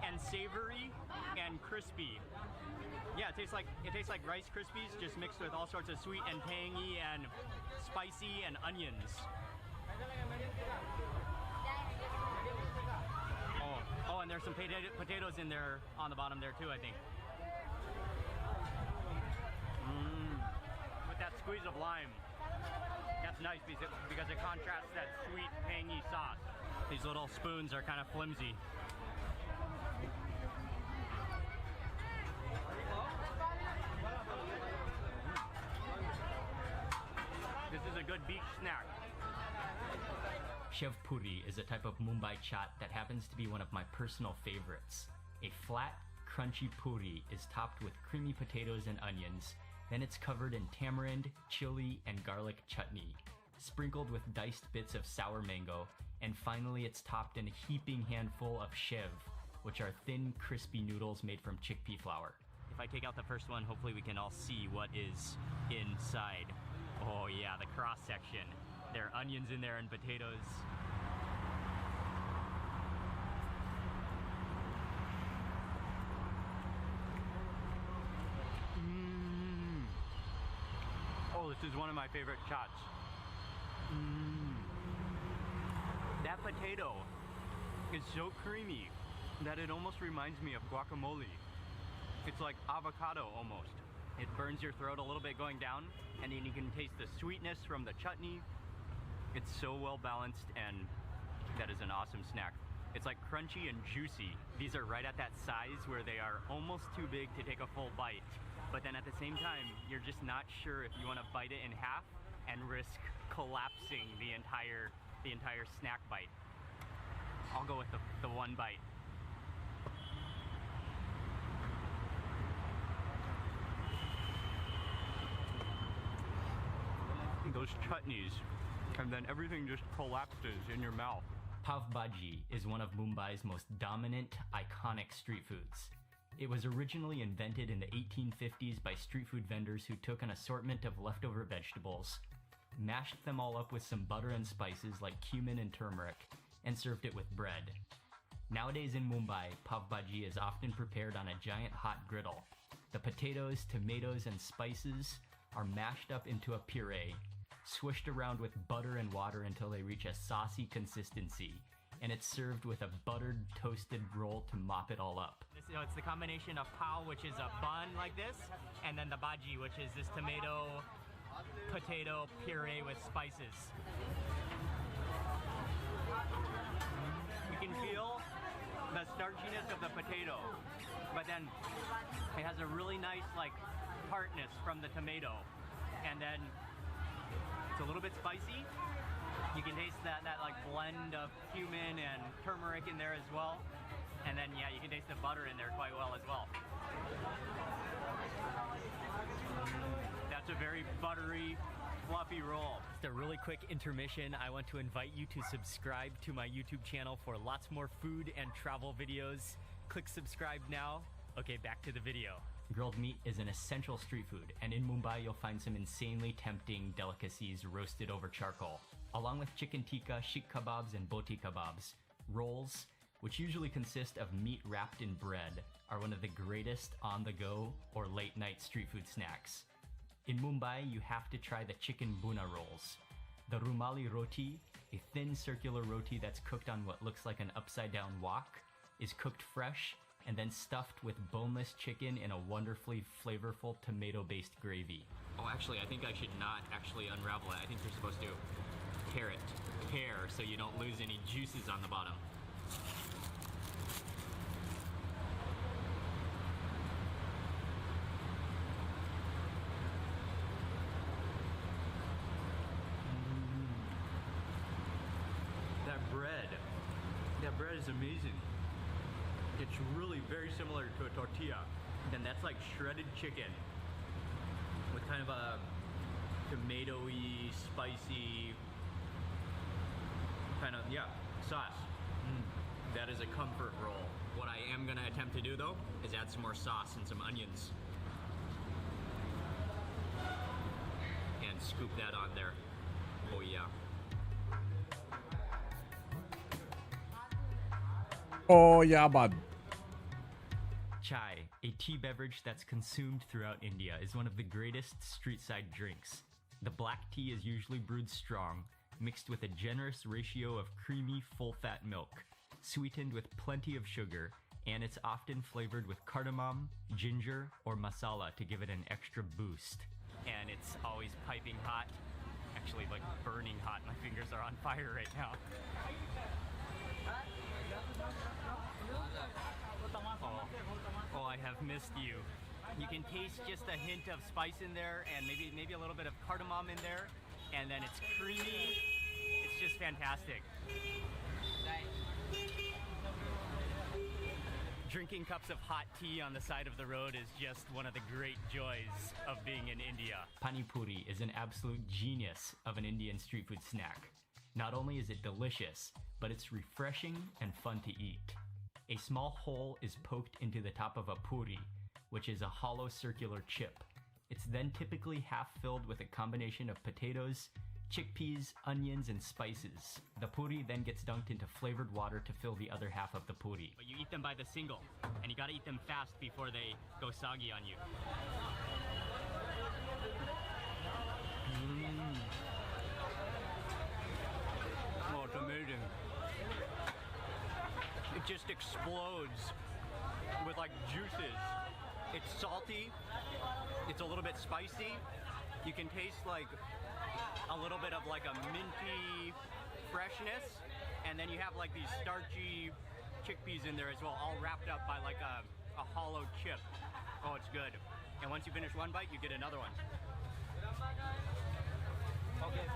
and savory and crispy. Yeah, it tastes like Rice Krispies, just mixed with all sorts of sweet and tangy and spicy and onions. Oh, and there's some potatoes in there on the bottom there too, I think. With that squeeze of lime. That's nice because it contrasts that sweet, tangy sauce. These little spoons are kind of flimsy. This is a good beach snack. Shev puri is a type of Mumbai chaat that happens to be one of my personal favorites. A flat, crunchy puri is topped with creamy potatoes and onions. Then it's covered in tamarind, chili, and garlic chutney, sprinkled with diced bits of sour mango, and finally it's topped in a heaping handful of shev, which are thin, crispy noodles made from chickpea flour. If I take out the first one, hopefully we can all see what is inside. Oh yeah, the cross section. There are onions in there and potatoes. Oh, this is one of my favorite shots. That potato is so creamy that it almost reminds me of guacamole. It's like avocado almost. It burns your throat a little bit going down, and then you can taste the sweetness from the chutney. It's so well balanced, and that is an awesome snack. It's like crunchy and juicy. These are right at that size where they are almost too big to take a full bite. But then at the same time, you're just not sure if you want to bite it in half and risk collapsing the entire snack bite. I'll go with the one bite. Those chutneys, and then everything just collapses in your mouth. Pav Bhaji is one of Mumbai's most dominant, iconic street foods. It was originally invented in the 1850s by street food vendors who took an assortment of leftover vegetables, mashed them all up with some butter and spices like cumin and turmeric, and served it with bread. Nowadays in Mumbai, pav bhaji is often prepared on a giant hot griddle. The potatoes, tomatoes, and spices are mashed up into a puree, swished around with butter and water until they reach a saucy consistency, and it's served with a buttered, toasted roll to mop it all up. So it's the combination of pav, which is a bun like this, and then the bhaji, which is this tomato, potato puree with spices. You can starchiness of the potato, but then it has a really nice like tartness from the tomato, and then it's a little bit spicy. You can taste that like blend of cumin and turmeric in there as well, and then yeah, you can taste the butter in there quite well as well. That's a very buttery, fluffy roll. Just a really quick intermission. I want to invite you to subscribe to my YouTube channel for lots more food and travel videos. Click subscribe now. Okay, back to the video. Grilled meat is an essential street food, and in Mumbai you'll find some insanely tempting delicacies roasted over charcoal. Along with chicken tikka, sheikh kebabs, and boti kebabs, rolls, which usually consist of meat wrapped in bread, are one of the greatest on-the-go or late-night street food snacks. In Mumbai, you have to try the chicken buna rolls. The rumali roti, a thin circular roti that's cooked on what looks like an upside-down wok, is cooked fresh and then stuffed with boneless chicken in a wonderfully flavorful tomato-based gravy. Oh, actually, I think I should not actually unravel it. I think you're supposed to tear so you don't lose any juices on the bottom. That bread is amazing. It's really very similar to a tortilla. And that's like shredded chicken with kind of a tomatoey, spicy kind of, yeah, sauce. That is a comfort roll. What I am gonna attempt to do though is add some more sauce and some onions. And scoop that on there. Oh yeah. Oh yeah, bud. Chai, a tea beverage that's consumed throughout India, is one of the greatest street-side drinks. The black tea is usually brewed strong, mixed with a generous ratio of creamy, full-fat milk, sweetened with plenty of sugar, and it's often flavored with cardamom, ginger, or masala to give it an extra boost. And it's always piping hot. Actually, like burning hot. My fingers are on fire right now. Oh, I have missed you. You can taste just a hint of spice in there, and maybe a little bit of cardamom in there, and then it's creamy. It's just fantastic. Drinking cups of hot tea on the side of the road is just one of the great joys of being in India. Pani puri is an absolute genius of an Indian street food snack. Not only is it delicious, but it's refreshing and fun to eat. A small hole is poked into the top of a puri, which is a hollow circular chip. It's then typically half filled with a combination of potatoes, chickpeas, onions, and spices. The puri then gets dunked into flavored water to fill the other half of the puri. But you eat them by the single, and you gotta eat them fast before they go soggy on you. Oh, it's amazing. It just explodes with like juices. It's salty, it's a little bit spicy. You can taste like a little bit of like a minty freshness, and then you have like these starchy chickpeas in there as well, all wrapped up by like a hollow chip. Oh, it's good. And once you finish one bite, you get another one. Okay.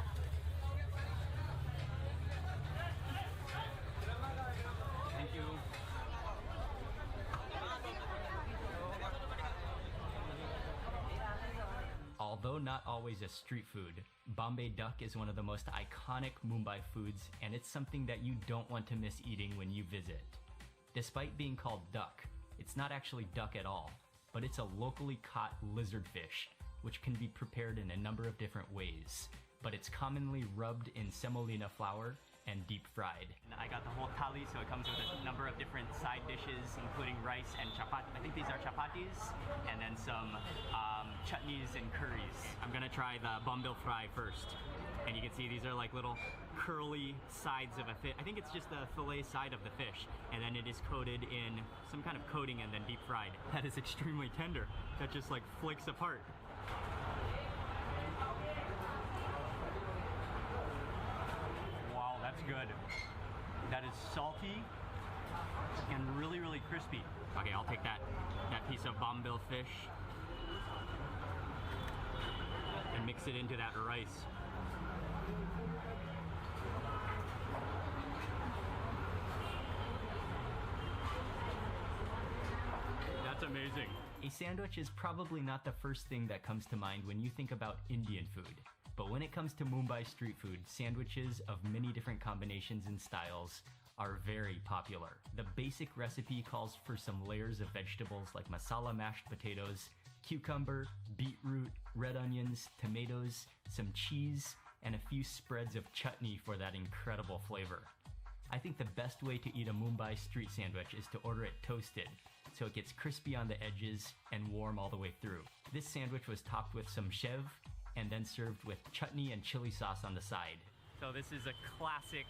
Thank you. Although not always a street food, Bombay duck is one of the most iconic Mumbai foods, and it's something that you don't want to miss eating when you visit. Despite being called duck, it's not actually duck at all, but it's a locally caught lizard fish, which can be prepared in a number of different ways. But it's commonly rubbed in semolina flour and deep fried. And I got the whole thali, so it comes with a number of different side dishes, including rice and chapati. I think these are chapatis, and then some chutneys and curries. I'm gonna try the bumbil fry first. And you can see these are like little curly sides of a fish. I think it's just the fillet side of the fish, and then it is coated in some kind of coating and then deep fried. That is extremely tender. That just like flakes apart. That's good. That is salty, and really, really crispy. Okay, I'll take that piece of bombil fish and mix it into that rice. That's amazing. A sandwich is probably not the first thing that comes to mind when you think about Indian food. But when it comes to Mumbai street food, sandwiches of many different combinations and styles are very popular. The basic recipe calls for some layers of vegetables like masala mashed potatoes, cucumber, beetroot, red onions, tomatoes, some cheese, and a few spreads of chutney for that incredible flavor. I think the best way to eat a Mumbai street sandwich is to order it toasted, so it gets crispy on the edges and warm all the way through. This sandwich was topped with some shev and then served with chutney and chili sauce on the side. So this is a classic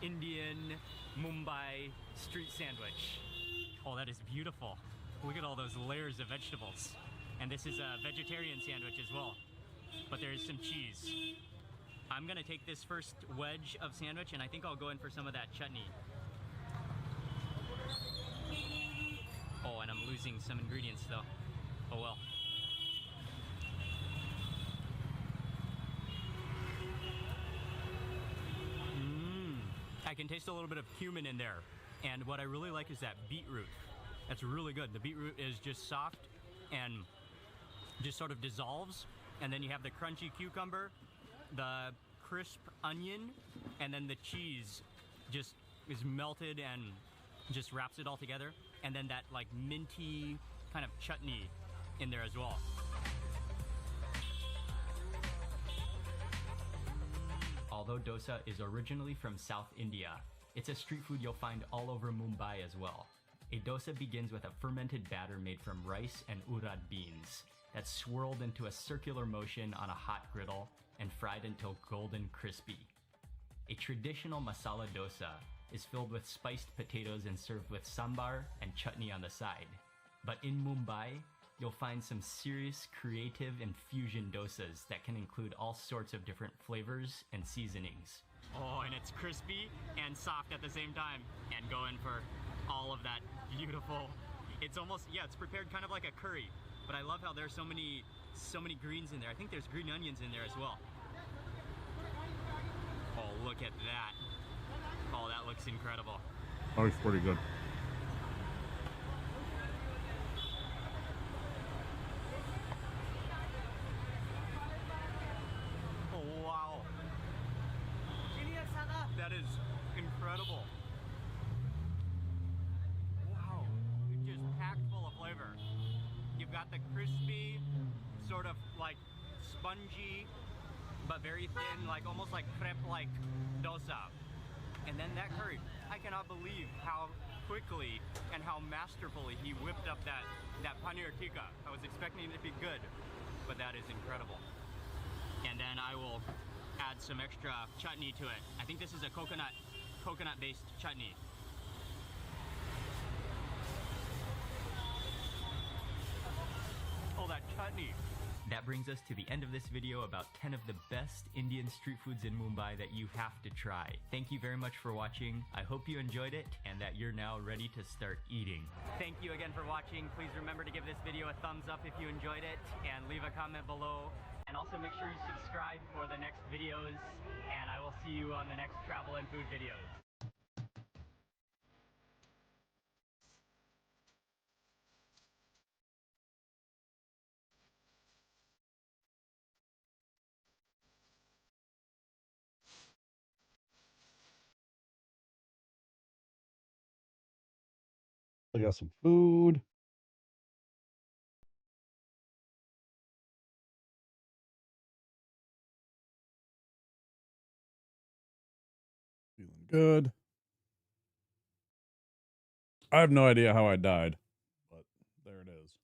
Indian Mumbai street sandwich. Oh, that is beautiful. Look at all those layers of vegetables. And this is a vegetarian sandwich as well, but there is some cheese. I'm gonna take this first wedge of sandwich and I think I'll go in for some of that chutney. Oh, and I'm losing some ingredients though. Oh well. I can taste a little bit of cumin in there. And what I really like is that beetroot. That's really good. The beetroot is just soft and just sort of dissolves. And then you have the crunchy cucumber, the crisp onion, and then the cheese just is melted and just wraps it all together. And then that like minty kind of chutney in there as well. Although dosa is originally from South India, it's a street food you'll find all over Mumbai as well. A dosa begins with a fermented batter made from rice and urad beans that's swirled into a circular motion on a hot griddle and fried until golden crispy. A traditional masala dosa is filled with spiced potatoes and served with sambar and chutney on the side. But in Mumbai, you'll find some serious creative and fusion dosas that can include all sorts of different flavors and seasonings. Oh, and it's crispy and soft at the same time. And go in for all of that beautiful, it's almost, yeah, it's prepared kind of like a curry. But I love how there's so many greens in there. I think there's green onions in there as well. Oh, look at that. Oh, that looks incredible. That looks pretty good. Oh, wow. That is incredible. Wow. It's just packed full of flavor. You've got the crispy, sort of like spongy, but very thin, like almost like crepe-like dosa. And then that curry. I cannot believe how quickly and how masterfully he whipped up that paneer tikka. I was expecting it to be good, but that is incredible. And then I will add some extra chutney to it. I think this is a coconut-based chutney. Oh, that chutney. That brings us to the end of this video about 10 of the best Indian street foods in Mumbai that you have to try. Thank you very much for watching. I hope you enjoyed it and that you're now ready to start eating. Thank you again for watching. Please remember to give this video a thumbs up if you enjoyed it and leave a comment below. And also make sure you subscribe for the next videos, and I will see you on the next travel and food videos. I got some food. Feeling good. I have no idea how I died, but there it is.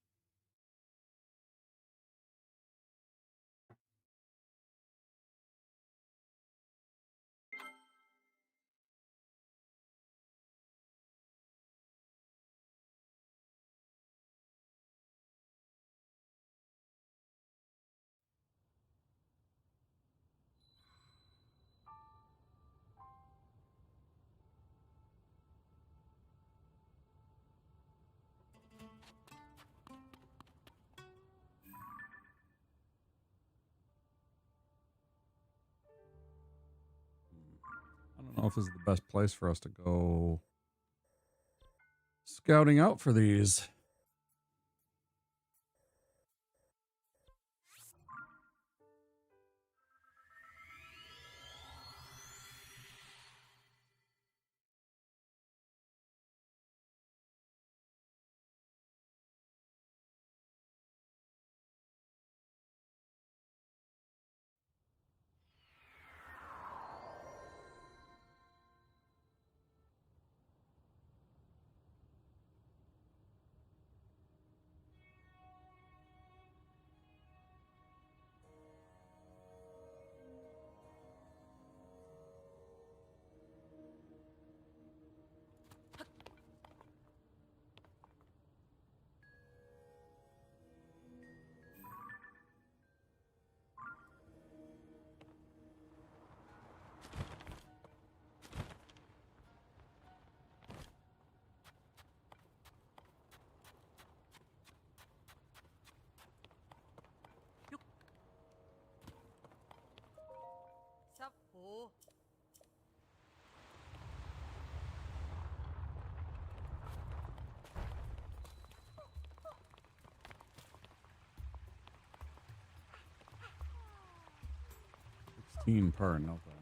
don't know if this is the best place for us to go scouting out for these. Sapo. 16 per, no thanks.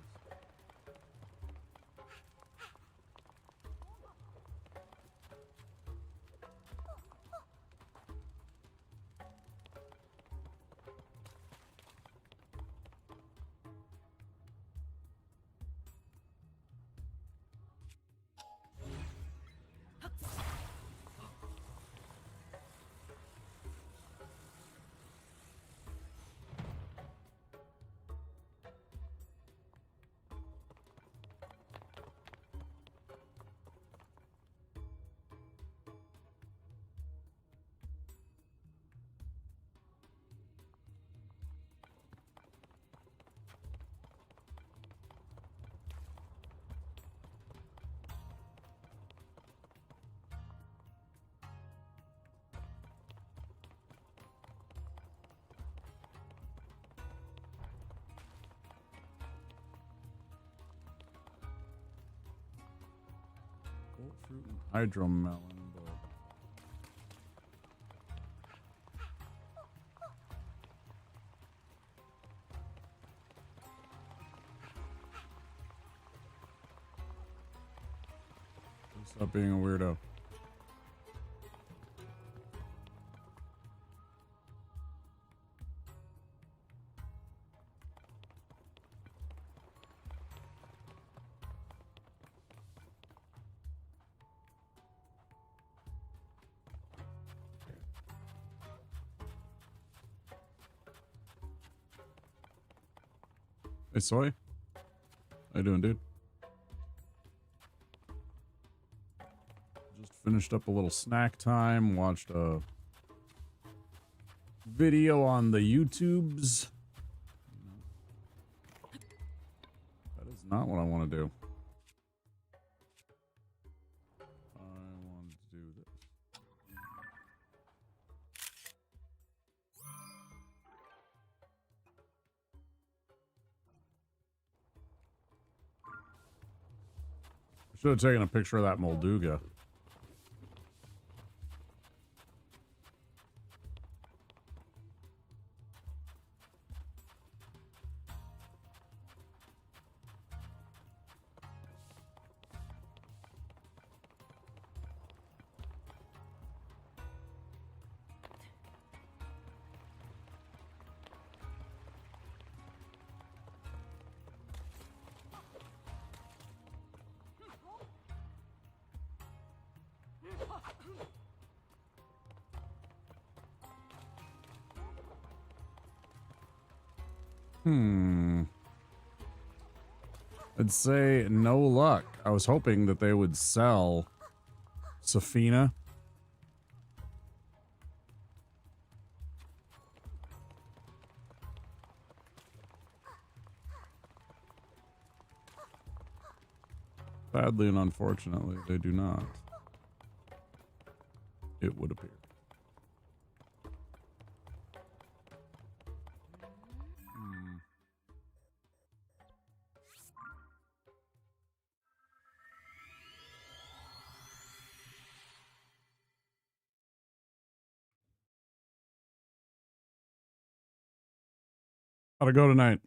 Goat fruit and hydromelon, but stop being a weirdo. Hey, Soy. How you doing, dude? Just finished up a little snack time. Watched a video on the YouTubes. That is not what I want to do. I want to do this. Should have taken a picture of that Molduga. I'd say no luck. I was hoping that they would sell Safina. Sadly and unfortunately, they do not. It would appear. How'd it go tonight?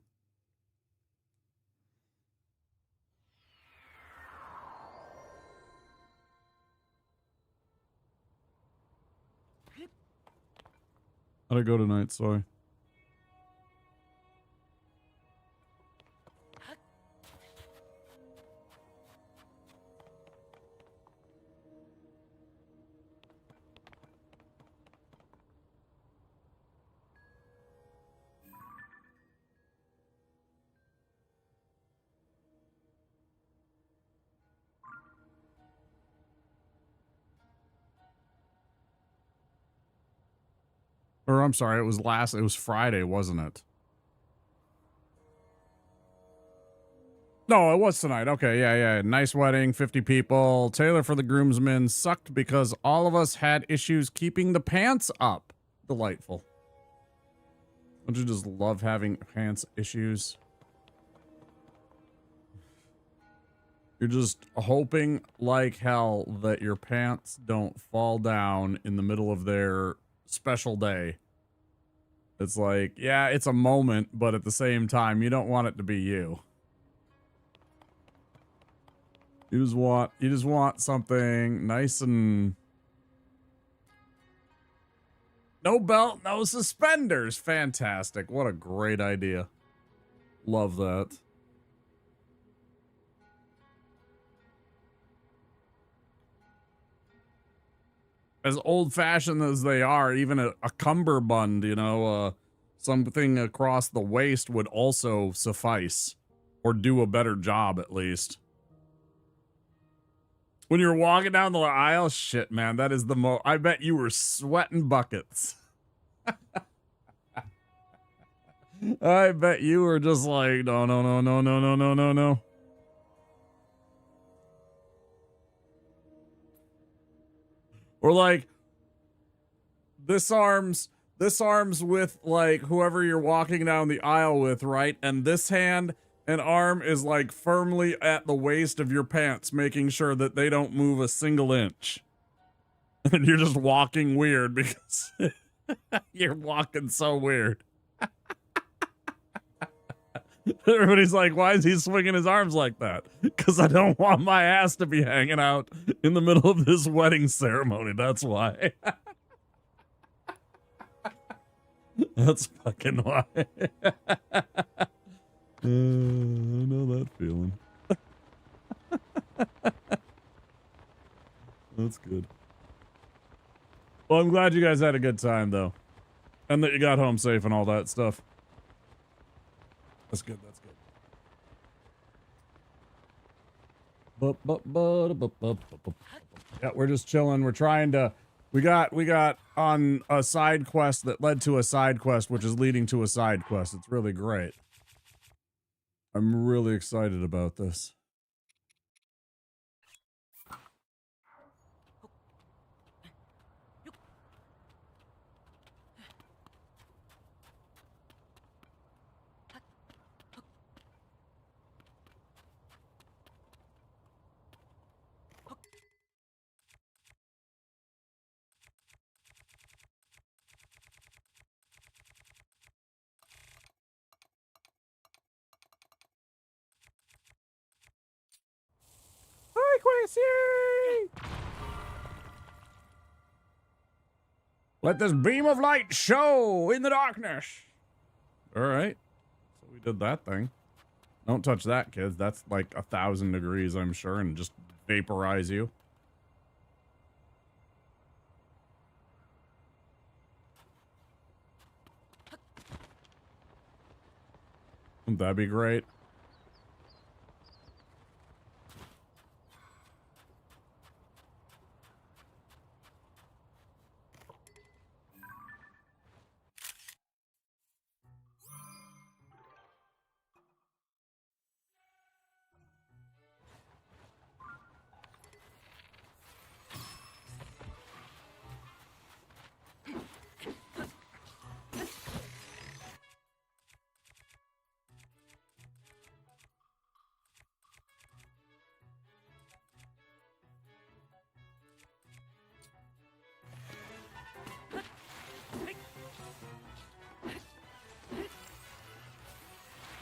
How'd it go tonight, Soy? Or I'm sorry, it was Friday, wasn't it? No, it was tonight. Okay, yeah. Nice wedding, 50 people. Taylor for the groomsmen sucked because all of us had issues keeping the pants up. Delightful. Don't you just love having pants issues? You're just hoping like hell that your pants don't fall down in the middle of their special day. It's like, yeah, it's a moment, but at the same time, you don't want it to be you. You just want something nice and no belt, no suspenders. Fantastic. What a great idea. Love that. As old-fashioned as they are, even a cummerbund, you know, something across the waist would also suffice. Or do a better job, at least. When you're walking down the aisle, shit, man, that is the most... I bet you were sweating buckets. I bet you were just like, no. Or like, this arm's with like whoever you're walking down the aisle with, right? And this hand and arm is like firmly at the waist of your pants, making sure that they don't move a single inch. And you're just walking weird because you're walking so weird. Everybody's like, why is he swinging his arms like that? Because I don't want my ass to be hanging out in the middle of this wedding ceremony. That's why. That's fucking why. I know that feeling. That's good. Well, I'm glad you guys had a good time, though. And that you got home safe and all that stuff. That's good, that's good. Yeah, we're just chilling. We're trying to... We got on a side quest that led to a side quest, which is leading to a side quest. It's really great. I'm really excited about this. Hi, Quincy! Let this beam of light show in the darkness. All right. So we did that thing. Don't touch that, kids. That's like 1,000 degrees, I'm sure, and just vaporize you. Wouldn't that be great?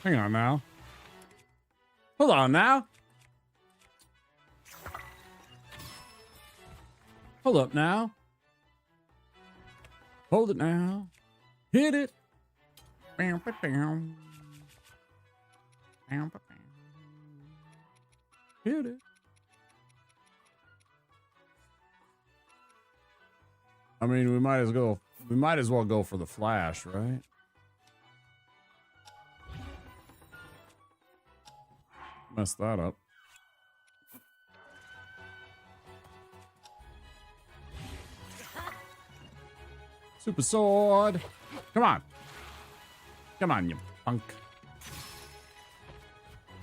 Hang on now. Hold on now. Hold up now. Hold it now. Hit it. Hit it. I mean, we might as well go for the flash, right? Messed that up. Super sword. Come on. Come on, you punk.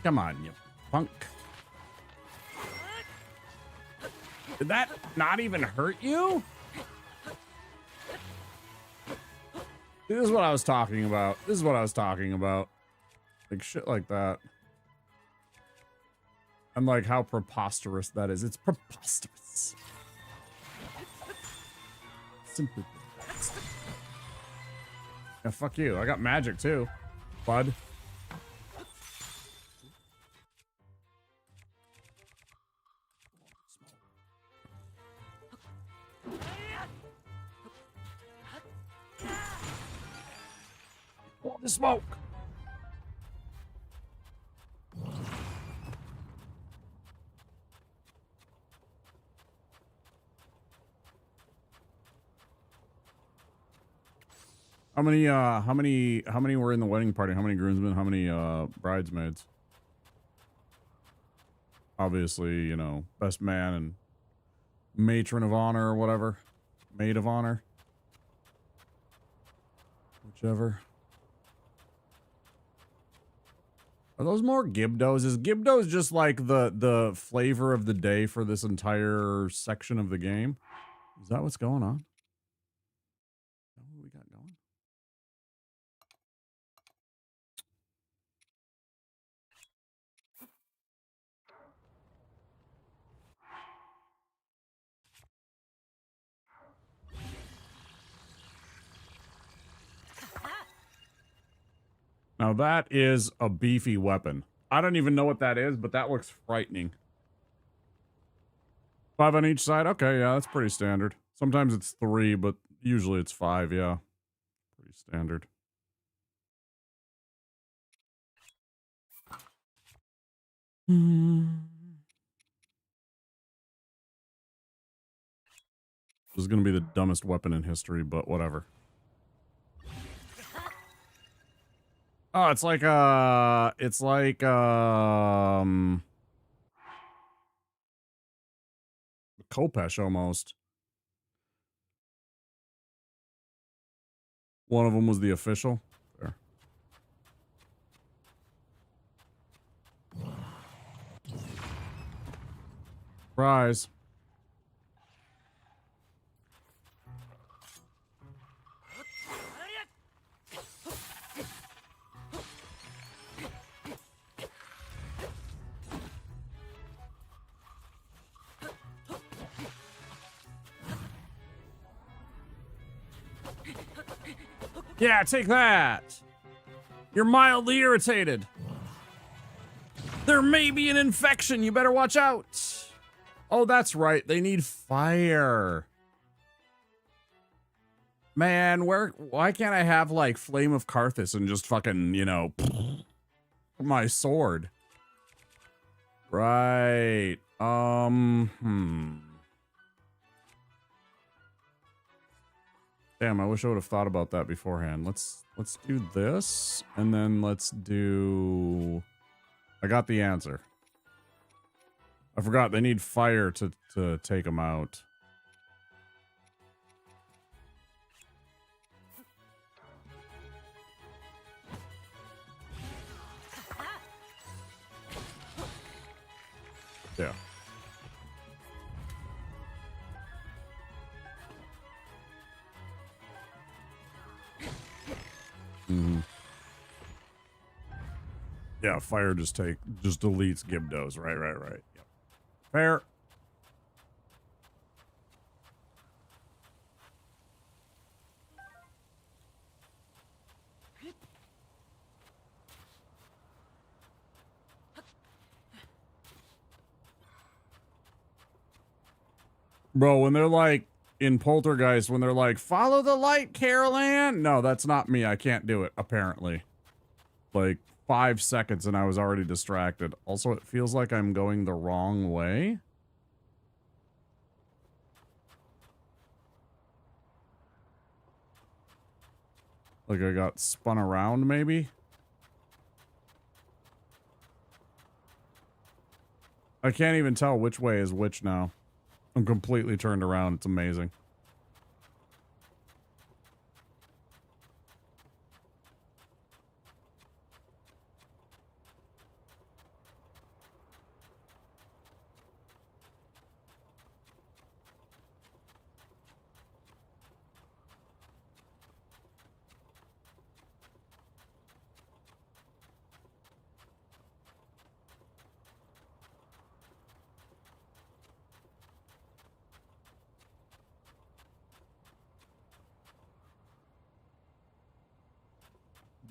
Come on, you punk. Did that not even hurt you? This is what I was talking about. This is what I was talking about. Like shit like that. And like how preposterous that is. It's preposterous. Simply preposterous. Yeah, fuck you. I got magic too, bud. Want the smoke. How many were in the wedding party? How many groomsmen? How many bridesmaids? Obviously, you know, best man and matron of honor or whatever. Maid of honor. Whichever. Are those more Gibdos? Is Gibdos just like the flavor of the day for this entire section of the game? Is that what's going on? Is that what we got going? Now that is a beefy weapon. I don't even know what that is, but that looks frightening. 5 on each side? Okay, yeah, that's pretty standard. Sometimes it's 3, but usually it's 5, yeah. Pretty standard. This is going to be the dumbest weapon in history, but whatever. Oh, it's like Kopesh almost. One of them was the official. Fair. Rise. Yeah, take that. You're mildly irritated. There may be an infection. You better watch out. Oh, that's right. They need fire. Man, why can't I have like Flame of Karthus and just fucking, you know, my sword? Right. Damn, I wish I would have thought about that beforehand. Let's do this, and then let's do... I got the answer. I forgot, they need fire to take them out. Yeah. Mm-hmm. Yeah, fire just deletes Gibdos. Right. Yep. Fair. Bro, when they're like in Poltergeist, when they're like, follow the light, Carol Ann. No, that's not me. I can't do it, apparently. Like 5 seconds and I was already distracted. Also, it feels like I'm going the wrong way. Like I got spun around, maybe? I can't even tell which way is which now. I'm completely turned around. It's amazing.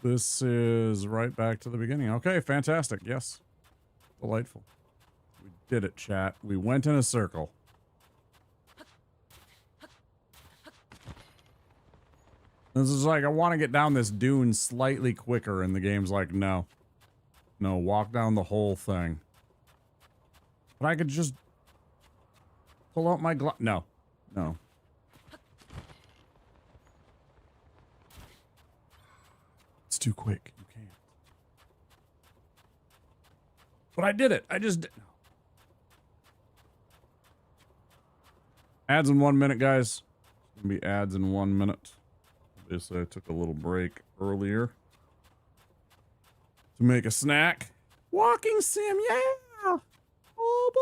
This is right back to the beginning. Okay, fantastic. Yes. Delightful. We did it, chat. We went in a circle. This is like, I want to get down this dune slightly quicker, and the game's like, no. No, walk down the whole thing. But I could just pull out my No. No. It's too quick. You can't. But I did it. I just did. Ads in 1 minute, guys. It's gonna be ads in 1 minute. Obviously, I took a little break earlier to make a snack. Walking sim, yeah! Oh boy!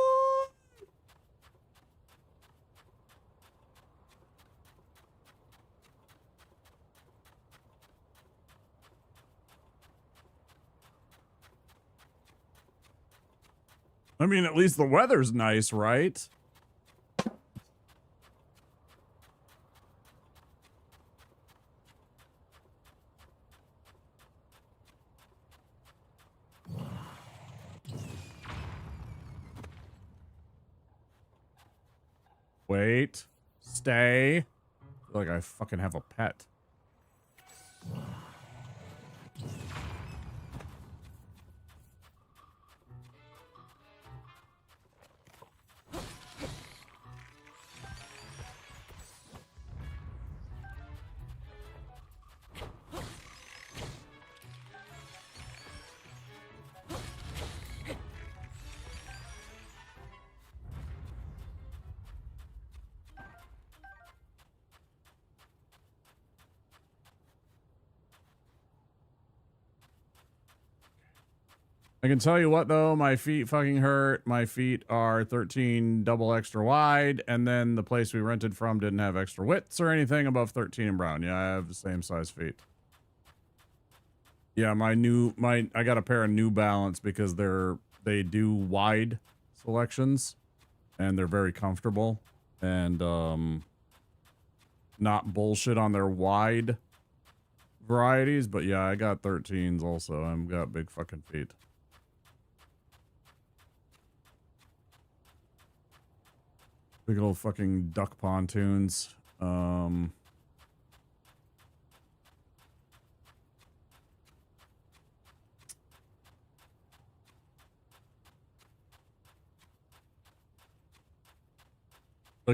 I mean, at least the weather's nice, right? Wait. Stay. I feel like I fucking have a pet. I can tell you what, though, my feet fucking hurt. My feet are 13 double extra wide, and then the place we rented from didn't have extra widths or anything above 13 and brown. Yeah, I have the same size feet. Yeah, I got a pair of New Balance because they do wide selections, and they're very comfortable, and not bullshit on their wide varieties. But yeah, I got 13s also. I've got big fucking feet. Big old fucking duck pontoons. Like,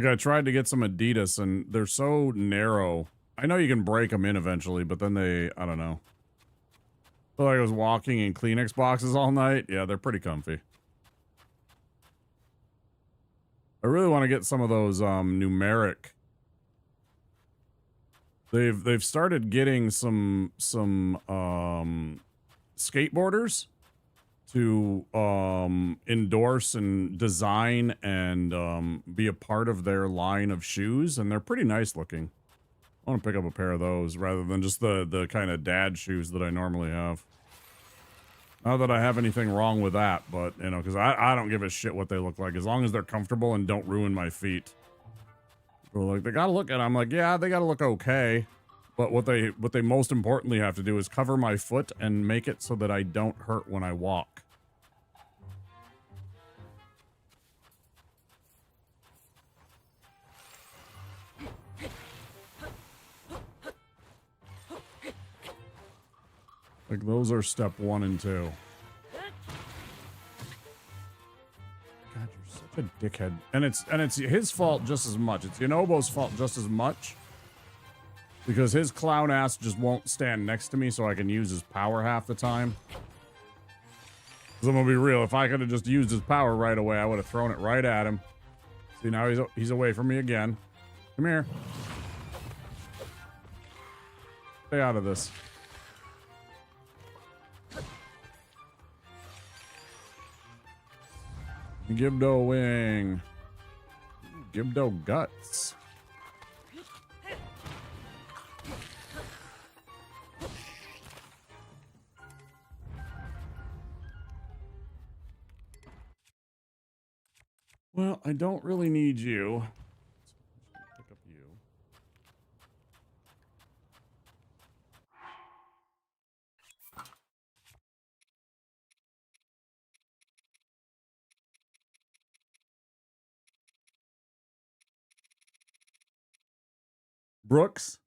I tried to get some Adidas, and they're so narrow. I know you can break them in eventually, but then I don't know. I feel like I was walking in Kleenex boxes all night. Yeah, they're pretty comfy. I really want to get some of those numeric. They've started getting some skateboarders to endorse and design and be a part of their line of shoes, and they're pretty nice looking. I want to pick up a pair of those rather than just the kind of dad shoes that I normally have. Not that I have anything wrong with that, but, you know, because I don't give a shit what they look like, as long as they're comfortable and don't ruin my feet. People are like, they gotta look at it. I'm like, yeah, they gotta look okay. But what they most importantly have to do is cover my foot and make it so that I don't hurt when I walk. Like, those are step 1 and 2. God, you're such a dickhead. And it's his fault just as much. It's Yonobo's fault just as much. Because his clown ass just won't stand next to me so I can use his power half the time. Because I'm gonna be real, if I could have just used his power right away, I would have thrown it right at him. See, now he's away from me again. Come here. Stay out of this. Gibdo wing. Gibdo guts. Well, I don't really need you. Pick up you. Brooks?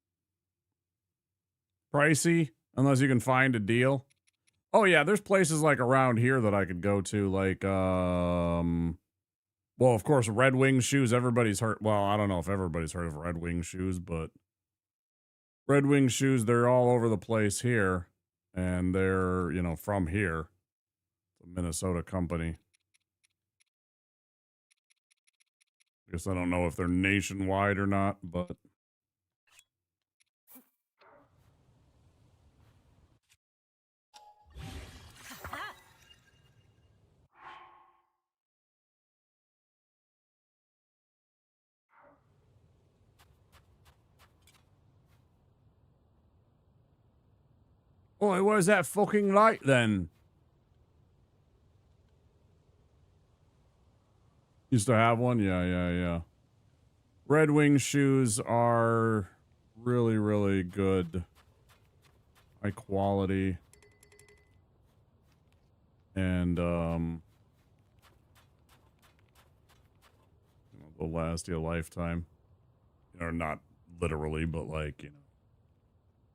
Pricey, unless you can find a deal. Oh yeah, there's places like around here that I could go to, like well, of course, Red Wing shoes. Everybody's heard. Well, I don't know if everybody's heard of Red Wing shoes, but Red Wing shoes, they're all over the place here, and they're, you know, from here. It's a Minnesota company. I guess I don't know if they're nationwide or not, but boy, where's that fucking light then? Used to have one? Yeah. Red Wing shoes are really, really good. High quality. And, they'll last you a lifetime. Or not literally, but like, you know,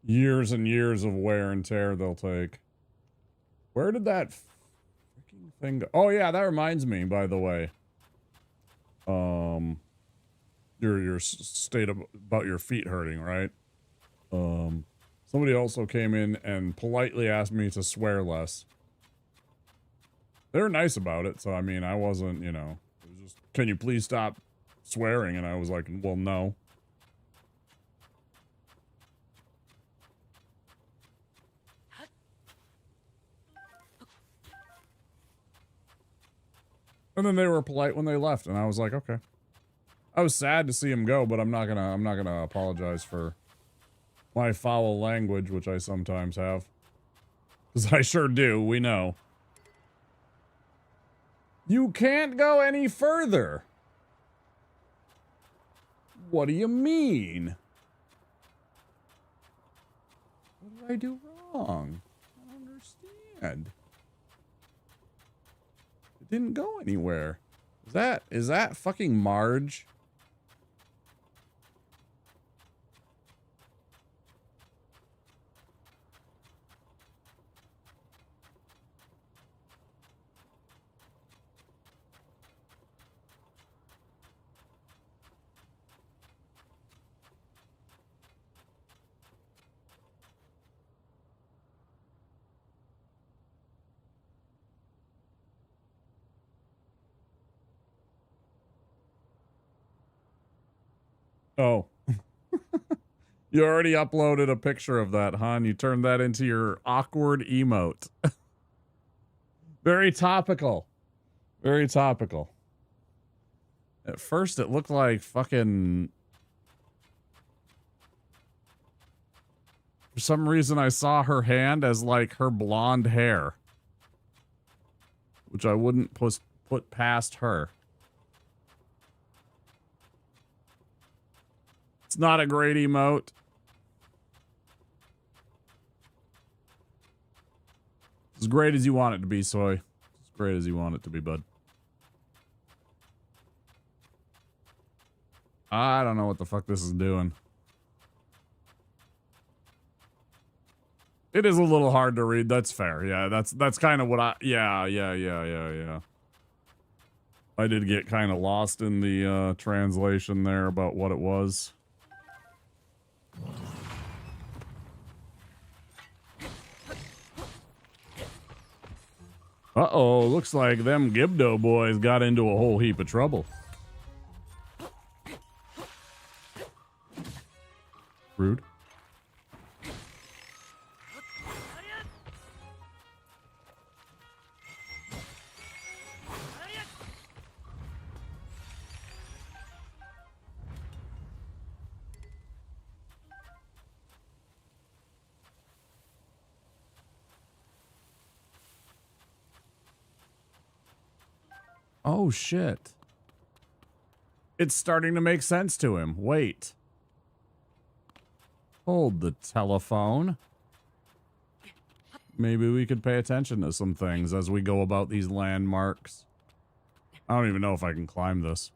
years and years of wear and tear they'll take. Where did that freaking thing go? Oh yeah, that reminds me, by the way. Your state about your feet hurting, right? Somebody also came in and politely asked me to swear less. They were nice about it, so I mean, I wasn't, you know, it was just, can you please stop swearing? And I was like, well, no. And then they were polite when they left, and I was like, okay. I was sad to see him go, but I'm not gonna apologize for my foul language, which I sometimes have. Because I sure do, we know. You can't go any further. What do you mean? What did I do wrong? I don't understand. It didn't go anywhere. Is that fucking Marge? Oh. You already uploaded a picture of that, hon. You turned that into your awkward emote. Very topical. Very topical. At first, it looked like fucking... For some reason, I saw her hand as, like, her blonde hair. Which I wouldn't put past her. It's not a great emote. As great as you want it to be, Soy. As great as you want it to be, bud. I don't know what the fuck this is doing. It is a little hard to read. That's fair. Yeah, that's kind of what I... Yeah. I did get kind of lost in the translation there about what it was. Uh-oh, looks like them Gibdo boys got into a whole heap of trouble. Rude. Oh, shit. It's starting to make sense to him. Wait. Hold the telephone. Maybe we could pay attention to some things as we go about these landmarks. I don't even know if I can climb this.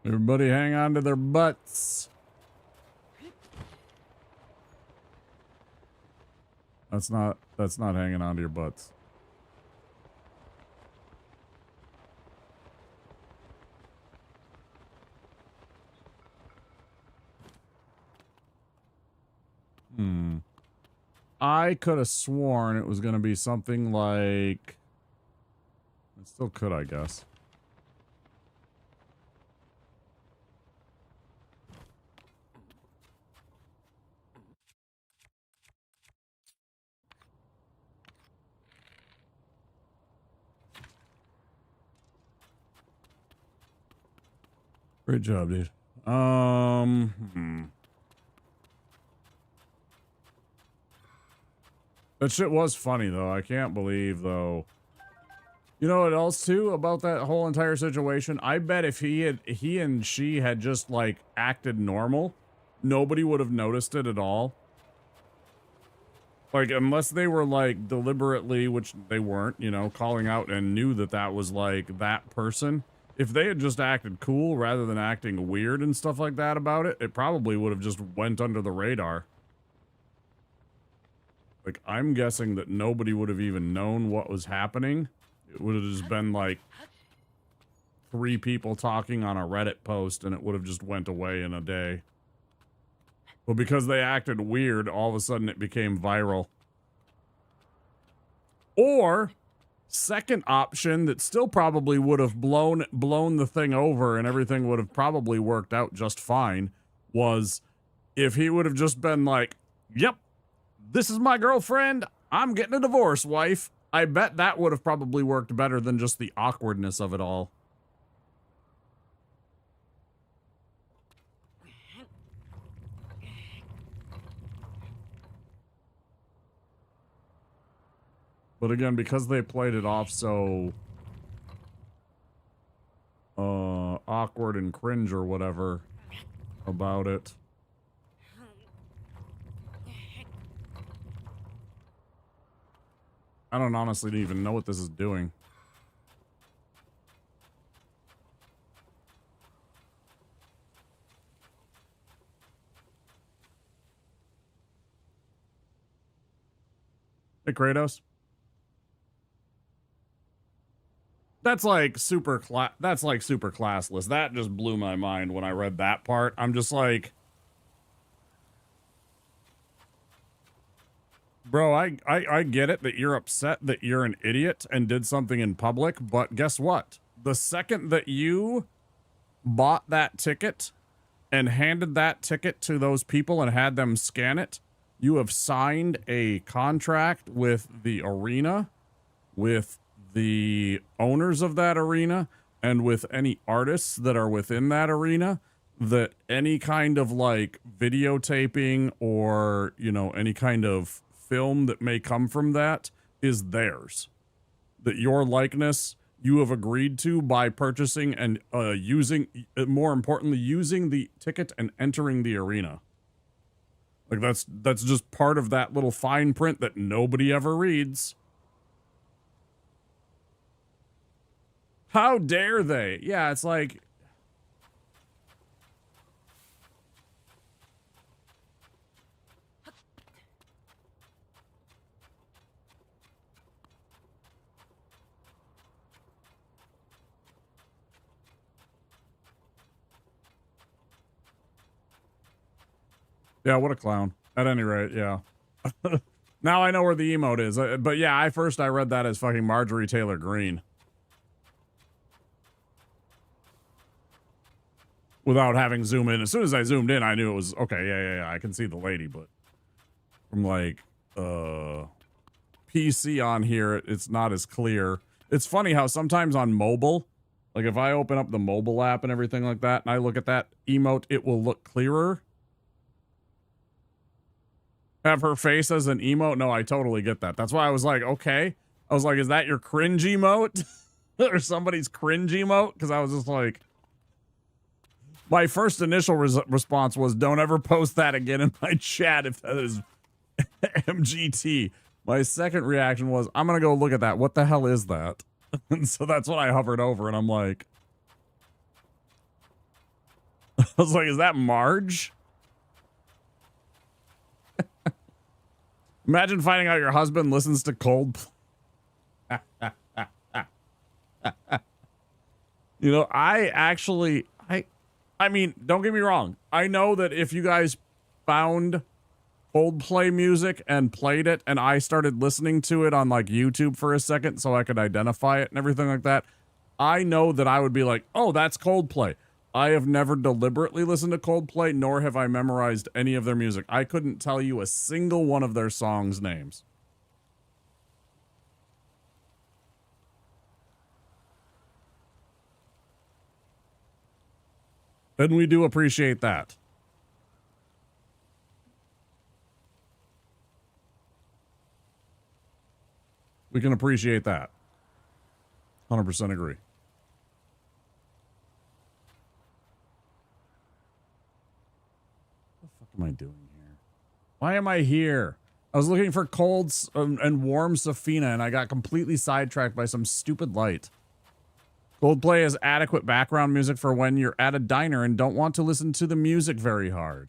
Everybody hang on to their butts. That's not hanging on to your butts. I could have sworn it was going to be something like... It still could, I guess. Great job, dude. That shit was funny, though. I can't believe, though. You know what else, too, about that whole entire situation? I bet if he and she had just, like, acted normal, nobody would have noticed it at all. Like, unless they were, like, deliberately, which they weren't, you know, calling out and knew that that was, like, that person. If they had just acted cool rather than acting weird and stuff like that about it, it probably would have just went under the radar. Like, I'm guessing that nobody would have even known what was happening. It would have just been, like, 3 people talking on a Reddit post, and it would have just went away in a day. But because they acted weird, all of a sudden it became viral. Or, second option that still probably would have blown the thing over and everything would have probably worked out just fine, was if he would have just been like, yep, this is my girlfriend, I'm getting a divorce, wife. I bet that would have probably worked better than just the awkwardness of it all. But again, because they played it off so awkward and cringe or whatever about it. I don't honestly even know what this is doing. Hey, Kratos. That's like super classless. That just blew my mind when I read that part. I'm just like, bro, I get it that you're upset that you're an idiot and did something in public, but guess what? the second that you bought that ticket and handed that ticket to those people and had them scan it, you have signed a contract with the arena, with the owners of that arena, and with any artists that are within that arena, that any kind of like videotaping or, you know, any kind of film that may come from that is theirs. That your likeness you have agreed to by purchasing and using, more importantly, using the ticket and entering the arena. Like that's just part of that little fine print that nobody ever reads. How dare they? Yeah, it's like, yeah, what a clown. At any rate, yeah. Now I know where the emote is. But yeah, I read that as fucking Marjorie Taylor Greene. Without having zoom in. As soon as I zoomed in, I knew it was, okay, yeah, I can see the lady, but from like, PC on here, it's not as clear. It's funny how sometimes on mobile, like if I open up the mobile app and everything like that, and I look at that emote, it will look clearer. Have her face as an emote? No, I totally get that. That's why I was like, okay. I was like, is that your cringe emote? Or somebody's cringe emote? Because I was just like, my first initial response was, don't ever post that again in my chat if that is MGT. My second reaction was, I'm going to go look at that. What the hell is that? And so that's what I hovered over, and I'm like, I was like, is that Marge? Imagine finding out your husband listens to Coldplay. You know, I mean, don't get me wrong. I know that if you guys found Coldplay music and played it and I started listening to it on like YouTube for a second so I could identify it and everything like that, I know that I would be like, oh, that's Coldplay. I have never deliberately listened to Coldplay, nor have I memorized any of their music. I couldn't tell you a single one of their songs' names. And we do appreciate that. We can appreciate that. 100% agree. What the fuck am I doing here? Why am I here? I was looking for cold and warm Safina, and I got completely sidetracked by some stupid light. Coldplay has adequate background music for when you're at a diner and don't want to listen to the music very hard.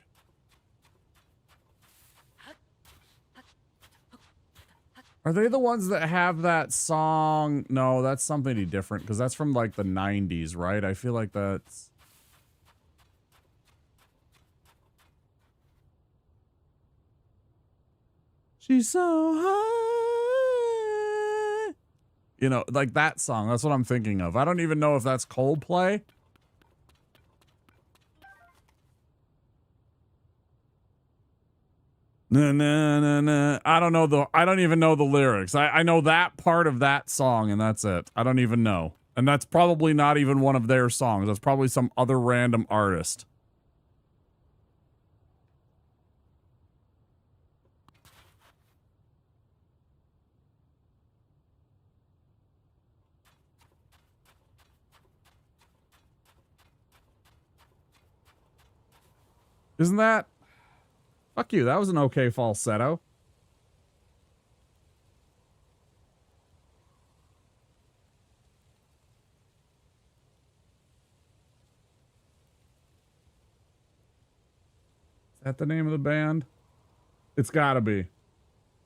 Are they the ones that have that song? No, that's something different, because that's from like the 90s, right? I feel like that's... She's so high. You know, like that song. That's what I'm thinking of. I don't even know if that's Coldplay. Na, na, na, na. I don't even know the lyrics. I know that part of that song and that's it. I don't even know. And that's probably not even one of their songs. That's probably some other random artist. Isn't that? Fuck you. That was an okay falsetto. Is that the name of the band? It's gotta be.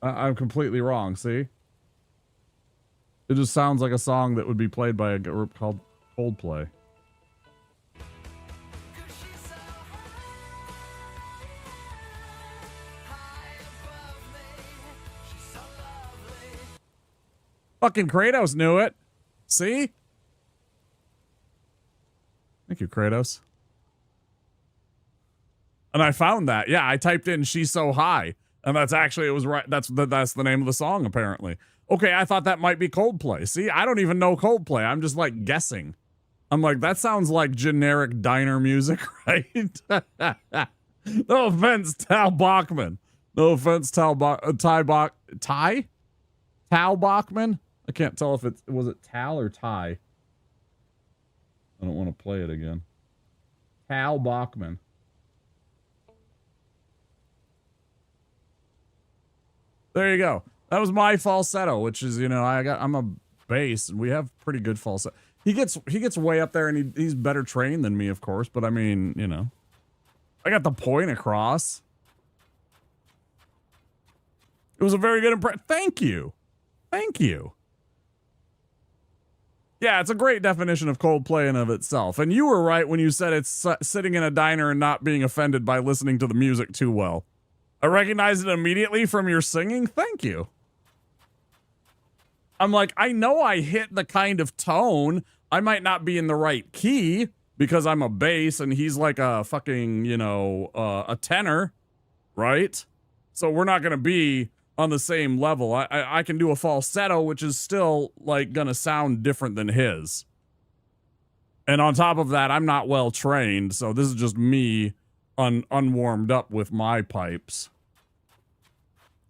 I'm completely wrong, see? It just sounds like a song that would be played by a group called Coldplay. Fucking Kratos knew it. See? Thank you, Kratos. And I found that. Yeah, I typed in "She's So High," and that's actually, it was right. That's the name of the song, apparently. Okay, I thought that might be Coldplay. See, I don't even know Coldplay. I'm just like guessing. I'm like, that sounds like generic diner music, right? No offense, Tal Bachman. No offense, Tal Bachman. I can't tell if was it Tal or Ty. I don't want to play it again. Tal Bachman. There you go. That was my falsetto, which is, you know, I'm a bass and we have pretty good falsetto. He gets way up there and he's better trained than me, of course, but I mean, you know, I got the point across. It was a very good impression. Thank you. Thank you. Yeah, it's a great definition of Coldplay in of itself. And you were right when you said it's sitting in a diner and not being offended by listening to the music too well. I recognized it immediately from your singing. Thank you. I'm like, I know I hit the kind of tone. I might not be in the right key because I'm a bass and he's like a fucking, you know, a tenor, right? So we're not going to be on the same level. I can do a falsetto, which is still like going to sound different than his. And on top of that, I'm not well trained. So this is just me unwarmed up with my pipes.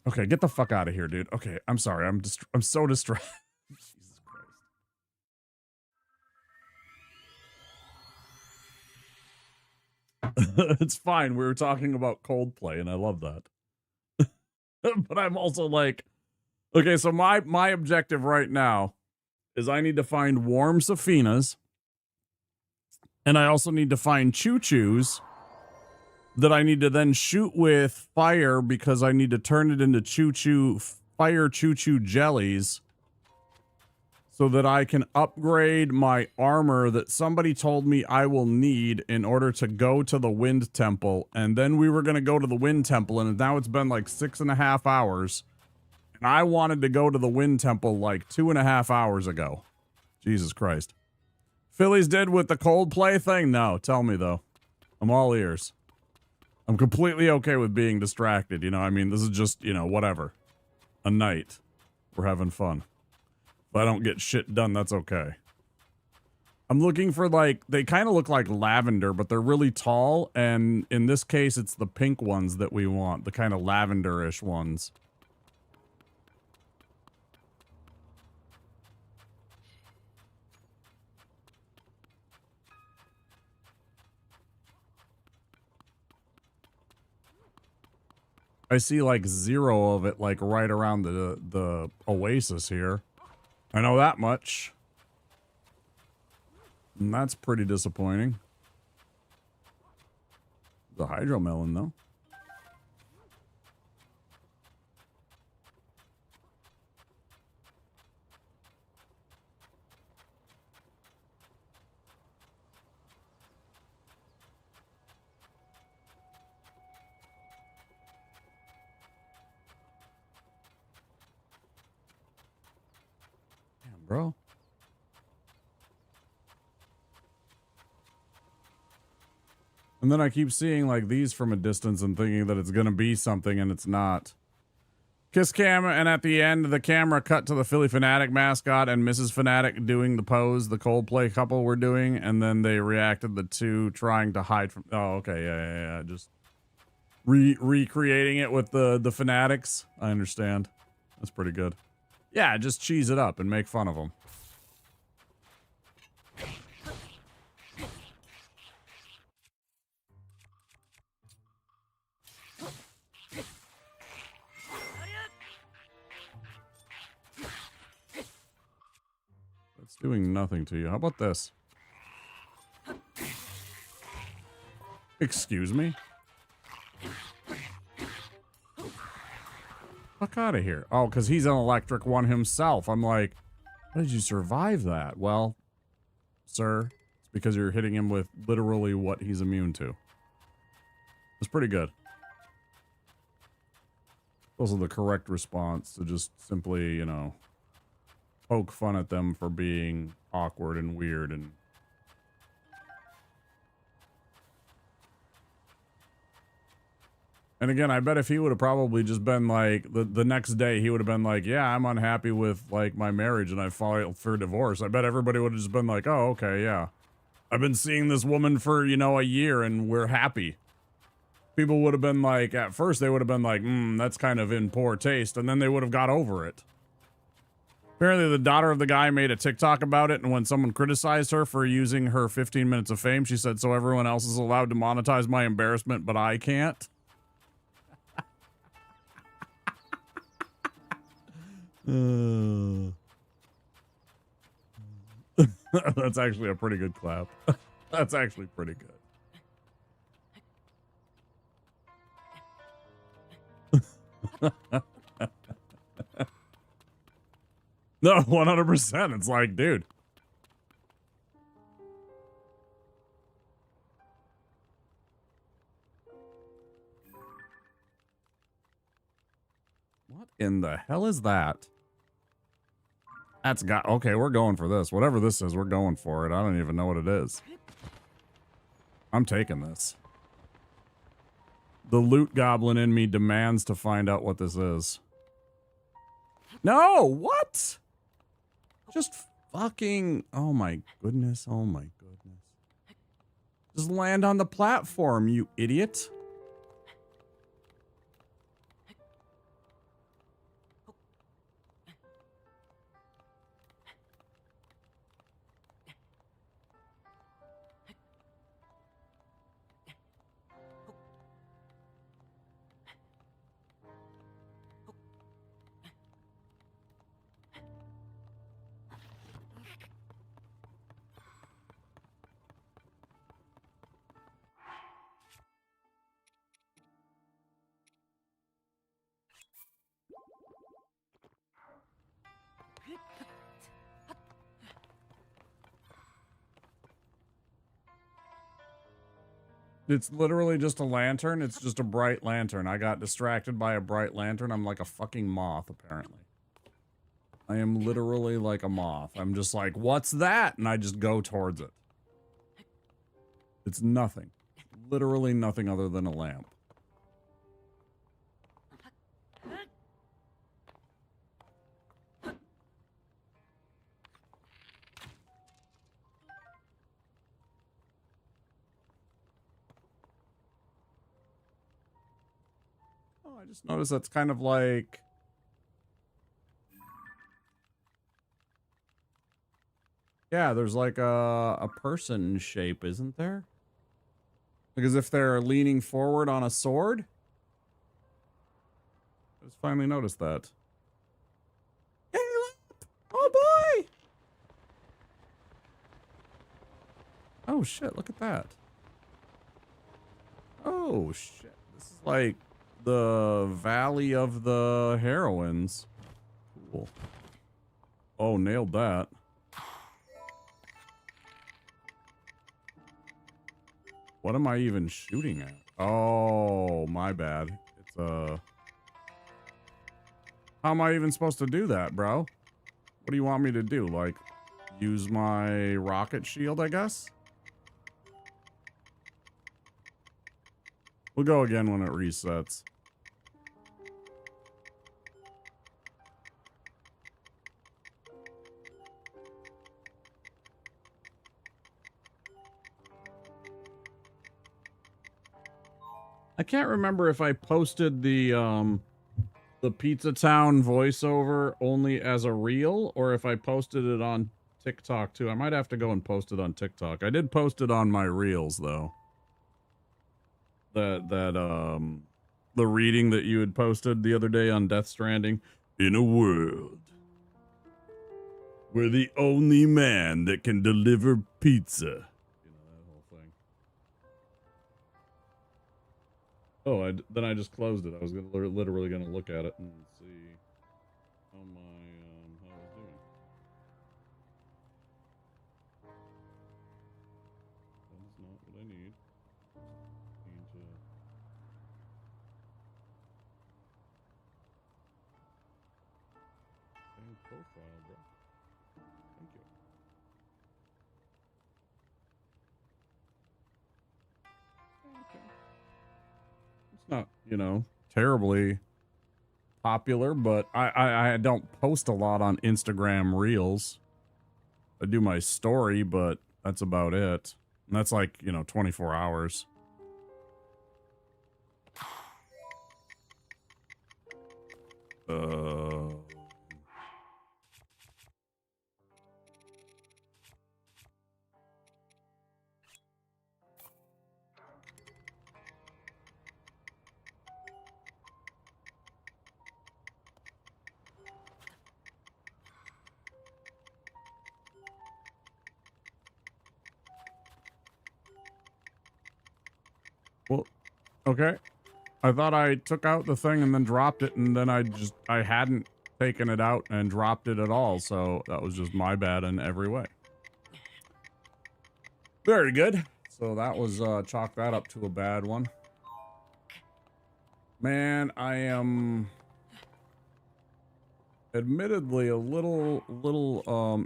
Okay, get the fuck out of here, dude. Okay, I'm sorry. I'm so distracted. Jesus Christ. It's fine. We were talking about Coldplay, and I love that. But I'm also like, okay, so my objective right now is I need to find warm Safinas, and I also need to find choo-choos that I need to then shoot with fire because I need to turn it into fire choo-choo jellies so that I can upgrade my armor that somebody told me I will need in order to go to the Wind Temple. And then we were going to go to the Wind Temple, and now it's been like 6.5 hours. And I wanted to go to the Wind Temple like 2.5 hours ago. Jesus Christ. Phillies did with the Coldplay thing? No, tell me though. I'm all ears. I'm completely okay with being distracted, you know? I mean, this is just, you know, whatever. A night. We're having fun. If I don't get shit done, that's okay. I'm looking for, like, they kind of look like lavender, but they're really tall, and in this case, it's the pink ones that we want. The kind of lavender-ish ones. I see like 0 of it like right around the oasis here. I know that much. And that's pretty disappointing. The hydromelon though. Bro. And then I keep seeing like these from a distance and thinking that it's gonna be something and it's not. Kiss cam, and at the end the camera cut to the Philly Fanatic mascot and Mrs. Fanatic doing the pose the Coldplay couple were doing, and then they reacted the two trying to hide from. Oh, okay, yeah. Just recreating it with the Fanatics. I understand. That's pretty good. Yeah, just cheese it up and make fun of them. It's doing nothing to you. How about this? Excuse me? Fuck out of here. Oh, because he's an electric one himself. I'm like, how did you survive that? Well, sir, it's because you're hitting him with literally what he's immune to. It's pretty good. Also the correct response to just simply, you know, poke fun at them for being awkward and weird and And again, I bet if he would have probably just been like, the next day, he would have been like, yeah, I'm unhappy with, like, my marriage and I filed for divorce. I bet everybody would have just been like, oh, okay, yeah. I've been seeing this woman for, you know, a year and we're happy. People would have been like, at first, they would have been like, that's kind of in poor taste. And then they would have got over it. Apparently, the daughter of the guy made a TikTok about it, and when someone criticized her for using her 15 minutes of fame, she said, so everyone else is allowed to monetize my embarrassment, but I can't? That's actually a pretty good clap. That's actually pretty good. No, 100%. It's like, dude. What in the hell is that? That's got, okay, we're going for this. Whatever this is, we're going for it. I don't even know what it is. I'm taking this. The loot goblin in me demands to find out what this is. No, what? Just fucking, oh my goodness, oh my goodness. Just land on the platform, you idiot. It's literally just a lantern. It's just a bright lantern. I got distracted by a bright lantern. I'm like a fucking moth, apparently. I am literally like a moth. I'm just like, what's that? And I just go towards it. It's nothing. Literally nothing other than a lamp. Oh, I just noticed that's kind of like... Yeah, there's like a person shape, isn't there? Like as if they're leaning forward on a sword. I just finally noticed that. Hey, look! Oh boy! Oh shit, look at that. Oh shit. This is like the Valley of the Heroines. Cool. Oh, nailed that. What am I even shooting at? Oh, my bad. It's how am I even supposed to do that, bro? What do you want me to do? Like, use my rocket shield, I guess? We'll go again when it resets. I can't remember if I posted the Pizza Town voiceover only as a reel or if I posted it on TikTok too. I might have to go and post it on TikTok. I did post it on my reels though. The reading that you had posted the other day on Death Stranding. In a world where the only man that can deliver pizza. You know, that whole thing. Oh, then I just closed it. I was literally gonna look at it and see how my how I was doing. That is not what I need. Need to. Same profile, bro. Thank you. Okay. not, you know, terribly popular, but I don't post a lot on Instagram Reels. I do my story, but that's about it. And that's like, you know, 24 hours. Well, okay. I thought I took out the thing and then dropped it, and then I hadn't taken it out and dropped it at all, so that was just my bad in every way. Very good. So that was, chalk that up to a bad one. Man, I am admittedly a little,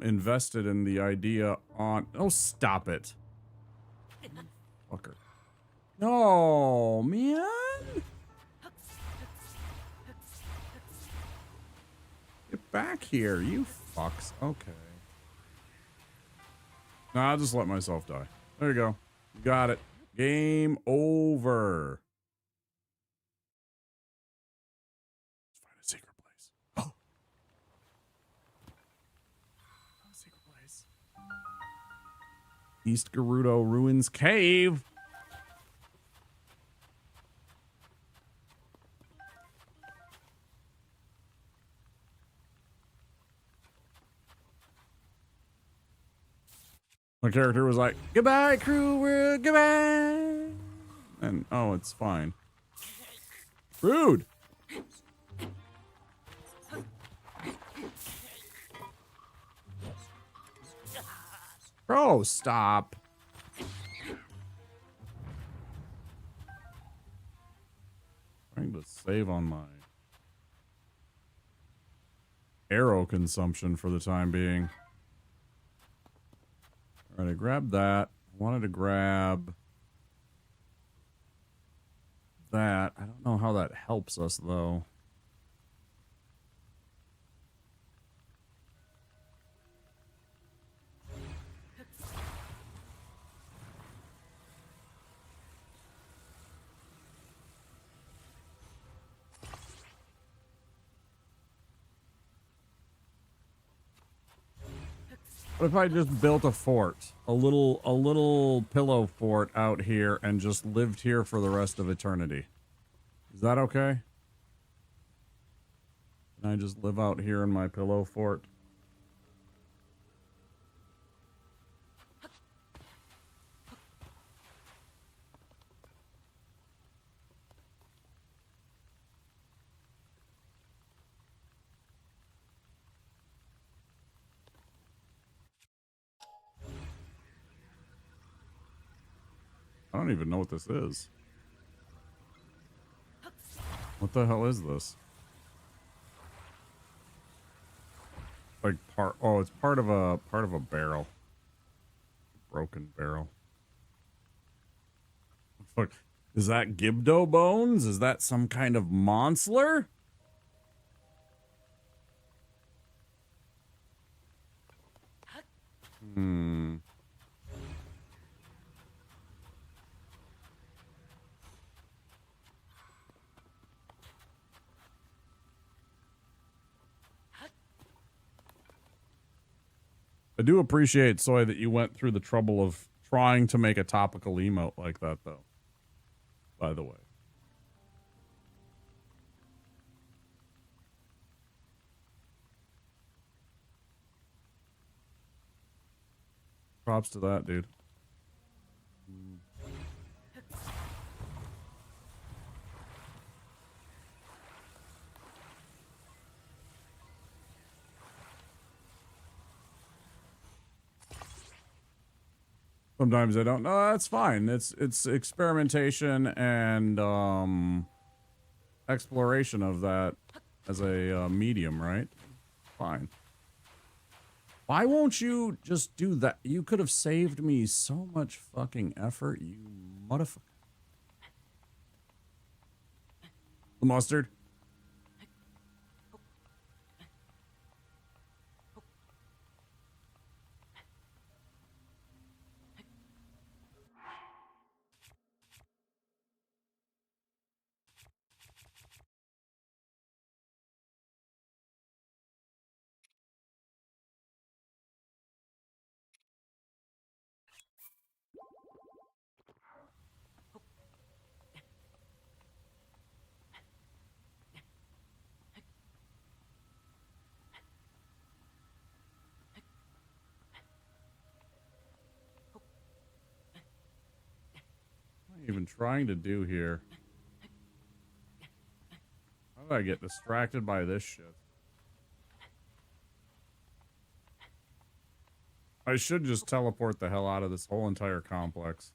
invested in the idea on... Oh, stop it. Fucker. No, man. Get back here, you fucks. Okay. Nah, I'll just let myself die. There you go. You got it. Game over. Let's find a secret place. Oh. A secret place. East Gerudo Ruins Cave. My character was like, goodbye, crew world, goodbye. And, oh, it's fine. Rude. Bro, stop. Trying to save on my arrow consumption for the time being. All right, I grabbed that. I wanted to grab that. I don't know how that helps us, though. What if I just built a fort? A little pillow fort out here and just lived here for the rest of eternity? Is that okay? Can I just live out here in my pillow fort? I don't even know what this is. What the hell is this? Like oh, it's part of a barrel. Broken barrel. Fuck. Is that Gibdo bones? Is that some kind of monster? Hmm. I do appreciate, Soy, that you went through the trouble of trying to make a topical emote like that, though. By the way. Props to that, dude. Sometimes I don't. No, that's fine. It's experimentation and exploration of that as a medium, right? Fine. Why won't you just do that? You could have saved me so much fucking effort, you motherfucker. The mustard. Even trying to do here? How did I get distracted by this shit? I should just teleport the hell out of this whole entire complex.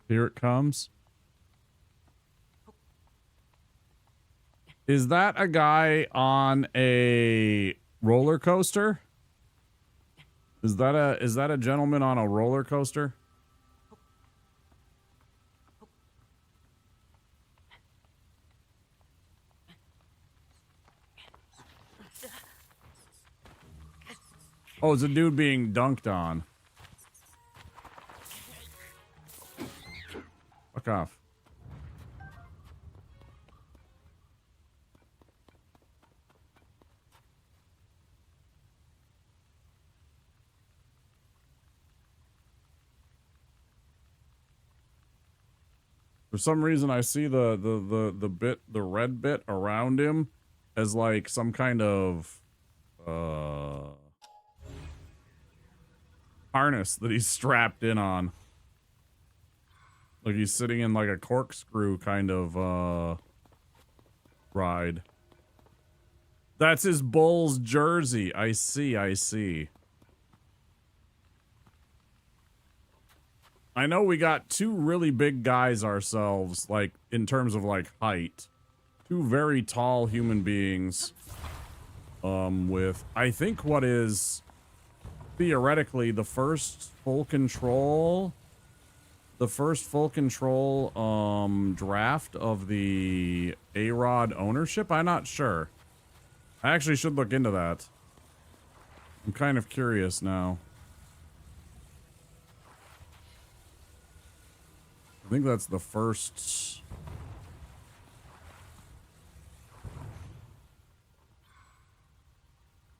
Here it comes. Is that a guy on a roller coaster? Is that a gentleman on a roller coaster? Oh, it's a dude being dunked on. Fuck off. For some reason, I see the red bit around him as like some kind of harness that he's strapped in on. Like he's sitting in like a corkscrew kind of ride. That's his Bulls jersey. I see, I see. I know we got two really big guys ourselves, like, in terms of, like, height. Two very tall human beings. With, I think, what is theoretically the first full control... draft of the A-Rod ownership? I'm not sure. I actually should look into that. I'm kind of curious now. I think that's the first.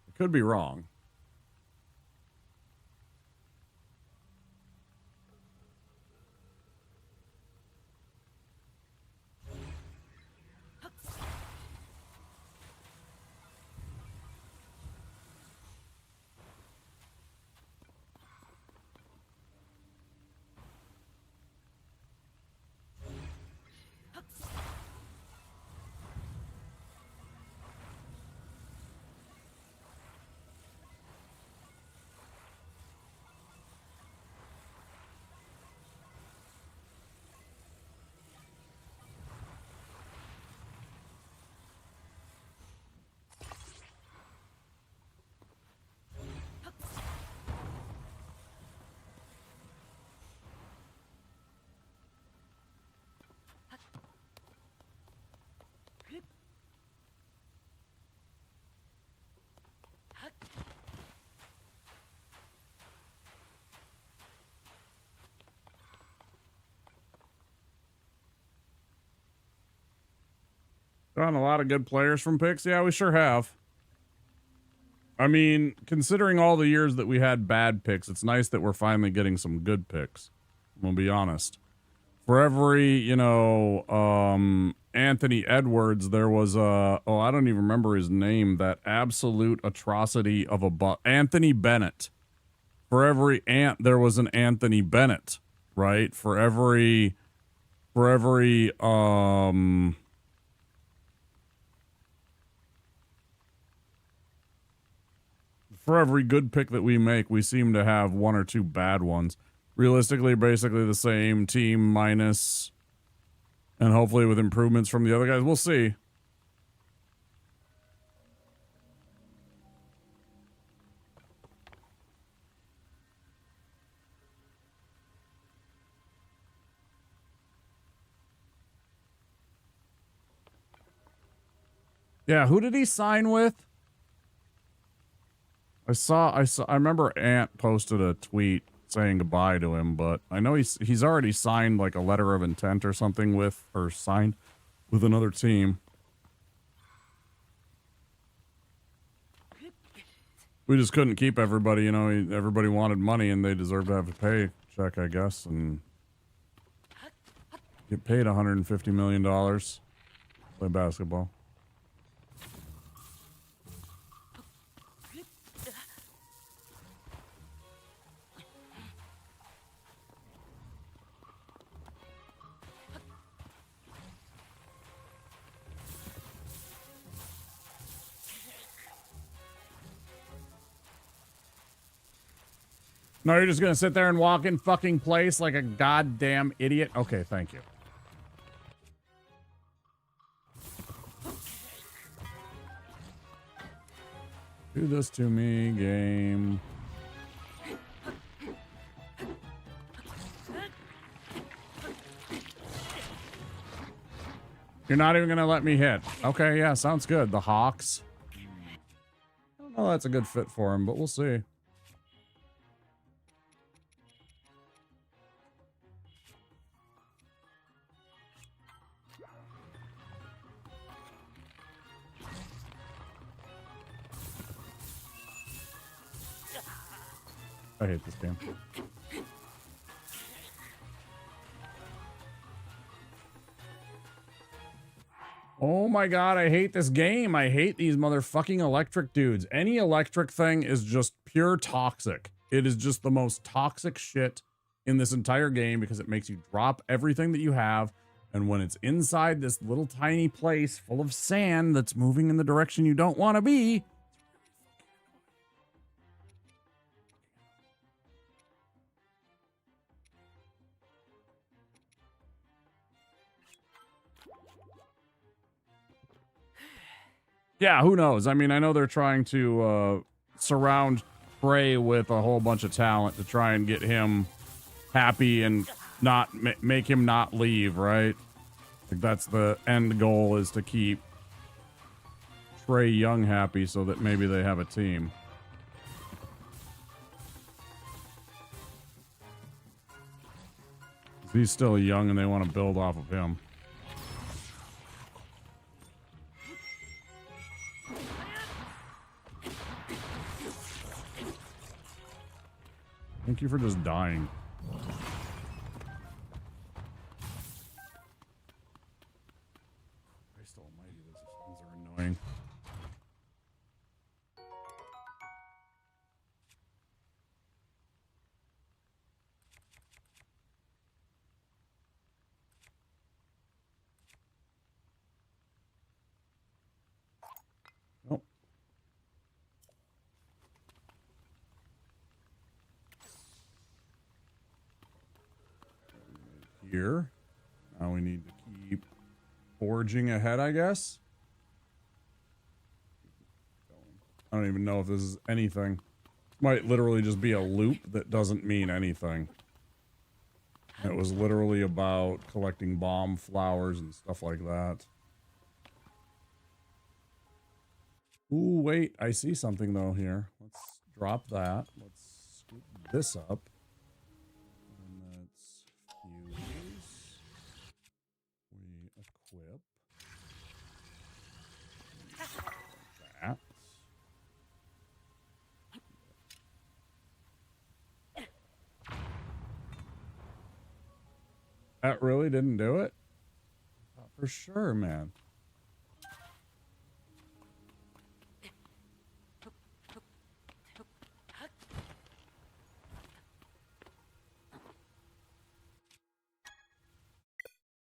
I could be wrong. Gotten a lot of good players from picks. Yeah, we sure have. I mean, considering all the years that we had bad picks, it's nice that we're finally getting some good picks. I'm gonna be honest. For every, you know, Anthony Edwards, there was a, oh, I don't even remember his name, that absolute atrocity of a Anthony Bennett. For every there was an Anthony Bennett, right? For For every good pick that we make, we seem to have one or two bad ones. Realistically, basically the same team minus, and hopefully with improvements from the other guys. We'll see. Yeah, who did he sign with? I remember Ant posted a tweet saying goodbye to him, but I know he's already signed like a letter of intent or something with, or signed with another team. We just couldn't keep everybody, you know, everybody wanted money and they deserve to have a paycheck, I guess, and get paid $150 million. Play basketball. No, you're just gonna sit there and walk in fucking place like a goddamn idiot? Okay, thank you. Do this to me, game. You're not even gonna let me hit. Okay, yeah, sounds good. The Hawks. I don't know that's a good fit for him, but we'll see. I hate this game. Oh my god, I hate this game. I hate these motherfucking electric dudes. Any electric thing is just pure toxic. It is just the most toxic shit in this entire game because it makes you drop everything that you have. And when it's inside this little tiny place full of sand that's moving in the direction you don't want to be, yeah, who knows? I mean, I know they're trying to surround Prey with a whole bunch of talent to try and get him happy and not make him not leave, right? Like that's the end goal, is to keep Trey Young happy so that maybe they have a team. He's still young and they want to build off of him. Thank you for just dying. Christ almighty, those things are annoying. Nope. Here. Now we need to keep forging ahead, I guess. I don't even know if this is anything. Might literally just be a loop that doesn't mean anything. It was literally about collecting bomb flowers and stuff like that. Ooh, wait. I see something, though, here. Let's drop that. Let's scoop this up. And let's fuse. We equip. That. That really didn't do it? For sure, man.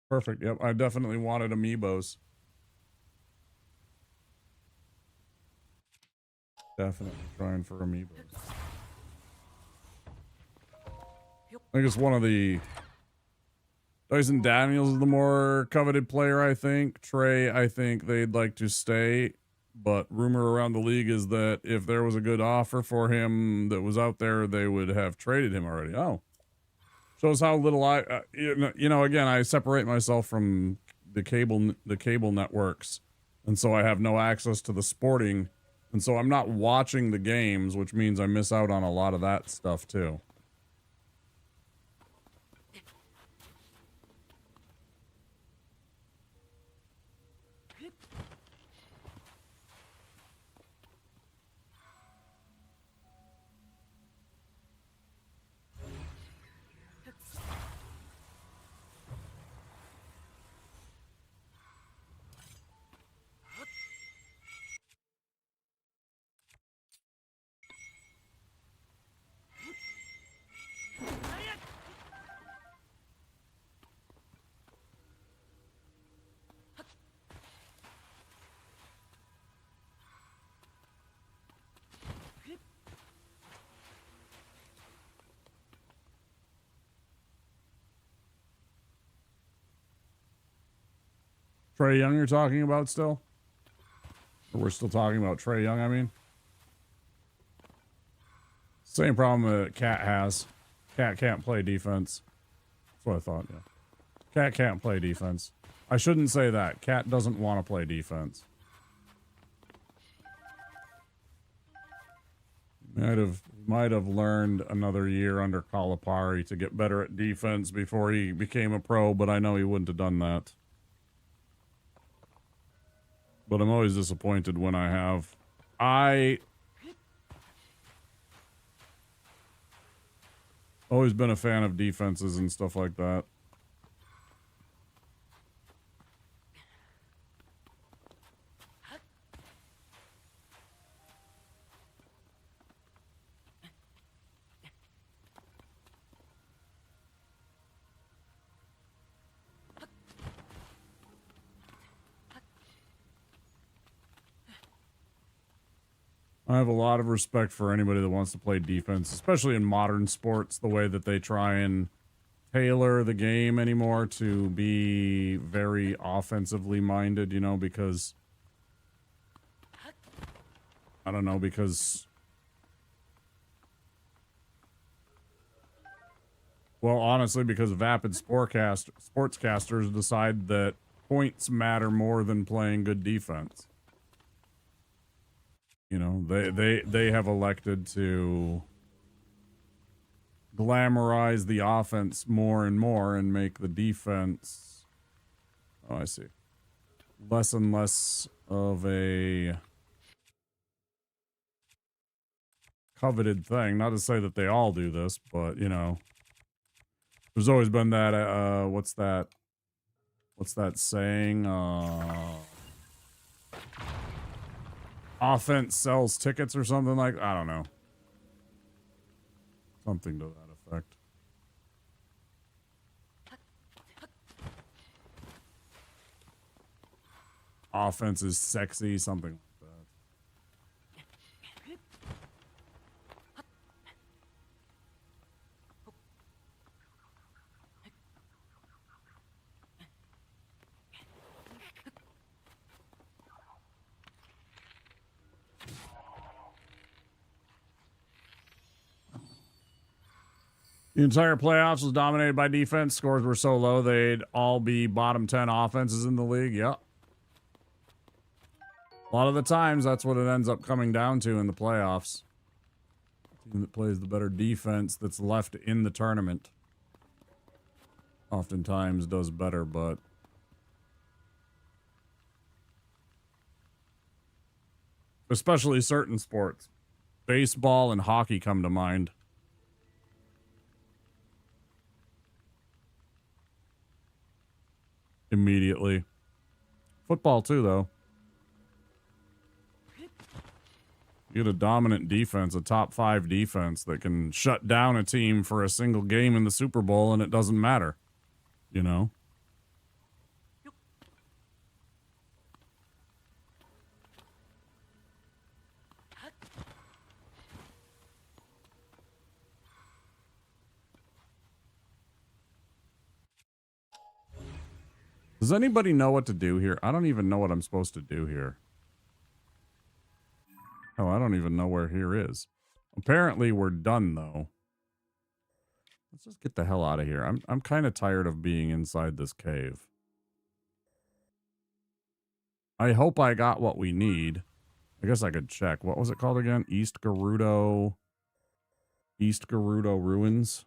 Perfect. Yep, I definitely wanted amiibos. Definitely trying for amiibos. I think it's one of the... Dyson Daniels is the more coveted player, I think. Trey, I think they'd like to stay. But rumor around the league is that if there was a good offer for him that was out there, they would have traded him already. Oh. Shows how little I... you know, again, I separate myself from the cable networks. And so I have no access to the sporting. And so I'm not watching the games, which means I miss out on a lot of that stuff, too. Trey Young you're talking about still? Or we're still talking about Trey Young, I mean? Same problem that Cat has. Cat can't play defense. That's what I thought, yeah. Cat can't play defense. I shouldn't say that. Cat doesn't want to play defense. Might have learned another year under Calipari to get better at defense before he became a pro, but I know he wouldn't have done that. But I'm always disappointed when I have... Always been a fan of defenses and stuff like that. I have a lot of respect for anybody that wants to play defense, especially in modern sports, the way that they try and tailor the game anymore to be very offensively minded, you know, because... I don't know, because... Well, honestly, because vapid sportscasters decide that points matter more than playing good defense. You know, they have elected to glamorize the offense more and more and make the defense, oh, I see, less and less of a coveted thing. Not to say that they all do this, but, you know, there's always been that, what's that saying? Offense sells tickets or something like, I don't know. Something to that effect. Offense is sexy, something like that. The entire playoffs was dominated by defense. Scores were so low, they'd all be bottom 10 offenses in the league. Yep. A lot of the times, that's what it ends up coming down to in the playoffs. The team that plays the better defense that's left in the tournament oftentimes does better, but... especially certain sports. Baseball and hockey come to mind. Immediately. Football too, though. You get a dominant defense, a top 5 defense that can shut down a team for a single game in the Super Bowl and it doesn't matter. You know? Does anybody know what to do here? I don't even know what I'm supposed to do here. Oh, I don't even know where here is. Apparently we're done though. Let's just get the hell out of here. I'm kind of tired of being inside this cave. I hope I got what we need. I guess I could check. What was it called again? East Gerudo Ruins.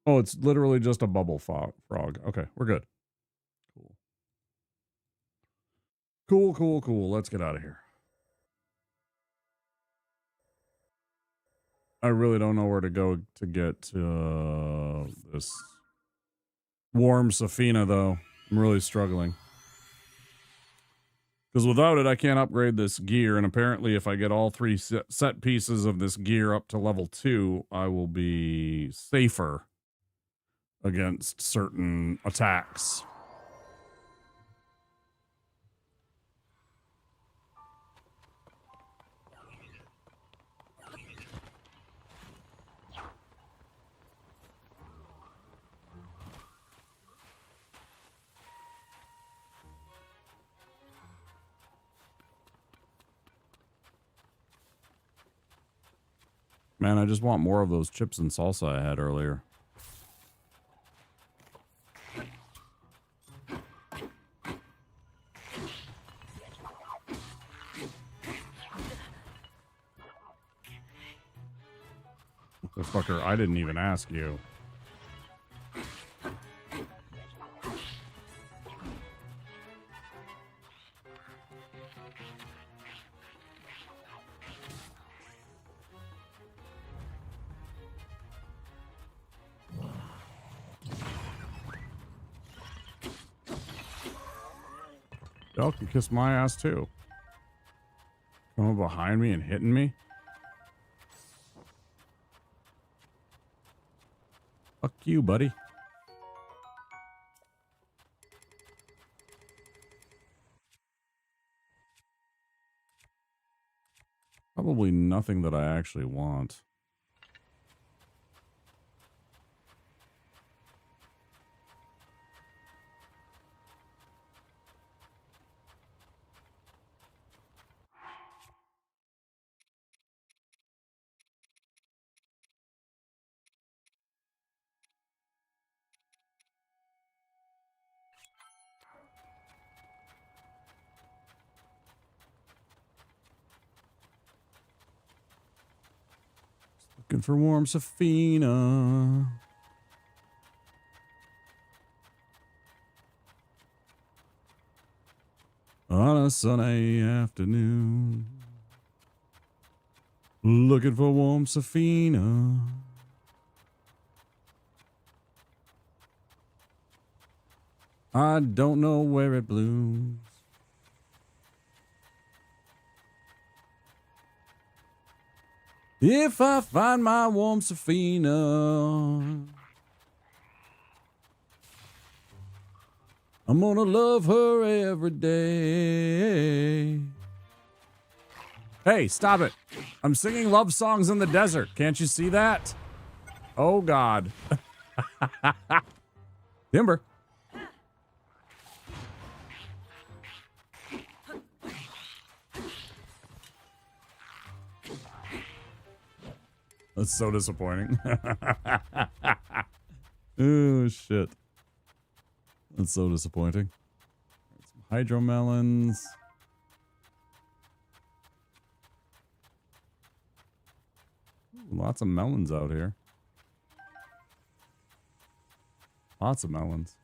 Oh, it's literally just a bubble frog. Okay, we're good. Cool. Let's get out of here. I really don't know where to go to get this warm Safina, though. I'm really struggling. Because without it, I can't upgrade this gear. And apparently, if I get all 3 set pieces of this gear up to level 2, I will be safer against certain attacks. Man, I just want more of those chips and salsa I had earlier. Motherfucker, I didn't even ask you. Y'all can kiss my ass too. Coming behind me and hitting me. Fuck you, buddy. Probably nothing that I actually want. Looking for warm Safina. On a sunny afternoon. Looking for warm Safina. I don't know where it blooms. If I find my warm Safina, I'm gonna love her every day. Hey, stop it. I'm singing love songs in the desert. Can't you see that? Oh, God. Timber. That's so disappointing. Oh, shit. That's so disappointing. Some hydromelons. Ooh, lots of melons out here. Lots of melons.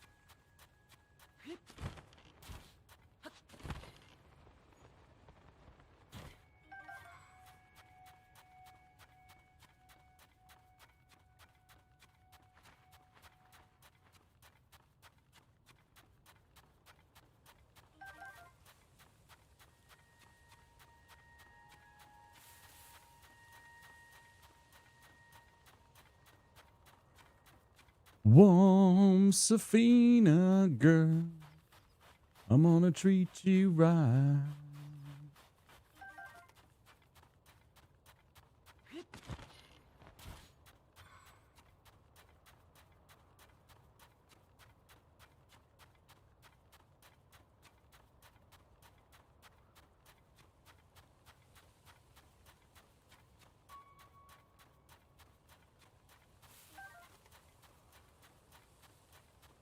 Warm Safina girl, I'm gonna treat you right.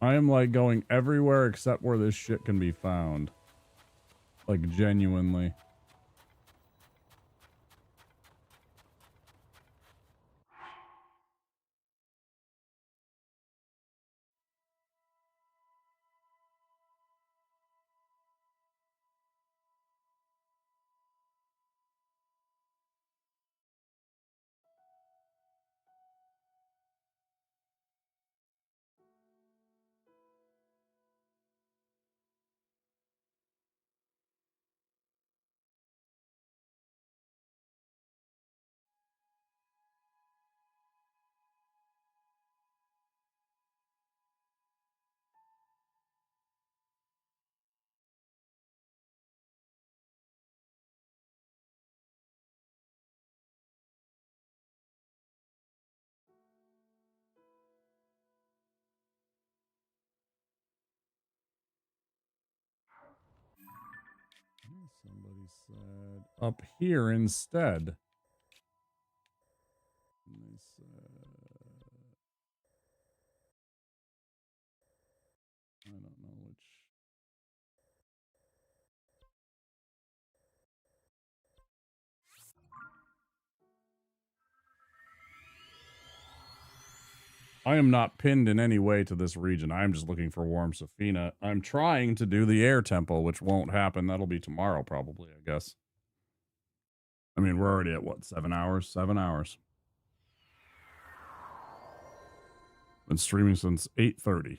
I am like going everywhere except where this shit can be found. Like genuinely. Somebody said up here instead. And they said, I don't know which. I am not pinned in any way to this region. I am just looking for Warm Safina. I'm trying to do the air temple, which won't happen. That'll be tomorrow, probably, I guess. I mean, we're already at what, 7 hours? 7 hours. Been streaming since 8:30.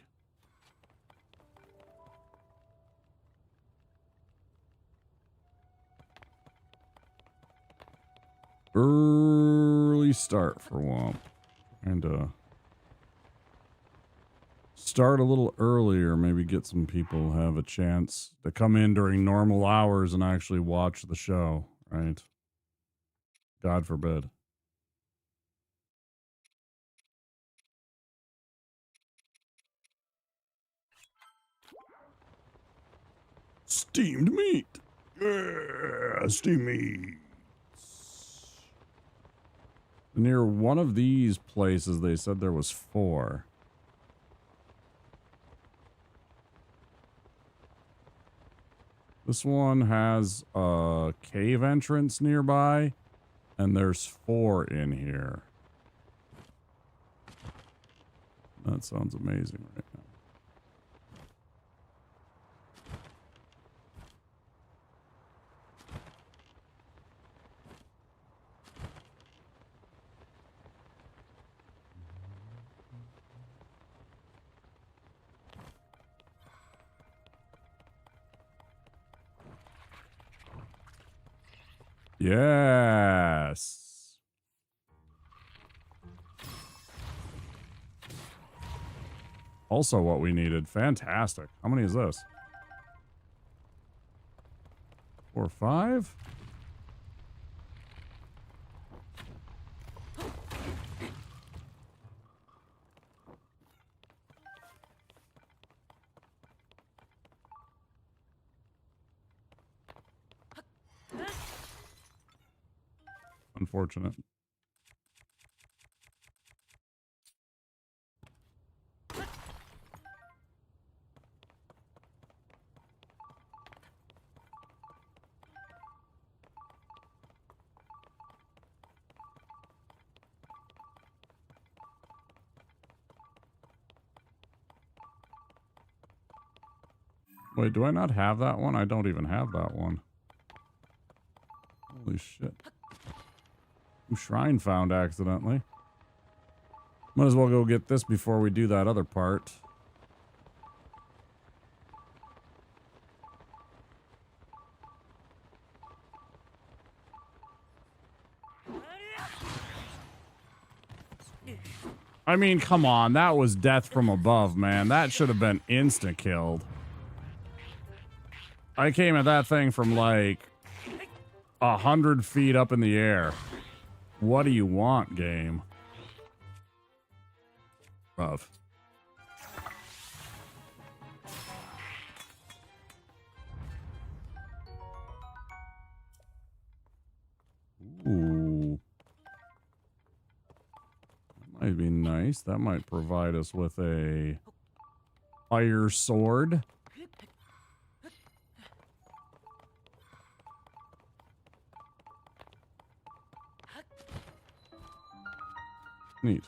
Early start for Womp. And start a little earlier, maybe get some people have a chance to come in during normal hours and actually watch the show, right? God forbid. Steamed meat. Yeah, steamed meat. Near one of these places, they said there was 4. This one has a cave entrance nearby, and there's 4 in here. That sounds amazing right now. Yes. Also what we needed. Fantastic. How many is this? 4 or 5? unfortunate. Wait, do I not have that one? I don't even have that one. Holy shit. Shrine found accidentally. Might as well go get this before we do that other part. I mean, come on. That was death from above, man. That should have been insta-killed. I came at that thing from like 100 feet up in the air. What do you want, game? Rough. Ooh. That might be nice. That might provide us with a fire sword. Neat.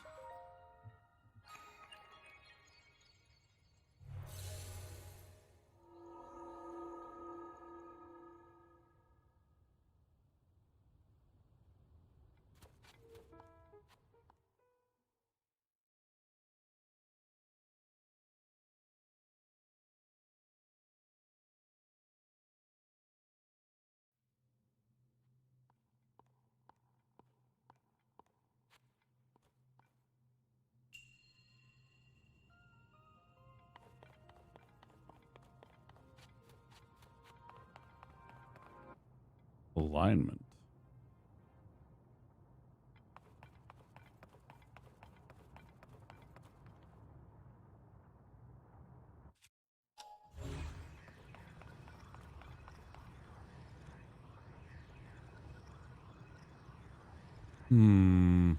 Alignment. Hmm.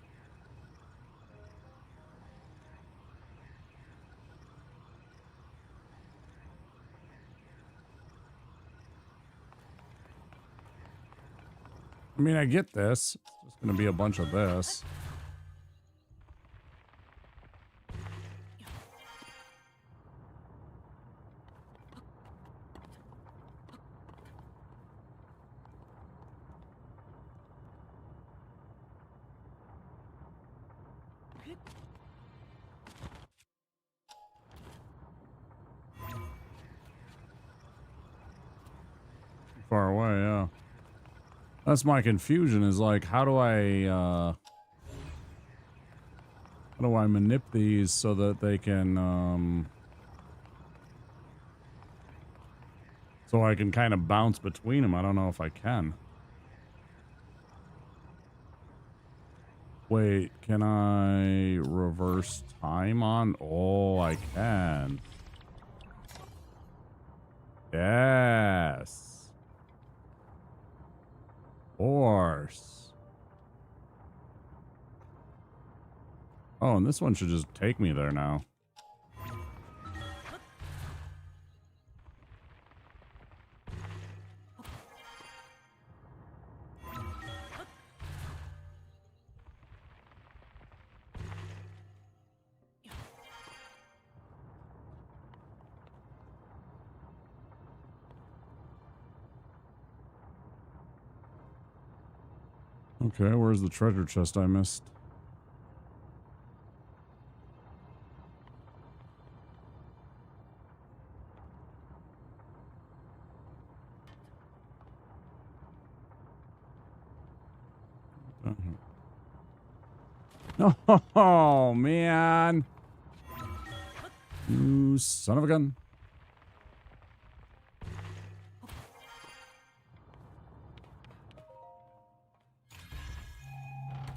I mean, I get this. It's just going to be a bunch of this. Far away, yeah. That's my confusion is like, how do I manip these so that they can, so I can kind of bounce between them? I don't know if I can. Wait, can I reverse time on? Oh, I can. Yes. Force. Oh, and this one should just take me there now. Okay, where's the treasure chest I missed? Oh, man. You son of a gun.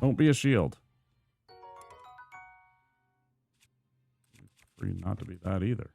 Don't be a shield. Free not to be that either.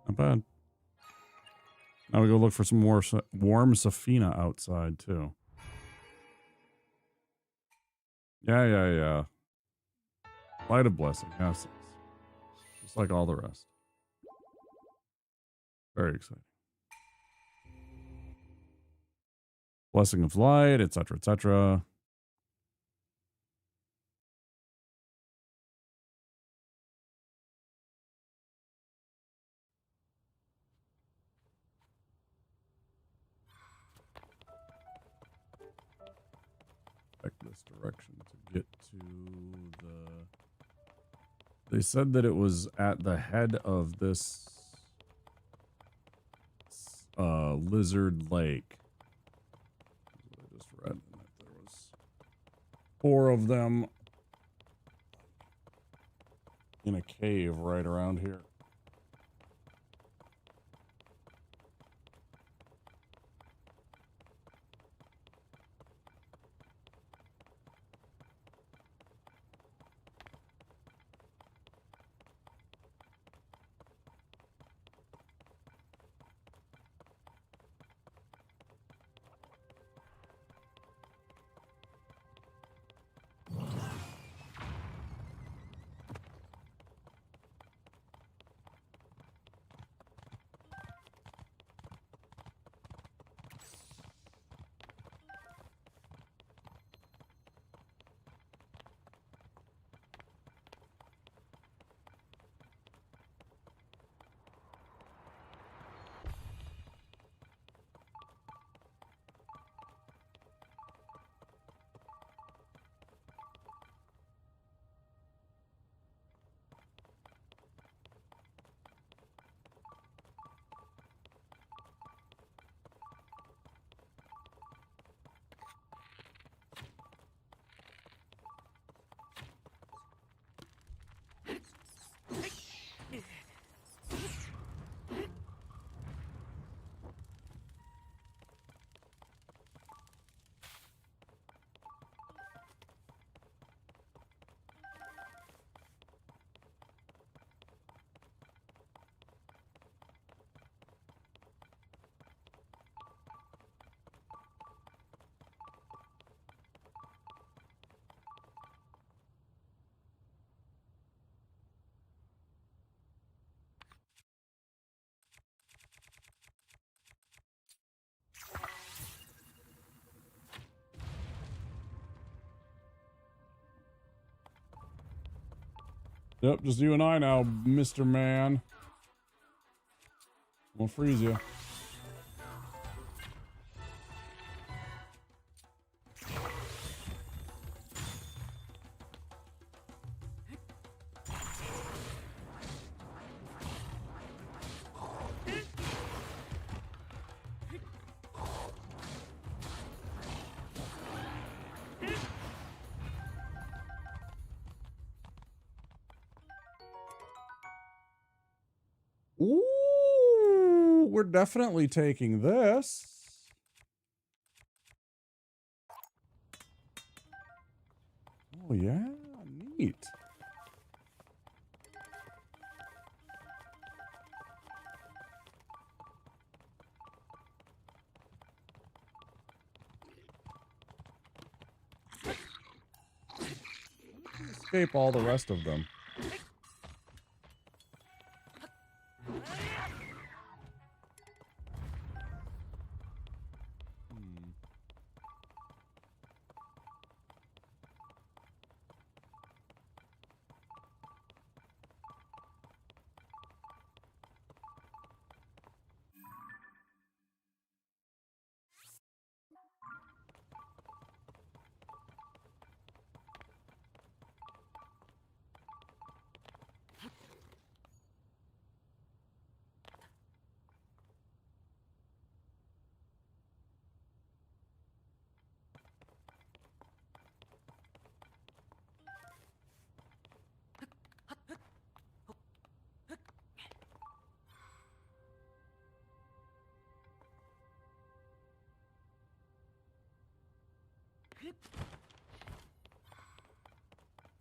Not bad. Now we go look for some more warm Safina outside, too. Yeah. Light of Blessing, yes. Just like all the rest. Very exciting. Blessing of Light, etc., etc. Check this direction to get to the... They said that it was at the head of this lizard lake. I just read that there was 4 of them in a cave right around here. Yep, just you and I now, Mr. Man. We'll freeze you. Ooh, we're definitely taking this. Oh, yeah, neat. Escape all the rest of them.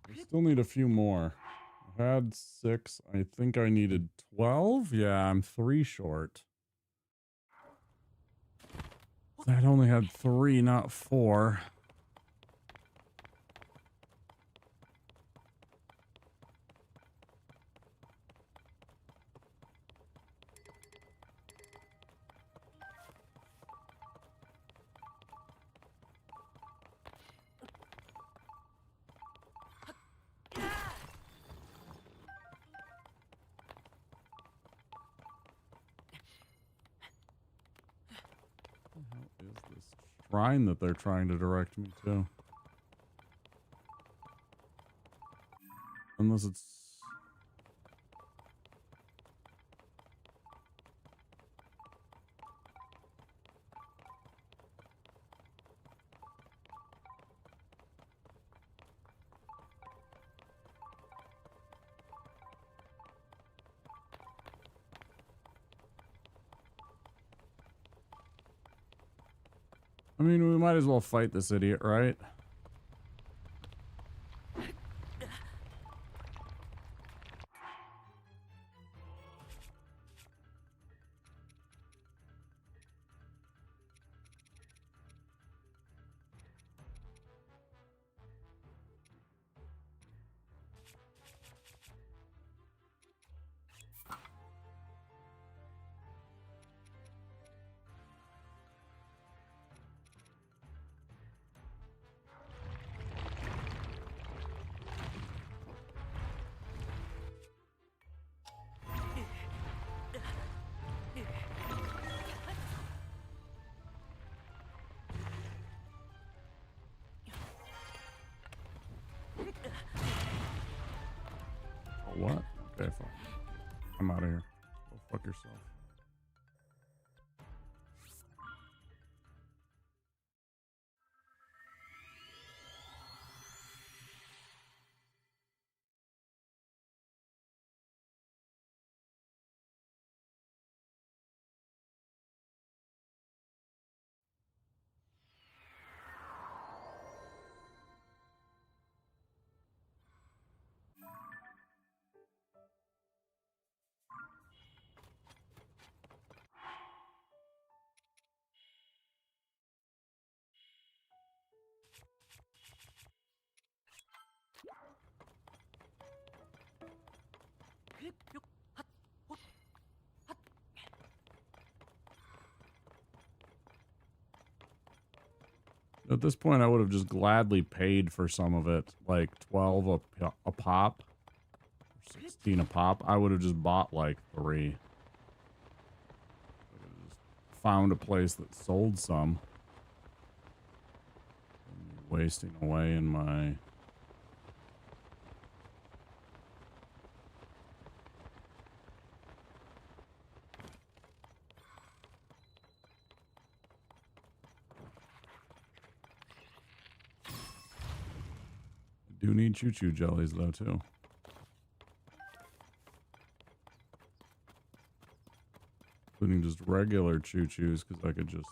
We still need a few more. Had 6. I think I needed 12. Yeah, I'm 3 short. I'd only had 3, not 4. Is this shrine that they're trying to direct me to? Unless it's... I mean, we might as well fight this idiot, right? What? Okay, fine. I'm out of here. Go fuck yourself. At this point, I would have just gladly paid for some of it, like 12 a pop, or 16 a pop. I would have just bought like 3. Found a place that sold some. Wasting away in my... Do need choo-choo jellies though too. Including just regular choo-choos because I could just...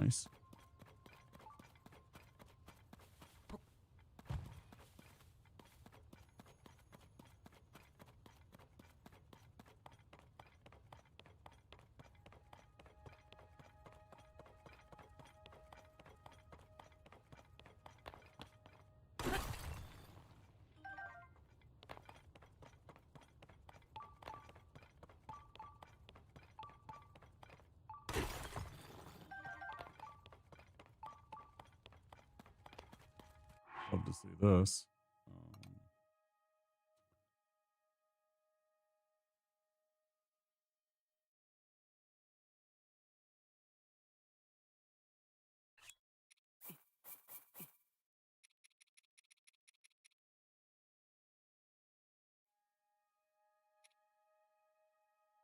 Nice. Love to see this.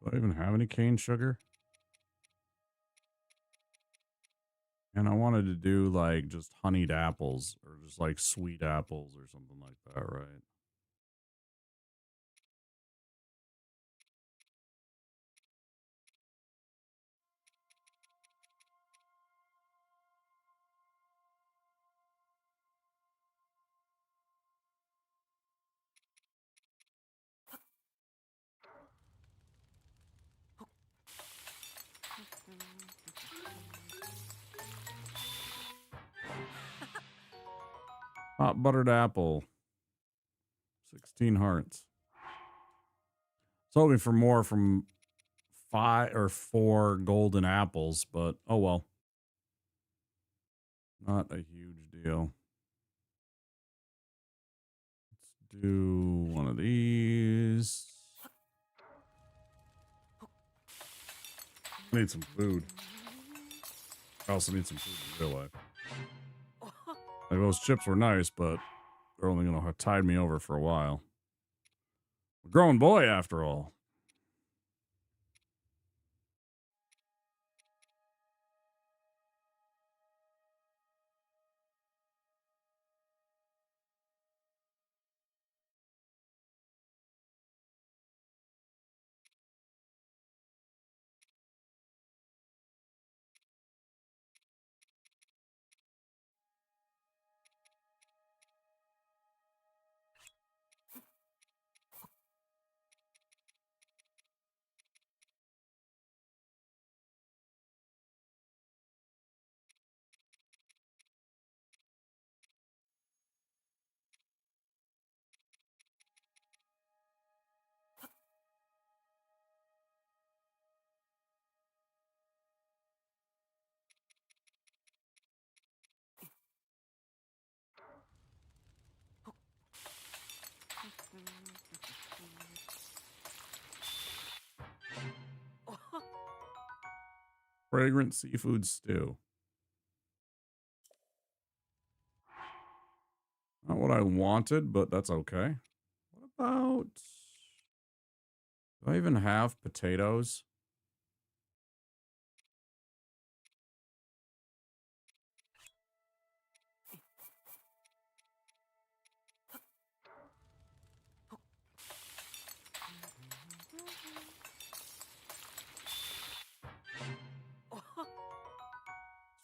Do I even have any cane sugar? And I wanted to do like just honeyed apples or just like sweet apples or something like that, right? Hot buttered apple. 16 hearts. It's hoping for more from 5 or 4 golden apples, but oh well. Not a huge deal. Let's do one of these. I need some food. I also need some food in real life. Like those chips were nice, but they're only going to tide me over for a while. I'm a grown boy, after all. Fragrant seafood stew. Not what I wanted, but that's okay. What about... Do I even have potatoes?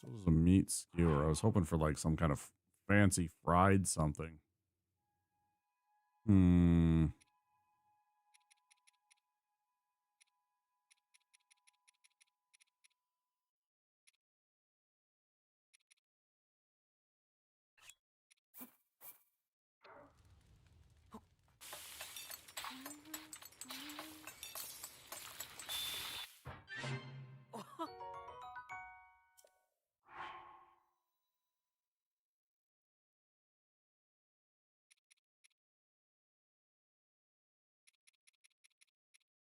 This was a meat skewer. I was hoping for like some kind of fancy fried something. Hmm.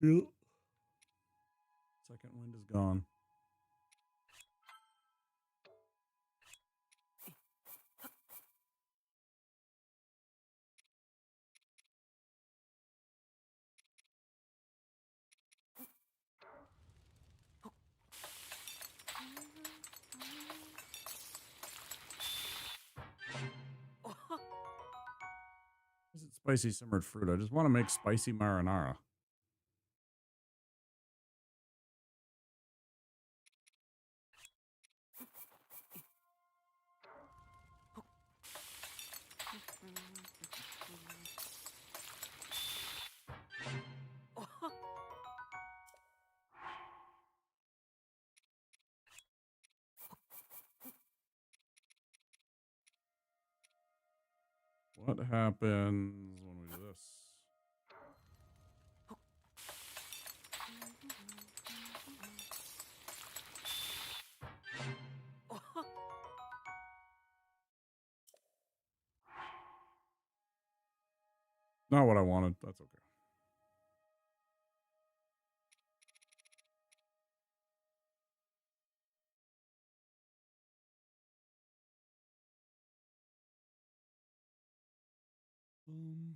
Yep. Second wind is gone. Is it spicy simmered fruit? I just want to make spicy marinara. What happens when we do this? Not what I wanted. That's okay. Um,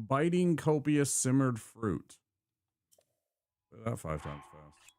Biting copious simmered fruit. Say that 5 times fast.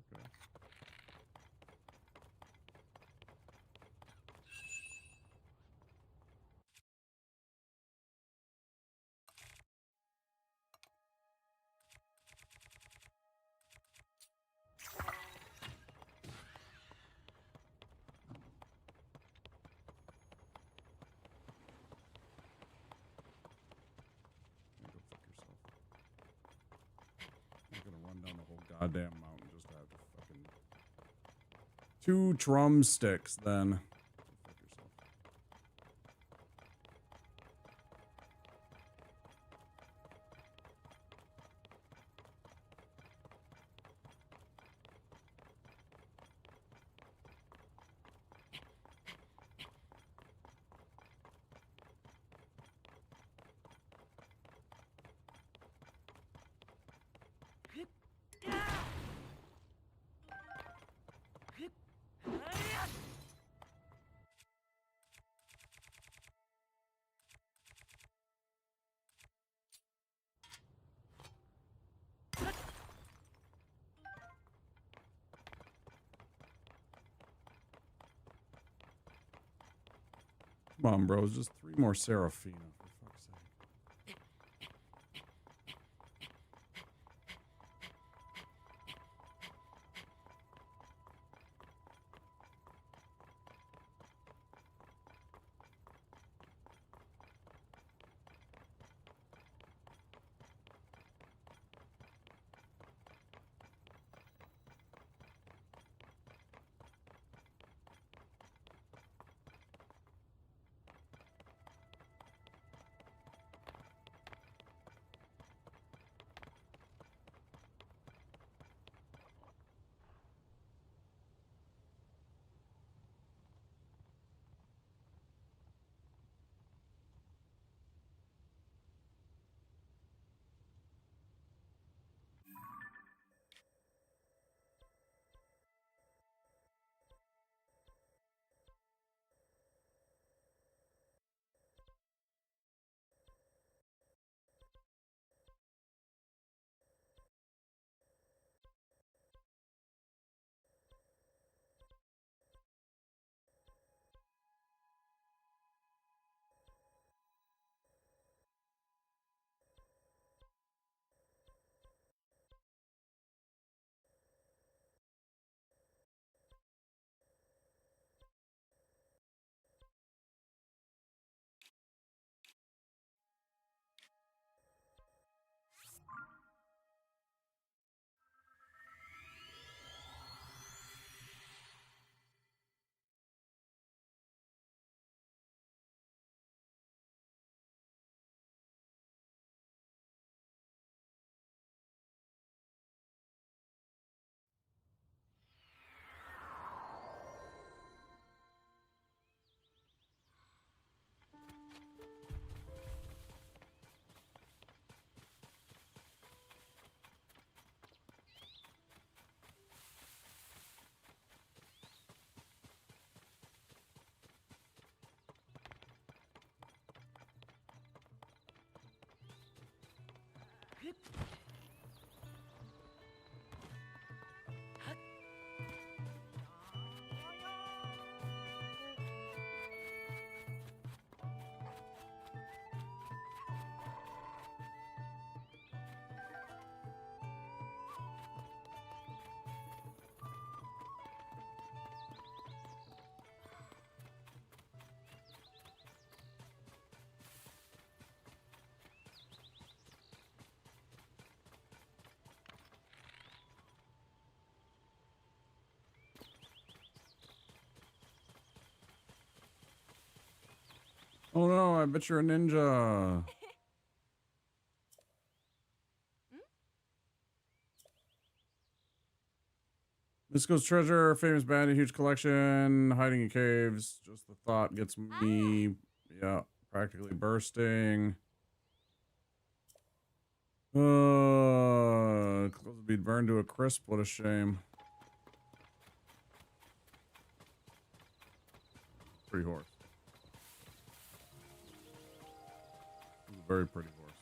Okay. Go fuck yourself. I'm gonna run down the whole goddamn mountain just to have to fucking 2 drumsticks then. Go fuck yourself. Come on, bros. Just 3 more Serafina, for fuck's sake. Oh no, I bet you're a ninja. Mystico's treasure, famous bandit, huge collection, hiding in caves. Just the thought gets me, yeah, practically bursting. Clothes would be burned to a crisp. What a shame. Pretty horse. Very pretty horse.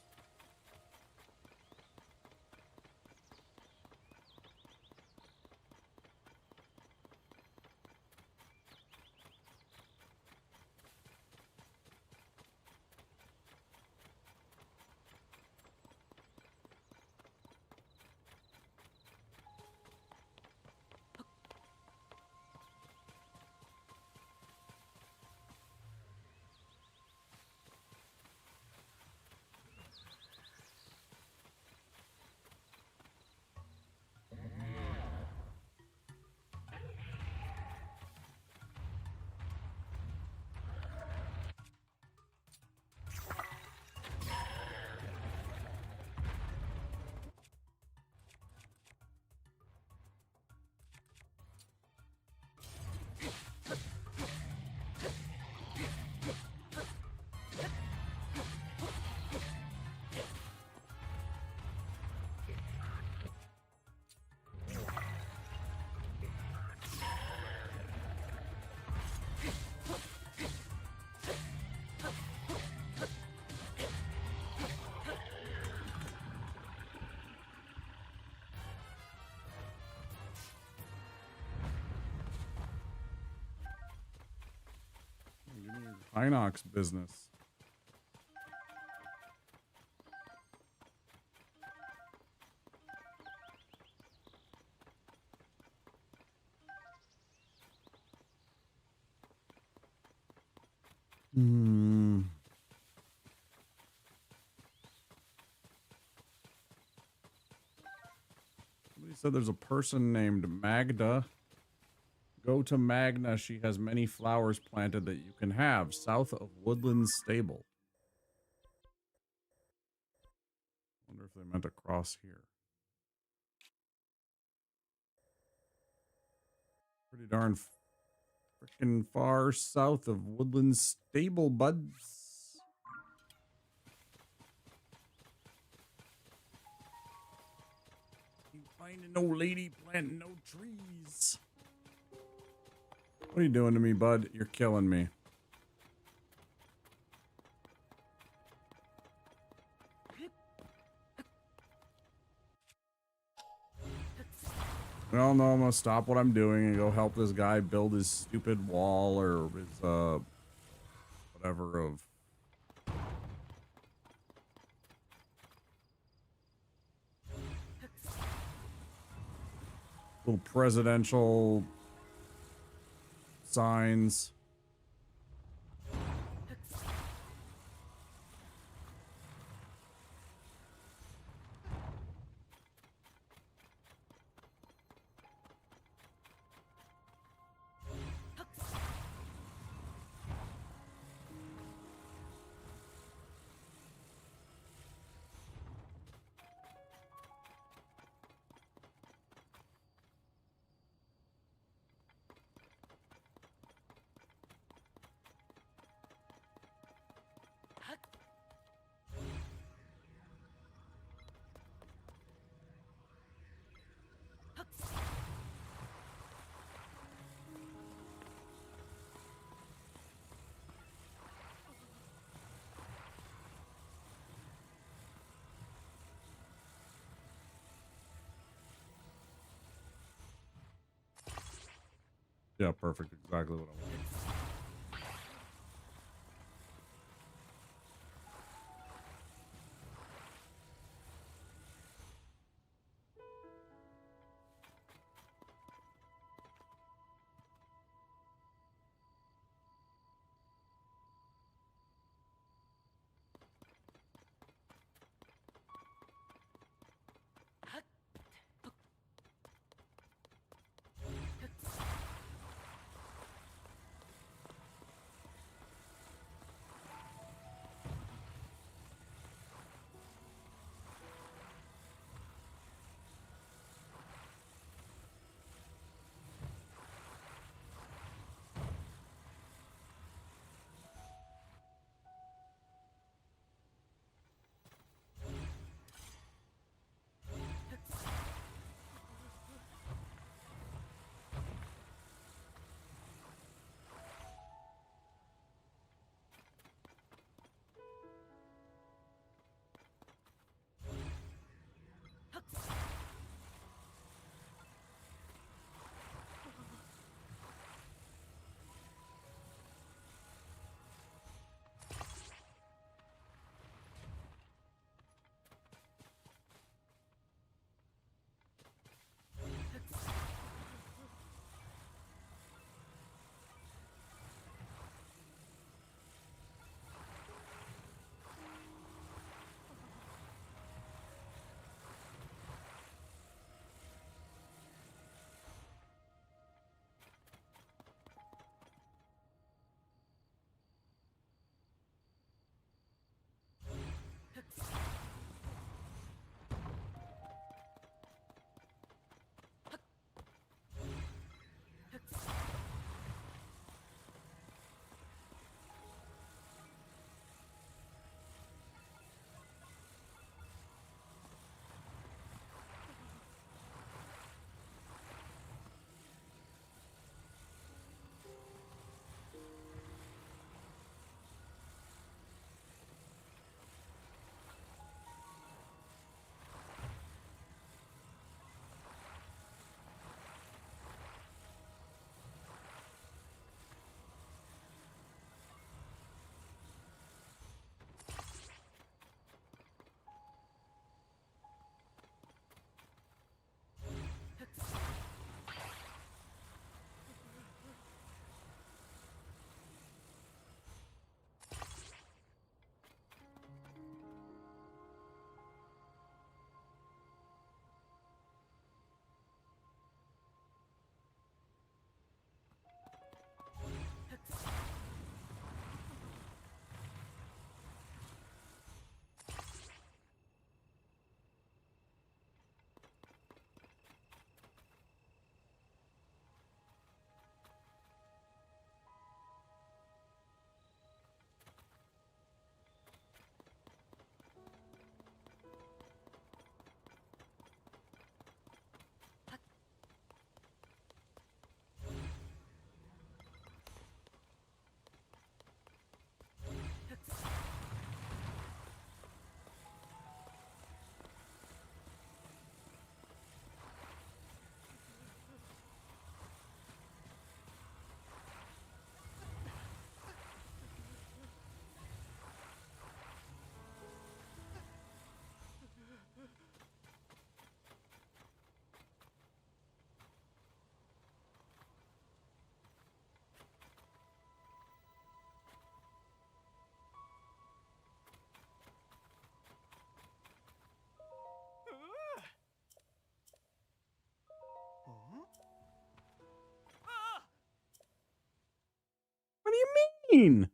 Inox business. Somebody said there's a person named Magda. Go to Magna. She has many flowers planted that you can have south of Woodland Stable. Wonder if they meant across here. Pretty darn freaking far south of Woodland Stable, buds. Ain't finding no lady planting no trees. What are you doing to me, bud? You're killing me. Well, no, I'm gonna stop what I'm doing and go help this guy build his stupid wall or his, whatever of... little presidential signs. Yeah, perfect. Exactly what I want. What do you mean?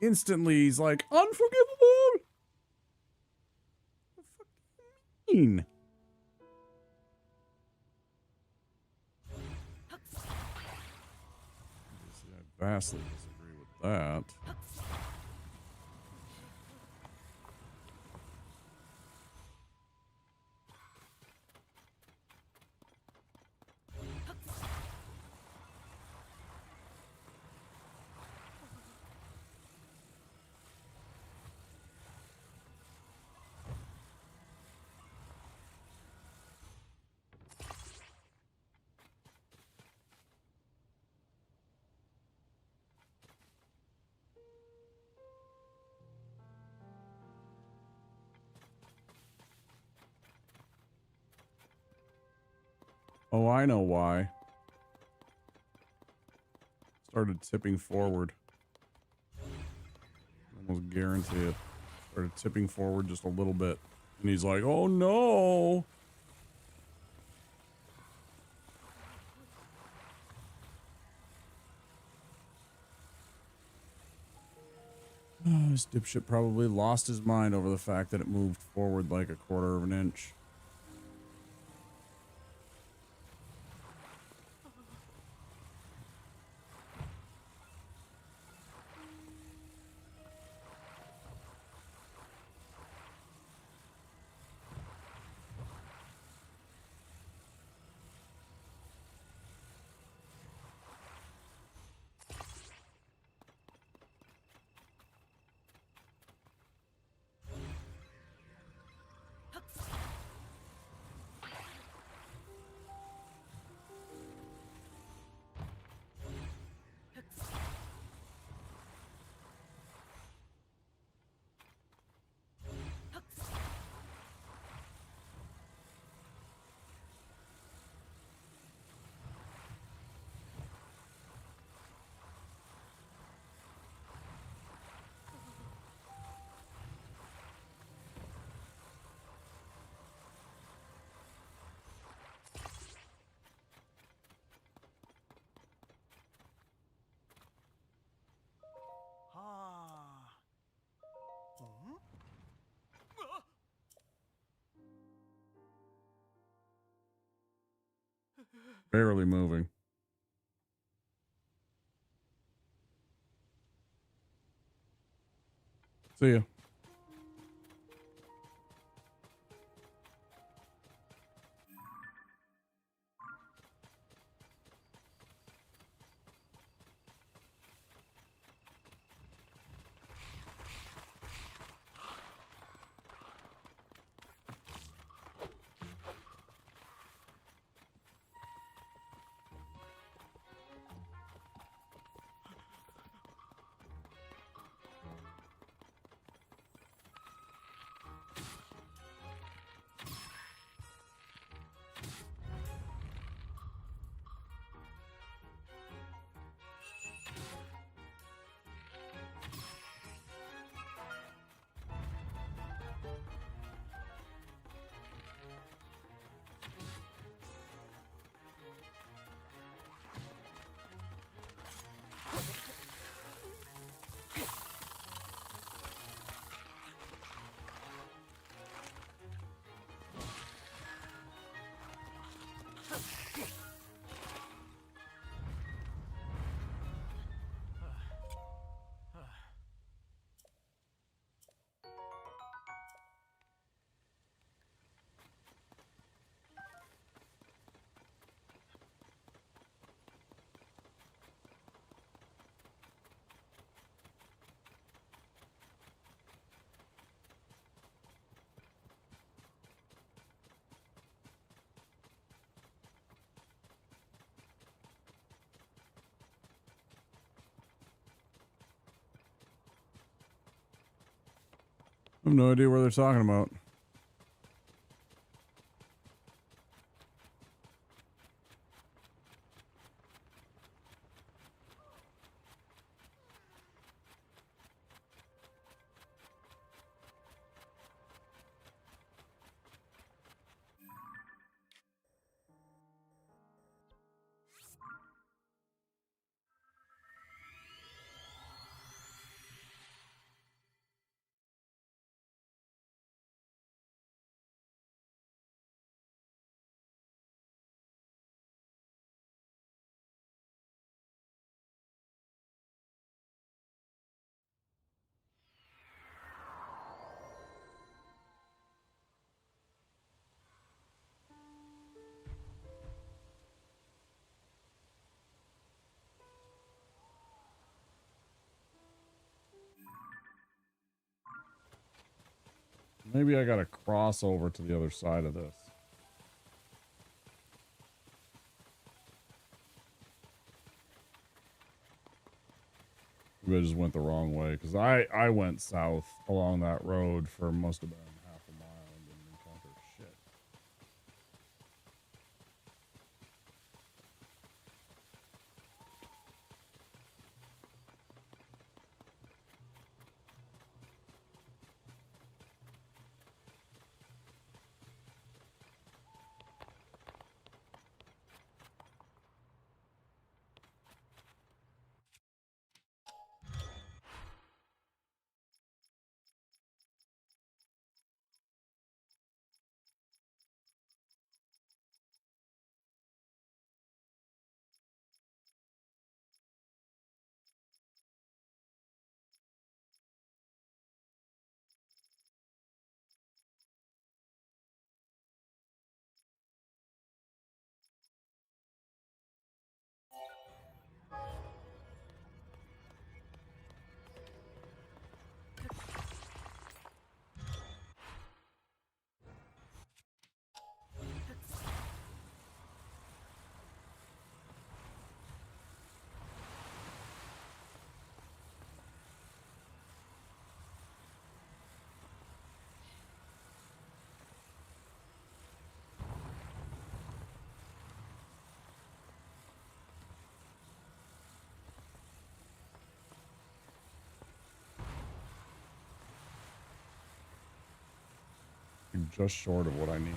Instantly, he's like, unforgivable. What the fuck do you mean? I vastly disagree with that. Oh, I know why. Started tipping forward. Almost guarantee it. Started tipping forward just a little bit. And he's like, oh no. Oh, this dipshit probably lost his mind over the fact that it moved forward like a quarter of an inch. Barely moving. See ya. I have no idea what they're talking about. Maybe I gotta cross over to the other side of this. Maybe I just went the wrong way, because I went south along that road for most of about half a mile and didn't encounter shit. I'm just short of what I need.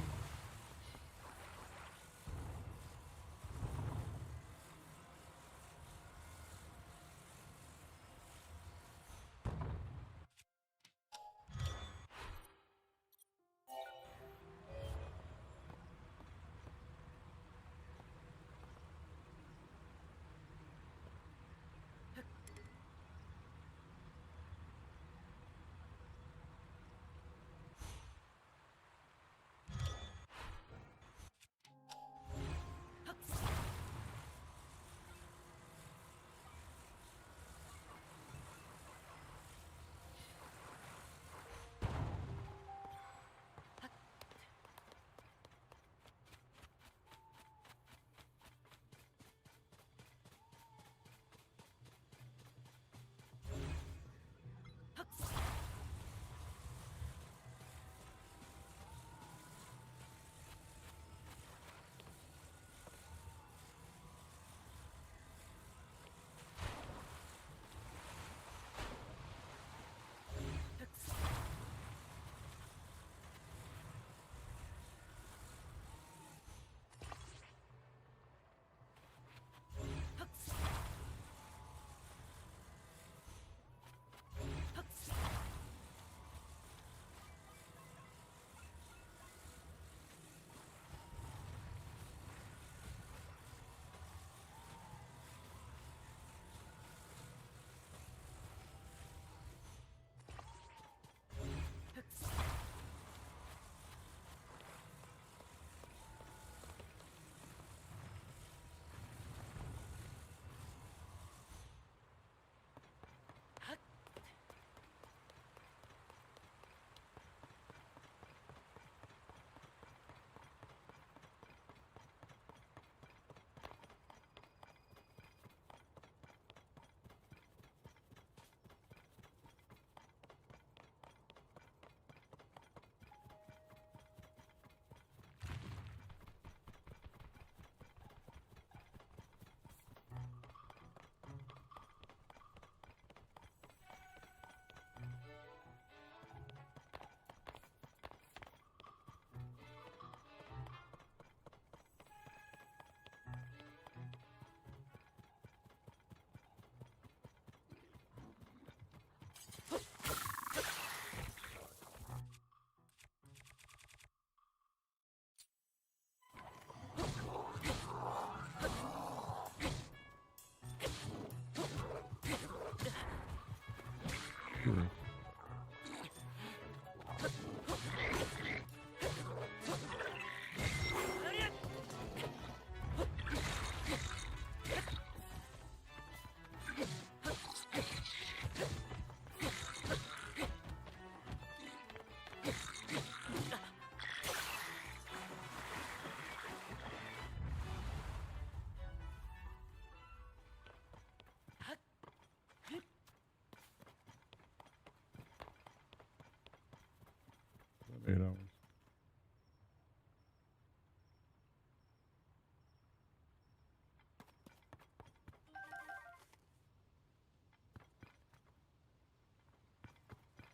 About 8 hours.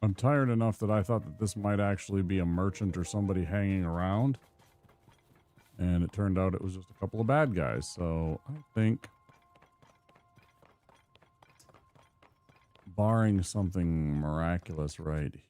I'm tired enough that I thought that this might actually be a merchant or somebody hanging around. And it turned out it was just a couple of bad guys. So I think, barring something miraculous right here.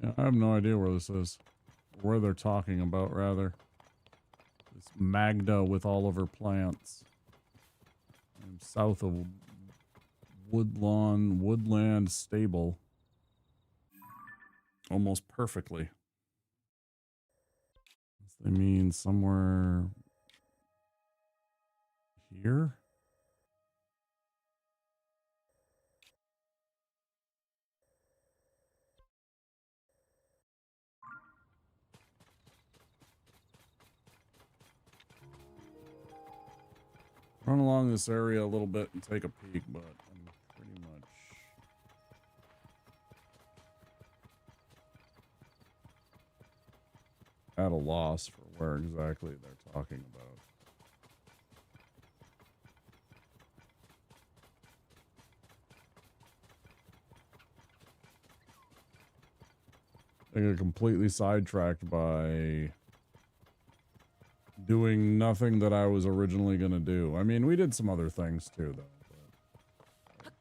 Yeah, I have no idea where this is. Where they're talking about, rather. It's Magda with all of her plants. I'm south of Woodland Stable. Almost perfectly. They mean somewhere here? Run along this area a little bit and take a peek, but I'm pretty much at a loss for where exactly they're talking about. I got completely sidetracked by doing nothing that I was originally going to do. I mean, we did some other things too, though. But,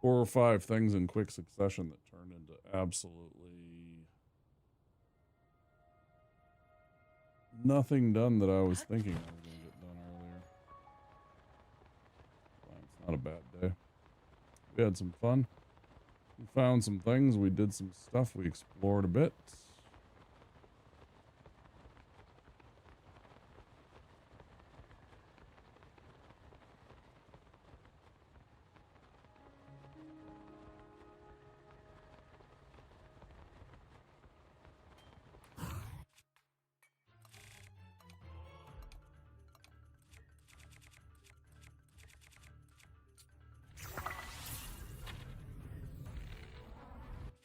4 or 5 things in quick succession that turned into absolutely nothing done that I was thinking I was going to get done earlier. Well, it's not a bad day. We had some fun. We found some things. We did some stuff. We explored a bit.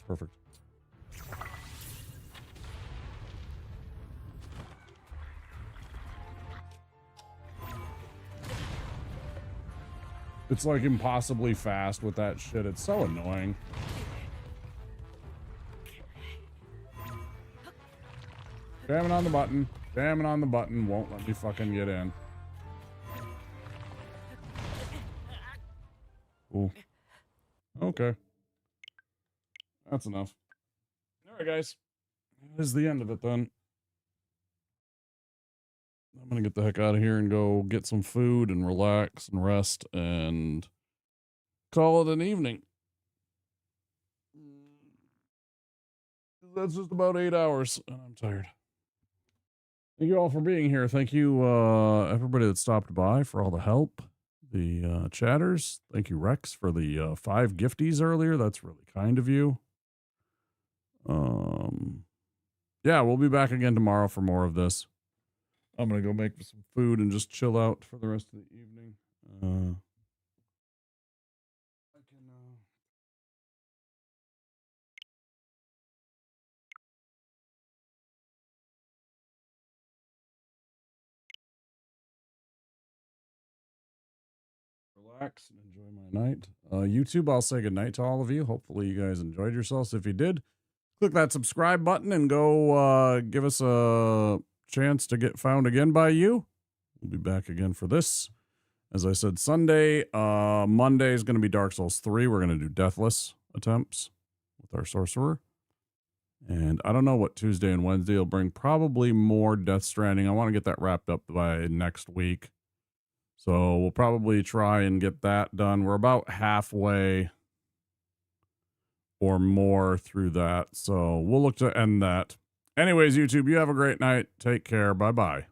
Perfect. It's like impossibly fast with that shit. It's so annoying. Jamming on the button. Jamming on the button won't let me fucking get in. Cool. Okay. That's enough. Alright, guys. That is the end of it then. I'm gonna get the heck out of here and go get some food and relax and rest and call it an evening. That's just about 8 hours and I'm tired. Thank you all for being here. Thank you, everybody that stopped by for all the help. The chatters. Thank you, Rex, for the 5 gifties earlier. That's really kind of you. Yeah, we'll be back again tomorrow for more of this. I'm gonna go make some food and just chill out for the rest of the evening. I can relax and enjoy my night. YouTube, I'll say goodnight to all of you. Hopefully you guys enjoyed yourselves. If you did, click that subscribe button and go give us a chance to get found again by you. We'll be back again for this. As I said, Sunday, Monday is going to be Dark Souls 3. We're going to do Deathless attempts with our sorcerer. And I don't know what Tuesday and Wednesday will bring. Probably more Death Stranding. I want to get that wrapped up by next week. So we'll probably try and get that done. We're about halfway or more through that. So we'll look to end that. Anyways, YouTube, you have a great night. Take care. Bye-bye.